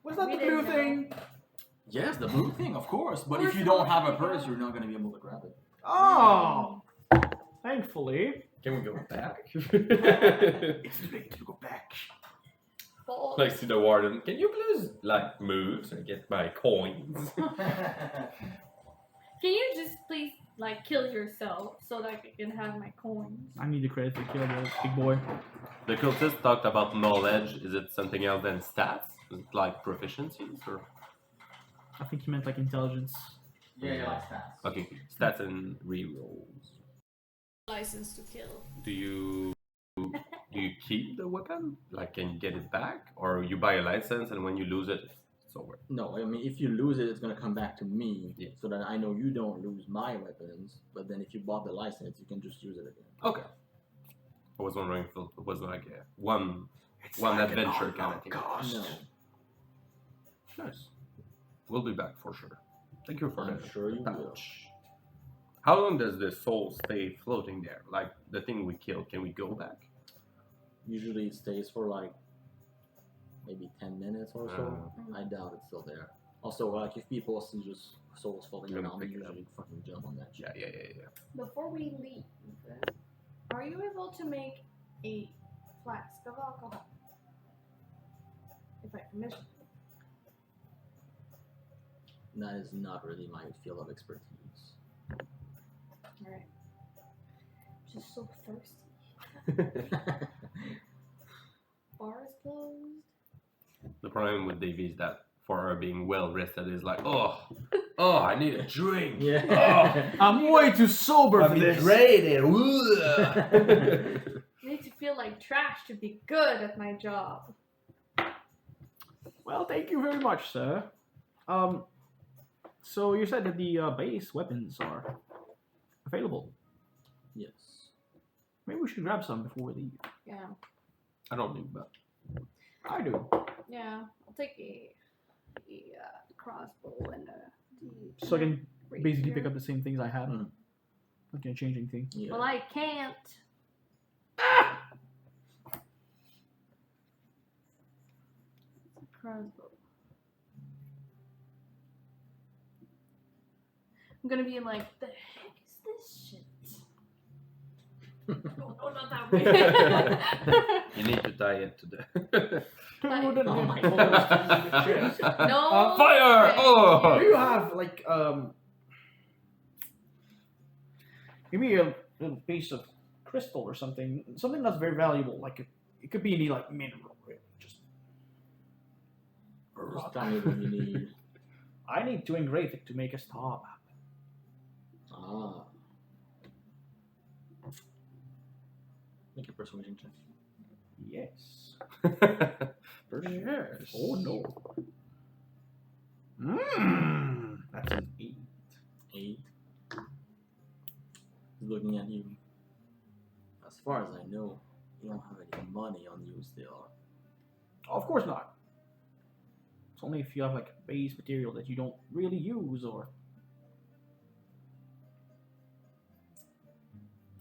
Was that we the didn't blue know. thing? Yes, the blue thing, of course. But We're if you don't supposed have to a pick it purse, up. you're not gonna be able to grab it. Oh, thankfully. Can we go back? It's too big to go back. Well, Like, see the warden. Can you please, like, move so I get my coins? Can you just please like kill yourself so that I can have my coins? I need the credit to kill the big boy. The cultist talked about knowledge. Is it something else than stats? Is it like proficiencies or? I think he meant like intelligence. Yeah, like stats. Okay, stats and rerolls. License to kill. Do you keep the weapon? Like, can you get it back, or you buy a license and when you lose it, it's over? No, I mean if you lose it, it's gonna come back to me, Yeah. so that I know you don't lose my weapons. But then if you bought the license, you can just use it again. Okay. I was wondering if it was like a one It's One like adventure an kind of thing. cost. No, Nice. We'll be back for sure. Thank you for I'm that. sure you will. patch. How long does the soul stay floating there? Like the thing we killed, can we go back? Usually it stays for like maybe 10 minutes or so. Uh, I doubt it's still there. Also, like if people see just souls floating You're gonna around, they pick it usually fucking jump on that shit. yeah. Before we leave, are you able to make a flask of alcohol? If I commission it. That is not really my field of expertise. Alright. Just so thirsty. Bar is closed. The problem with Davy is that for her being well rested is like, oh, I need a drink. Yeah. I'm way too sober for this. Dehydrated. I need to feel like trash to be good at my job. Well, thank you very much, sir. So you said that the base weapons are available. Yes. Maybe we should grab some before we leave. Yeah. I don't need that. I do. Yeah. I'll take a crossbow and a. So I can basically pick rapier. up the same things I have. Mm. Not gonna change anything. Yeah. Well, I can't. It's a crossbow. I'm gonna be like, the heck is this shit? No, not that way. You need to tie it to the. To Like- the Oh my nipples, to the chest. No. Fire! way. Oh! Do you have like give me a little piece of crystal or something that's very valuable, like it could be any like mineral, really. Just tell me what you need. I need to engrave it to make a star map. Ah. Make a persuasion check. Yes. Yes. Oh no. That's an 8. 8. He's looking at you. As far as I know, you don't have any money on you still. Of course not. It's only if you have like base material that you don't really use, or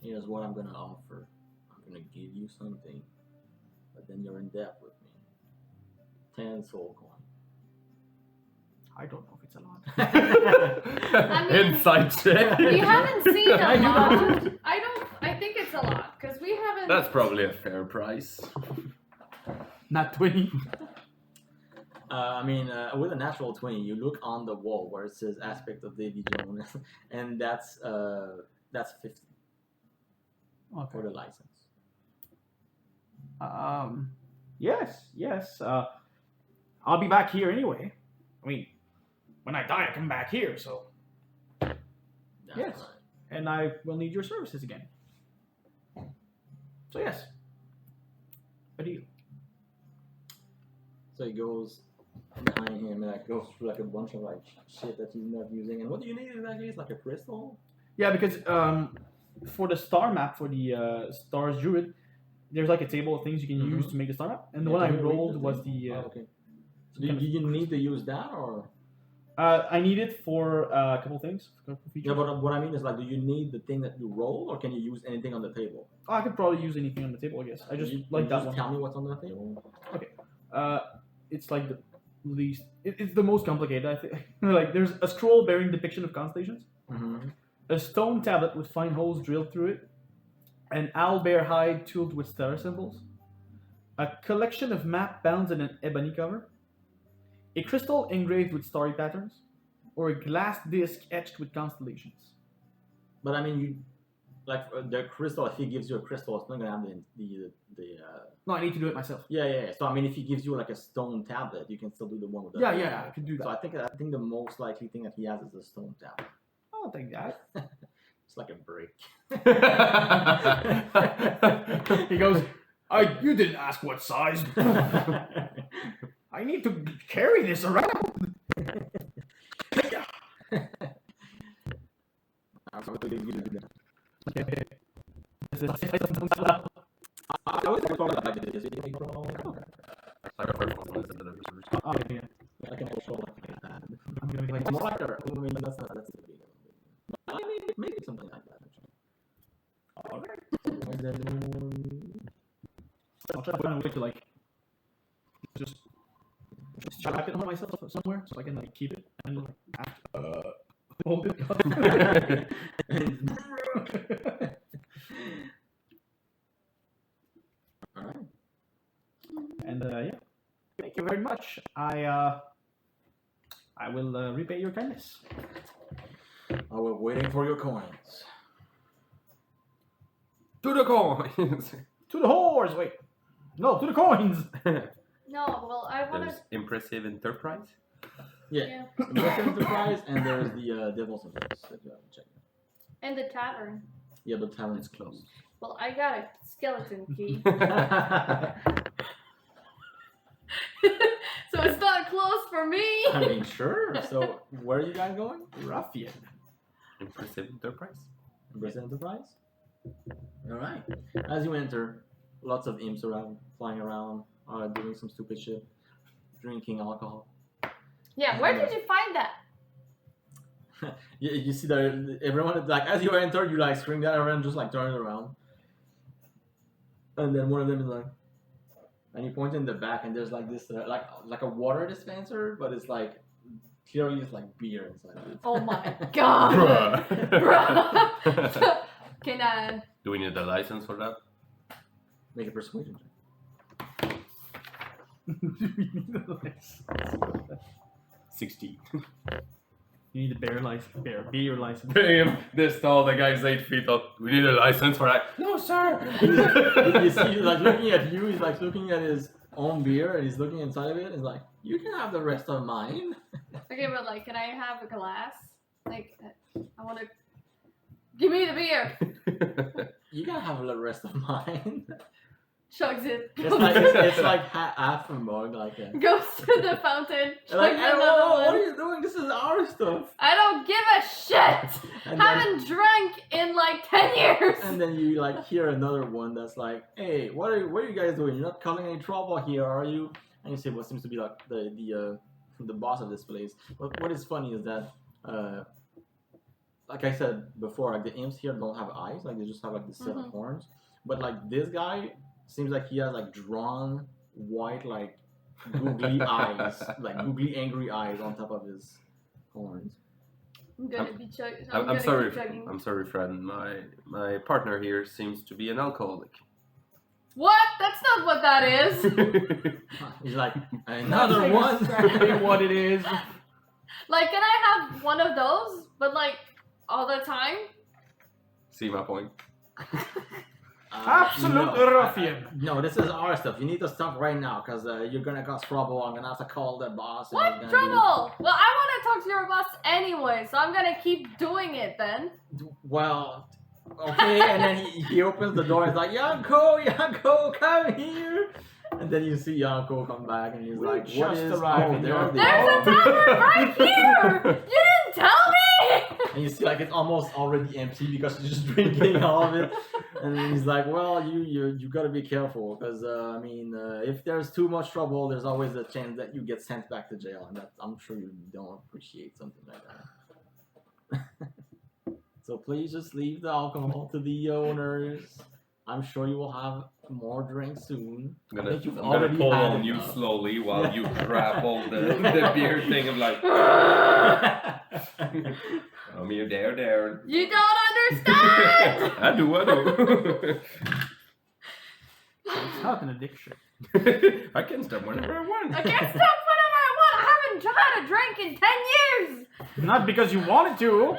Here's what I'm gonna offer. I'm gonna give you something, but then you're in debt with me. 10 soul coin. I don't know if it's a lot. I mean, Inside check. We haven't seen a I do lot. that. I think it's a lot because we haven't. That's probably a fair price. Not 20. I mean, with a natural 20, you look on the wall where it says aspect of Davy Jones, and that's 50 Okay. for the license. Yes. I'll be back here anyway. I mean, when I die, I come back here, so. That's Yes. right. And I will need your services again. So, yes. A deal. So he goes behind him and like goes through like a bunch of like shit that he's not using. And what do you need exactly? It's like a crystal. Yeah, because for the star map, for the Stars Druid, there's like a table of things you can use to make the star map. And the one I Can you read rolled the was thing? the. Oh, okay. So do you need to use that or? I need it for a couple things. A couple features. Yeah, but what I mean is like, do you need the thing that you roll, or can you use anything on the table? I could probably use anything on the table, I guess. I just you, like you that just one. Tell me what's on the table. It's like the least. It's the most complicated, I think. Like, there's a scroll bearing depiction of constellations, Mm-hmm. a stone tablet with fine holes drilled through it, an owlbear hide tooled with star symbols, a collection of map bound in an ebony cover, a crystal engraved with starry patterns, or a glass disc etched with constellations. But I mean, you like the crystal. If he gives you a crystal, it's not gonna have the No, I need to do it myself. yeah. So I mean, if he gives you like a stone tablet, you can still do the one with the Yeah, I can do So that. I think the most likely thing that he has is a stone tablet. I don't think that. It's like a brick. He goes, you didn't ask what size. I need to carry this around. I was talking about this. Like a purple Oh, yeah. I can control like that. I'm gonna be like, More like a, I mean, that's the big one. I mean, maybe something like that. Actually. Alright. And then, I'll try to find a way to like just strap it on myself somewhere so I can like keep it and like hold it. Alright. And yeah, thank you very much. I will repay your kindness. I was waiting for your coins. To the coins. To the whores, wait. No, to the coins. No, well, I want to. There's impressive enterprise. Yeah. Western Enterprise, and there's the Devil's Enterprise that you have to check. And the tavern. Yeah, but tavern It's is closed. Well, I got a skeleton key. So it's not closed for me. I mean, sure. So, where are you guys going? Ruffian. Impressive enterprise. Western Enterprise? Alright. As you enter, lots of imps around, flying around, doing some stupid shit, drinking alcohol. Yeah, where did you find that? You see that everyone, like, as you enter, you like scream that everyone just like turns around. And then one of them is like, and he points in the back, and there's like this, like a water dispenser, but it's like clearly it's like beer inside of it. Oh my god. Bruh. Can I? Do we need a license for that? Make a persuasion check. We need a license. 16. You need a beer license. Damn, this tall, the guy's 8 feet up. We need a license for that. No, sir. You see, he's like looking at you. He's like looking at his own beer, and he's looking inside of it. He's like, "You can have the rest of mine." Okay, but like, can I have a glass? Like, I want to. Give me the beer. You can have the rest of mine. Chugs it. It's like half a mug, like a. Goes to the fountain. Like, chugs hey, another whoa, what one. are you doing? This is our stuff. I don't give a shit. And then, Haven't drank in like 10 years. and then you like hear another one that's like, "Hey, what are you guys doing? You're not causing any trouble here, are you?" And you say what seems to be like the boss of this place. But what is funny is that, like I said before, like the imps here don't have eyes. Like they just have like this set of horns. But like this guy seems like he has like drawn white like googly eyes, like googly angry eyes on top of his horns. I'm gonna be chugging. I'm sorry. I'm sorry, friend. My partner here seems to be an alcoholic. What? That's not what that is. He's like, another one. Exactly what it is. Like, can I have one of those? But like all the time? See my point? Absolute ruffian. No, this is our stuff. You need to stop right now, because you're gonna cause trouble. I'm gonna have to call the boss. and What he's gonna trouble? Well, I want to talk to your boss anyway, so I'm gonna keep doing it then. Well, okay, and then he opens the door. He's like, Yanko, come here. And then you see Yanko come back, and he's like, what just is? arrived Oh, in there your- they There's are. a tavern right here! You didn't tell me! And you see, like, it's almost already empty because you're just drinking all of it. And then he's like, well, you gotta be careful, because I mean, if there's too much trouble, there's always a chance that you get sent back to jail, and that I'm sure you don't appreciate something like that. So please just leave the alcohol to the owners. I'm sure you will have more drinks soon. I'm I gonna, think you've I'm gonna already pull had on you enough. slowly while you grapple the beer thing. I'm like, come here, there. You don't understand! I do. It's not an addiction. I can stop whenever I want. I can't stop whenever I want. I haven't had a drink in 10 years! Not because you wanted to.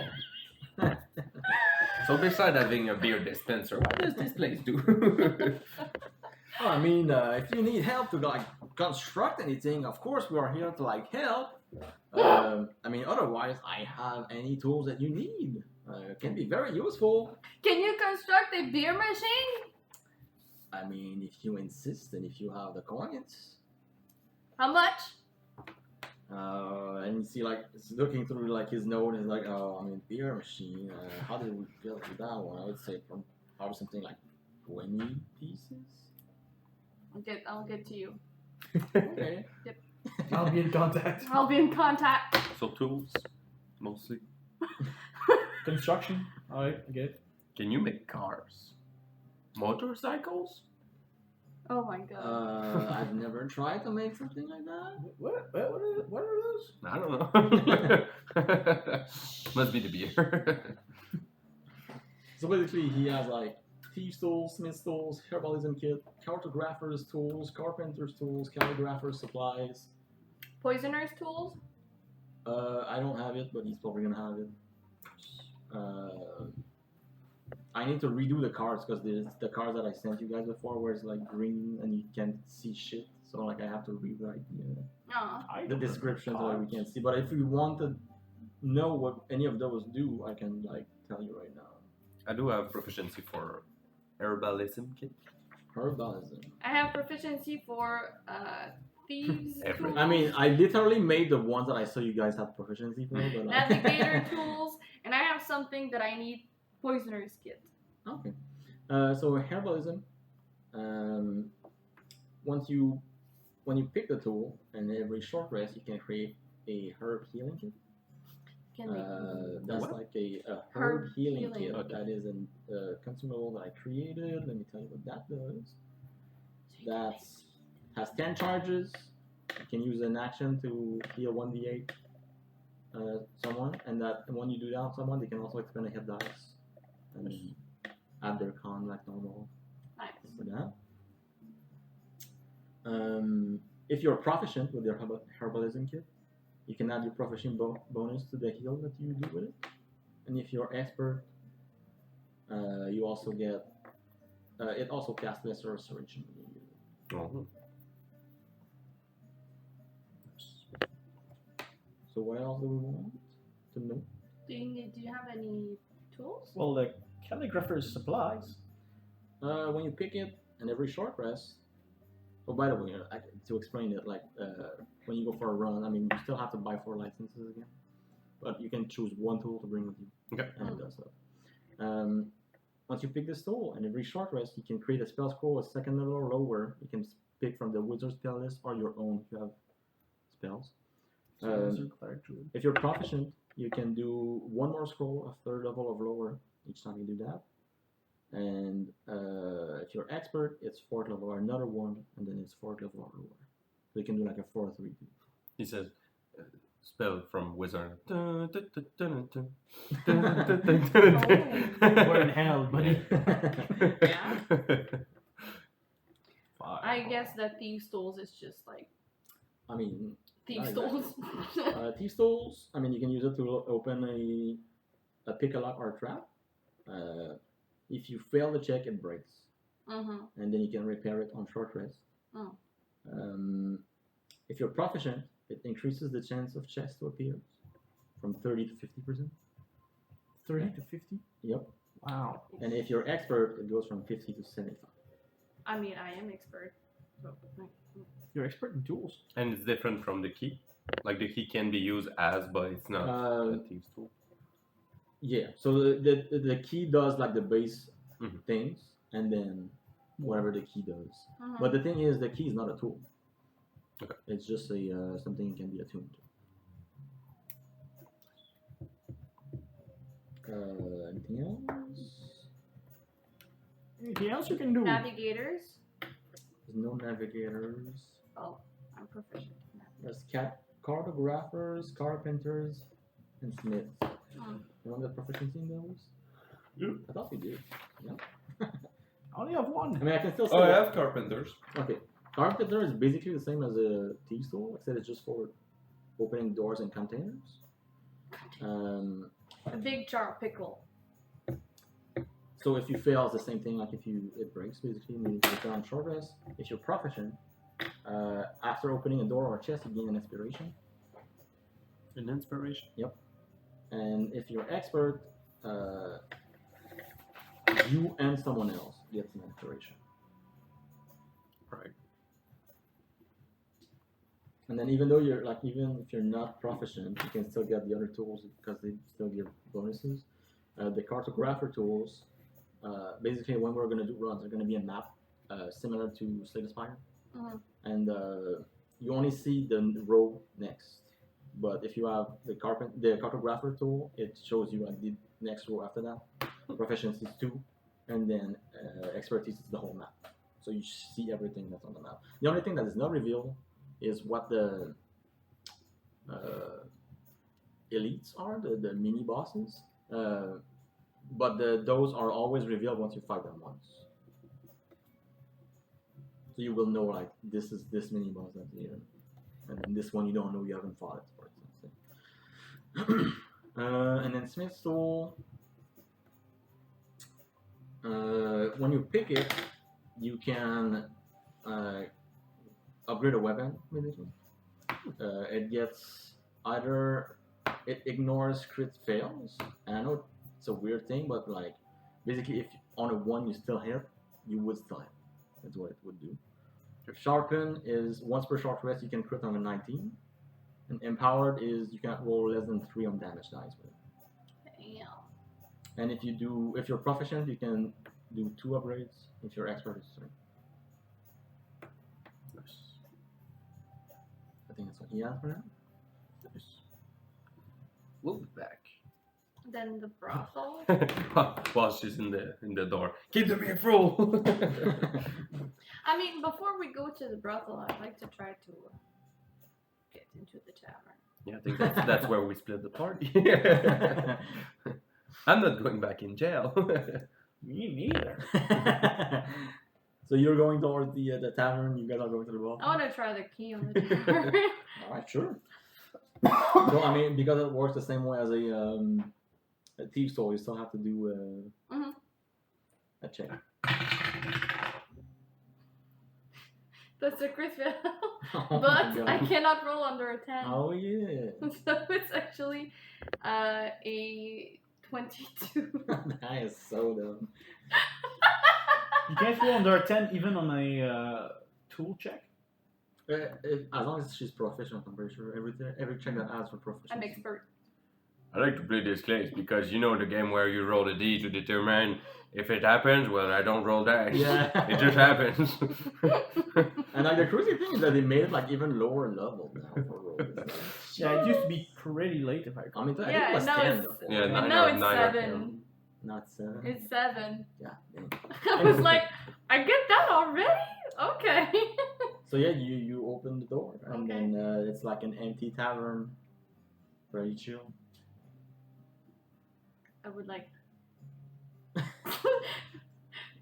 So besides having a beer dispenser, what does this place do? Oh, I mean, if you need help to like construct anything, of course we are here to like help. I mean, otherwise, I have any tools that you need. Can be very useful. Can you construct a beer machine? I mean, if you insist and if you have the coins. How much? And you see, like, it's looking through like his note and like, oh, I mean, beer machine. How did we build that one? I would say probably something like 20 pieces. I'll get to you. Okay. I'll be in contact. I'll be in contact. So tools, mostly. Construction. Alright, I get it. Can you make cars? Motorcycles? Oh my god. I've never tried to make something like that. What are those? I don't know. Must be the beer. So basically, he has like thieves' tools, smith's tools, herbalism kit, cartographer's tools, carpenter's tools, calligrapher's supplies. Poisoner's tools? I don't have it, but he's probably gonna have it. I need to redo the cards because the cards that I sent you guys before where it's like green and you can't see shit. So like I have to rewrite the description so that we can see. But if you want to know what any of those do, I can like tell you right now. I do have proficiency for herbalism kit. Herbalism. I have proficiency for thieves. Everything. Tools, I mean, I literally made the ones that I saw you guys have proficiency for. But like... navigator tools, and I have something that I need. Poisoner's kit. Okay. So herbalism. When you pick the tool, and every short rest, you can create a herb healing kit. Can they? That's What? like a herb Herb healing healing. kit. Okay. That is a consumable that I created. Let me tell you what that does. That has 10 charges. You can use an action to heal 1d8. someone, and that when you do that on someone, they can also expend a hit dice and add their con like normal Nice. for that. If you're proficient with your herbalism kit, you can add your proficient bonus to the heal that you do with it. And if you're expert, you also get it also casts lesser restoration when you use it. Oh. So what else do we want to know? Do you have any tools? Well, the calligrapher's supplies. When you pick it, and every short rest. Oh, by the way, to explain it, like when you go for a run, I mean, you still have to buy 4 licenses again, but you can choose one tool to bring with you. Okay. And it does that. Once you pick this tool, and every short rest, you can create a spell scroll, a second level or lower. You can pick from the wizard spell list or your own if you have spells. If you're proficient, you can do one more scroll, a third level or lower each time you do that. And if you're expert, it's 4th level or another one, and then it's 4th level or lower. So you can do like a 4-3. He says, spell from wizard. We're in hell, buddy. Yeah. 5. I guess that thieves' tools is just like I mean, thieves' not tools. thieves' tools. I mean, you can use it to open a pick a lock or a trap. If you fail the check, it breaks, and then you can repair it on short rest. Oh. If you're proficient, it increases the chance of chests to appear from 30 to 50%. 30 to 50? Yep. Wow. And if you're expert, it goes from 50 to 75. I mean, I am expert. So, You're expert in tools. And it's different from the key. Like the key can be used as, but it's not a thieves tool. Yeah. So the key does like the base Mhm. things, and then whatever the key does. Mhm. But the thing is, the key is not a tool. Okay. It's just a something that can be attuned to. Anything else? Anything else you can do? Navigators. There's no navigators. Oh, I'm proficient. There's cartographers, carpenters, and smiths. Mm. You want the proficiency in those? Yeah. I thought we did. Yeah. I only have I one. mean, I can still say. Oh, I have carpenters. Okay. Carpenter is basically the same as a thieves tool, except it's just for opening doors and containers. A big jar of pickle. So if you fail, it's the same thing. Like if it breaks, basically, meaning you fail on short rest. If you're proficient, after opening a door or a chest, you gain an inspiration. An inspiration. Yep. And if you're expert, you and someone else gets an inspiration. Right. And then even though even if you're not proficient, you can still get the other tools because they still give bonuses. The cartographer tools, basically when we're going to do runs, they're going to be a map similar to Slay the Spire. Mhm. And you only see the row next. But if you have the cartographer tool, it shows you like the next row after that. Proficiency is 2, and then expertise is the whole map. So you see everything that's on the map. The only thing that is not revealed is what the elites are, the mini bosses. But those are always revealed once you fight them once. So you will know like this is this mini boss that's here, and then this one you don't know, you haven't fought it for example. And then Smith's tool. When you pick it, you can upgrade a weapon basically. It gets either it ignores crit fails, and I know it's a weird thing, but like basically if on a 1 you still hit, you would still hit. That's what it would do. Sharpen is once per short rest you can crit on a 19, and empowered is you can roll less than 3 on damage dice with it. Damn. And if you're proficient, you can do 2 upgrades. If you're expert, it's 3. Nice. I think that's what he has for now. Nice. We'll be back. Then the brothel. While she's in the door. Keep the beer full. I mean, before we go to the brothel, I'd like to try to get into the tavern. Yeah, I think that's where we split the party. I'm not going back in jail. Me neither. So you're going towards the tavern. You guys are going to the bar. I want to try the key on the door. All right, sure. So I mean, because it works the same way as a thief store, you still have to do Mhm. a check. That's a crit fail. Oh my But God. I cannot roll under a 10. Oh yeah. So it's actually a 22. That is so dumb. You can't roll under a 10 even on a tool check. As long as she's proficient, I'm pretty sure every check that asks for proficiency. I'm expert. I like to play this case because you know the game where you roll a d to determine if it happens. Well, I don't roll dice. Yeah. It just happens. And like the crazy thing is that they made it like even lower level now for rolls. Like, Yeah, it used to be pretty late if I I recall. mean, I think Yeah, it was now 10 it's- before. Yeah, And nine now or it's nine or 7. Not 7. It's 7. Yeah. dang. I was like, I get that already? Okay. So yeah, you open the door, and Okay. then it's like an empty tavern, very chill. I would like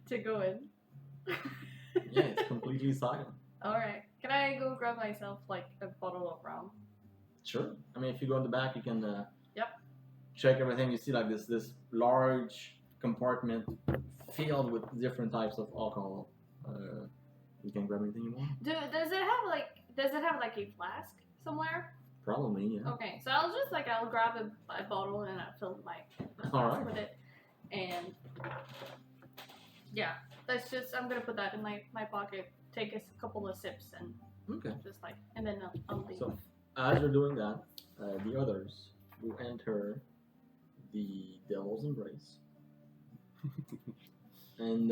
to go in. Yeah, it's completely silent. Alright. Can I go grab myself like a bottle of rum? Sure. I mean, if you go in the back, you can Yep. check everything. You see like this large compartment filled with different types of alcohol. You can grab anything you want. Does it have like a flask somewhere? Probably, yeah. Okay, so I'll grab a bottle and I'll fill my flask Alright. with it. And yeah, I'm gonna put that in my pocket, take a couple of sips and Okay. just like, and then I'll leave. So as you're doing that, the others will enter the Devil's Embrace. And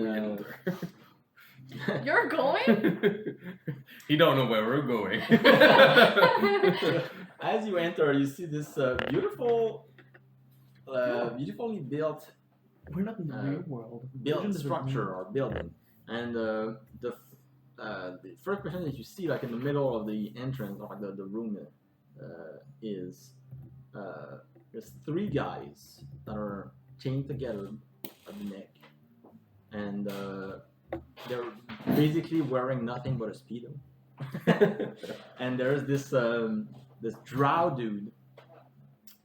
You're going? He don't know where we're going. as you enter, you see this beautiful, beautifully built We're not in the real world. built Visions are structure real. or building, and the first person that you see, like in the middle of the entrance, or the room, is there's 3 guys that are chained together at the neck, and they're basically wearing nothing but a speedo. And there's this drow dude.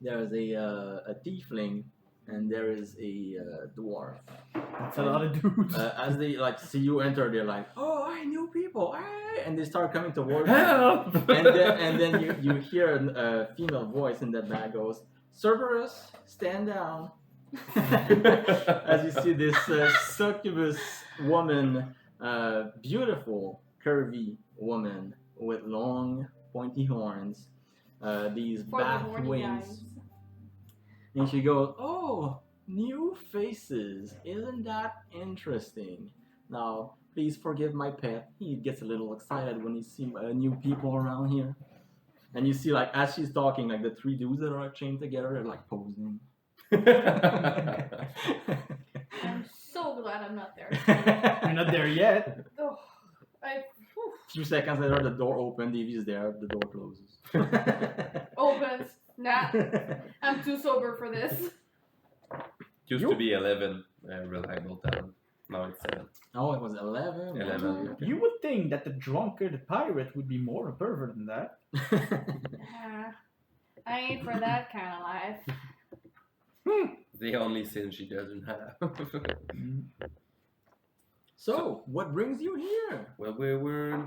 There's a tiefling, and there is a dwarf. That's a lot of dudes. As they like see you enter, they're like, "Oh, I knew people," and they start coming towards you. Help! And then you hear a female voice in that bag goes, "Cerberus, stand down." As you see this succubus woman, beautiful, curvy woman with long, pointy horns, these For the bat horny wings. guys. And she goes, "Oh, new faces. Isn't that interesting? Now, please forgive my pet. He gets a little excited when he sees new people around here." And you see, like, as she's talking, like, the 3 dudes that are chained together, they're, like, posing. I'm so glad I'm not there. You're not there yet. Oh, whew, Few seconds later, the door opens, Davey's there, the door closes. opens. Nah, I'm too sober for this. Used to be 11 reliable talent. Now it's 7. Oh, it was 11? 11. You would think that the drunkard pirate would be more a pervert than that. I ain't for that kind of life. The only sin she doesn't have. So, what brings you here? Well, we're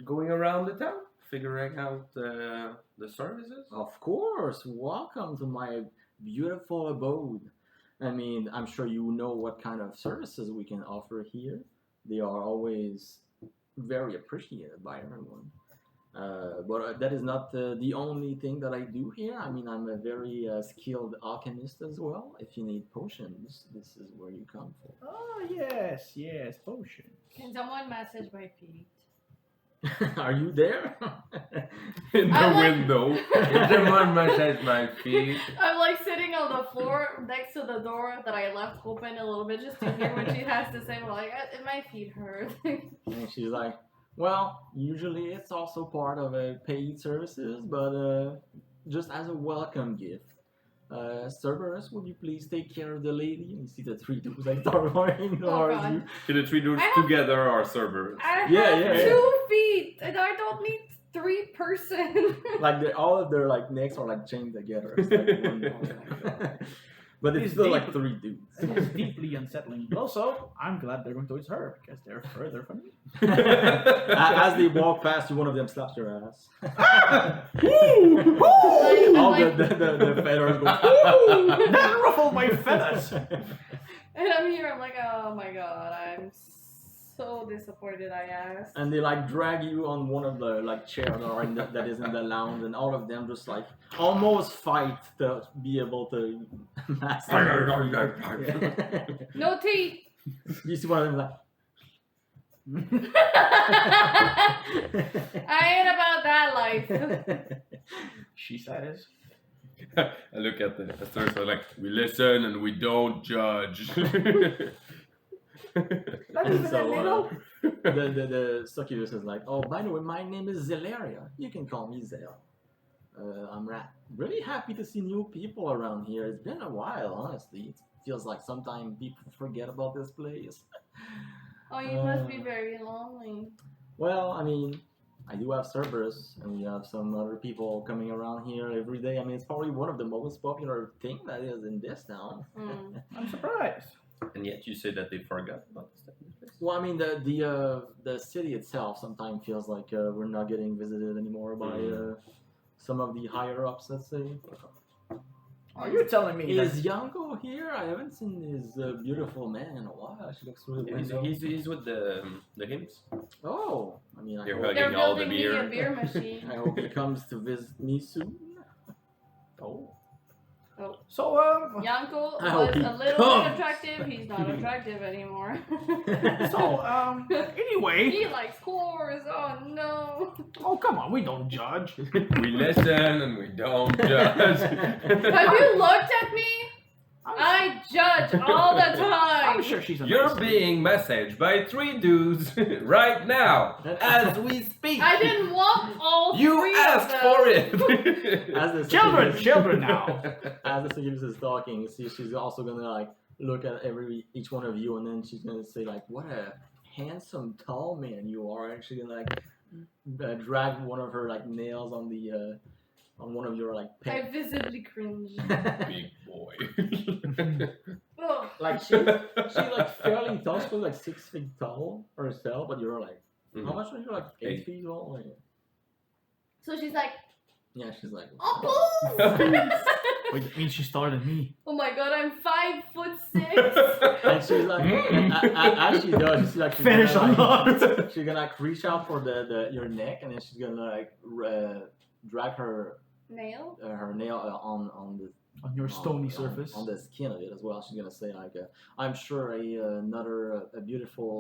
going around the town, figuring out the services. Of course, welcome to my beautiful abode. I mean, I'm sure you know what kind of services we can offer here. They are always very appreciated by everyone. But that is not the only thing that I do here. I mean, I'm a very skilled alchemist as well. If you need potions, this is where you come for. Oh, yes, potion. Can someone massage my feet? Are you there? In the I'm like- window. If someone massage my feet. I'm like sitting on the floor next to the door that I left open a little bit just to hear what she has to say. I'm like, my feet hurt. And she's like, well, usually it's also part of paid services, but just as a welcome gift, Cerberus, would you please take care of the lady? And you see the three dudes like start running towards God. you. So the three dudes I have- together are Cerberus. I Yeah, have yeah, 2 feet, and I don't need 3 person. Like all of their like necks are like chained together. It's like one- but it's It's still deep. like 3 dudes. It's deeply unsettling. But also, I'm glad they're going towards her because they're further from me. As they walk past you, one of them slaps your ass. All the feathers go. That ruffled my feathers. And I'm here, I'm like, oh my god, I'm so disappointed I asked. And they like drag you on one of the like chairs that are that is in the lounge, and all of them just like almost fight to be able to master. No teeth! You see one of them like. I ain't about that life. She says. I look at the stars like, we listen and we don't judge. And so the succubus is like, oh, by the way, my name is Zelaria. You can call me Zel. I'm really happy to see new people around here. It's been a while, honestly. It feels like sometimes people forget about this place. Oh, you must be very lonely. Well, I mean, I do have Cerberus, and we have some other people coming around here every day. I mean, it's probably one of the most popular thing that is in this town. Mm. I'm surprised. And yet you say that they forgot about this place. Well, I mean, the city itself sometimes feels like we're not getting visited anymore by some of the higher ups. Let's say. Are you telling me Is that Yanko here? I haven't seen his beautiful man in a while. She looks really Yeah, he's with the hymns. Oh, I mean, They're hope, hugging They're all the building me a beer. beer machine. I hope he comes to visit me soon. Oh. Oh. So, Yanko I hope was he a little comes. bit attractive. He's not attractive anymore. Anyway. He likes whores. Oh no. Oh, come on, we don't judge. We listen and we don't judge. Have you looked at me? I judge all the time. I'm sure she's a You're nice being messaged by 3 dudes right now as we speak. I didn't want all You 3 asked of them. for it. As the Children, succubus- children now. As the succubus is talking, she's also gonna like look at each one of you, and then she's gonna say like, "What a handsome tall man you are," and she's gonna like drag one of her like nails on the on one of your like I pet. visibly cringe. Big boy. Ugh. Like she's like fairly tall, she's like 6 feet tall herself, but you're like how much are you, like 8 8. feet tall? Like, So she's like, yeah, she's like. oh, balls! Wait, that means she's taller than me. Oh my god, I'm 5'6". And she's like, as she does, she's like, Finish unlocked. she's gonna like reach out for the your neck, and then she's gonna like drag her Nail? nail on the On your stony surface. on the skin of it as well. She's gonna say like, I'm sure another beautiful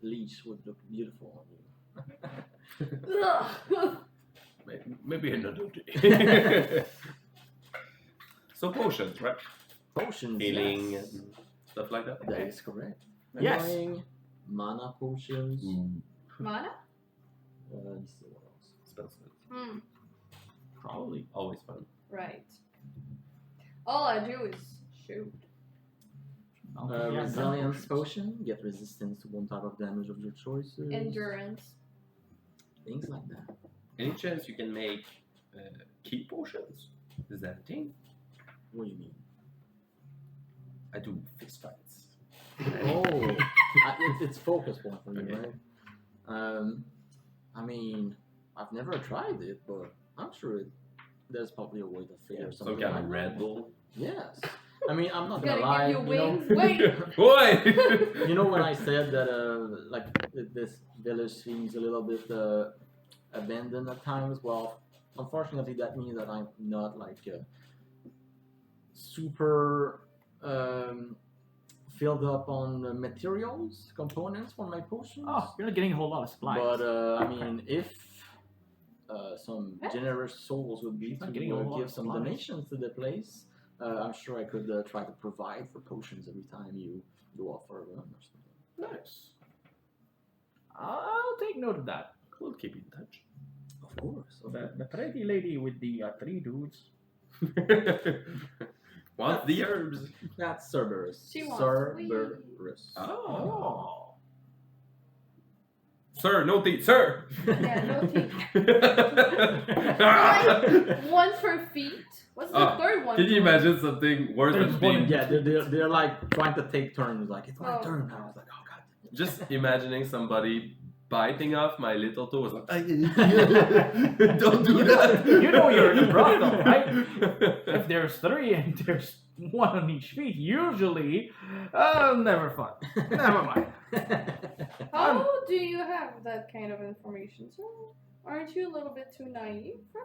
leech would look beautiful on you. Ugh. Maybe another day. So potions, right? Potions, Healing yes. and stuff like that. That is correct. Yes. Healing, mana potions. Mana? Let's see what else. Expensive. Hmm. Probably. Always fun. Right. All I do is shoot. Resilience potion. Get resistance to one type of damage of your choices. Endurance. Things like that. Any chance you can make key potions? Is that a thing? What do you mean? I do fist fights. Oh, it's focus point for you, Okay. right? I mean, I've never tried it, but I'm sure there's probably a way to figure Some something kind out. of Red Bull. Yes. I mean, I'm not Gotta gonna lie. give you wings. Wait. Boy! You know when I said that like this village seems a little bit abandoned at times? Well, unfortunately, that means that I'm not like super filled up on materials, components for my potions. Oh, you're not getting a whole lot of supplies. But I mean, if some generous souls would be She's not to getting a lot give of some supplies. donations to the place, I'm sure I could try to provide for potions every time you go off for a run or something. Nice. I'll take note of that. We'll keep in touch. Of Of course. The pretty lady with the 3 dudes. Want the herbs? That's Cerberus. She wants Cerberus. Oh. Sir, no teeth, sir. Yeah, no teeth. One for feet. What's the third one? Can you for? imagine something worse There's than one- being? Yeah, they're like trying to take turns. Like it's my Oh. turn. I was like, oh god. Just imagining somebody biting off my little toe was like, don't do that. You know you're in a brothel, right? If there's 3 and there's 1 on each feet, usually, never fun. Never mind. How do you have that kind of information, sir? Aren't you a little bit too naive for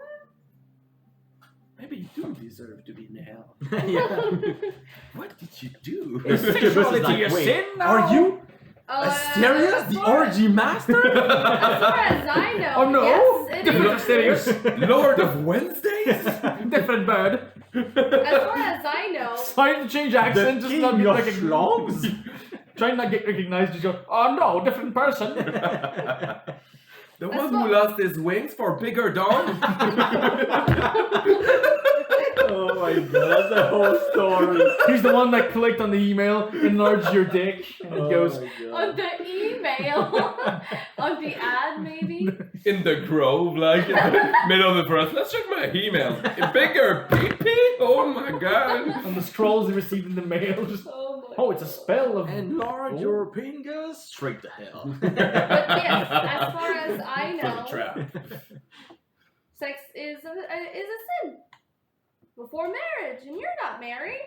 Maybe you do deserve to be in hell. Yeah. What did you do? It's Sexuality like, is wait, sin now? Are you that? Asterius, As the far orgy master? As far as I know, Oh no! yes, it Different is. Asterius. Lord of Wednesdays? Different bird. As far as I know, Trying to change accent, just not king get of recognized. schlongs? Trying not get recognized, just go, oh no, different person. The That's one who not- lost his wings for bigger dong? Oh my god, that's the whole story. He's the one that clicked on the email, enlarged your dick, and it goes, on the email, on the ad, maybe. In the grove, like in the middle of the forest. Let's check my email. A bigger pee-pee? Oh my god. on the scrolls he received in the mail, just, Oh my. oh, it's a spell of... Enlarge your pingus straight to hell. But yes, as far as I For the know, trap. sex is a sin before marriage, and you're not married.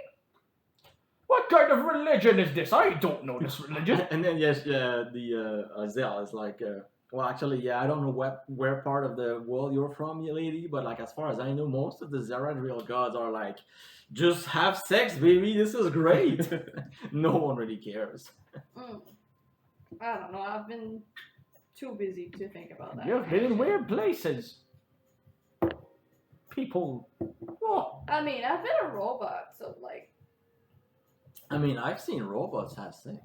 What kind of religion is this? I don't know this religion. And then yes, Zell is like, well, actually, yeah, I don't know where part of the world you're from, you lady, but like as far as I know, most of the Zaradriel gods are like, just have sex, baby. This is great. No one really cares. I don't know. I've been too busy to think about that. You've been in weird places. People. Oh, I mean, I've been a robot, so like, I mean, I've seen robots have sex.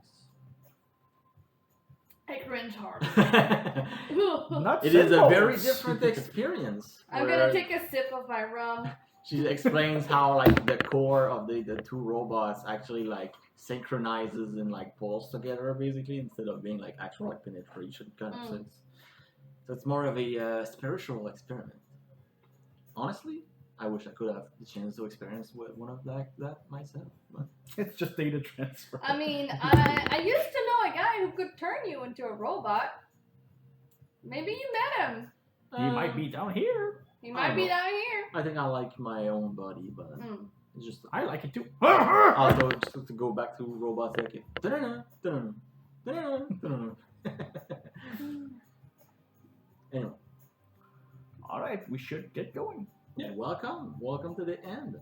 I cringe hard. not It is a simple. very different experience. I'm where gonna take a sip of my rum. She explains how like the core of the 2 robots actually like synchronizes and like pulls together basically instead of being like actual like penetration kind of sense. So it's more of a spiritual experiment. Honestly, I wish I could have the chance to experience one of that myself. But It's just data transfer. I mean, I used to know a guy who could turn you into a robot. Maybe you met him. He might be down here. He might be down here. I think I like my own body, but it's just I like it too. also just to go back to robots like da-da-da, da-da-da, da-da-da, da-da-da. Anyway. All right, we should get going. Yeah, welcome to the end.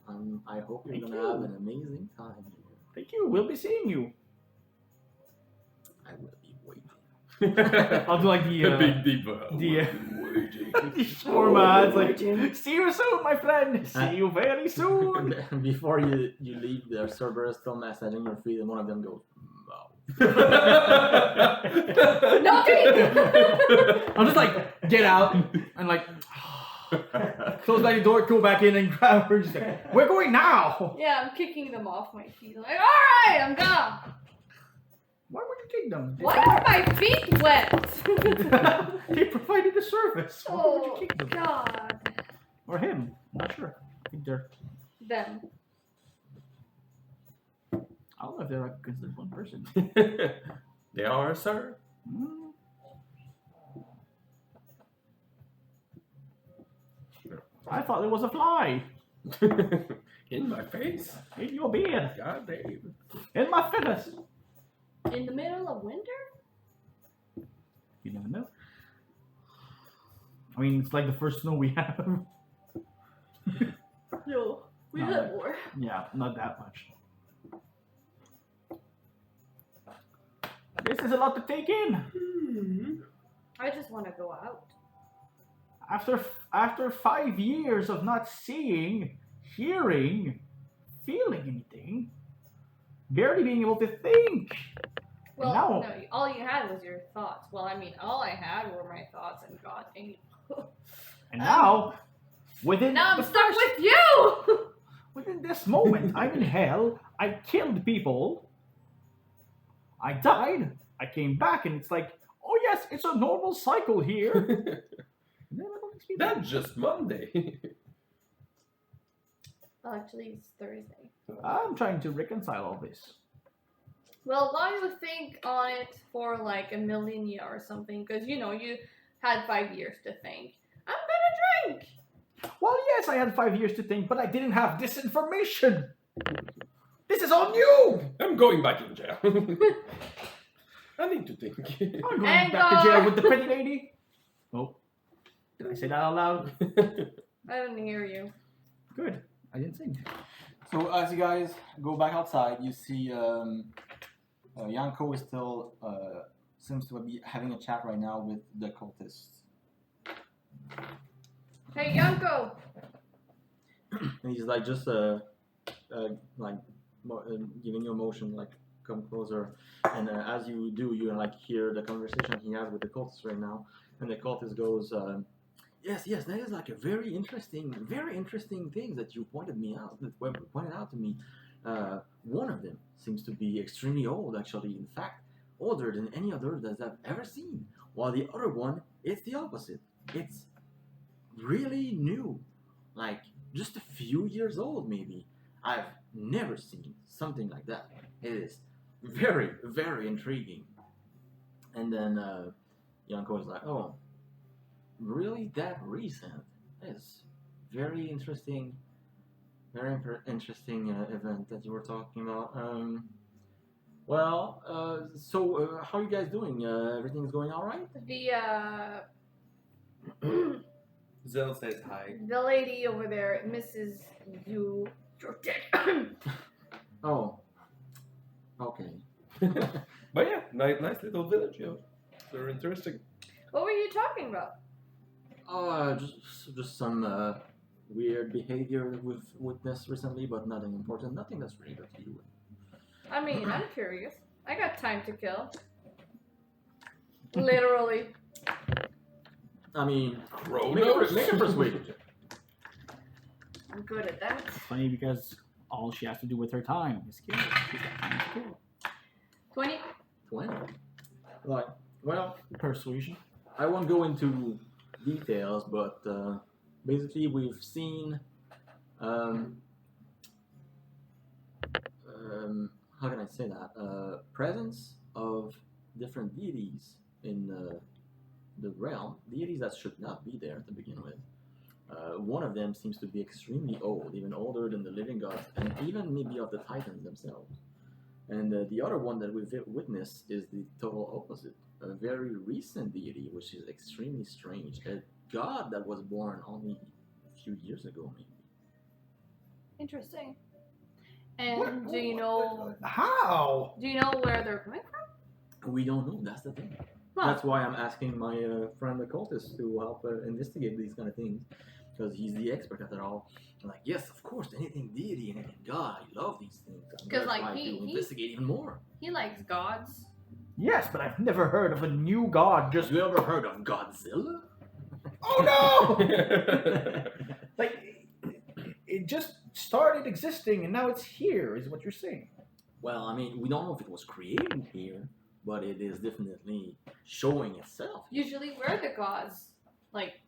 I hope you're Thank gonna you. have an amazing time here. Thank you. We'll be seeing you. I will be waiting. I'll do like A big deep the format. Like, see you soon, my friend. See you very soon. Before you leave, the server is still messaging your feed, and one of them goes, "Wow." No teeth. I'll just like get out and like close back the door, go back in, and grab her. Just like, we're going now. Yeah, I'm kicking them off my feet. I'm like, all right, I'm gone. Why would you take them? Why are my feet wet? They provided the service. Why would Oh you kick them? God. Or him? I'm not sure. I think they're. Them. I don't know if they're like considered one person. They are, sir. Hmm. I thought it was a fly In my face. in your beard, God damn. in my feathers. In the middle of winter? You never know. I mean, it's like the first snow we have. No, we No, had more. Yeah, not that much. This is a lot to take in. I just want to go out. After 5 years of not seeing, hearing, feeling anything, barely being able to think. Well, No. no, all you had was your thoughts. Well, I mean, all I had were my thoughts, and God dang it. And now, within Now I'm the stuck first- with you! within this moment, I'm in hell. I killed people. I died. I came back, and it's like, oh yes, it's a normal cycle here. And then everyone makes me mad. That's just Monday. Well, actually, it's Thursday. I'm trying to reconcile all this. Well, why don't you think on it for like a million years or something? Because, you know, you had 5 years to think. I'm gonna drink! Well, yes, I had 5 years to think, but I didn't have this information. This is all new. I'm going back in jail. I need to think. I'm going back to jail with the pretty lady. Oh, did I say that out loud? I didn't hear you. Good. I didn't sing. So as you guys go back outside, you see Yanko is still seems to be having a chat right now with the cultists. Hey, Yanko! And he's like just giving you a motion, like come closer. And as you do, you like hear the conversation he has with the cultist right now. And the cultist goes, yes, that is like a very interesting thing that you pointed out to me. One of them seems to be extremely old, actually. In fact, older than any other that I've ever seen. While the other one, it's the opposite. It's really new, like just a few years old, maybe. I've never seen something like that. It is very, very intriguing. And then Yanko is like, oh, really that recent? It's very interesting, interesting event that you were talking about. So how are you guys doing? Everything's going all right? Zell says hi. The lady over there, Mrs. You, you're dead. Oh, okay. But yeah, nice little village, yeah. They're interesting. What were you talking about? Just some weird behavior that we've witnessed recently, but nothing important. Nothing that's related to you. I mean, I'm curious. I got time to kill. Literally. I mean, Chronos? make a persuasion check. I'm good at that. It's funny because all she has to do with her time is kill. She's got time to kill. 20? 20. Like, well, Persuasion. I won't go into details, but basically we've seen how can I say that? Presence of different deities in the realm, deities that should not be there to begin with. One of them seems to be extremely old, even older than the living gods, and even maybe of the titans themselves. And the other one that we've witnessed is the total opposite, a very recent deity, which is extremely strange, a god that was born only a few years ago, maybe. Interesting. And do you know How? where they're coming from? We don't know, that's the thing. Huh. That's why I'm asking my friend the cultist to help investigate these kind of things, because he's the expert at it all. I'm like, yes, of course, anything deity, anything god, I love these things. I'm 'Cause, gonna like, try he- to investigate even more. He likes gods. Yes, but I've never heard of a new god just. Have you ever heard of Godzilla? Oh no! Like, it just started existing and now it's here, is what you're saying. Well, I mean, we don't know if it was created here, but it is definitely showing itself. Usually we're the gods. Like,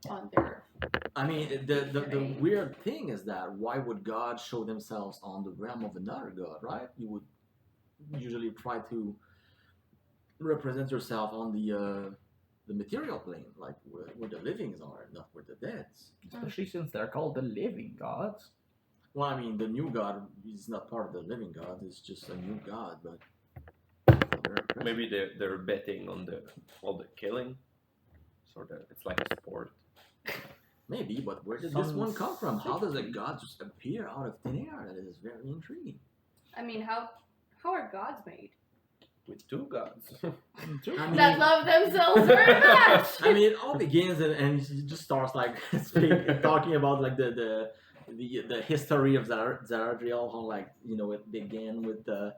on their... I mean, the weird thing is that why would God show themselves on the realm of another god, right? You would usually try to represent yourself on the material plane, like where the livings are, not where the dead's. Especially since they're called the living gods. Well, I mean, the new god is not part of the living god; it's just a new god. But very impressive. Maybe they're betting on all the killing. Sort of, it's like a sport. Maybe, but where did this Some one come from? How does a safety. god just appear out of thin air? That is very intriguing. I mean, how are gods made? With two gods. I mean, That love themselves very much! I mean, it all begins and he just starts like talking about like the history of Zaradriel, how like it began with the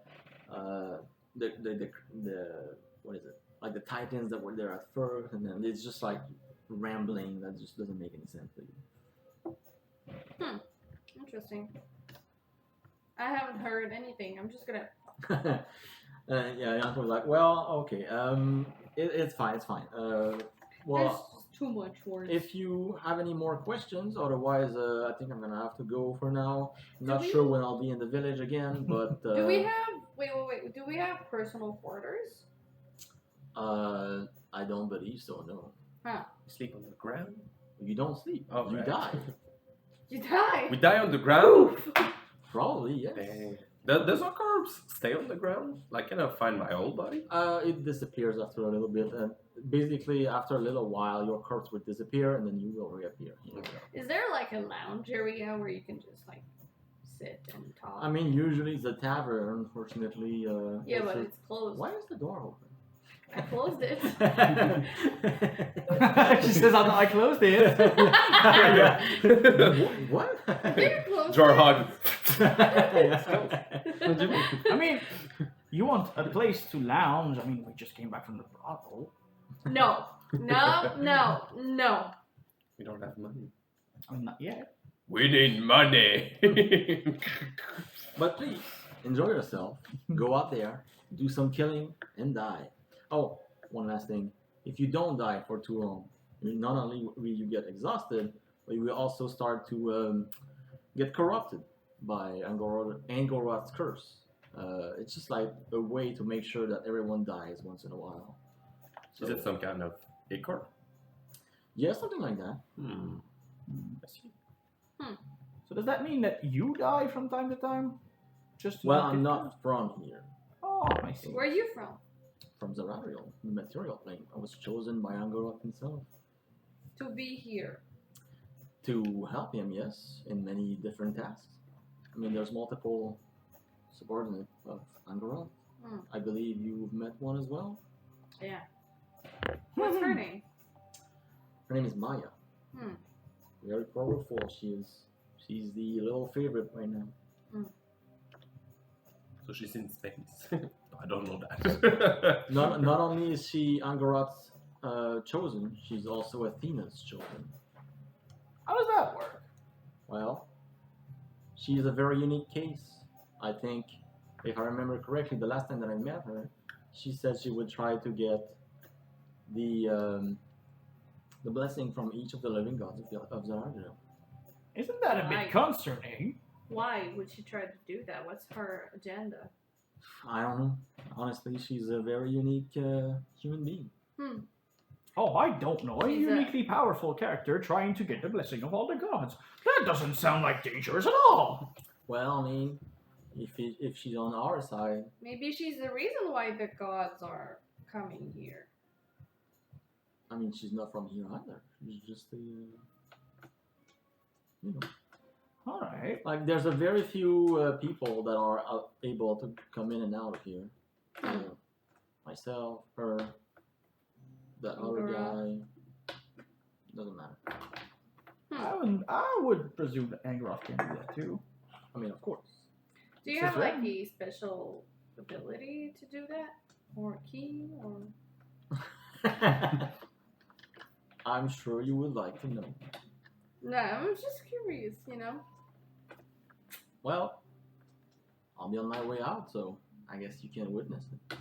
what is it, like the Titans that were there at first, and then it's just like rambling that just doesn't make any sense to you. Interesting. I haven't heard anything. I'm just gonna. Yeah, Yanko was like, well, okay, it's fine, it's fine. There's Well, too much words. if you have any more questions, otherwise, I think I'm gonna have to go for now. Do Not we- sure when I'll be in the village again, but Do we have? Wait. Do we have personal quarters? I don't believe so. No, Sleep on the ground. you don't sleep. Oh, you right. die. You die. We die on the ground. Probably yes. Dang. Does our corpse stay on the ground? Like, can I find my old body? It disappears after a little bit, and basically after a little while, your corpse will disappear, and then you will reappear. Is there like a lounge area where you can just like sit and talk? I mean, usually it's a tavern. Unfortunately, yeah, but it's closed. Why is the door open? I closed it. She says, I closed it. Yeah. What? You're closed. Jar it. hug. I mean, you want a place to lounge. I mean, we just came back from the brothel. No. No. We don't have money. I mean, not yet. We need money. But please, enjoy yourself. Go out there, do some killing, and die. Oh, one last thing. If you don't die for too long, not only will you get exhausted, but you will also start to get corrupted by Angor's curse. It's just like a way to make sure that everyone dies once in a while. Is it some kind of acorn? Yeah, something like that. I see. So does that mean that you die from time to time? Just to Well, not I'm get not from here. Oh, I see. Where are you from? From Zarariel, the material plane. I was chosen by Angor himself To be here. to help him, yes, in many different tasks. I mean, there's multiple subordinates of Angor. Hmm. I believe you've met one as well. Yeah. What's her name? Her name is Maya. Hmm. Very powerful she is. She's the little favorite right now. So she's in space. I don't know that. Not only is she Angor's chosen, she's also Athena's chosen. How does that work? Well, she is a very unique case. I think, if I remember correctly, the last time that I met her, she said she would try to get the blessing from each of the living gods of Zaragil. Isn't that a Right. bit concerning? Why would she try to do that? What's her agenda? I don't know. Honestly, she's a very unique human being. Oh, I don't know. A She's a- uniquely powerful character trying to get the blessing of all the gods. That doesn't sound like dangerous at all. Well, I mean, if she's on our side, Maybe she's the reason why the gods are coming here. I mean, she's not from here either. She's just a, you know, All right. like there's a very few people that are able to come in and out of here. Myself, her, that other Angora. guy. Doesn't matter. I would presume that Angroth can do that too. I mean, of course. Do you This is have like right. a special ability to do that? Or a key? Or I'm sure you would like to know. no, I'm just curious, you know? Well, I'll be on my way out, so I guess you can witness it.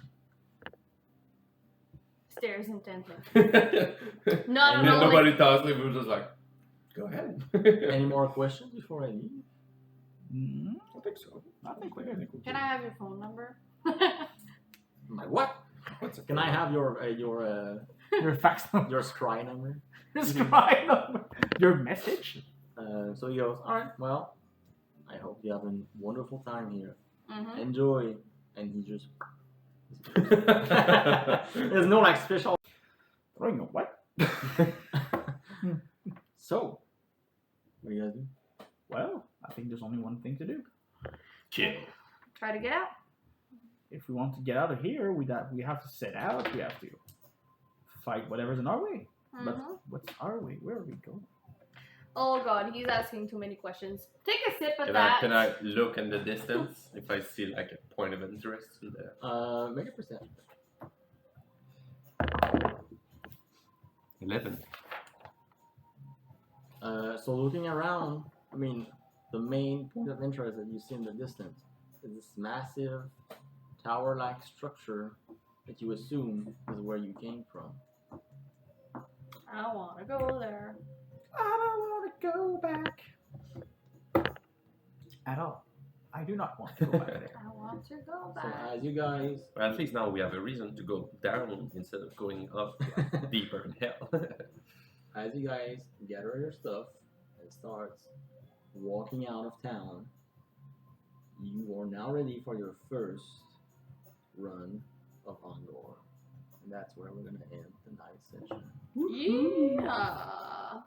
Stares intently. And No, then nobody tells me. We were just like, go ahead. Any more questions before I leave? I think so. I think we're good. Can I have your phone number? My what? What's it Can I called? have Your fax number. your scry number? Your scribe number. Your message. So he goes, all right, well, I hope you have a wonderful time here. Mm-hmm. Enjoy. And he just... There's no like special... Throwing a what? So, what do you guys do? Well, I think there's only one thing to do. Kill. Try to get out. If we want to get out of here, we have to set out. We have to fight whatever's in our way. But Mhm. what's our way? Where are we going? Oh god, he's asking too many questions. Take a sip of Can that. I look in the distance if I see like a point of interest in the Make a perception. 11? So looking around, I mean, the main point of interest that you see in the distance is this massive tower-like structure that you assume is where you came from. I want to go there. I don't want to go back. At all. I do not want to go back there. I want to go So back. as you guys, Well, at least now we have a reason to go down instead of going up deeper in hell. as you guys gather your stuff and start walking out of town, you are now ready for your first run of Angor. And that's where we're gonna end tonight's session. Yeah.